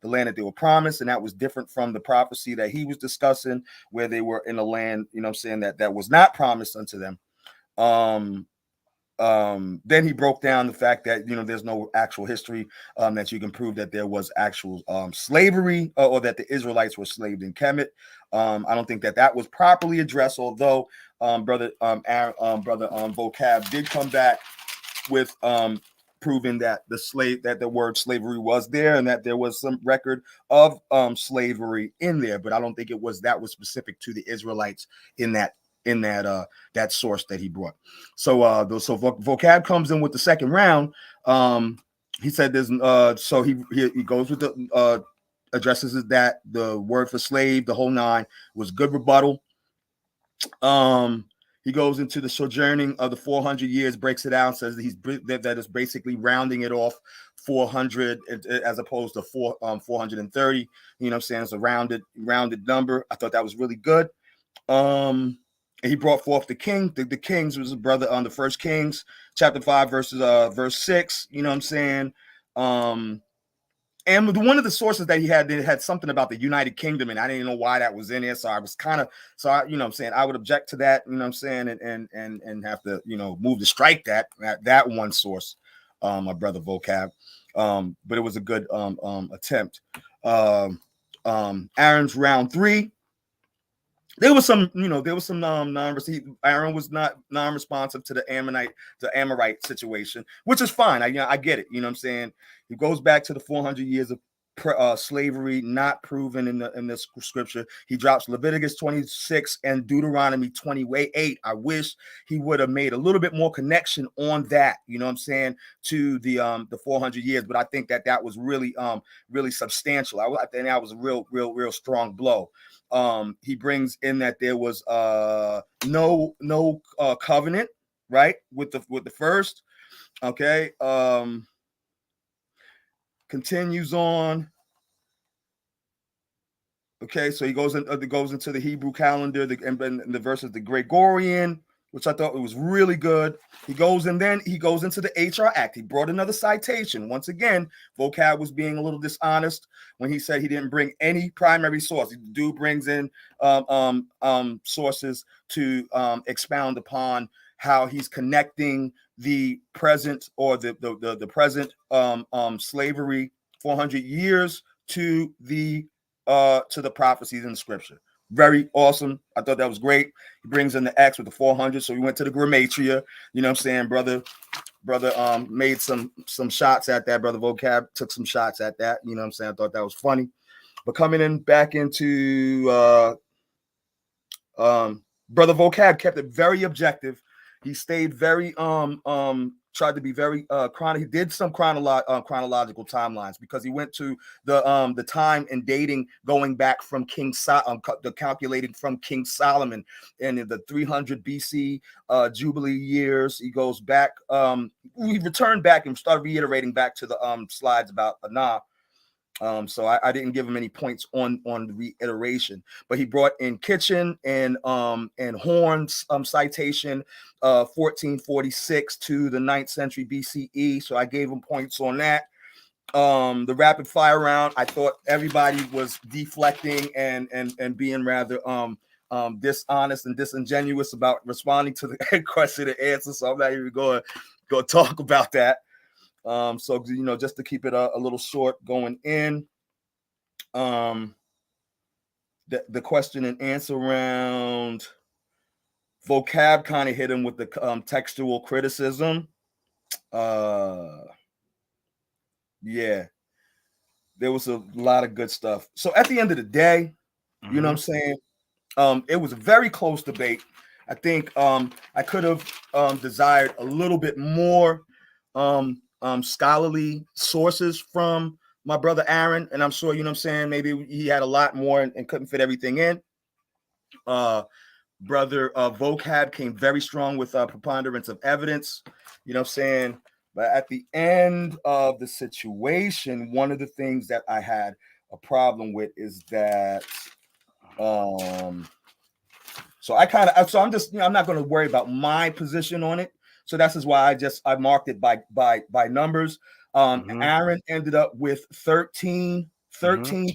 land that they were promised, and that was different from the prophecy that he was discussing, where they were in a land, that was not promised unto them. Then he broke down the fact that there's no actual history that you can prove that there was actual slavery or that the Israelites were slaved in Kemet. I don't think that was properly addressed, although brother Vocab did come back with proving that the word slavery was there and that there was some record of slavery in there, but I don't think that was specific to the Israelites in that source that he brought. So Vocab comes in with the second round. He said there's so he goes with the addresses that the word for slave, the whole nine, was good rebuttal. He goes into the sojourning of the 400 years, breaks it out, says that is basically rounding it off 400 as opposed to 430. It's a rounded number. I thought that was really good. He brought forth the king. The kings was his brother on the First Kings, chapter 5, verse 6. And one of the sources that he had something about the United Kingdom, and I didn't know why that was in there. So I was I would object to that, and have to, move to strike that one source, my brother Vocab. But it was a good attempt. Aaron's round 3. There was some Aaron was not non-responsive to the Amorite situation, which is fine. I get it. He goes back to the 400 years of slavery not proven in this scripture. He drops Leviticus 26 and Deuteronomy 28. I wish he would have made a little bit more connection on that, to the 400 years. But I think that was really substantial. I think that was a real strong blow. He brings in that there was no covenant, right, with the first. Okay. Continues on. Okay, so he goes into the Hebrew calendar, and the verses the Gregorian, which I thought was really good. He goes into the HR Act. He brought another citation. Once again, Vocab was being a little dishonest when he said he didn't bring any primary source. The dude brings in sources to expound upon how he's connecting the present or the present slavery 400 years to the prophecies in the scripture. Very awesome. I thought that was great. He brings in the X with the 400. So we went to the Grammatria. Brother made some shots at that. Brother Vocab took some shots at that. I thought that was funny. But coming in back into Brother Vocab kept it very objective. He stayed very tried to be very he did some chronological timelines, because he went to the time and dating going back from calculating from King Solomon and in the 300 BC Jubilee years. He goes back, we returned back and started reiterating back to the slides about Anah. So I didn't give him any points on the reiteration, but he brought in Kitchen and Horn's citation 1446 to the 9th century BCE. So I gave him points on that. The rapid fire round, I thought everybody was deflecting and being rather dishonest and disingenuous about responding to the question and answer. So I'm not even going to talk about that. So just to keep it a little short going in, the question and answer round, Vocab kind of hit him with the textual criticism. Yeah, there was a lot of good stuff. So at the end of the day, you know what I'm saying? It was a very close debate. I think I could have desired a little bit more scholarly sources from my brother Aaron, and I'm sure, maybe he had a lot more and couldn't fit everything in. Brother Vocab came very strong with preponderance of evidence, but at the end of the situation, one of the things that I had a problem with is that So I'm just, I'm not going to worry about my position on it. So that's is why I marked it by numbers. Aaron ended up with 13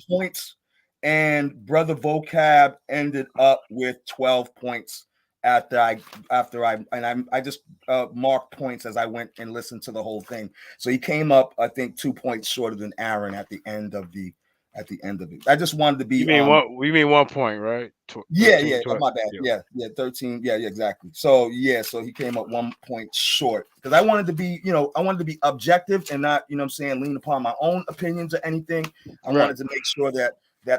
points, and Brother Vocab ended up with 12 points after I just marked points as I went and listened to the whole thing. So he came up, I think, 2 points shorter than Aaron at the end of it. I just wanted to be. You mean what? We mean 1 point, right? Yeah. My bad. Yeah. 13. Yeah, exactly. So so he came up 1 point short because I wanted to be, objective and not, lean upon my own opinions or anything. I wanted to make sure that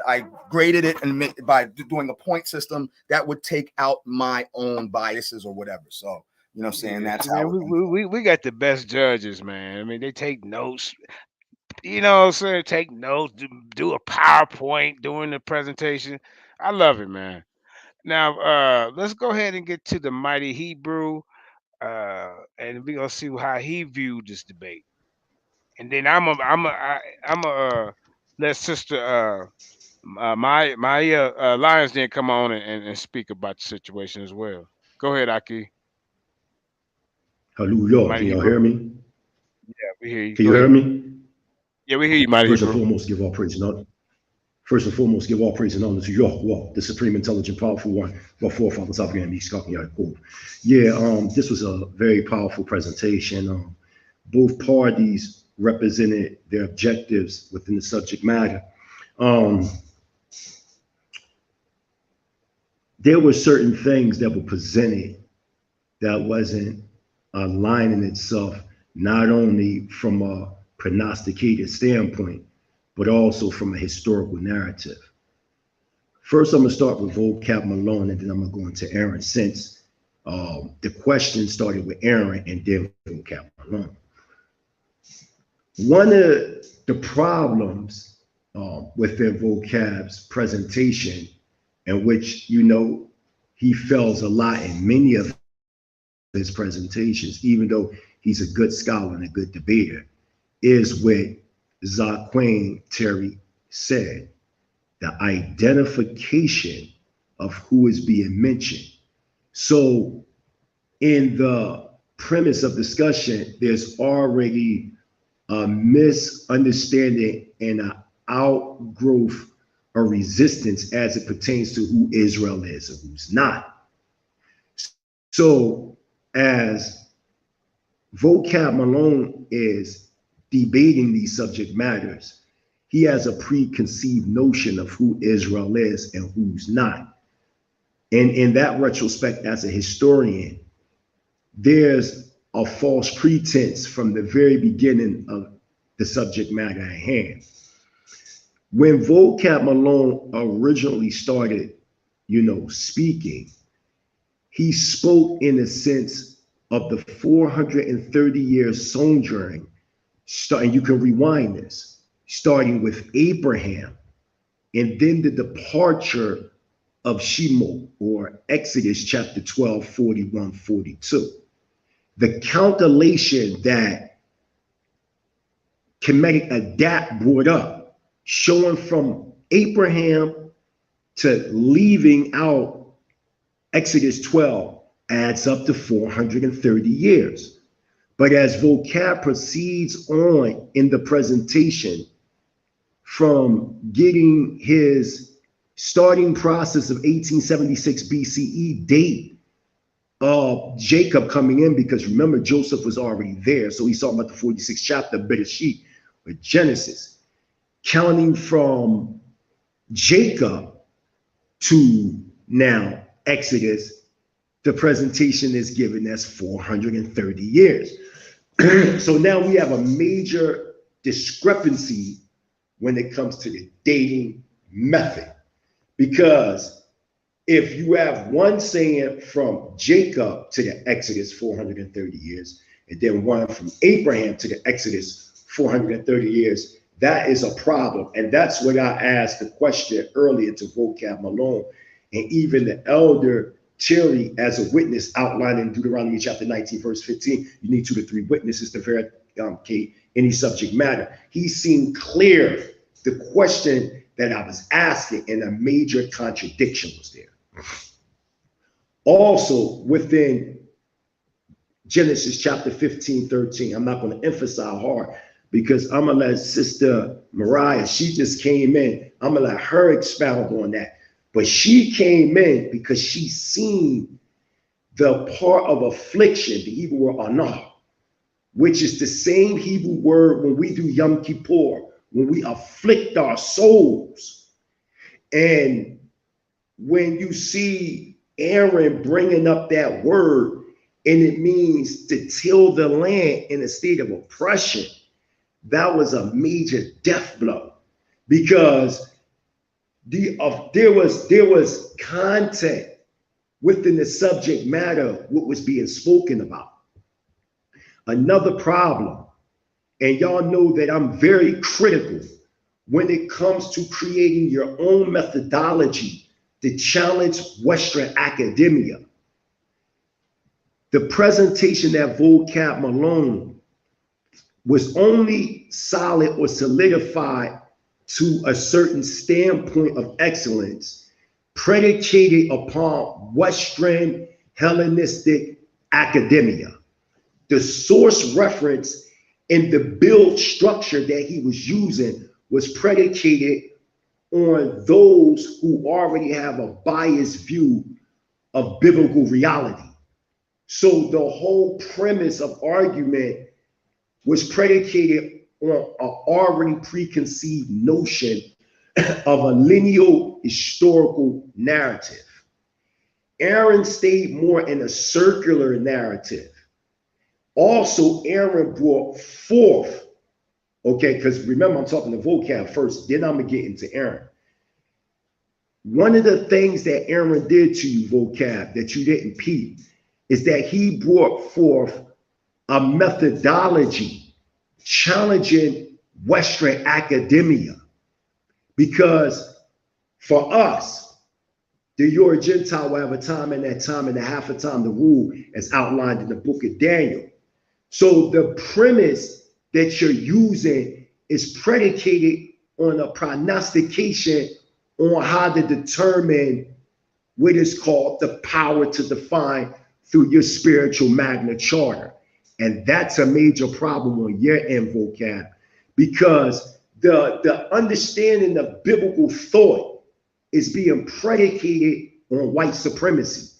I graded it and by doing a point system that would take out my own biases or whatever. So, that's how we got the best judges, man. I mean, they take notes. Take notes, do a PowerPoint during the presentation. I love it, man. Now, let's go ahead and get to the mighty Hebrew, and we're gonna see how he viewed this debate. And then I'm a let Sister my Lions Den come on and speak about the situation as well. Go ahead, Aki. Hallelujah. Can y'all hear me? Yeah, we hear you. Can you hear me? Yeah, we hear you, mighty First Hebrew. and foremost, give all praise and honor. First and foremost, give all praise and honor to Yahweh, the supreme, intelligent, powerful one, our forefathers, Abraham, Yitzchak, and Yaakov. Yeah, this was a very powerful presentation. Both parties represented their objectives within the subject matter. There were certain things that were presented that wasn't aligning itself, not only from a prognosticated standpoint, but also from a historical narrative. First, I'm gonna start with Vocab Malone, and then I'm gonna go into Aaron, since the question started with Aaron and then Vocab Malone. One of the problems within Vocab's presentation, in which, he fails a lot in many of his presentations, even though he's a good scholar and a good debater, is what Zaquin Terry said, the identification of who is being mentioned. So in the premise of discussion, there's already a misunderstanding and an outgrowth or resistance as it pertains to who Israel is and who's not. So as Vocab Malone is debating these subject matters, he has a preconceived notion of who Israel is and who's not. And in that retrospect, as a historian, there's a false pretense from the very beginning of the subject matter at hand. When Vocab Malone originally started, speaking, he spoke in a sense of the 430-year sojourn, and you can rewind this, starting with Abraham, and then the departure of Shemot, or Exodus chapter 12, 41, 42. The calculation that Comedic Adapt brought up, showing from Abraham to leaving out Exodus 12, adds up to 430 years. But as Vocab proceeds on in the presentation, from getting his starting process of 1876 BCE date of Jacob coming in, because remember, Joseph was already there. So he's talking about the 46th chapter of Bereshit with Genesis. Counting from Jacob to now Exodus, the presentation is given as 430 years. So now we have a major discrepancy when it comes to the dating method. Because if you have one saying from Jacob to the Exodus 430 years, and then one from Abraham to the Exodus 430 years, that is a problem. And that's what I asked the question earlier to Vocab Malone, and even the elder Terry as a witness outlined in Deuteronomy chapter 19, verse 15. You need 2 to 3 witnesses to verify any subject matter. He seemed clear the question that I was asking, and a major contradiction was there. Also within Genesis chapter 15:13. I'm not going to emphasize hard because I'm going to let Sister Mariah, she just came in. I'm going to let her expound on that. But she came in because she seen the part of affliction, the Hebrew word anah, which is the same Hebrew word when we do Yom Kippur, when we afflict our souls. And when you see Aaron bringing up that word, and it means to till the land in a state of oppression, that was a major death blow, because there was content within the subject matter what was being spoken about. Another problem, and y'all know that I'm very critical when it comes to creating your own methodology to challenge Western academia. The presentation at Vocab Malone was only solid or solidified to a certain standpoint of excellence predicated upon Western Hellenistic academia. The source reference and the build structure that he was using was predicated on those who already have a biased view of biblical reality. So the whole premise of argument was predicated on an already preconceived notion of a lineal historical narrative. Aaron stayed more in a circular narrative. Also, Aaron brought forth, okay, because remember, I'm talking to Vocab first, then I'm going to get into Aaron. One of the things that Aaron did to you, Vocab, that you didn't peep, is that he brought forth a methodology challenging Western academia. Because for us, the you're a Gentile will have a time and that time and a half a time to rule as outlined in the book of Daniel. So the premise that you're using is predicated on a prognostication on how to determine what is called the power to define through your spiritual Magna Charta. And that's a major problem on your end, Vocab, because the understanding of biblical thought is being predicated on white supremacy.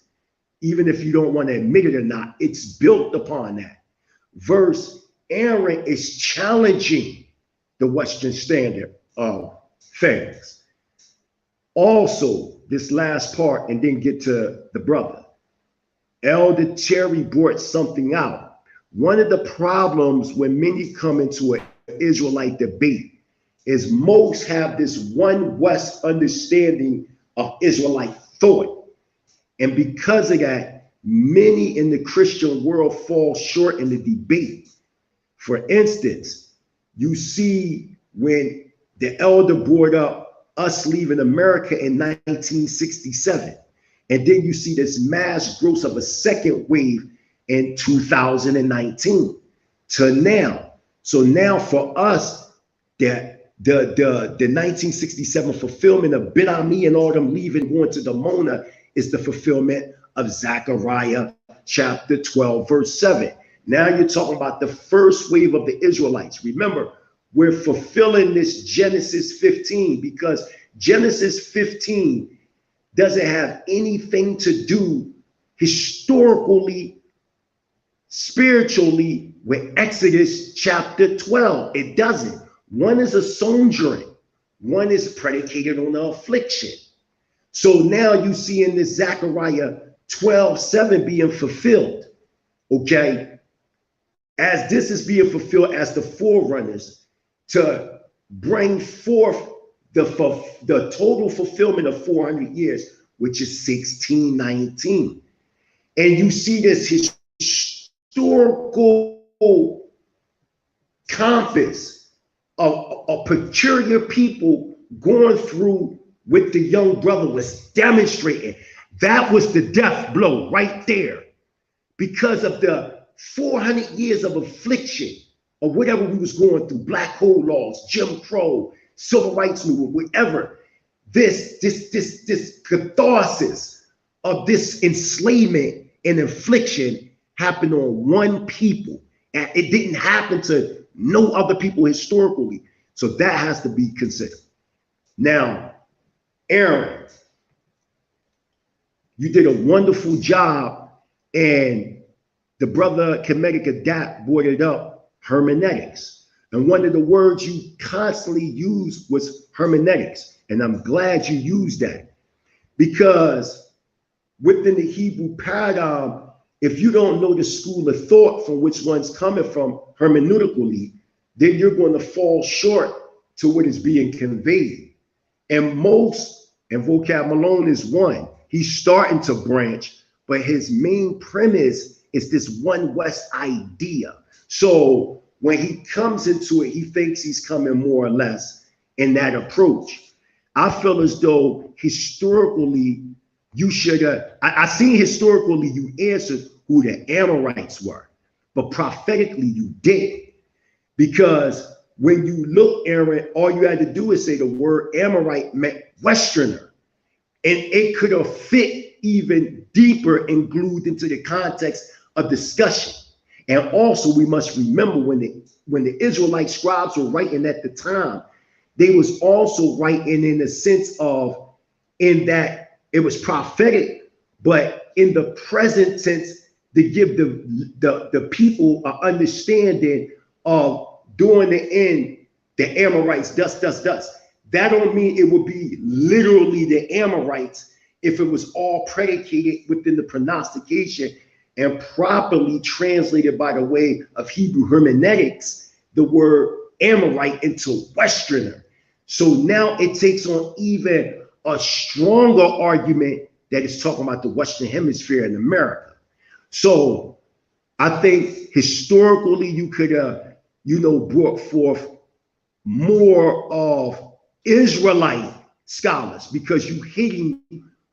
Even if you don't want to admit it or not, it's built upon that. Verse Aaron is challenging the Western standard of things. Also, this last part, and then get to the brother. Elder Terry brought something out. One of the problems when many come into an Israelite debate is most have this one West understanding of Israelite thought. And because of that, many in the Christian world fall short in the debate. For instance, you see when the elder brought up us leaving America in 1967, and then you see this mass growth of a second wave in 2019 to now. So now for us, the 1967 fulfillment of Ben Ami and all them leaving, going to Damona, is the fulfillment of Zechariah chapter 12, verse 7. Now you're talking about the first wave of the Israelites. Remember, we're fulfilling this Genesis 15 because Genesis 15 doesn't have anything to do historically, spiritually with Exodus chapter 12. It doesn't. One is a sojourn, one is predicated on the affliction. So now you see in this Zechariah 12:7 being fulfilled, okay? As this is being fulfilled as the forerunners to bring forth the total fulfillment of 400 years, which is 1619. And you see this historical compass of a peculiar people going through what the young brother was demonstrating. That was the death blow right there, because of the 400 years of affliction or whatever we was going through, black hole laws, Jim Crow, civil rights movement, whatever. This catharsis of this enslavement and infliction happened on one people. And it didn't happen to no other people historically. So that has to be considered. Now, Aaron, you did a wonderful job, and the brother Comedic Adapt brought it up, hermeneutics. And one of the words you constantly used was hermeneutics. And I'm glad you used that, because within the Hebrew paradigm, if you don't know the school of thought from which one's coming from hermeneutically, then you're going to fall short to what is being conveyed. And Vocab Malone is one. He's starting to branch, but his main premise is this one West idea. So when he comes into it, he thinks he's coming more or less in that approach. I feel as though historically, you should have, I seen historically you answered who the Amorites were, but prophetically you did. Because when you look, Aaron, all you had to do is say the word Amorite meant Westerner. And it could have fit even deeper and glued into the context of discussion. And also we must remember when the Israelite scribes were writing at the time, they was also writing in the sense of, in that it was prophetic, but in the present sense, to give the people an understanding of during the end, the Amorites, dust. That don't mean it would be literally the Amorites if it was all predicated within the pronostication and properly translated by the way of Hebrew hermeneutics, the word Amorite into Westerner. So now it takes on even a stronger argument that is talking about the Western Hemisphere in America. So I think historically you could have, brought forth more of Israelite scholars, because you hitting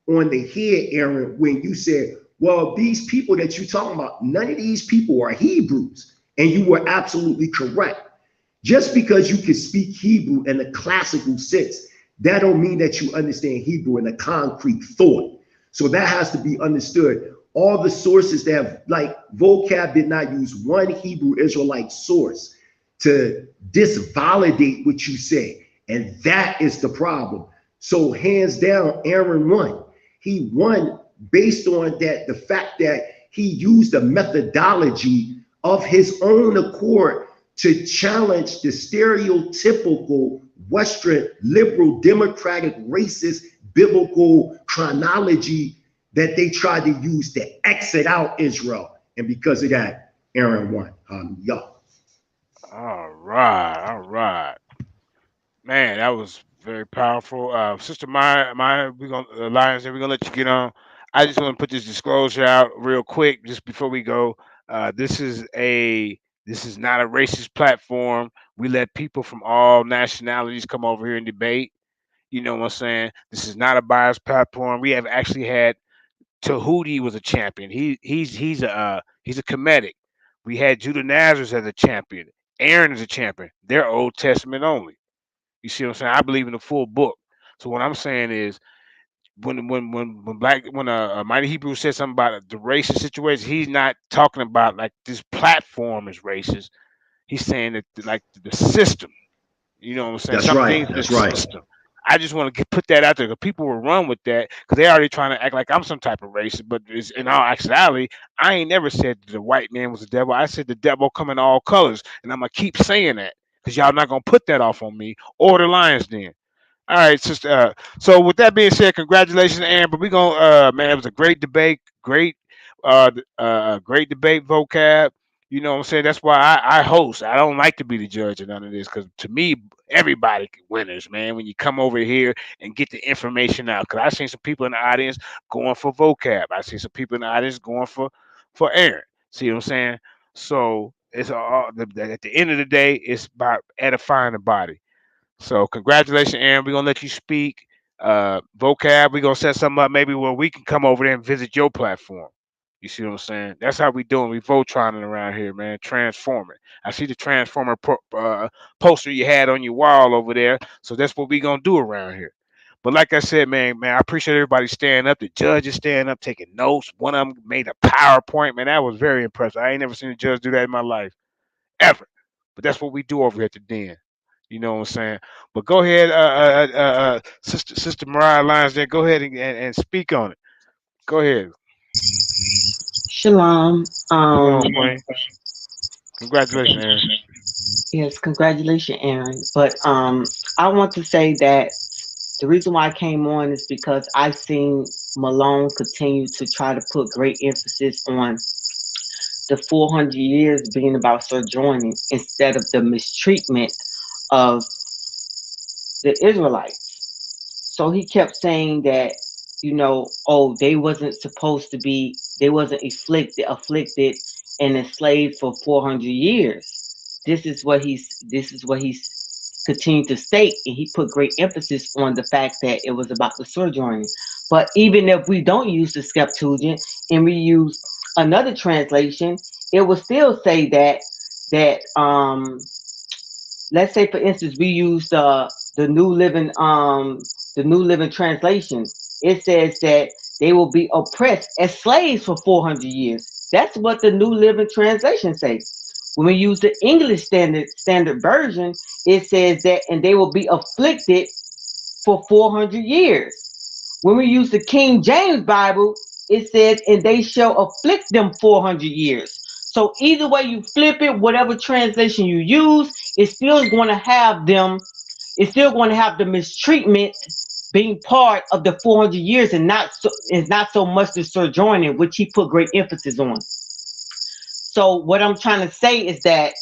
on the head, Aaron, when you said, well, these people that you're talking about, none of these people are Hebrews. And you were absolutely correct. Just because you can speak Hebrew in a classical sense, that don't mean that you understand Hebrew in a concrete thought. So that has to be understood. All the sources that have, like Vocab did not use one Hebrew Israelite source to disvalidate what you say. And that is the problem. So hands down, Aaron won. He won based on that, the fact that he used a methodology of his own accord to challenge the stereotypical Western liberal, democratic, racist, biblical chronology that they tried to use to exit out Israel. And because of that, Aaron won. Hallelujah. All right. Man, that was very powerful. Sister Maya, we're gonna Lions, we're gonna let you get on. I just want to put this disclosure out real quick, just before we go. This is not a racist platform. We let people from all nationalities come over here and debate. You know what I'm saying? This is not a biased platform. We have actually had Tahuti was a champion. He's a comedic. We had Judah Nazareth as a champion. Aaron is a champion. They're Old Testament only. You see what I'm saying? I believe in the full book. So what I'm saying is, when a Mighty Hebrew said something about the racist situation, he's not talking about like this platform is racist. He's saying that like the system. You know what I'm saying? That's Some right. things That's the right. system. I just want to put that out there because people will run with that because they already trying to act like I'm some type of racist. But in all actuality, I ain't never said the white man was the devil. I said the devil come in all colors, and I'm gonna keep saying that because y'all not gonna put that off on me or the Lions Den. All right, sister. So with that being said, congratulations, Aaron. But we gonna, man, it was a great debate. Great debate, vocab. You know what I'm saying? That's why I host. I don't like to be the judge of none of this because to me, everybody winners, man. When you come over here and get the information out, because I seen some people in the audience going for vocab. I see some people in the audience going for Aaron. See what I'm saying? So it's all at the end of the day, it's about edifying the body. So congratulations, Aaron. We're gonna let you speak. Vocab, we're gonna set something up maybe where we can come over there and visit your platform. You see what I'm saying? That's how we doing. We Voltroning around here, man. Transforming. I see the transformer poster you had on your wall over there. So that's what we gonna do around here. But like I said, man, I appreciate everybody standing up. The judge is standing up, taking notes. One of them made a PowerPoint. Man, that was very impressive. I ain't never seen a judge do that in my life, ever. But that's what we do over here at the Den. You know what I'm saying? But go ahead, Sister Mariah Lyons there. Go ahead and speak on it. Go ahead. Shalom. Shalom, Queen. Congratulations, Aaron. Yes, congratulations, Aaron. But I want to say that the reason why I came on is because I've seen Malone continue to try to put great emphasis on the 400 years being about sojourning instead of the mistreatment of the Israelites. So he kept saying that, oh, they wasn't afflicted and enslaved for 400 years. This is what he's continued to state, and he put great emphasis on the fact that it was about the sojourning. But even if we don't use the Septuagint and we use another translation, it will still say that let's say for instance we use the New Living Translation. It says that they will be oppressed as slaves for 400 years. That's what the New Living Translation says. When we use the English standard version, it says that and they will be afflicted for 400 years. When we use the King James Bible, it says, and they shall afflict them 400 years. So either way you flip it, whatever translation you use, it's still going to have the mistreatment being part of the 400 years and not so much the sojourning, which he put great emphasis on. So what I'm trying to say is that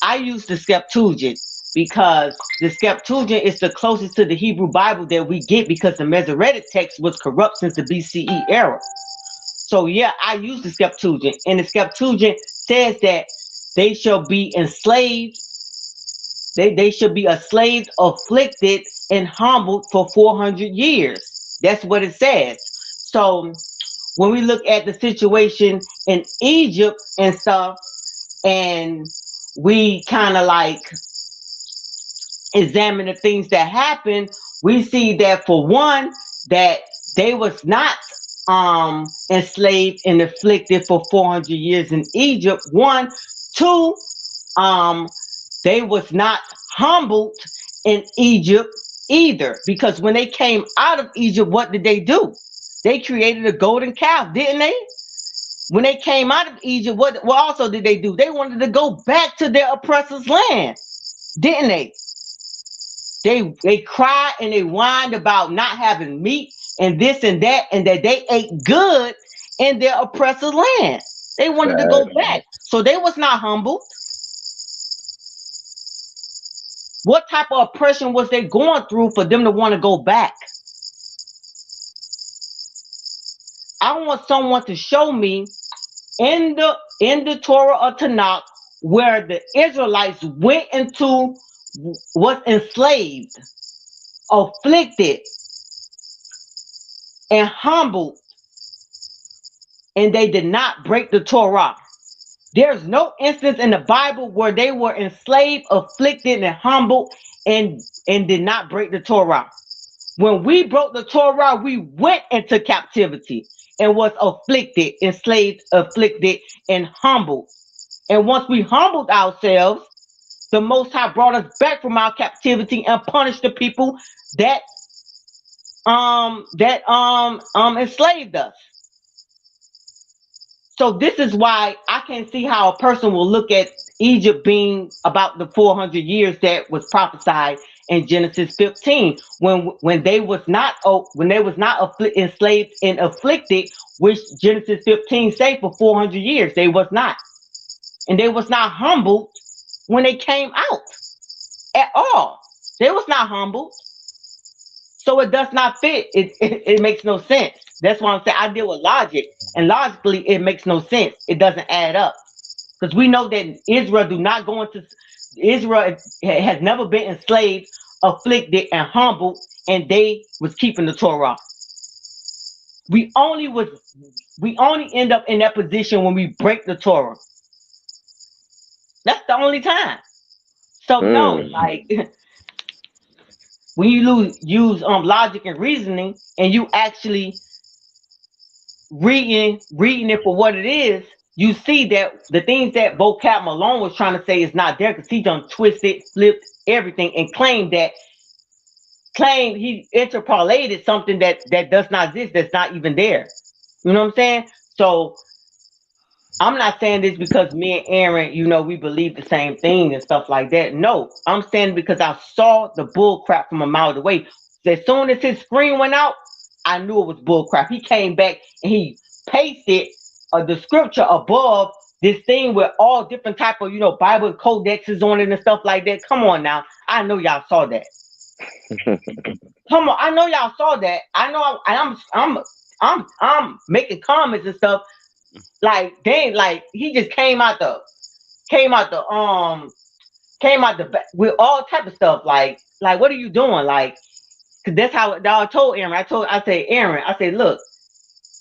I use the Septuagint because the Septuagint is the closest to the Hebrew Bible that we get because the Masoretic text was corrupt since the BCE era. So yeah, I use the Septuagint, and the Septuagint says that they shall be enslaved. They should be a slave, afflicted, and humbled for 400 years. That's what it says. So when we look at the situation in Egypt and stuff, and we kind of like examine the things that happened, we see that for one, that they was not enslaved and afflicted for 400 years in Egypt. One, two, they was not humbled in Egypt either, because when they came out of Egypt, what did they do? They created a golden calf, didn't they? When they came out of Egypt, what also did they do? They wanted to go back to their oppressor's land, didn't they? They cried and they whined about not having meat and this and that they ate good in their oppressor's land. They wanted to go back. So they was not humbled. What type of oppression was they going through for them to want to go back? I want someone to show me in the Torah or Tanakh where the Israelites went into, was enslaved, afflicted, and humbled, and they did not break the Torah. There's no instance in the Bible where they were enslaved, afflicted, and humbled and did not break the Torah. When we broke the Torah, we went into captivity and was afflicted, enslaved, afflicted, and humbled. And once we humbled ourselves, the Most High brought us back from our captivity and punished the people that enslaved us. So this is why I can see how a person will look at Egypt being about the 400 years that was prophesied in Genesis 15, when they was not enslaved and afflicted, which Genesis 15 say for 400 years they was not, and they was not humbled when they came out at all. They was not humbled. So it does not fit. It makes no sense. That's why I'm saying I deal with logic, and logically it makes no sense. It doesn't add up, because we know that Israel has never been enslaved, afflicted, and humbled, and they was keeping the Torah. We only end up in that position when we break the Torah. That's the only time. So no, like when you use logic and reasoning, and you actually reading it for what it is, you see that the things that Vocab Malone was trying to say is not there, because he done twisted, flipped everything, and claimed he interpolated something that does not exist, that's not even there. You know what I'm saying? So I'm not saying this because me and Aaron, we believe the same thing and stuff like that. No, I'm saying because I saw the bull crap from a mile away. So as soon as his screen went out, I knew it was bull crap. He came back and he pasted the scripture above this thing with all different type of, Bible codexes on it and stuff like that. Come on now. I know y'all saw that. Come on, I know y'all saw that. I know I'm making comments and stuff. Like, dang, like he just came out the back with all type of stuff. Like what are you doing? Like, cause that's how I told Aaron. I said, Aaron, I said, look,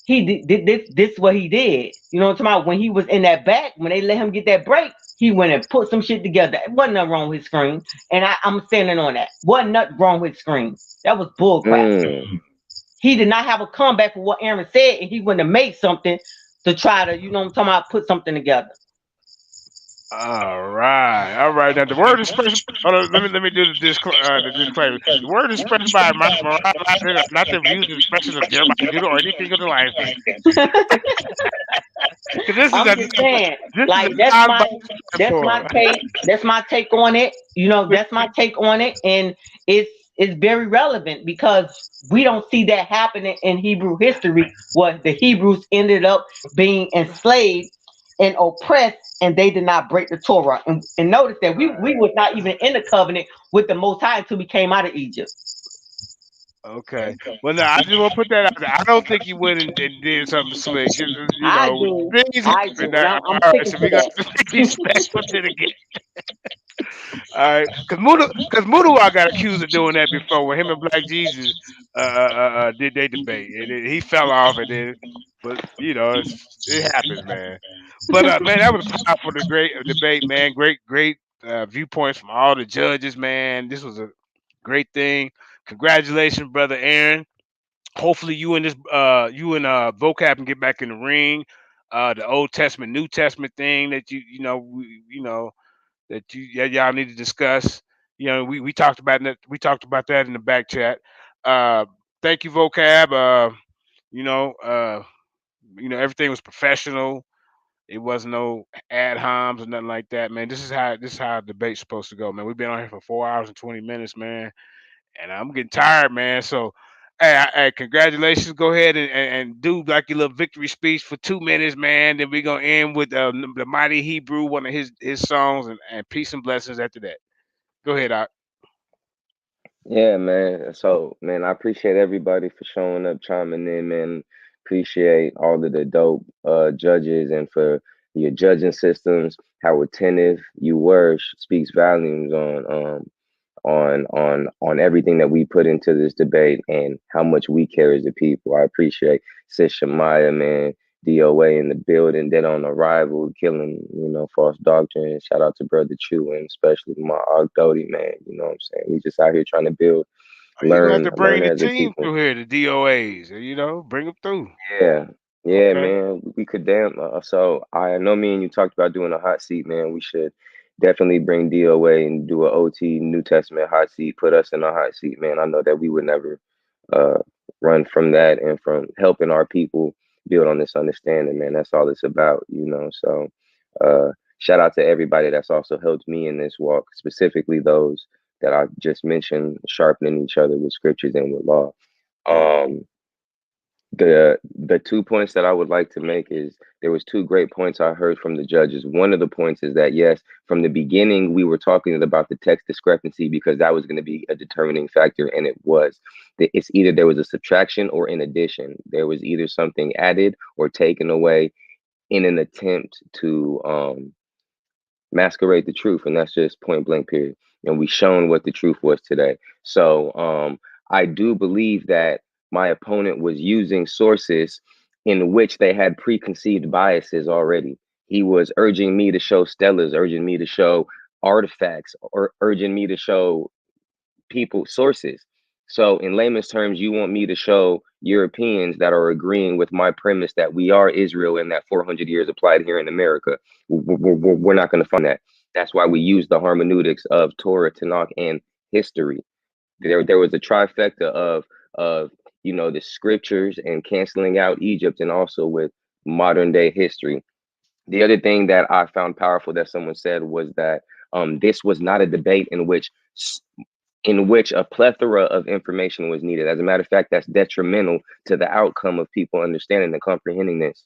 he did this what he did. You know what I'm talking about? When he was in that back, when they let him get that break, he went and put some shit together. It wasn't nothing wrong with his screen. And I'm standing on that. Wasn't nothing wrong with his screen. That was bull crap. He did not have a comeback for what Aaron said, and he went to make something to try to, you know what I'm talking about, put something together. All right. Now the word is expressed. Let me do the disclaimer. The word is expressed by not the views and expressions of Jeremiah Judah or anything of the Lions Den. I'm just saying, like that's my take. That's my take on it. That's my take on it, and it's very relevant because we don't see that happening in Hebrew history. What the Hebrews ended up being enslaved and oppressed, and they did not break the Torah. And notice that we was not even in the covenant with the Most High until we came out of Egypt. Okay. Well, no, I just want to put that out there. I don't think he went and did something slick. I do. Things happen now. All right, so we got to be special to the game. All right, because Mudawa got accused of doing that before when him and Black Jesus did their debate, and he fell off, and then, but it happens, man. But man, that was powerful, the great debate, man. Great viewpoints from all the judges, man. This was a great thing. Congratulations, brother Aaron. Hopefully you and Vocab can get back in the ring. The Old Testament, New Testament thing that y'all need to discuss. We talked about that. We talked about that in the back chat. Thank you, Vocab. Everything was professional. It wasn't no ad homs or nothing like that, man. This is how a debate's supposed to go, man. We've been on here for 4 hours and 20 minutes, man, and I'm getting tired, man. So, hey, congratulations. Go ahead and do like your little victory speech for 2 minutes, man. Then we're gonna end with the Mighty Hebrew, one of his songs, and peace and blessings after that. Go ahead, Doc. Yeah, man. So, man, I appreciate everybody for showing up, chiming in, man. Appreciate all of the dope judges and for your judging systems. How attentive you were speaks volumes on everything that we put into this debate and how much we care as a people. I appreciate Sis Shemaiah, man. DOA in the building, dead on arrival, killing, false doctrine. Shout out to Brother Chew and especially my Og Doty, man. You know what I'm saying? We just out here trying to build, learn, you have to bring the as a team people. through here, the DOAs, bring them through. Yeah, Okay. man. We could so I know me and you talked about doing a hot seat, man. We should definitely bring DOA and do a OT New Testament hot seat. Put us in a hot seat, man. I know that we would never run from that and from helping our people build on this understanding, man. That's all it's about, So shout out to everybody that's also helped me in this walk, specifically those that I just mentioned, sharpening each other with scriptures and with law. The 2 points that I would like to make is there was 2 great points I heard from the judges. One of the points is that, yes, from the beginning, we were talking about the text discrepancy because that was going to be a determining factor, and it was. It's either there was a subtraction or an addition. There was either something added or taken away in an attempt to masquerade the truth, and that's just point blank, period. And we shown what the truth was today. So I do believe that my opponent was using sources in which they had preconceived biases already. He was urging me to show stellas, urging me to show artifacts, or urging me to show people sources. So in layman's terms, you want me to show Europeans that are agreeing with my premise that we are Israel and that 400 years applied here in America. We're not going to find that. That's why we use the hermeneutics of Torah, Tanakh, and history. There was a trifecta of the scriptures and canceling out Egypt, and also with modern day history. The other thing that I found powerful that someone said was that this was not a debate in which a plethora of information was needed. As a matter of fact, that's detrimental to the outcome of people understanding and comprehending this.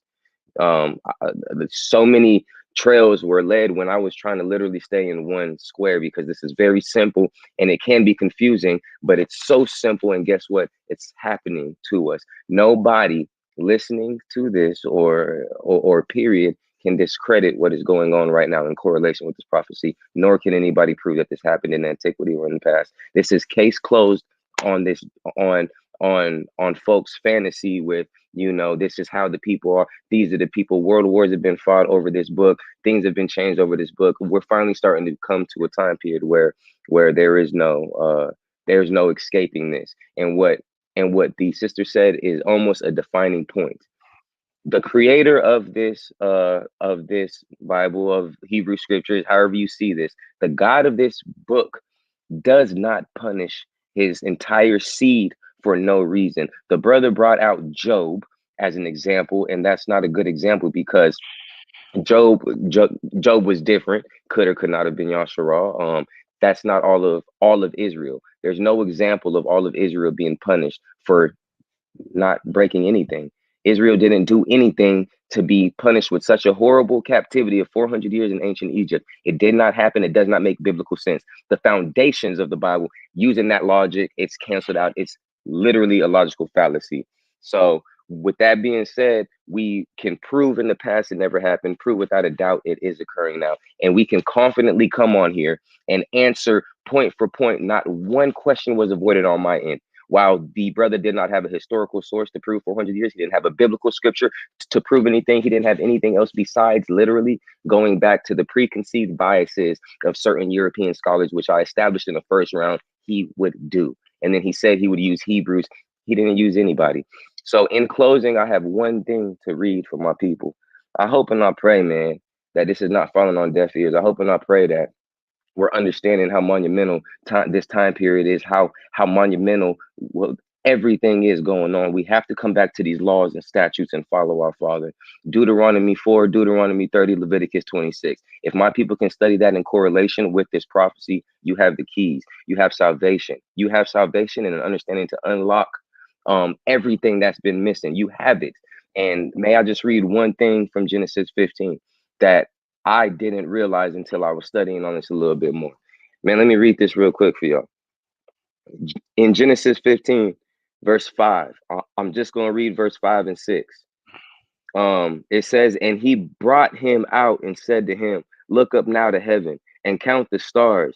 So many trails were led when I was trying to literally stay in one square, because this is very simple and it can be confusing, but it's so simple. And guess what? It's happening to us. Nobody listening to this or period can discredit what is going on right now in correlation with this prophecy, nor can anybody prove that this happened in antiquity or in the past. This is case closed on this on folks' fantasy with, this is how the people are. These are the people. World wars have been fought over this book. Things have been changed over this book. We're finally starting to come to a time period where there's no escaping this. And what the sister said is almost a defining point. The creator of this Bible, of Hebrew scriptures, however you see this, the God of this book does not punish his entire seed for no reason. The brother brought out Job as an example, and that's not a good example, because Job was different. Could or could not have been Yasharal. That's not all of Israel. There's no example of all of Israel being punished for not breaking anything. Israel didn't do anything to be punished with such a horrible captivity of 400 years in ancient Egypt. It did not happen. It does not make biblical sense. The foundations of the Bible, using that logic, it's canceled out. It's literally a logical fallacy. So with that being said, we can prove in the past it never happened, prove without a doubt it is occurring now. And we can confidently come on here and answer point for point. Not one question was avoided on my end. While the brother did not have a historical source to prove 400 years, he didn't have a biblical scripture to prove anything. He didn't have anything else besides literally going back to the preconceived biases of certain European scholars, which I established in the first round he would do. And then he said he would use Hebrews. He didn't use anybody. So in closing, I have one thing to read for my people. I hope and I pray, man, that this is not falling on deaf ears. I hope and I pray that we're understanding how monumental this time period is, how monumental everything is going on. We have to come back to these laws and statutes and follow our Father. Deuteronomy 4, Deuteronomy 30, Leviticus 26. If my people can study that in correlation with this prophecy, you have the keys. You have salvation. You have salvation and an understanding to unlock everything that's been missing. You have it. And may I just read one thing from Genesis 15 that I didn't realize until I was studying on this a little bit more. Man, let me read this real quick for y'all. In Genesis 15, verse 5, I'm just going to read verse 5 and 6. It says, and he brought him out and said to him, look up now to heaven and count the stars,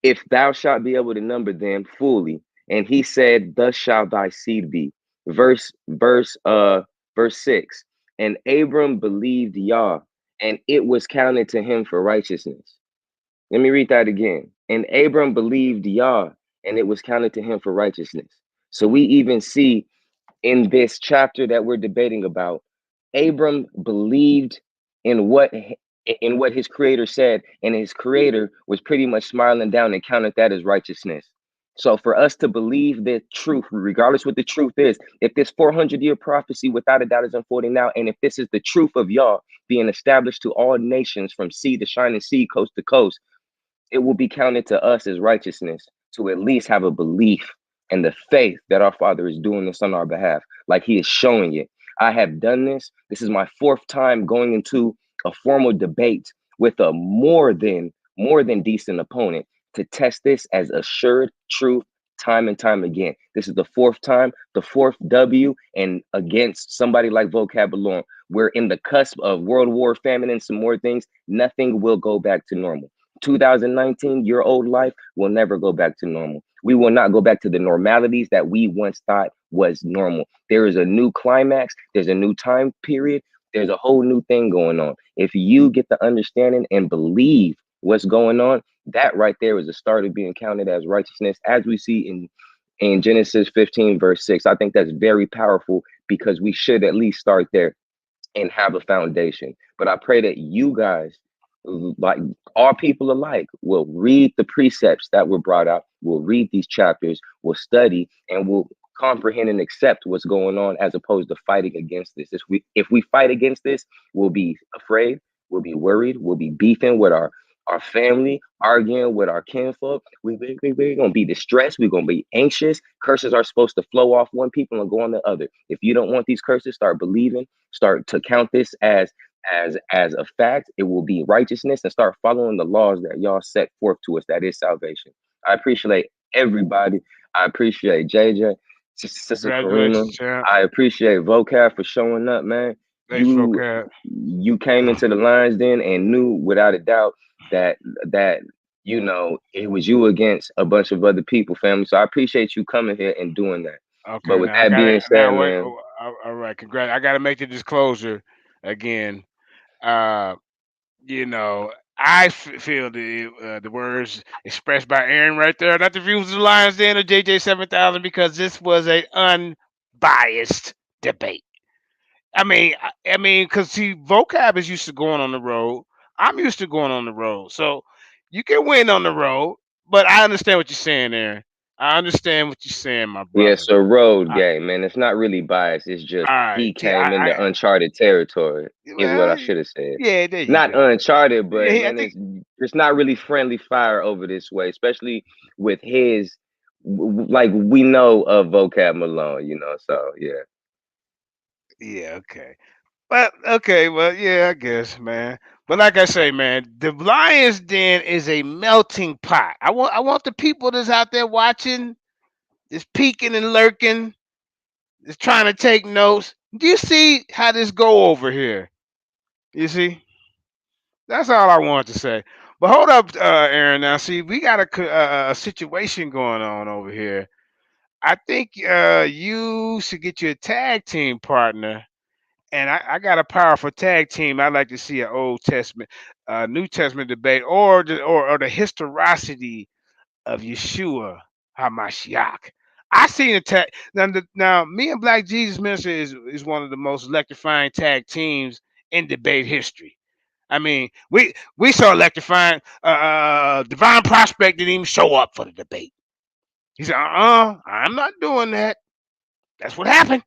if thou shalt be able to number them fully. And he said, thus shall thy seed be. Verse 6. And Abram believed Yah, and it was counted to him for righteousness. Let me read that again. And Abram believed Yah, and it was counted to him for righteousness. So we even see in this chapter that we're debating about, Abram believed in what his creator said, and his creator was pretty much smiling down and counted that as righteousness. So for us to believe the truth, regardless what the truth is, if this 400-year prophecy without a doubt is unfolding now, and if this is the truth of Yah being established to all nations from sea to shining sea, coast to coast, it will be counted to us as righteousness to at least have a belief and the faith that our Father is doing this on our behalf, like he is showing it. I have done this. This is my 4th time going into a formal debate with a more than decent opponent to test this as assured truth time and time again. This is the 4th time, the 4th W, and against somebody like Vocab alone. We're in the cusp of world war, famine, and some more things. Nothing will go back to normal. 2019, your old life will never go back to normal. We will not go back to the normalities that we once thought was normal. There is a new climax. There's a new time period. There's a whole new thing going on. If you get the understanding and believe what's going on, That right there is a start of being counted as righteousness, as we see in Genesis 15, verse 6. I think that's very powerful because we should at least start there and have a foundation. But I pray that you guys, like all people alike, will read the precepts that were brought out, will read these chapters, will study, and will comprehend and accept what's going on, as opposed to fighting against this. If we fight against this, we'll be afraid, we'll be worried, we'll be beefing with our family, arguing with our kinfolk. We're going to be distressed. We're going to be anxious. Curses are supposed to flow off one people and go on the other. If you don't want these curses, start believing, start to count this as a fact. It will be righteousness, and start following the laws that y'all set forth to us. That is salvation. I appreciate everybody. I appreciate JJ, Sister Karima. I appreciate Vocab for showing up, man. Thanks, Vocab. You came into the Lions Den and knew without a doubt that you know it was you against a bunch of other people, family. So I appreciate you coming here and doing that. Okay, but with that being said, man, all right, congrats. I got to make the disclosure again. You know, I feel the words expressed by Aaron right there, not the views of the Lions Den or JJ 7000, because this was a unbiased debate. I mean, because see, Vocab is used to going on the road. I'm used to going on the road, so you can win on the road. But I understand what you're saying, Aaron. I understand what you're saying, my brother. Yeah, it's a road game, man. It's not really biased. It's just he came into uncharted territory. Is what I should have said. Yeah, there you not go. uncharted, but Yeah, man, it's not really friendly fire over this way, especially with his like we know of Vocab Malone, you know. So yeah. Yeah. Okay. Well, yeah, I guess, man. But like I say, man, the Lions Den is a melting pot. I want the people that's out there watching, just peeking and lurking, just trying to take notes. Do you see how this go over here? You see? That's all I want to say. But hold up, Aaron. Now, see, we got a situation going on over here. I think you should get you a tag team partner. And I got a powerful tag team. I'd like to see an Old Testament, New Testament debate, or the historicity of Yeshua HaMashiach. I seen a tag now. Me and Black Jesus Minister is one of the most electrifying tag teams in debate history. I mean, we saw electrifying. Divine Prospect didn't even show up for the debate. He said, I'm not doing that. That's what happened.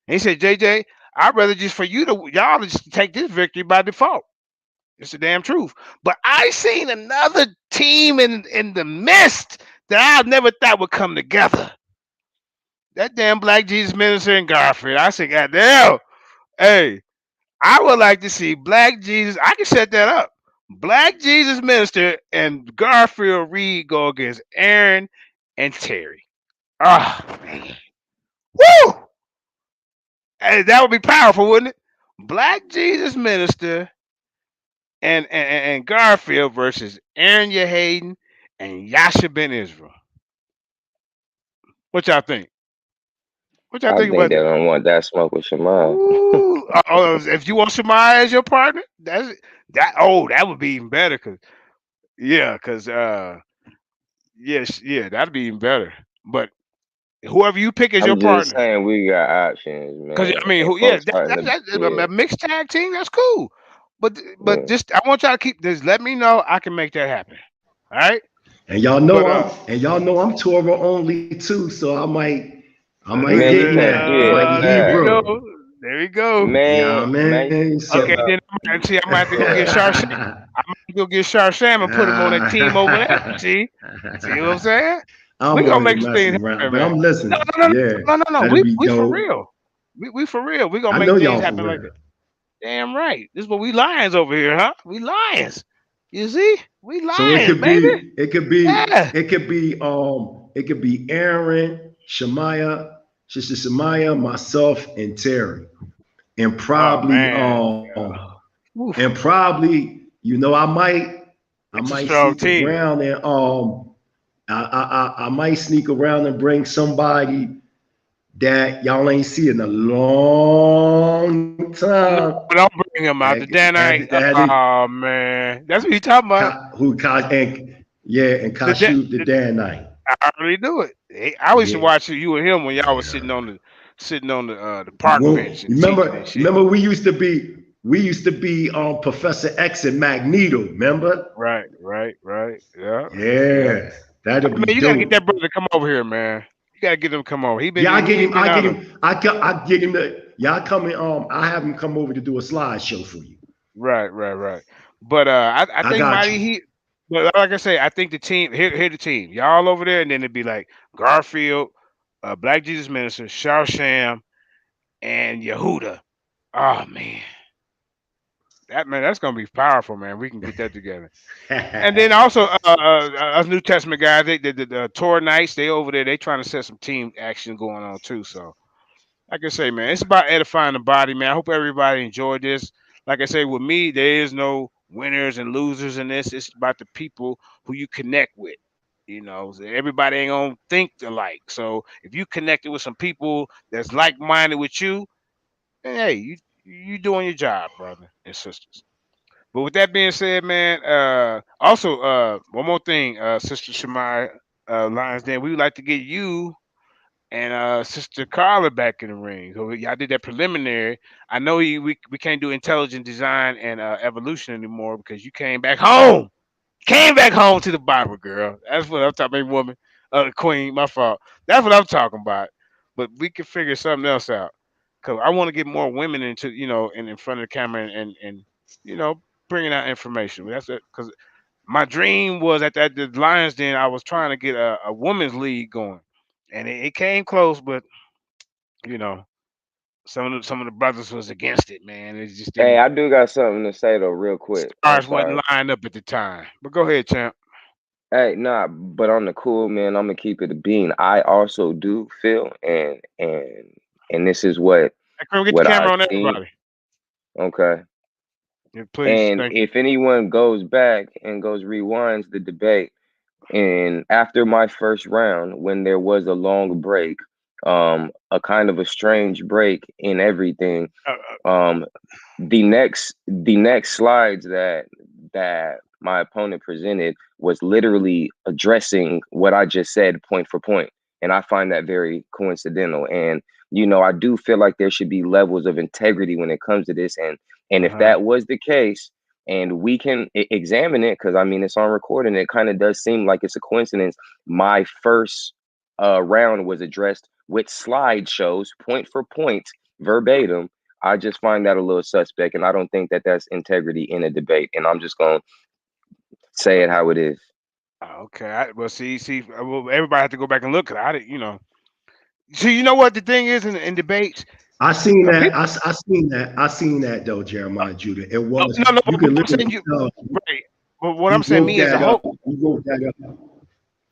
And he said, JJ, I'd rather just for y'all to just take this victory by default. It's the damn truth. But I seen another team in the midst that I never thought would come together. That damn Black Jesus Minister and Garfield. I said, God damn. Hey, I would like to see Black Jesus. I can set that up. Black Jesus Minister and Garfield Reed go against Aaron and Terry. Oh, man. Woo! Hey, that would be powerful, wouldn't it? Black Jesus Minister and Garfield versus Aaron Yehaden and Yasha Ben Israel. What y'all think? What y'all think about they don't want that smoke with Shemai. if you want Shemai as your partner, that would be even better. That'd be even better. But whoever you pick as your partner. I'm just saying we got options, man. Because I mean, that's a mixed tag team. That's cool. But just I want y'all to keep this. Let me know I can make that happen. All right. And y'all know I'm Torah only too, so I might get that. There we go. Man, yeah, man. Okay, then I might have to go get Sharsam. I might go get Sharsam and put him on that team over there. See what I'm saying? We gonna make this thing happen, man. I'm listening. No. We for real. We for real. We gonna make things happen like that. Damn right. This is what we Lions over here, huh? We Lions. You see? We Lions, so baby. It could be Aaron, Sister Shemaya, myself, and Terry. And probably I might sneak around and I might sneak around and bring somebody that y'all ain't seen in a long time. But don't bring him out. The Danite. Oh man, that's what you talking about. Yeah, and Kashu the Danite. I already knew it. I used to watch you and him when y'all was sitting on the park bench. And remember we used to be on Professor X and Magneto. Remember? Right. Yeah. Yeah. That'll be you gotta get that brother to come over here, man. You gotta get him to come over. I get him. Y'all come in. I have him come over to do a slideshow for you. Right. But I think Mighty but like I say, I think the team here the team. Y'all over there, and then it'd be like Garfield, Black Jesus Minister, Sham, and Yehuda. Oh man. That's gonna be powerful, man. We can get that together. And then also us New Testament guys, the Torah Knights, they over there, they trying to set some team action going on too. So like I say, man, it's about edifying the body, man. I hope everybody enjoyed this. Like I say, with me, there is no winners and losers in this. It's about the people who you connect with. You know, so everybody ain't gonna think alike. So if you connected with some people that's like-minded with you, then hey, you doing your job, brother and sisters. But with that being said, man, also one more thing, Sister Shemai Lions Den, we would like to get you and Sister Carla back in the ring. So y'all did that preliminary. I know we can't do intelligent design and evolution anymore because you came back home. Came back home to the Bible, girl. That's what I'm talking about, woman. Queen, my fault. That's what I'm talking about. But we can figure something else out. Cause I want to get more women into, in front of the camera and bringing out information. That's it. Cause my dream was at the Lions Den, I was trying to get a women's league going, and it came close, but some of the brothers was against it, man. It just didn't. Hey, I do got something to say though, real quick. Stars wasn't lined up at the time, but go ahead, champ. Hey, nah, but on the cool, man, I'm gonna keep it a bean. I also do feel and this is what Get the camera on everybody. Okay. Yeah, please. And if anyone goes back and rewinds the debate, and after my first round, when there was a long break, a kind of a strange break in everything, the next slides that my opponent presented was literally addressing what I just said point for point. And I find that very coincidental. And, I do feel like there should be levels of integrity when it comes to this. And if that was the case, and we can examine it, because I mean, it's on recording, it kind of does seem like it's a coincidence. My first round was addressed with slideshows, point for point, verbatim. I just find that a little suspect. And I don't think that that's integrity in a debate. And I'm just going to say it how it is. Okay. Well, see, everybody have to go back and look at it. So you know what the thing is in debates. I seen that. I seen that though, Jeremiah Judah. It was no. You can look at right. But what I'm saying, me as a host.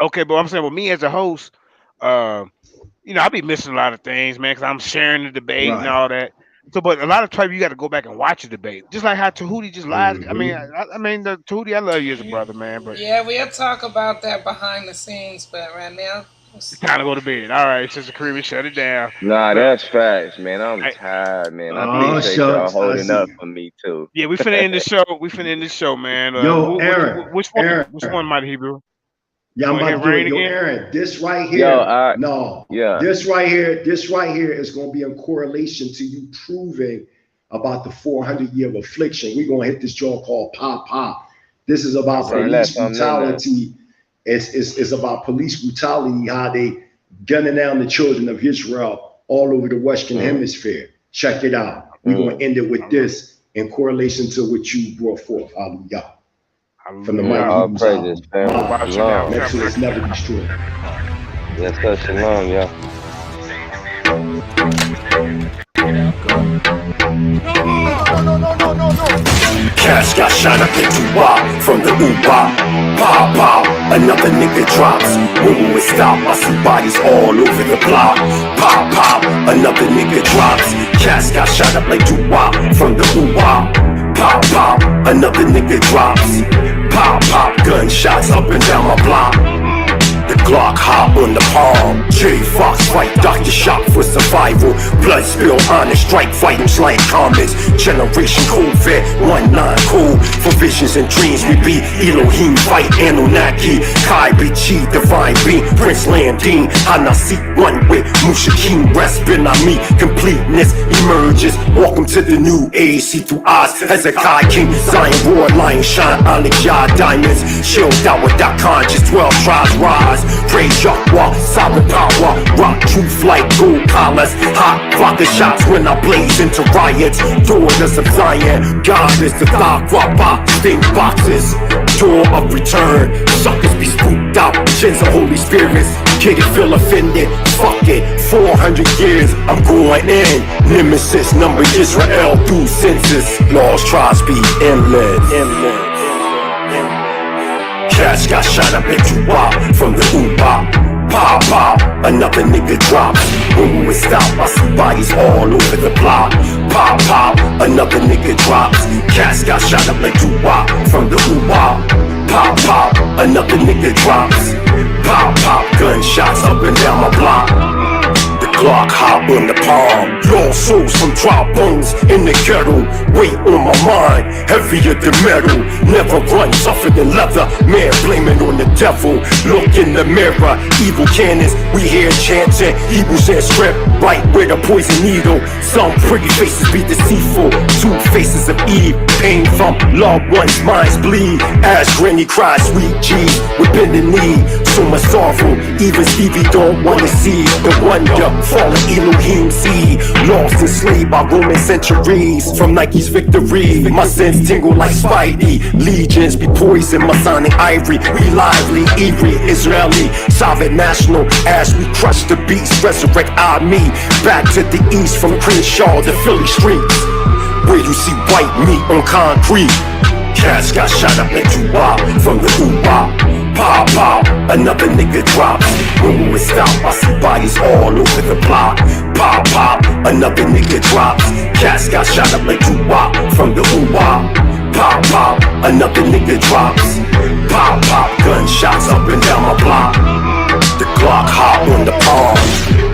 Okay, but I'm saying with me as a host, I be missing a lot of things, man, because I'm sharing the debate and all that. So, but a lot of times you got to go back and watch the debate, just like how Tahuti just lies. I mean, the Tahuti, I love you as a brother, man. But yeah, we'll talk about that behind the scenes. But right now, it's time to go to bed. All right, Sister Creamy, shut it down. Nah, that's facts, man. I'm tired, man. I appreciate y'all holding up for me too. Yeah, we finna end the show. Man. Yo, Aaron. Which one, Mighty Hebrew? Yeah, I'm about to do it. Yo, Aaron, this right here. This right here is going to be in correlation to you proving about the 400-year of affliction. We're going to hit this joint called Pop Pop. This is about police brutality. It's about police brutality, how they gunning down the children of Israel all over the Western Hemisphere. Check it out. We're going to end it with this in correlation to what you brought forth. Hallelujah. From the mighty praises, shalom. Exodus never destroyed. Yes, sir. Shalom, yeah. Cash got shot up into wop from the Uber. Pow pow, another nigga drops. When we stop, I see bodies all over the block. Pow pow, another nigga drops. Cash got shot up like doo-wop from the Uber. Pow pow, another nigga drops. Pow pop, gunshots up and down my block. The Glock hot on the palm. J Fox fight Dr. Shock for survival. Blood spill on the strike fighters like comets. Generation cold vet 19 cool. For visions and dreams we be Elohim fight Anunnaki. Kai Chi divine being Prince Landine. Hanasi one way Musha King rest been on me. Completeness emerges. Welcome to the new age. See through eyes Hezekiah King Zion War Lion shine on the jaw diamonds. Shield out with that conscious 12 tribes rise. Praise Yahweh, solid power. Rock truth like gold collars. Hot vodka shots when I blaze into riots. Daughters of Zion, God is the thought. Rock stink boxes. Door of return. Suckers be spooked out. Shins of Holy Spirits. Kitty feel offended. Fuck it. 400 years, I'm going in. Nemesis number Israel through census. Lost tribes be endless. Cash got shot up into wop from the Uber. Pop, pop, another nigga drops. When we stop, I see bodies all over the block. Pop, pop, another nigga drops. Cash got shot up into wop from the Uber. Pop, pop, another nigga drops. Pop, pop, gunshots up and down my block. Glock hot on the palm. Lost souls from dry bones in the kettle. Weight on my mind, heavier than metal. Never run, tougher than leather. Man, blame it on the devil. Look in the mirror, evil cannons. We hear chanting, Hebrews and script. Right where the poison needle. Some pretty faces be deceitful. Two faces of Eve. Pain from loved ones, minds bleed. As Granny cries, sweet G. We bend the knee. So much sorrow. Even Stevie don't wanna see the wonder. Fallen Elohim seed, lost and enslaved by Roman centuries. From Nike's victory, my sins tingle like Spidey. Legions be poison, Masonic ivory. We lively, eerie, Israeli, Soviet national. As we crush the beast, resurrect our me. Back to the east from Crenshaw to Philly streets, where you see white meat on concrete. Cats got shot up into wop from the Uber. Pop, pop, another nigga drops. When we stop, I see bodies all over the block. Pop, pop, another nigga drops. Cats got shot up like wop from the Uber. Pop, pop, another nigga drops. Pop, pop, gunshots up and down my block. The Glock hot on the palm.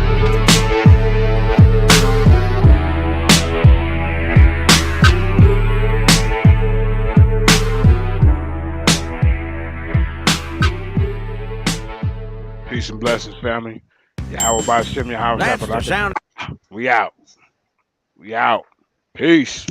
Peace and blessings, family. How about Shimmy? How about we out? We out. Peace.